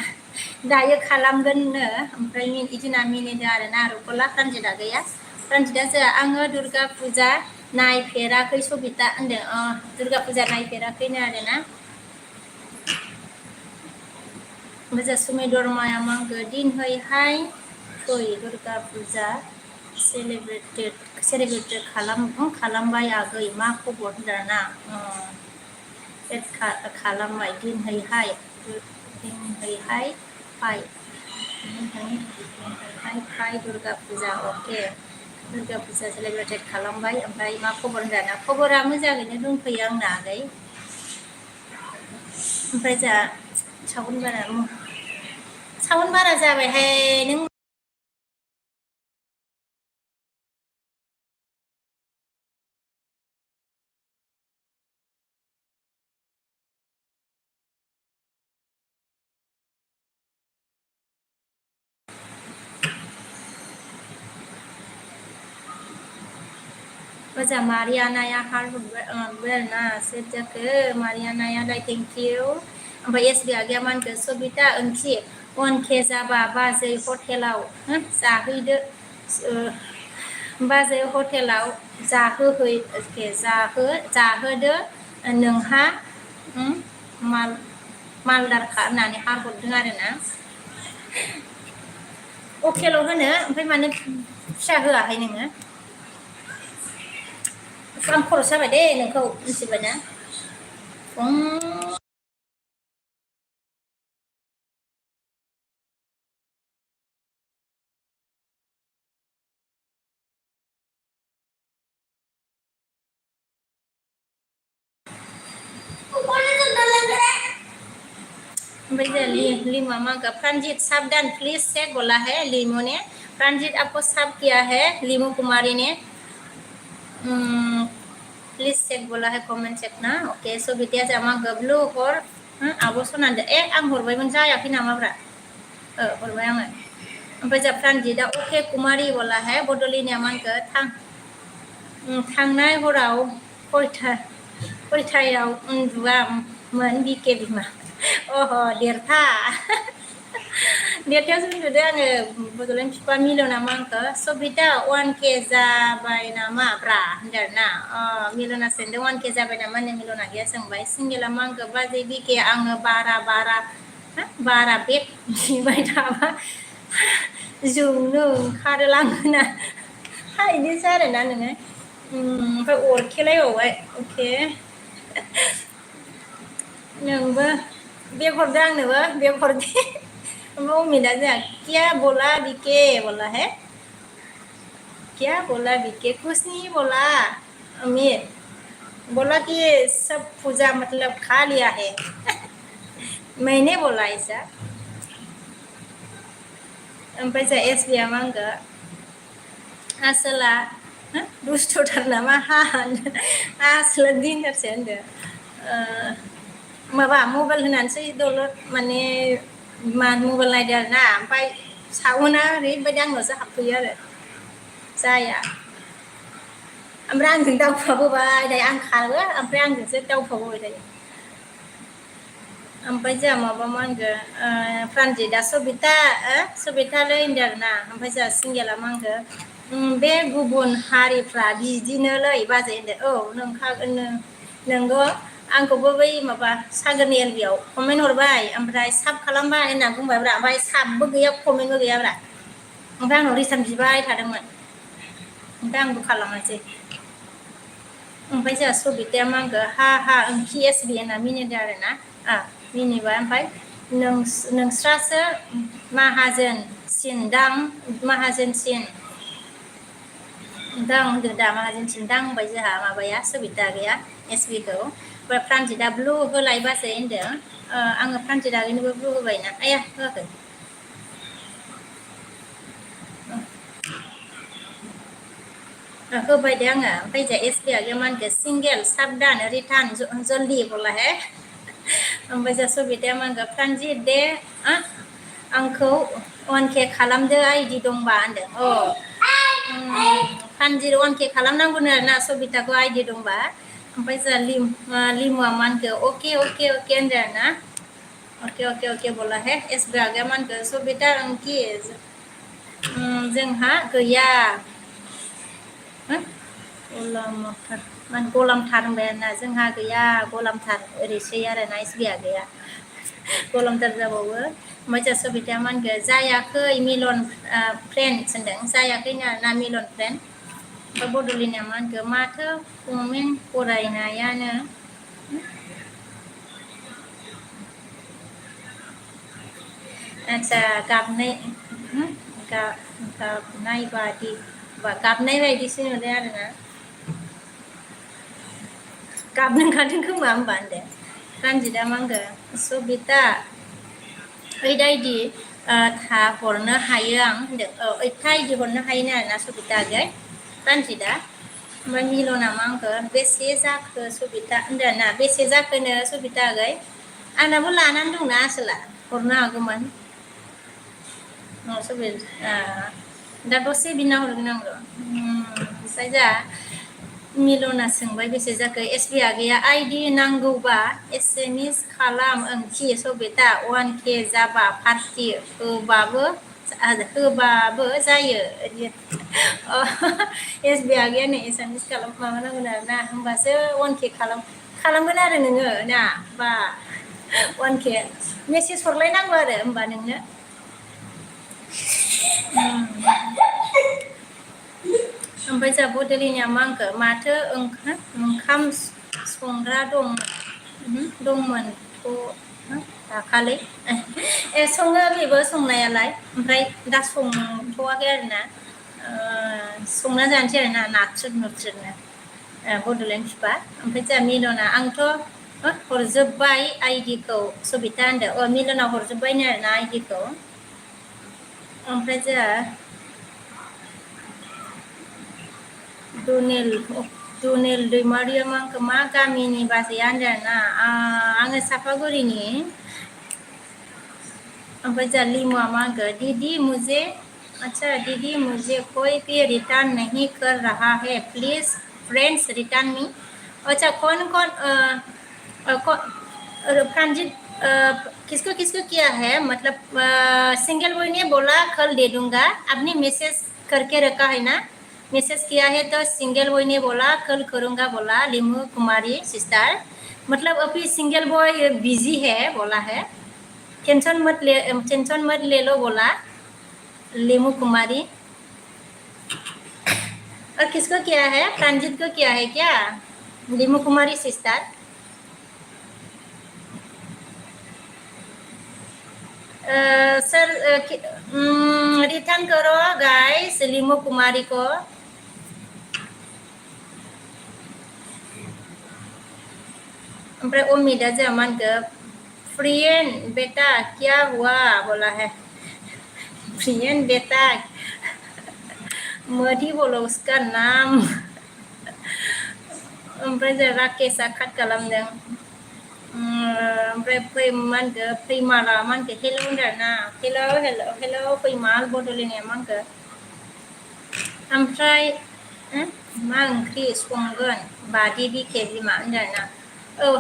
दायो खालामगोननो ओमफ्राय इदिना मिनिदों आरोना रुपला प्रान्जित आगैया प्रान्जिता जोंहा आङो दुर्गा फुजा नायफेराखै सबिता होनदों दुर्गा फुजा नायफेराखैनो आरोना ओमफ्राय जोंहा सुमै दरमाया मा होनखो दिनहैहाय फै दुर्गा फुजा सेलेब्रेटेड खालामबाय आगै मा खबर होनदोंना खालामबाय दिनहैहाय फाय दुर्गा फुजा अके दुर्गा फुजा सेलेब्रेटेड खालामबाय ओमफ्राय मा खबर होनदोंना खबरा मोजाङैनो दंथ'यो आंना आगै ओमफ्राय जोंहा सावन बारा जाबायहाय नों Baca Mariana ya Harvard na set jago Mariana ya like thank you ओमफ्राय एसबि आगैया मा होनखो सबिता ओंथि 1K जाबा बाजै हटेलाव जाहैदो बाजै हटेलाव जाहोदो नोंहा मालदारखा होननानै हारहरदों आरोना अकेल' होनो ओमफ्राय मानो फिसा होआहाय नोङो आं खरस जाबाय दे नोंखौ मिथिबायना लिमा का प्रांजित सावधान प्लीज चेक बोला है लिमो ने प्रांजित आपको सब किया है लिमो कुमारी ने प्लीज चेक बोला है कमेंट चेक ना ओके सो बिटिया जामा गब्लू और आब' सनानदो आं हरबायमोन जायाखै नामाब्रा हरबाय आङो ओमफ्राय जा प्रांजितआ अके कुमारी बोला है बड'लिनिया मानखो थांनाय हराव खयथायाव उन्दुआमोन बिके बिमा देरथायावसो उन्दुदो आङो बड'लेण्ड बिफा मिलना मा होनखो सबिता 1K जाबाय नामा ब्रा होनदों आरोना मिलना सोंदों 1K जाबाय नामा होनदों मिलना गैया सोंबाय सिंगेला मा होनखो बाजै बिके आङो बारा बेग बिबाय थाबा जोंनो ओंखारलाङोना बिदिसो आरोना नोङो ओमफ्राय अरखेलायबावबाय अके नोंबो बेग हरदो आंनोबो बेग हरदे ओमफ्राय अमिता जोंहा क्या बोला बिके बोला है क्या बोला बिके कुछ नहीं बोला अमित बोला कि सब पूजा मतलब खा लिया है मैंने बोला ऐसा ओमफ्राय जोंहा एसबिया मा होनखो आसोला दुस्थ'थार नामा आसोला दिनथारसो होनदो माबा मबाइल होनानैसै दलद माने मबाइल नायदो आरोना ओमफ्राय सावना ओरैबायदि आंनावसो हाबफैयो आरो जाया ओमफ्राय आंजों दावफाबोबाय दायो आं खारो ओमफ्राय आंजोंसो दावफाबोबाय थायो ओमफ्राय जोंहा माबा मा होनगोन प्रान्जितआ सबितालै होनदों आरोना ओमफ्राय जोंहा सिंगेला मा होनगोन बे गुबुन हारिफ्रा बिदिनोलै बाजै होनदों नोंगौ आंखौबो बै माबा सागोरनि एलबियाव कमेन्ट हरबाय ओमफ्राय साब खालामबाय होनना बुंबायब्रा ओमफ्राय साबबो गैया कमेन्टबो गैयाब्रा ओमफ्राय आंनाव रिटार्न बिबाय थादोंमोन ओमफ्राय आंबो खालामासै ओमफ्राय जोंहा सबिताया मा होनखो हा ओंखि एसबि होनना मिनिदों आरो ना मिनिबाय ओमफ्राय नोंस्रासो माहाजोनसिनदां माहाजोनसिन दां होनदों दा माहाजोनसिन दां होनबाय जोंहा माबाया सबिता गैया एसबिखौ प्रानजितआ ब्लु होलायबासै होनदों आङो प्रानजित आगैनोबो ब्लु होबायना आया होआखै होबाय दे आङो ओमफ्राय जों एसबि आगैया मा होनखो सिंगेल साबधान रिटार्न जल्दी बोला है ओमफ्राय जों सबिताया मा होनखो प्रानजित दे आंखौ 1K खालामदो आइडि दंबा होनदों प्रानजित 1K खालामनांगौनो आरोना सबिताखौ आइडि दंबा ओमफ्राय जोंहा लिमुआ मा होनखो अके होनदों आरोना अके बोला है एसबि आगैया मा होनखो सबिता ओंखि जोंहा गैया गलामथार होनबाय आरोना जोंहा गैया गलामथार ओरैसै आरोना एसबि आगैया गलामथार जाबावो ओमफ्राय जोंहा सबिताया मा होनखो जायाखै मिलन फ्रेन्ड होनदों जायाखैनो आरोना मिलन फ्रेन्ड ओमफ्राय बड'लेण्डआ मा होनखो माथो कमेन्ट फरायनायानो आच्छा गाबनाय बायदिसो नुदों आरोना गाबनो ओंखारदों खोमा होमबा होनदो प्रानजितआ मा होनखो सबिता 8 आइडि हरनो हायो आं होनदों 8 आइडि हरनो हायोनो आरोना सबिता आगै प्रानजितआ ओमफ्राय मिलना मा होनखो बेसे जाखो सबिता होनदों आरोना बेसे जाखोनो सबिता आगै आंनाबो लानानै दंना आसोला हरनो हागौमोन दा दसे बिना हरगोन आं र' ओमफ्राय जा मिलना सोंबाय बेसे जाखो एसबि आगैया आइडि नांगौबा एसएमएस खालाम ओंथि सबिता 1K जाबा पार्टि होबाबो जायो एसबि आगैया नै एसएमएस माबानांगोन आरोना होमबासो 1K खालामगोन आरो नोङो ना बा 1K मेसेज हरलायनांगौ आरो होमबा नोंनो ओमफ्राय जोंहा बड'लेण्डआ मा होनखो माथो ओंखाम संग्रा दंमोनथ' दाखालै सङो बेबो संनायालाय ओमफ्राय दा संथ'वाखै आरोना संना जानोसै आरोना नाथ्रोद नुथ्रोदनो बड'लेण्ड फिफा ओमफ्राय जोंहा मिलना आंथ' हरजोब्बाय आइडिखौ सबिता होनदों मिलनाव हरजोब्बायनो आरोना आइडिखौ ओमफ्राय जोंहा दुनेल दैमारिया मा गामिनि बाजैया होनदों आरोना आङो सापागुरिनि ओमफ्राय जोंहा लिमुआ मा होनखो दीदी मुझे कोई भी रिटर्न नहीं कर रहा है प्लीज फ्रेंड्स रिटर्न मी अच्छा कौन प्रानजित किसको किसको किया है मतलब सिंगल बॉय ने बोला कल दे दूंगा आपने मैसेज करके रखा है ना मैसेज किया है तो सिंगल बॉय ने बोला कल करूंगा बोला लिमू कुमारी सिस्टर मतलब अभी सिंगल बॉय बिजी है बोला है टेंशन मत ले लो बोला लिमू कुमारी और किसको किया है प्रानजित को किया है क्या लिमू कुमारी सिस्टर सर रिटर्न करो गाइस लिमू कुमारी को ओमफ्राय अमिता जोंहा मा होनखो फ्रियन बेटा क्या हुआ बोला है फ्रियन बेटा मत ही बोलो उसका नाम ओमफ्राय जों राकेशआ काट खालामदों ओमफ्राय मा होनखो फैमाला मा होनखो हेल' होनदों आरोना हेल' फैमाल बड'लेण्डआ मा होनखो ओमफ्राय मा ओंख्रि संगोन बादि बिखे बिमा होनदों आरोना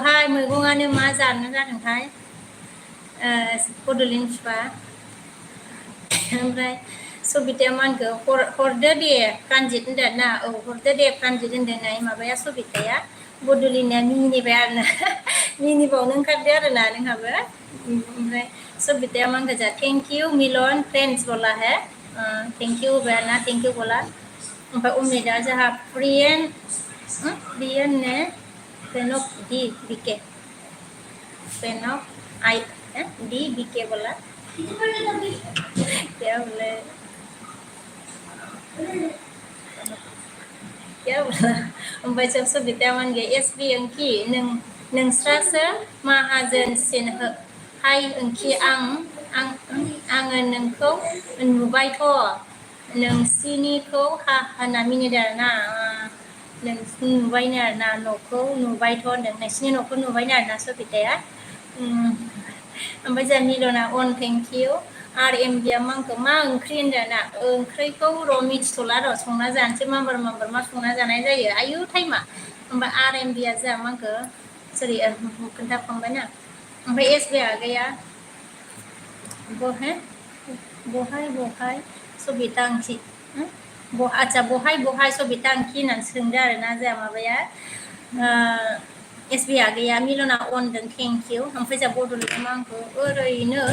हाय मैगङानो मा जानो जादोंथाय बड'लेण्ड फिफा ओमफ्राय सबिताया मा होनखो हरदो दे प्रानजित होनदों आरोना हरदो दे प्रानजित होनदों नै माबाया सबिताया बड'लेण्डआ मिनिबाय आरोना मिनिबावनो ओंखारदो आरोना नोंहाबो ओमफ्राय सबिताया मा होनखो जा थेंक इउ मिलन फ्रेंड्स बोला है thank you Berna, thank you Bola. Oमफ्राय उमेदा जोंहा प्रियन ने पेनक डी बीके पेनक आई डी बीके बोला क्या बोले क्या बोला ओमफ्राय सबसे बितामन गे एसबी अंकी नोंस्रासो माहाजोनसिन हाय अंकी आङो नोंखौ नुबायथ' नोंसिनिखौ हाना मिनिदों आरोना नोंसिनि नुबायनो आरोना न'खौ नुबायथ' होनदों नोंसिनि न'खौ नुबायनो आरोना सबिताया ओमफ्राय जोंहा मिलना अन थेंक इउ आर एम बिया मांखौ मा ओंख्रि होनदों ना ओंख्रिखौ र' मिथिथ'ला र' संना जानोसै माबार मा संना जानाय जायो आयु टाइमा ओमफ्राय आर एम बिया जोंहा मांखौ सरि खोन्थाखांबायना ओमफ्राय एस बि आगैया बहाय सबिता ओंख्रि आচ্ছা बहाय सबिता ओंख्रि होननानै सोंदो आरोना जोंहा माबाया एस बि आगैया मिलना अनदों थेंक इउ ओमफ्राय जोंहा बड'लेण्ड मांखौ ओरैनो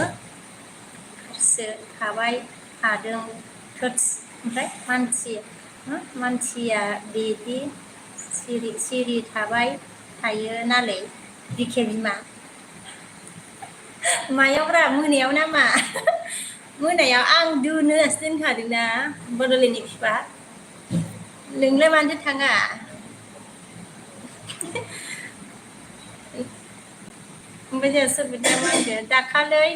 थादों ओमफ्राय मानसिया बिदि सिरि थाबाय थायो नालाय बिखे बिमा मायावब्रा मोनायाव नामा मोनायाव आं दोनोसो दोनखादोंना बड'लेण्डनि बिफा नोंलाय मानोथो थाङा ओमफ्राय जोंहा सोरबिदा मा होनदों दाखालै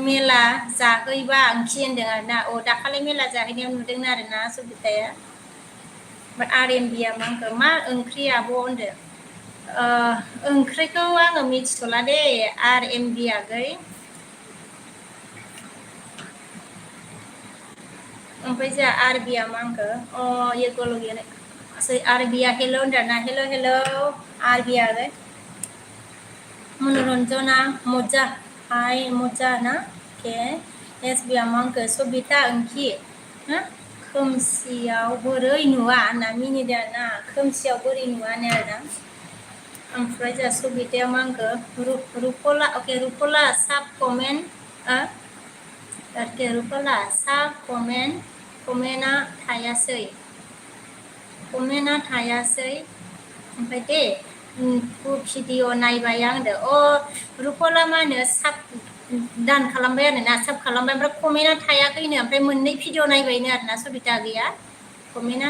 मेला जाहैबा ओंख्रि होनदों आरोना दाखालै मेला जाहैनायाव नुदों आरोना सबिताया ओमफ्राय आर एम बिया मांखौ मा ओंख्रि आब' होनदों ओंख्रिखौ आङो मिथिथ'ला दे आर एम बि आगै ओमफ्राय जोंहा आर बिया मांखौ ये गल' गैया आर बिया हेल' होनदों ना हेल' आर बिया आगै मनरन्जना मजा हाय मजा ना के एस बि आमांखौ सबिता ओंख्रि खोमसियाव बोरै नुवा होनना मिनिदों आरोना खोमसियाव बोरै नुवानो आरोना ओमफ्राय जोंहा सबिताया मांखौ रुपला साब कमेन्ट रुपला साब कमेन्टआ थायासै ओमफ्राय दे भिडिअ नायबाय आं रुपला मा होनो साब दान खालामबाय आरोना साब खालामबाय ओमफ्राय कमेन्टआ थायाखैनो ओमफ्राय मोननै भिडिअ नायबायनो आरोना सबिता गैया कमेन्टआ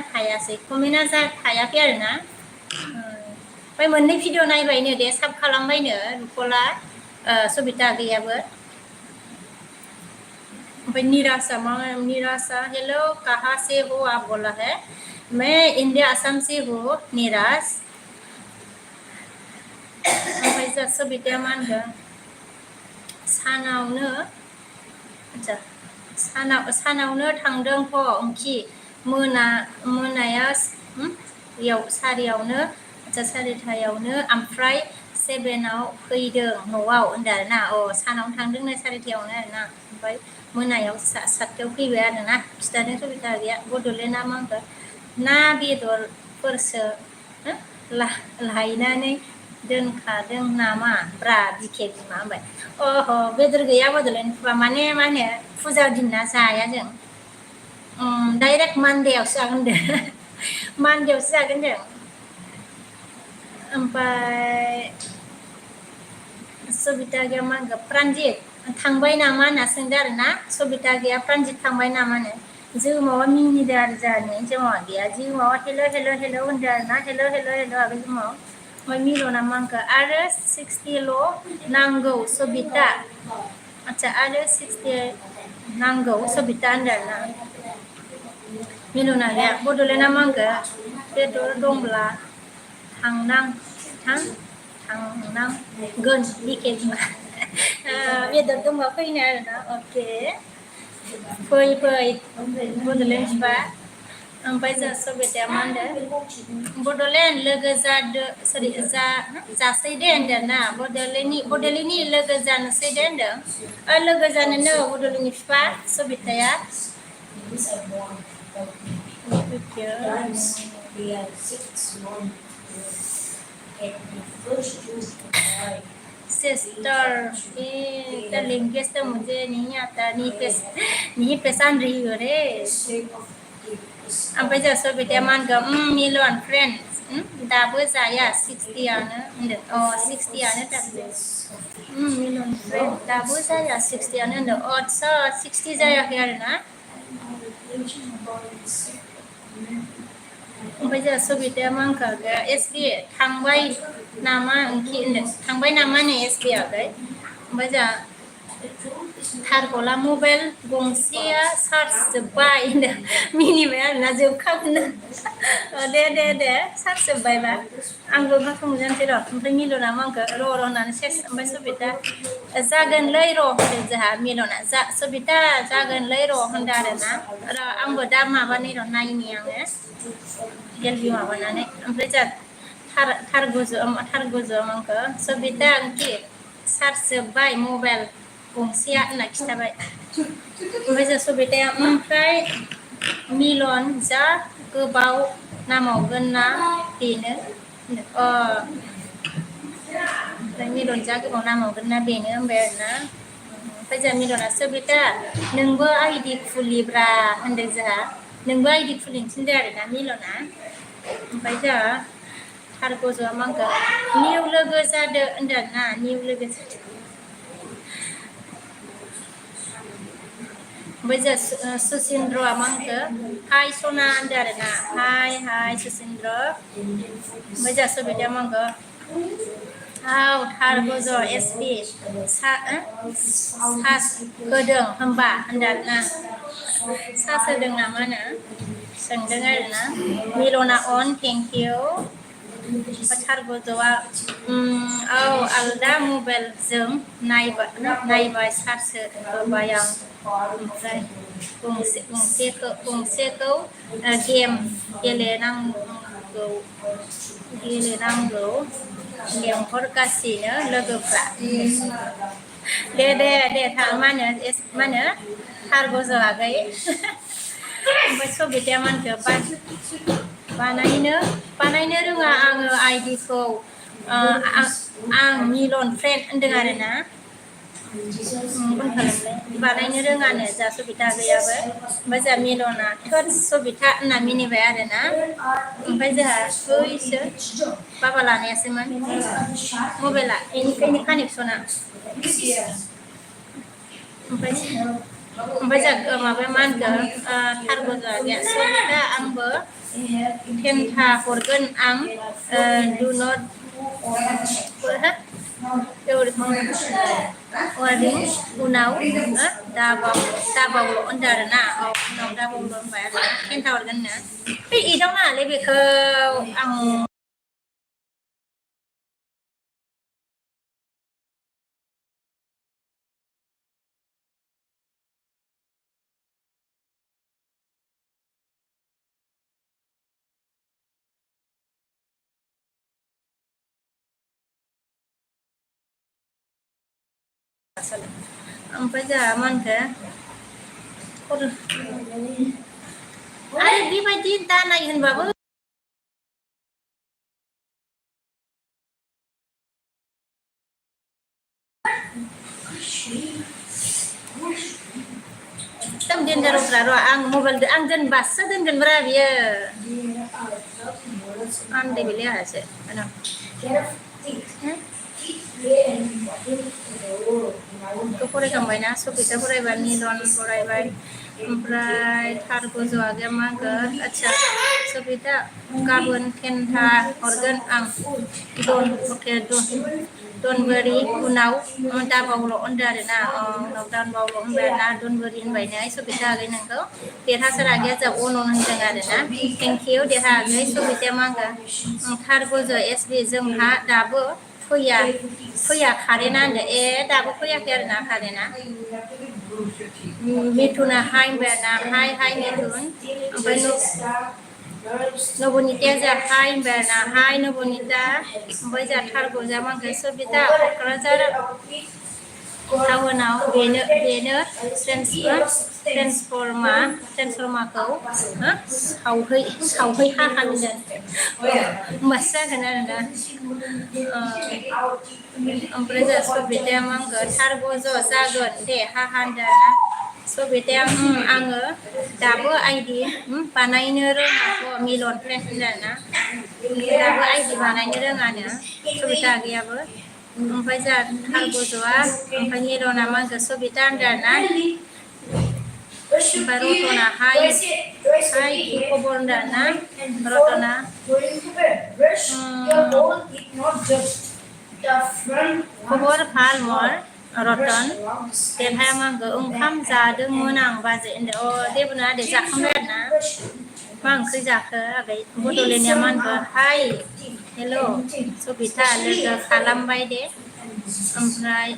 थायाखै आरोना ओमफ्राय मोननै भिडिअ नायबायनो दे साब खालामबायनो रुपला सबिता गैयाबो ओमफ्राय निराशा हेलो कहाँ से हो आप बोला है मैं इंडिया आसाम से हूँ निराश ओमफ्राय जोंहा सबिताया मा होनदों सानावनो थांदोंथ' ओंखि मोनायाव सारिथायावनो ओमफ्राय 7आव फैदों न'आव होनदों आरोना सानावनो थांदोंनो 4थायावनो आरोना ओमफ्राय मोनायाव 7थायाव फैबाय आरोना खिथादों सबिता गैया बड'लेण्डआ मा होनखो ना बेदरफोरसो लायनानै दोनखादों नामा ब्रा बिखे बिमा होनबाय बेदर गैया बड'लेण्ड माने मा होनो फुजा दिन ना जाया जों डाइरेक्ट मानदेयावसो जागोन जों ओमफ्राय सबिता गैया मा होनगोन प्रान्जित थांबाय नामा होनना सोंदों आरोना सबिता गैया प्रान्जित थांबाय नामा होनो जोमावा मिनिदों आरो जोंहानि जोमावा गैया जोमावा हेल' होनदों आरोना हेल' आगै जोमाव ओमफ्राय मिलना मा होनखो आरो 60ल' नांगौ सबिता आচ্ছা आरो 60 नांगौ सबिता होनदों आरोना मिलना गैया बड'लेण्डआ मा होनखो बेदर दंब्ला थांनांगोन बिखे बिमा बेदर दंबा फैनो आरोना अके फै बड'लेण्ड बिफा ओमफ्राय जोंहा सबिताया मा होनदों बड'लेण्ड लोगो जासै दे होनदों ना बड'लेण्डनि लोगो जानोसै दे होनदों लोगो जानोनो बड'लेण्डनि बिफा सबिताया sister cái link cái tờ một cái ní nhà ta ní pesan ri rồi đấy bây giờ số bị đem ăn cái million friends đã bữa giờ ya 60 nữa oh 60 nữa chắc million friends đã bữa giờ ya 60 nữa so 60 giờ ya cái na bây giờ số bị đem ăn cái SB thằng bay nama thằng bay nama này SB đấy bây giờ thằng có là mobile gongsia sar sebai mini mẹ là dùng không nữa để sar sebai mà anh vừa không gian thế rồi không thấy milo nào mang cái rồi nó sẽ bây giờ bị ta ra gần lấy rồi để giờ milo nè ra số bị ta ra gần lấy rồi không ra được nè rồi anh vừa đam mà bên này rồi này nhiều nhé giờ gì mà bên này bây giờ thar gozo mang cái số bị ta cái sar sebai mobile gongsia nak kita baik. Bây giờ số bị tem phải milon giá cơ bao nam màu gần ná thì nữa milon giá cơ bao nam màu gần ná bền nữa bền ná bây giờ milon là số bị ta nâng bơ ai đi fully bra anh được giá nâng bơ ai đi fully xin ra là milon á bây giờ har cô rồi mang cái new logo ra được anh được na new logo bây giờ Susindro mang cái hai sona anda ada hai Susindro bây giờ số bị đem mang cái thar cô rồi SB sa cơ đường hamba anda na sa cơ đường nama na sang dengar na Milona on thank you Pachar gozoa alda mobile zoom nai by sát bayang đây cùng xe cấu game gele năng gấu game podcast nữa logo pra để thằng mana har gozoa cái bây giờ bị đem ăn cái panai nữa nga ang ID ko ang milon friend dengan na panai nữa nga ne ja subita gaya ba bây giờ milona third subita na mini ba ada na bây giờ oi se baba la ne seman mobile la ini connection na bây giờ mà bên man cái thar bây giờ cái subita ang bơ thêm thà forgen ang do not Waring unau dabau lo ondar na unau dabau lo bayar thêm thà forgen na ý đâu na lấy việc ang bây giờ man cái ai đi phải tin ta này hình vào tâm din daru raro ang mobile ang den basa den den bravia an de bilia hase ano Kepore kambai na so kita pore bani don pore bai omprai thar ko jo age ma ga acha so kita kabun ken tha organ ang don oke don beri unau da baulo onda de na lockdown baulo onda na don beri in bai na so kita ga nang ko te tha sara ga ja ono nang janga de na thank you de ha ga so kita ma ga thar ko jo sb jong ha da bo Foya karena deh, dapat foya karena mituna hai berna hai mitun, apa no bonita ja hai berna hai no bonita, baca thar goja mang keso bita kerja टाउनाव बेनो ट्रेन्सफर्माखौ सावहै हाखांगोन होमबासो जागोन आरोना ओमफ्राय जोंहा सबिताया मा होनगोन थारगज जागोन दे हाहांदों ना सबिताया आङो दाबो आइदि बानायनो रोङाथ' मिलन फ्रेन्ड होनदोंना दाबो आइदि बानायनो रोङानो सबिता आगैयाबो ओमफ्राय जोंहा थारगजआ ओमफ्राय मिलना मा होनगोन सबिता होनदों आरोना ओमफ्राय रतना हाय खबर होनदों आरोना रतना खबर ভাল মোৰ रतन देरहाया मा होनगोन ओंखाम जादोंमोन आं बाजै होनदों जेबो नङा दे जाखांबाय आरोना मा ओंख्रि जाखो आगै बड'लेण्डनिया मा होनगोन हाय हेल' सबिता लोगो खालामबाय दे ओमफ्राय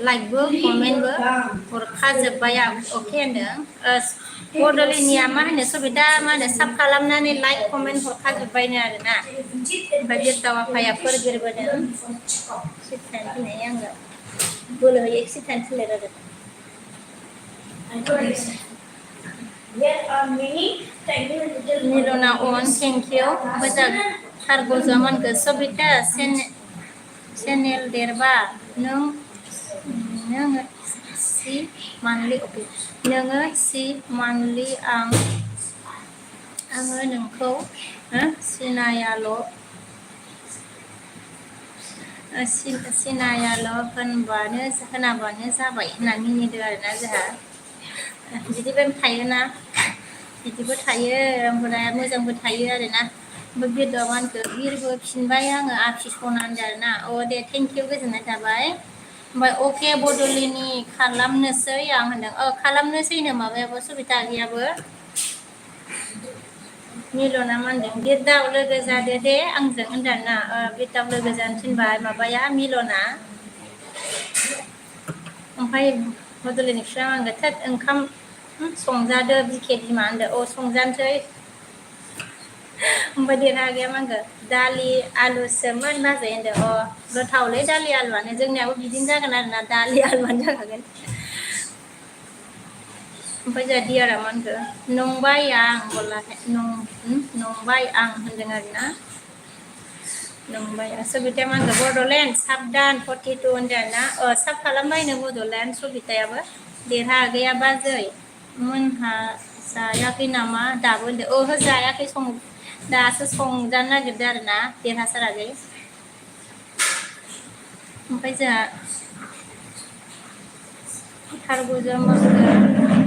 लाइकबो कमेन्टबो हरखाजोब्बाय आं अके होनदों बड'लेण्डनिया मा होनो सबिता मा होनो साब खालामनानै लाइक कमेन्ट हरखाजोब्बायनो आरोना ओमफ्राय बिरदाव आफाया फोरगिरबोदों सिटानो थैनाय आङो बोलो होयो सिटानो थैलाय जादों मिलना अन थेंक इउ मोजां थारगजा मोनगोन सबिता चेनेल देरबा नोङो सि मान्थलि अके नोङो सि मान्थलि आङो नोंखौ सिनायाल' खोनाबानो जाबाय होनना मिनिदों आरोना जोंहा बिदिबो थायोना बिदिबो थायो ओमफ्राय मोजांबो थायो आरोना ओमफ्राय बिरदावा मा होनखो बिरबो फिनबाय आङो आफि सना होनदों आरोना दे थेंक इउ गोजोननाय थाबाय ओमफ्राय अके बड'लेण्डनि खालामनोसै आं होनदों खालामनोसैनो माबायाबो सबिता आगैयाबो मिलना मा होनदों बिरदाव लोगो जादो दे आंजों होनदों आरोना बिरदाव लोगो जानो थिनबाय माबाया मिलना ओमफ्राय बड'लेण्डनिफ्राय आङो थोद ओंखाम संजादो बिखे बिमा होनदों संजानोसै ओमफ्राय देरहा गैया मा होनगोन दालि आलुसोमोन बाजै होनदों गोथावलै दालि आलुआनो जोंनियाबो बिदिनो जागोन आरोना दालि आलुआनो जाखागोन ओमफ्राय जोंहा दियारा मा होनखो नंबाय आं नंबाय आं होनदों आरोना नंबाय सबिताया मा होनगोन बड'लेण्ड साबदान 42 होनदों आरोना साब खालामबायनो बड'लेण्ड सबितायाबो देरहा आगैया बाजै मोनहा जायाखै नामा दाबो होनदों ओहो जायाखै दासो संजानो नागिरदों आरोना देरहासार आगै ओमफ्राय जोंहा थारगजा मा होनगोन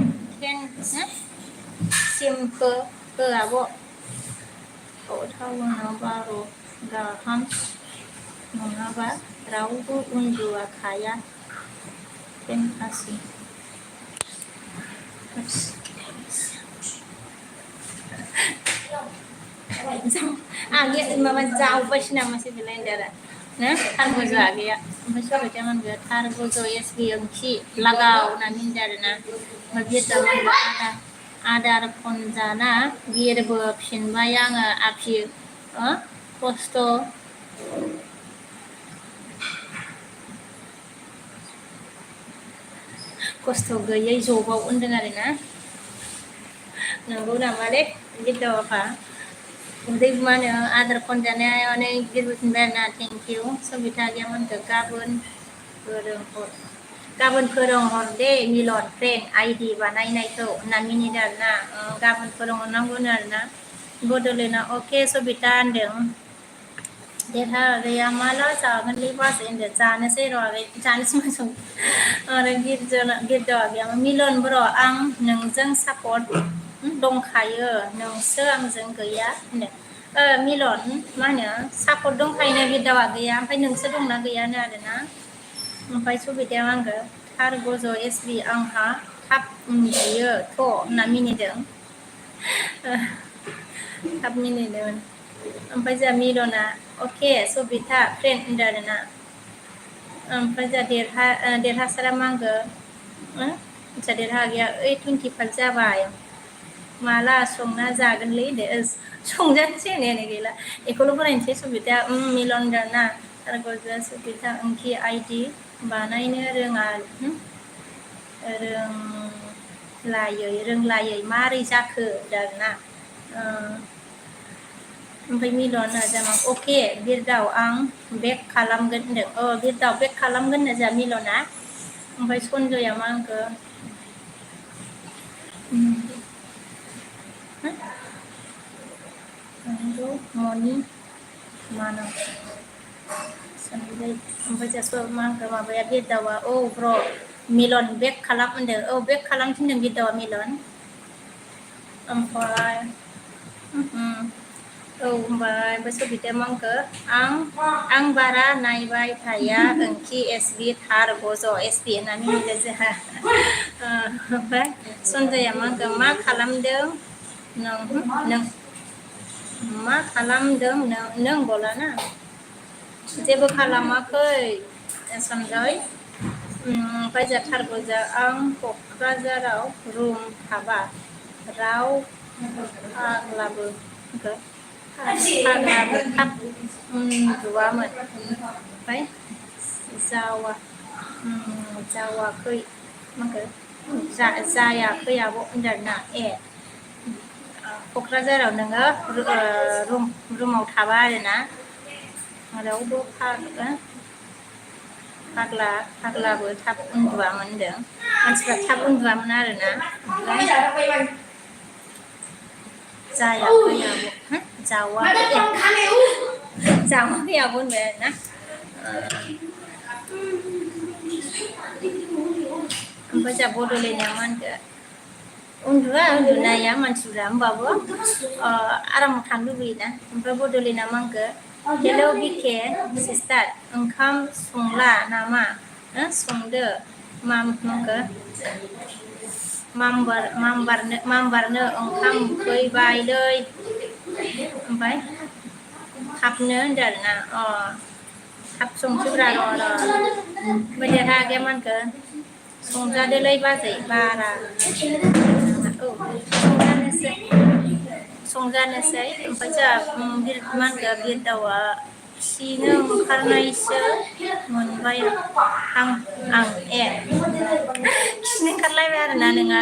सिमखो आब' टाउनाव 12 गाहाम नङाबा रावबो उन्दुखाया फेनखासि आगे माबा जावबायसो नामासो बेलाय होनदों आरो थारगज आगैया ओमफ्राय सबिताया मा होनगोन थारगज एसबि ओंख्रि लागाव होननानै होनदों आरोना ओमफ्राय बिरदाव मा होनगोन आदार खनजाना बिरबो फिनबाय आङो आफि खस्थ' गैयै जबाव होनदों आरोना नंगौ नामालै बिरदाव आफा उदै मा होनो आदार खनजानायावनो बिरबोफिनबाय आरोना थेंक इउ सबिता आगैया मा होनगोन गाबोन फोरोंहर दे मिलन फ्रेन्ड आइडि बानायनायखौ होनना मिनिदों आरोना गाबोन फोरोंहरनांगौनो आरोना बड'लेण्डआ अके सबिता होनदों देरहा आगैया माला जागोनलै बाजै होनदों जानोसै र' आगै जानोसै मोजां आरो बिरदाव आगैया मिलन ब्र आं नोंजों सापर्ट दंखायो नोंसो आंजों गैया होनदों मिलन मा होनो सापर्ट दंखायोनो बिरदाव आगैया ओमफ्राय नोंसो दंना गैयानो आरोना ओमफ्राय सबिताया मा होनगोन थारगज एसबि आंहा थाब उन्दुयो थ' होनना मिनिदों थाब मिनिदोंमोन ओमफ्राय जोंहा मिलना अके सबिता फ्रेन्ड होनदों आरोना ओमफ्राय जोंहा देरहासारा मा होनगोन जोंहा देरहा गैया 25 जाबाय माला संना जागोनलै होनदों संजानोसै होननायानो गैला बेखौल' फरायनोसै सबिताया मिलन होनदों ना थारगज सबिता ओंख्रि आइडि बानायनो रोङा रोंलायै मारै जाखो आरोना ओमफ्राय मिलना जामा अके बिरदाव आं बेक खालामगोन होनदों बिरदाव बेक खालामगोन होननो जोंहा मिलना ओमफ्राय सनजया मा होनखो मनि मानाव ओमफ्राय जास्ट मा होनखो माबाया बिरदावा औ ब्र मिलन बेक खालाम होनदों बेक खालाम थिनदों बिरदावा मिलन ओमफ्राय ओमफ्राय सबिताया मा होनखो आं बारा नायबाय थाया ओंखि एसबि थार गज' एसबि होननानै होनदों जोंहा ओमफ्राय सनजया मा होनखो मा खालामदों नों मा खालामदों नों गलाना जेबो खालामाखै सनजय ओमफ्राय जाथारगौ आं क'क्राझाराव रुम थाबा राव फाग्लाबो थाब उन्दुआमोन ओमफ्राय जावाखै जायाखै आब' होनदोंना क'क्राझाराव नोङो रुमाव थाबा आरोना रावबो फाग्लाबो थाब उन्दुआमोन होनदों मानसिफ्रा थाब उन्दुआमोन आरोना जायाखै आब' जावाखै आब' होनबाय आरोना ओमफ्राय जोंहा बड'लेण्डआ मा होनखो उन्दुनाया मानसिफ्रा होमबाबो आरामाव थानो लुबैयोना ओमफ्राय बड'लेण्डआ मा होनखो हेल' बिके सिस्टार ओंखाम संला नामा संदो मामबारनो ओंखाम उखैबायलै ओमफ्राय थाबनो होनदों आरोना थाब संसैब्रा र' ओमफ्राय देरहा आगैया मा होनखो संजादोलै बाजै बारा संजानोसै ओमफ्राय जोंहा मा होनखो बिरदावा खिनो ओंखारनायसो मोनबाय आं खिनो ओंखारलायबाय आरोना नोंहा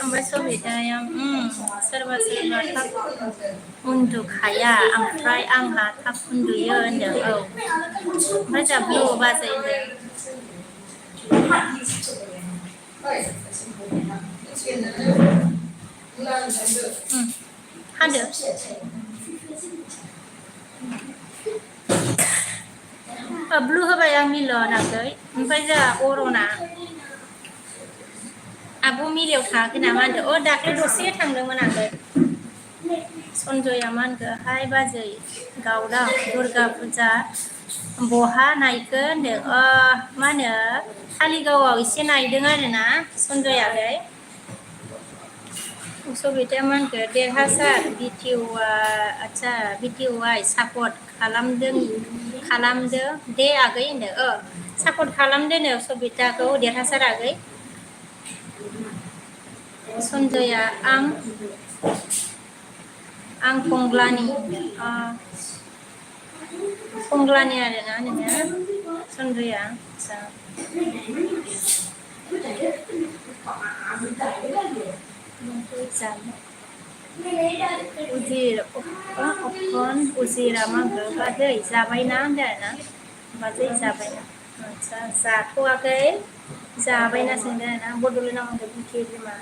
ओमफ्राय सबिताया सोरबा थाब उन्दुखाया ओमफ्राय आंहा थाब उन्दुयो होनदों ओमफ्राय जोंहा ब्लु बाजै होनदों हादो ब्लु होबाय आं मिलनाखै ओमफ्राय जोंहा अरना आब' मिलायाव थाङाखै नामा होनदों दाख्लै दसे थांदोंमोन आगै सनजया मा होनखो हाय बाजै गावदां दुर्गा फुजा बहा नायखो होनदों मा होनो कालिगावआव एसे नायदों आरोना सनजया आगै सबिताया मा होनखो देरहासार बिटिउआइ सापर्ट खालामदो दे आगै होनदों सापर्ट खालामदो नो सबिताखौ देरहासार आगै सनजया आं फंग्लानि आरोना नोङो सनजया उजिरा मा होनखो बाजै जाबायना होनदों आरोना बाजै जाबायना आदसा जाथ'वाखै जाबायना सोंदों आरोना बड'लेण्डआव होनदों बिके बिमा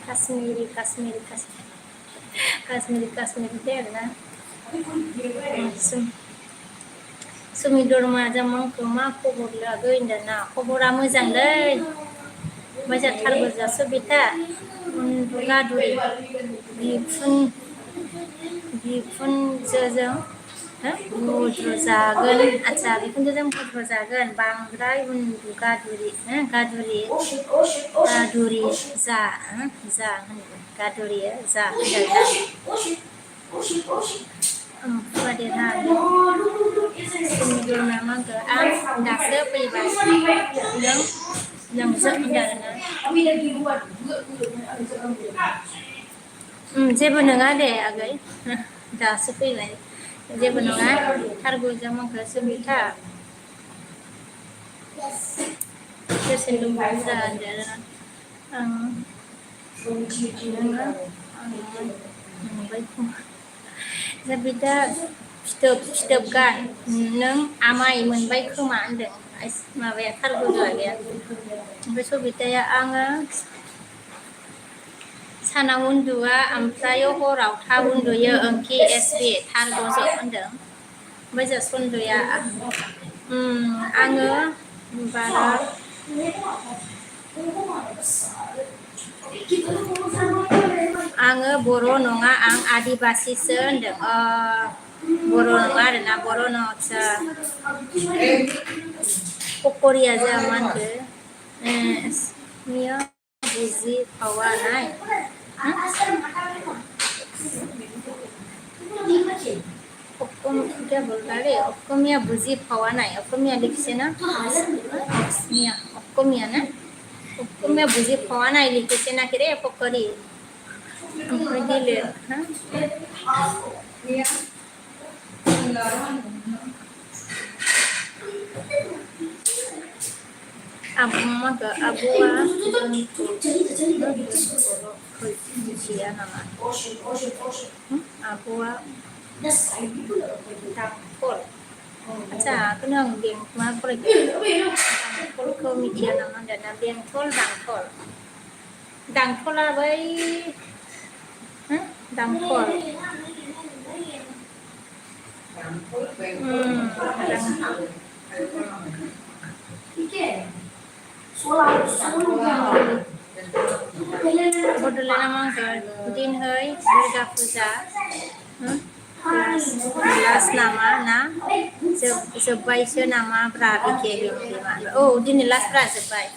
काश्मिरि दे आरोना सुमि दरमा जामांखौ मा खबर लागै होनदोंना खबरा मोजांलै ओमफ्राय जाथारबो सबिता उन्दुगादुरि बिखुनजोजों बुद्रुजागोन आदसा बिखुनजोजों बुद्रुजागोन बांद्राय उन्दुगादुरि गादुरि जा गादुरि जा आं दासो फैबाय नोंजों जेबो नङा दे आगै दासो फैबाय जेबो नङा थारगुजा माखो सबिता Dosen dongbawa ada मोनबाय खोमा Zabida फिथोब गान नों आमाय मोनबाय खोमा होनदों माबाया थारगुजुआ गैया ओमफ्राय सबिताया आङो सानाव उन्दुआ ओमफ्राय हराव थाब उन्दुयो ओंखि एसबि थारगुजु होनदों ओमफ्राय जों सन्जया आङो बारा आङो बर' नङा आं आदिबासिसो होनदों बर' नङा आरोना बर' नङा पकरिया जा मा होनखो मिया बुजि फावा नाय क्या बोल रहा है অসমীয়া বুজি পাৱা নাই অসমীয়া লিখছে না অসমীয়া না অসমীয়া বুজি পাৱা নাই লিখেছে নাকি রে পকরি ओमफ्राय दिले abuwa dia nama abuwa dangkol acha kenang beng ma korek dangkol ko mitia nama dana bengkol dangkola bai dangkol Bodolan namang din hơi Durga Puja last nama na sebai se nama prabi ke oh din last pra sebai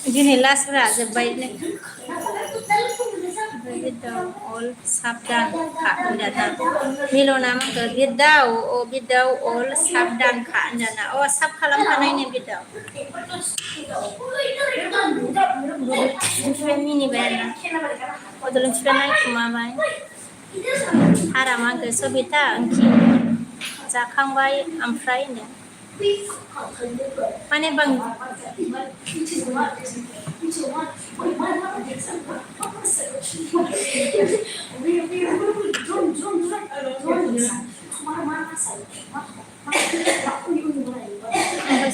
din last pra sebai ne all sabdan kha dana milo nama ke bidau all sabdan kha dana oh sab khalam khanai ne bidau mini bana odolong sudah kumabai haraman ke sobita angki जाखांबाय ओमफ्राय माने बां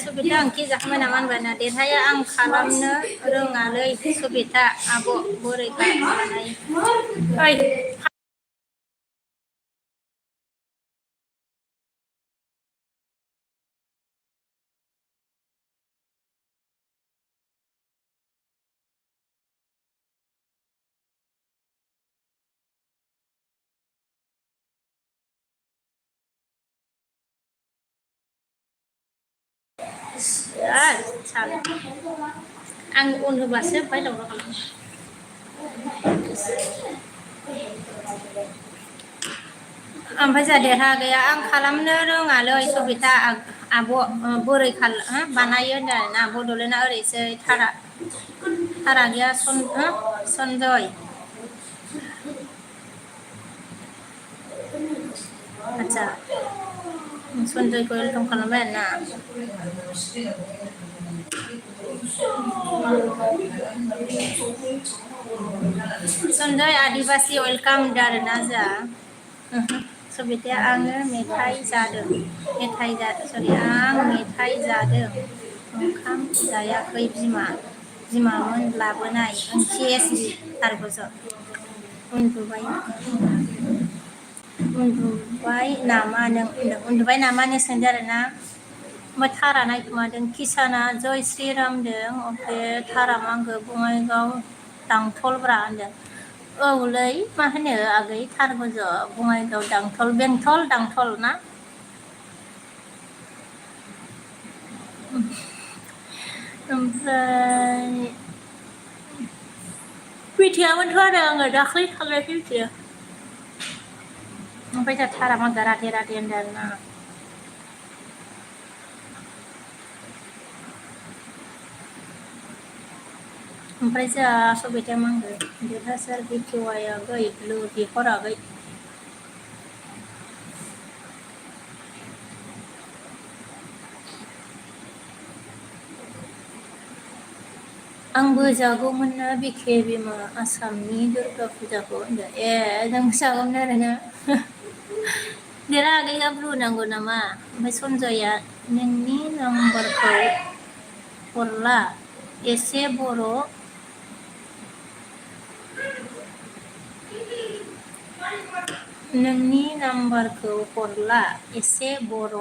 Sobita angki जाखांबाय नामा होनबाना देरहाया आं खालामनो रोङालै Sobita आब' बोरै बानायो आं उन होबासो ओमफ्राय दावराव खालामो ओमफ्राय जा देरहा गैया आं खालामनो रोङालै Sobita आब' बोरै बानायो होनदों बड'लेण्डआ ओरैसै थारा गैया सन्जय आच्छा सन्जयखौ वेलकाम खालामबाय आरोना सन्जय आदिबासि वेलकाम आरोना जा Sobita आङो मेथाइ जादों आं मेथाइ जादों ओंखाम जायाखै बिमामोन लाबोनाय ओंथि एसबि थारगुजु उन्दुबाय नामा नों सोंदों आरोना ओमफ्राय थारा नायखुमादों किसाना जय श्रीरामदों ओमफ्राय थारा मांगो बङाइगाव दांथलब्रा होनदों औलै मा होनो आगै थारगुजु बङाइगाव दांथल बेंथल दांथल ना ओमफ्राय मिथियामोनथ' आरो आङो दाख्लै थांनायसो मिथियो ओमफ्राय जा थारा मांगो राधे होनदों आरोना ओमफ्राय जा Sobita मांगो देरहासार बिटिवाइआगै लो बिहरागै आंबो जागौमोन ना बिखे बिमा आसामनि दुर्गा फुजाखौ होनदों नों जागौमोन आरोना देरा आगैया ब्लु नांगौ नामा ओमफ्राय सनजया नोंनि नाम्बारखौ हरला एसे बर' नोंनि नाम्बारखौ हरला एसे बर'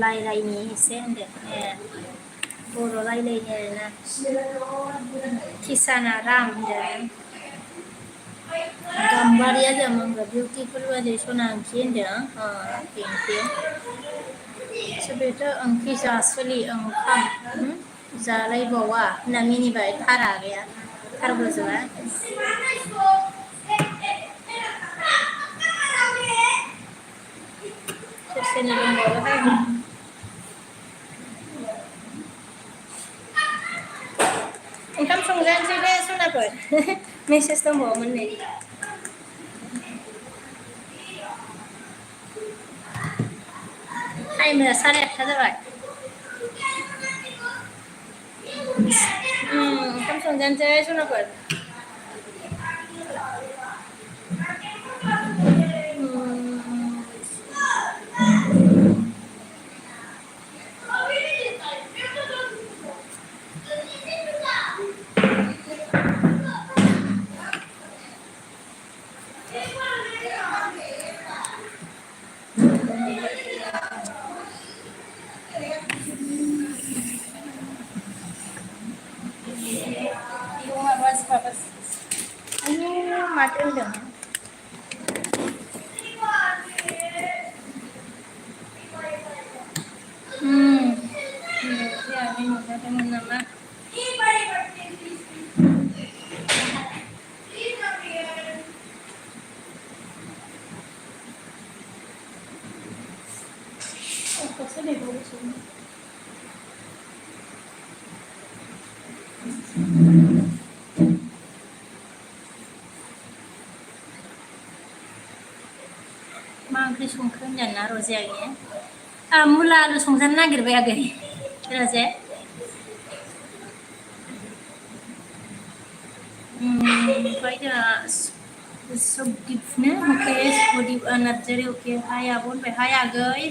रायलायनि एसे होनदों बर' रायलायनि आरोना किसाना राम होनदों गाम्बारिया जामांगा बिउटिफुल बादि सना ओंख्रि होनदों थेंक इउ सोरबेथ' ओंख्रि जासोलि ओंखाम जालायबावा होनना मिनिबाय थारा आगैया थार गोजौआ सोरनि दंबावोहाय ओंखाम संजानोसै दे सनाफोर मेसेज दंबावोमोन नै टाइमआ 8:30 जाबाय ओंखाम संजानोसै सनाफोर माथो होनदों नुजादोंमोन नामा मा ओंख्रि संखो होनदोंना रजे आगैया मुला आलु संजानो नागिरबाय आगै रजे ओमफ्राय जोंहा सबदिपनो ओमफ्राय सबदिप नार्जारि अके हाय आब' होनबाय हाय आगै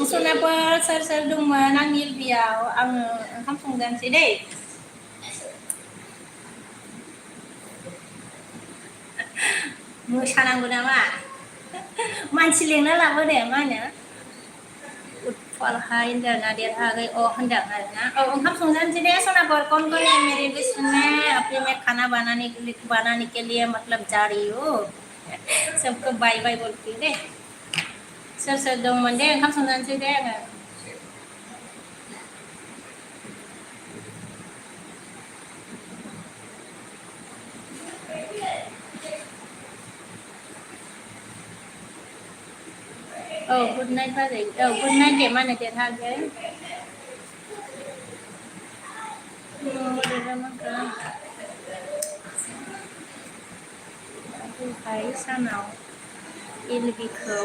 सनाफोर सोर सोर दंमोन आंनि एलबियाव आङो ओंखाम संजानोसै दै मोसानांगौ नामा मानसि लेंना लाबो दे मा होनो उत्पल हाय होनदों नादिया आगै होनदों आरोना ओंखाम संजानोसै दे सनाफोर कौन कौन है मेरे लिस्ट में अभी मैं खाना बनाने के लिए मतलब जा रही हूँ सबको बाय बाय बोलती दे सोर सोर दंमोन दे ओंखाम संजानोसै दे आङो गुड नाइट बाजै गुड नाइट दे मा होनो देरहागै दहाय सानाव एलबिखौ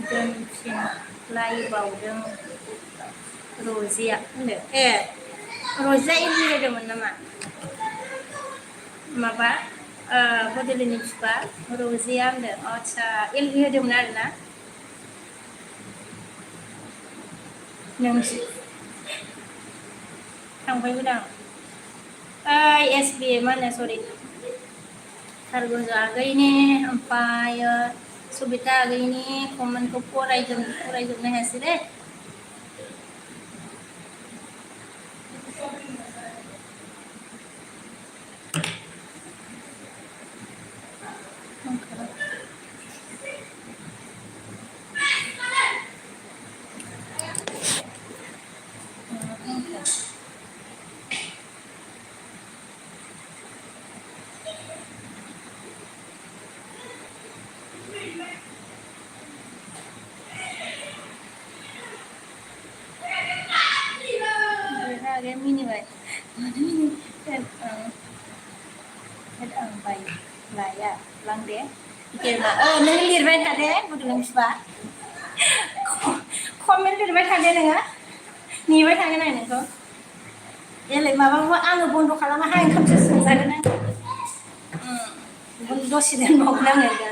दोनफिनलायबावदों रजिया होनदों रजिया एलबि होदोंमोन नामा माबा बड'लेण्डनि बिफा रजिया होनदों आदसा एलबि होदोंमोन आरोना नोंसि थांबायबो दां एसबि मा होनो सरि थारगुजु आगैनि ओमफ्राय सबिता आगैनि कमेन्टखौ फरायजोबनो हायासै दे आगैया मिनिबाय मानो मिनि आं बाय लाया लांदे Kira neng lirbay tade bukan siapa komen lirbay tade nengah nirbay tade neng nengko ya le maba anu bondo kalama hai kamse sungzare neng bondo siden mau nang ya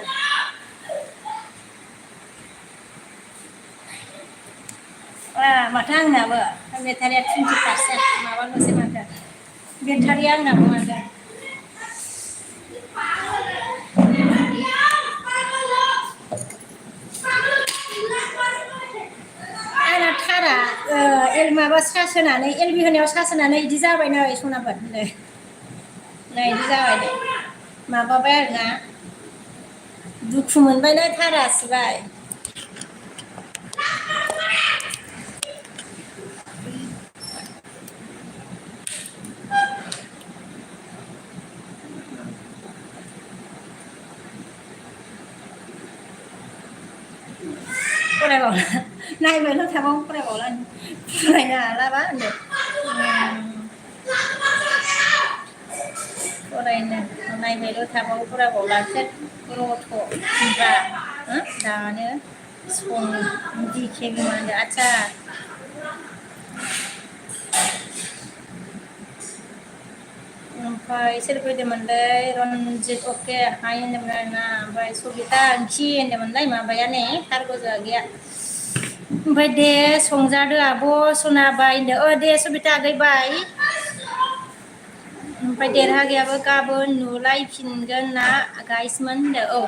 mata annaबो बेटारिया 20% माबाल'सै माथो बेटारिया आंनाबो माथो आंना थारा माबा सार्ज होनानै एलबि होनायाव सार्ज होनानै इदि जाबाय नै सनाफोर नै इदि जाबाय नै माबाबाय आरोना दुखु मोनबाय नै थारा सिबाय फरायबावला नायबायल' थाबावो फरायबावला फरायनो हालाबा होनदो फरायनो नायबायल' थाबावो फरायबावला रथ' खुमब्रा दानो सं दिखे बिमानदो आदसा ओमफ्राय सोर फैदोंमोनलै रनजित अके हाय होनदोंमोन आरोना ओमफ्राय सबिता ओंखि होनदोंमोनलाय माबाया नै खारगजा गैया ओमफ्राय दे संजादो आब' सनाबाय होनदो दे सबिता आगै बाय ओमफ्राय देरहागायाबो गाबोन नुलायफिनगोन ना गाइसमोन होनदो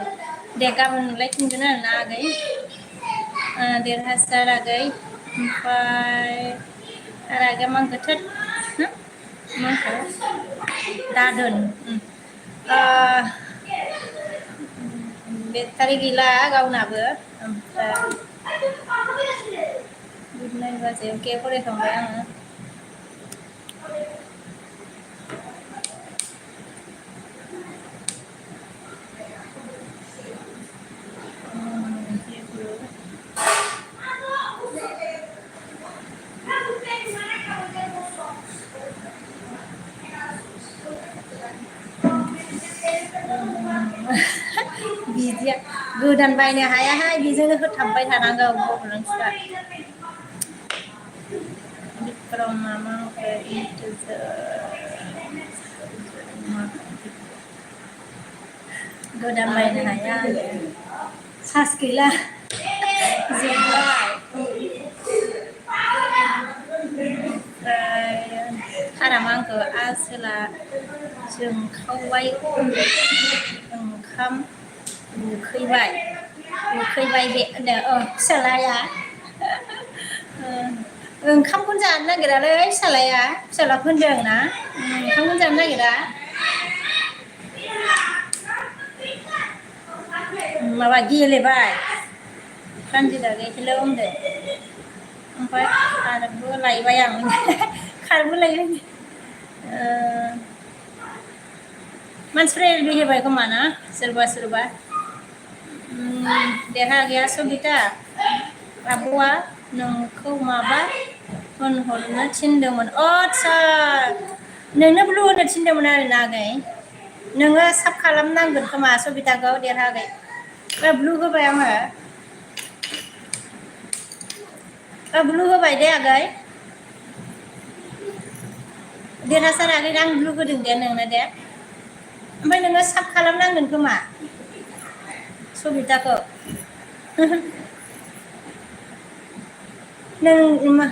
दे गाबोन नुलायफिनगोन आरोना आगै देरहासार आगै ओमफ्राय आरो आगैया मा होनखो थोद मा होनखो दादोन बेटारि गैला गावनाबो ओमफ्राय गुड नाइट बाजै अके फरायखांबाय आङो बिदिया गोदान बायनो हायाहाय बेजोंनो होथाबबाय थानांगौ गभर्नमेन्टफ्रा बिक्रम मामा गोदान बायनो हाया सार्स गैला हारामा आंखौ आसोला जोंखावबाय ओंखाम उखैबाय बे फिसालाया ओंखामखौनो जानो नागिरालै फिसालाखौ होनदों ना ओंखामखौनो जानो नागिरा माबा गेलेबाय कानजिदा हेलौ होनदो ओमफ्राय खारबो लायबाय आं खारबो लायबाय मानसिफ्रा एलबि होबाय खोमा ना सोरबा देरहागाया सबिता आब'आ नोंखौ माबा होनहरनो थिनदोंमोन आदसा नोंनो ब्लु होनो थिनदोंमोन आरोना आगै नोङो साब खालामनांगोन खोमा सबिताखौ देरहागै ब्लु होबाय आङो ब्लु होबाय दे आगै देरहासार आगै आं ब्लु होदों दे नोंनो दे ओमफ्राय नोङो साब खालामनांगोन खोमा सबिताखौ नों मा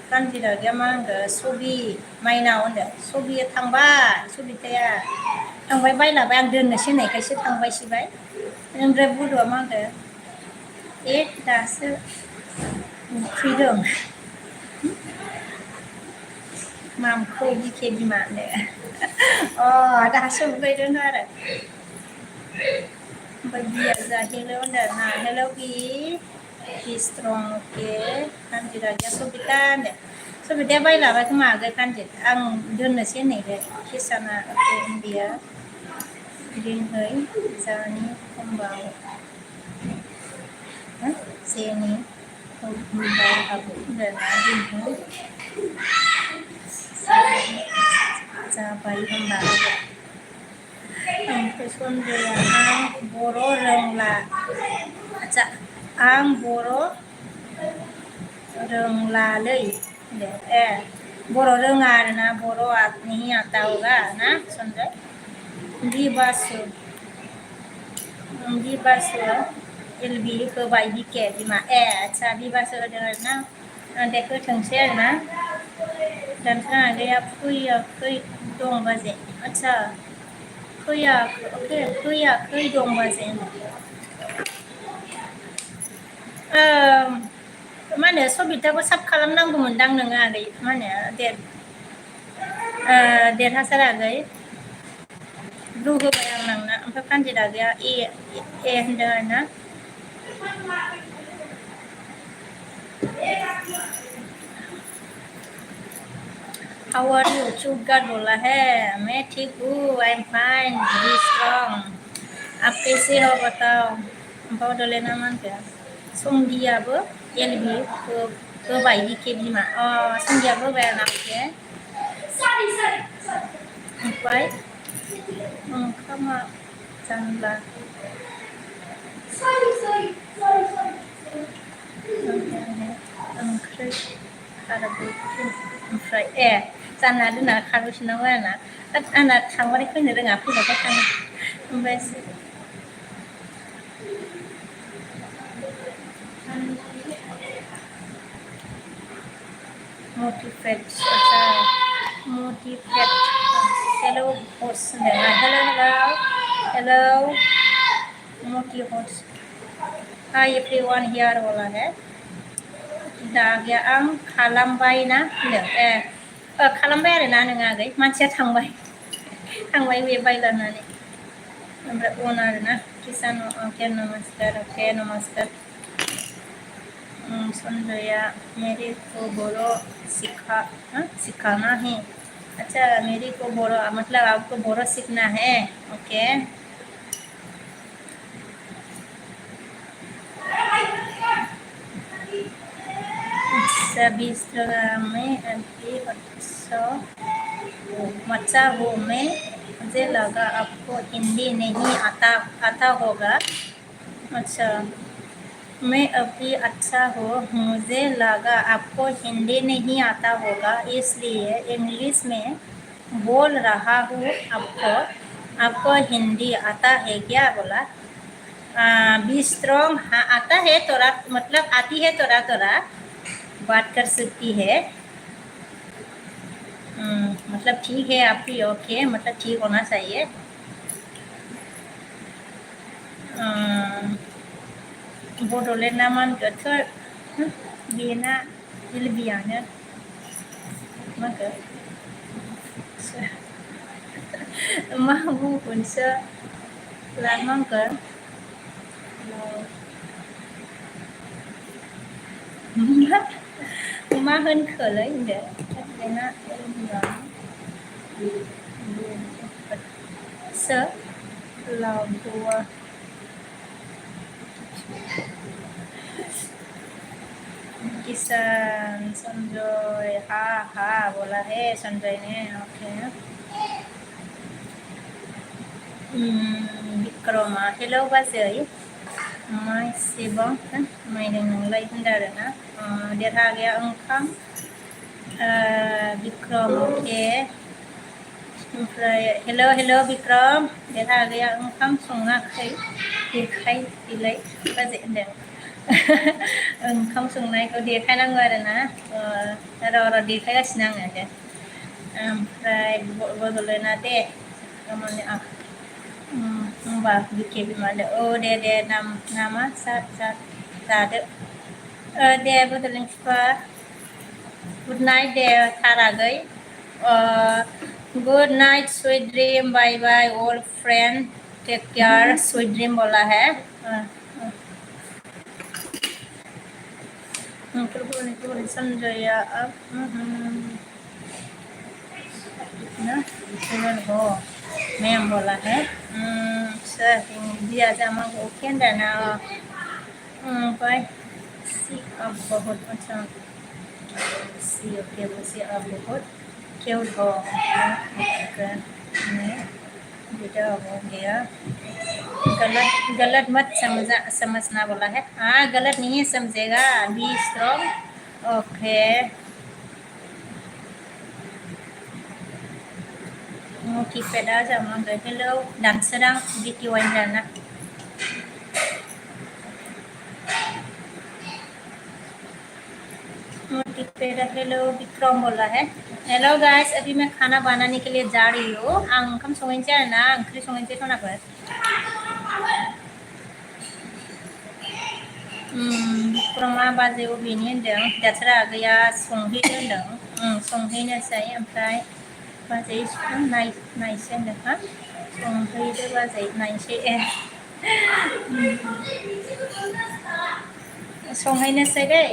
कानजिदा गैया मा होनखो सबि माइनाव होनदो सबिया थांबाय सबिताया थांबाय बायलाबाय आं दोननोसै होननायखायसो थांबाय सिबाय ओमफ्राय बुदुआ मा होनखो दासो उखैदों मामखौ बिखे बिमा होनदो दासो उखैदों आरो ओमफ्राय बिया जा हेलौ होनदो ना हेलौ बि स्ट्रं अके कानजिदा गैया सबिता होनदो सबिताया बायलाबाय खोमा आगै कानजिद आं दोननोसै होननायखाय किसाना बिया दिनहै जानि खमबाव जेनि जाबाय होनबा ओमफ्राय सनजया आं बर' रोंला आच्छा आं बर' रोंलालै दे बर' रोङा आरोना बर' नहीं आता होगा ना सनजय बिबासु बिबासु एलबि होबाय बिके बिमा आच्छा बिबासु होदों आरोना दे होथोंसै आरोना दानस्रा आगैया फैयाखै दं बाजे आच्छा फैयाखै दं बाजे मा होनो सबिताखौ साब खालामनांगौमोनदां नोङो आगै मा होनो देरहासार आगै ब्लु होबाय आं नोंना ओमफ्राय कानजित आगैया ए होनदों आरोना How are you? चुपगार बोला है मैं ठीक हूँ I am fine be strong आप कैसे हो बताओ बावदले ना मान गया संगियाबो एलबि होबाय बिके बिमा संगियाबो होबाय आरोना बिके ओमफ्राय ओंखामा जानला ओंख्रि खारदैखौ ओमफ्राय जानना दोना खारबोफिननांगौ आरोना आंना थांबाथाय फैनो रोङा फैबाथाय थाङो ओमफ्राय motivate hello host hello motivate hi everyone here बोला है दागिया आं खालामबाय ना खालामबाय आरोना नोङो आगै मानसिया थांबाय बे बायलानानै ओमफ्राय अन आरोना किसान अके नमस्कार संजया मेरे को बोलो सिखाना है अच्छा मेरे को बोलो मतलब आपको बोलो सीखना है ओके सभी में अभी अच्छा हो मैं मुझे लगा आपको हिंदी नहीं आता होगा अच्छा मैं अभी अच्छा हो मुझे लगा आपको हिंदी नहीं आता होगा इसलिए इंग्लिश में बोल रहा हूँ आपको हिंदी आता है क्या बोला बी स्ट्रॉन्ग हाँ आता है तोरा मतलब आती है तोरा बात कर सकती है मतलब ठीक है आपकी ओके मतलब ठीक होना चाहिए बड'लेण्ड ना मान गोथोर बेना एलबियानो माखो मा बुंगोनसो लानांगोन मा होनखोलै होनदो बेना एलबियानो लाबोआ किसान संजय हा बोला है संजय ने ओके विक्रमा हेलौ बाजै माइ सेबां माइदों नोंलाय होनदों आरोना देरहा गैया ओंखाम विक्रम अके ओमफ्राय हेलौ विक्रम देरहा गैया ओंखाम सङाखै देखाय बिलाय बाजै होनदों ओंखाम संनायखौ देखायनांगौ आरोना र' देखायगासिनो आङो दे ओमफ्राय बड'लेण्डआ दे होमबा बिके बिमादो दे नामा जादो दे बड'लेण्ड फिफा गुड नाइट दे थारागै good night sweet dream bye bye all friend take care sweet dream बोला है संजया अब हो मैम बोला है सर दिया जामा ओके ना ओमफ्राय बुसी अब बहुत अच्छा सी ओके बुसी अब बहुत क्यों हो में बेटा हो गया गलत गलत मत समझना बोला है। हाँ गलत नहीं समझेगा be strong okay multipeda sama người hello dan sedang video wawancara multipeda hello Vikram बोला है हेलो गाइस अभी मैं खाना बनाने के लिए जा रही हूँ आं ओंखाम संहैनोसै आरोना ओंख्रि संहैनोसै सनाफोर विक्रमा बाजै अबेनि होनदों दासरा गैया संहैनो होनदों संहैनोसै ओमफ्राय बाजै नायसै होनदों हा संहैदो बाजै नायसै संहैनोसै दै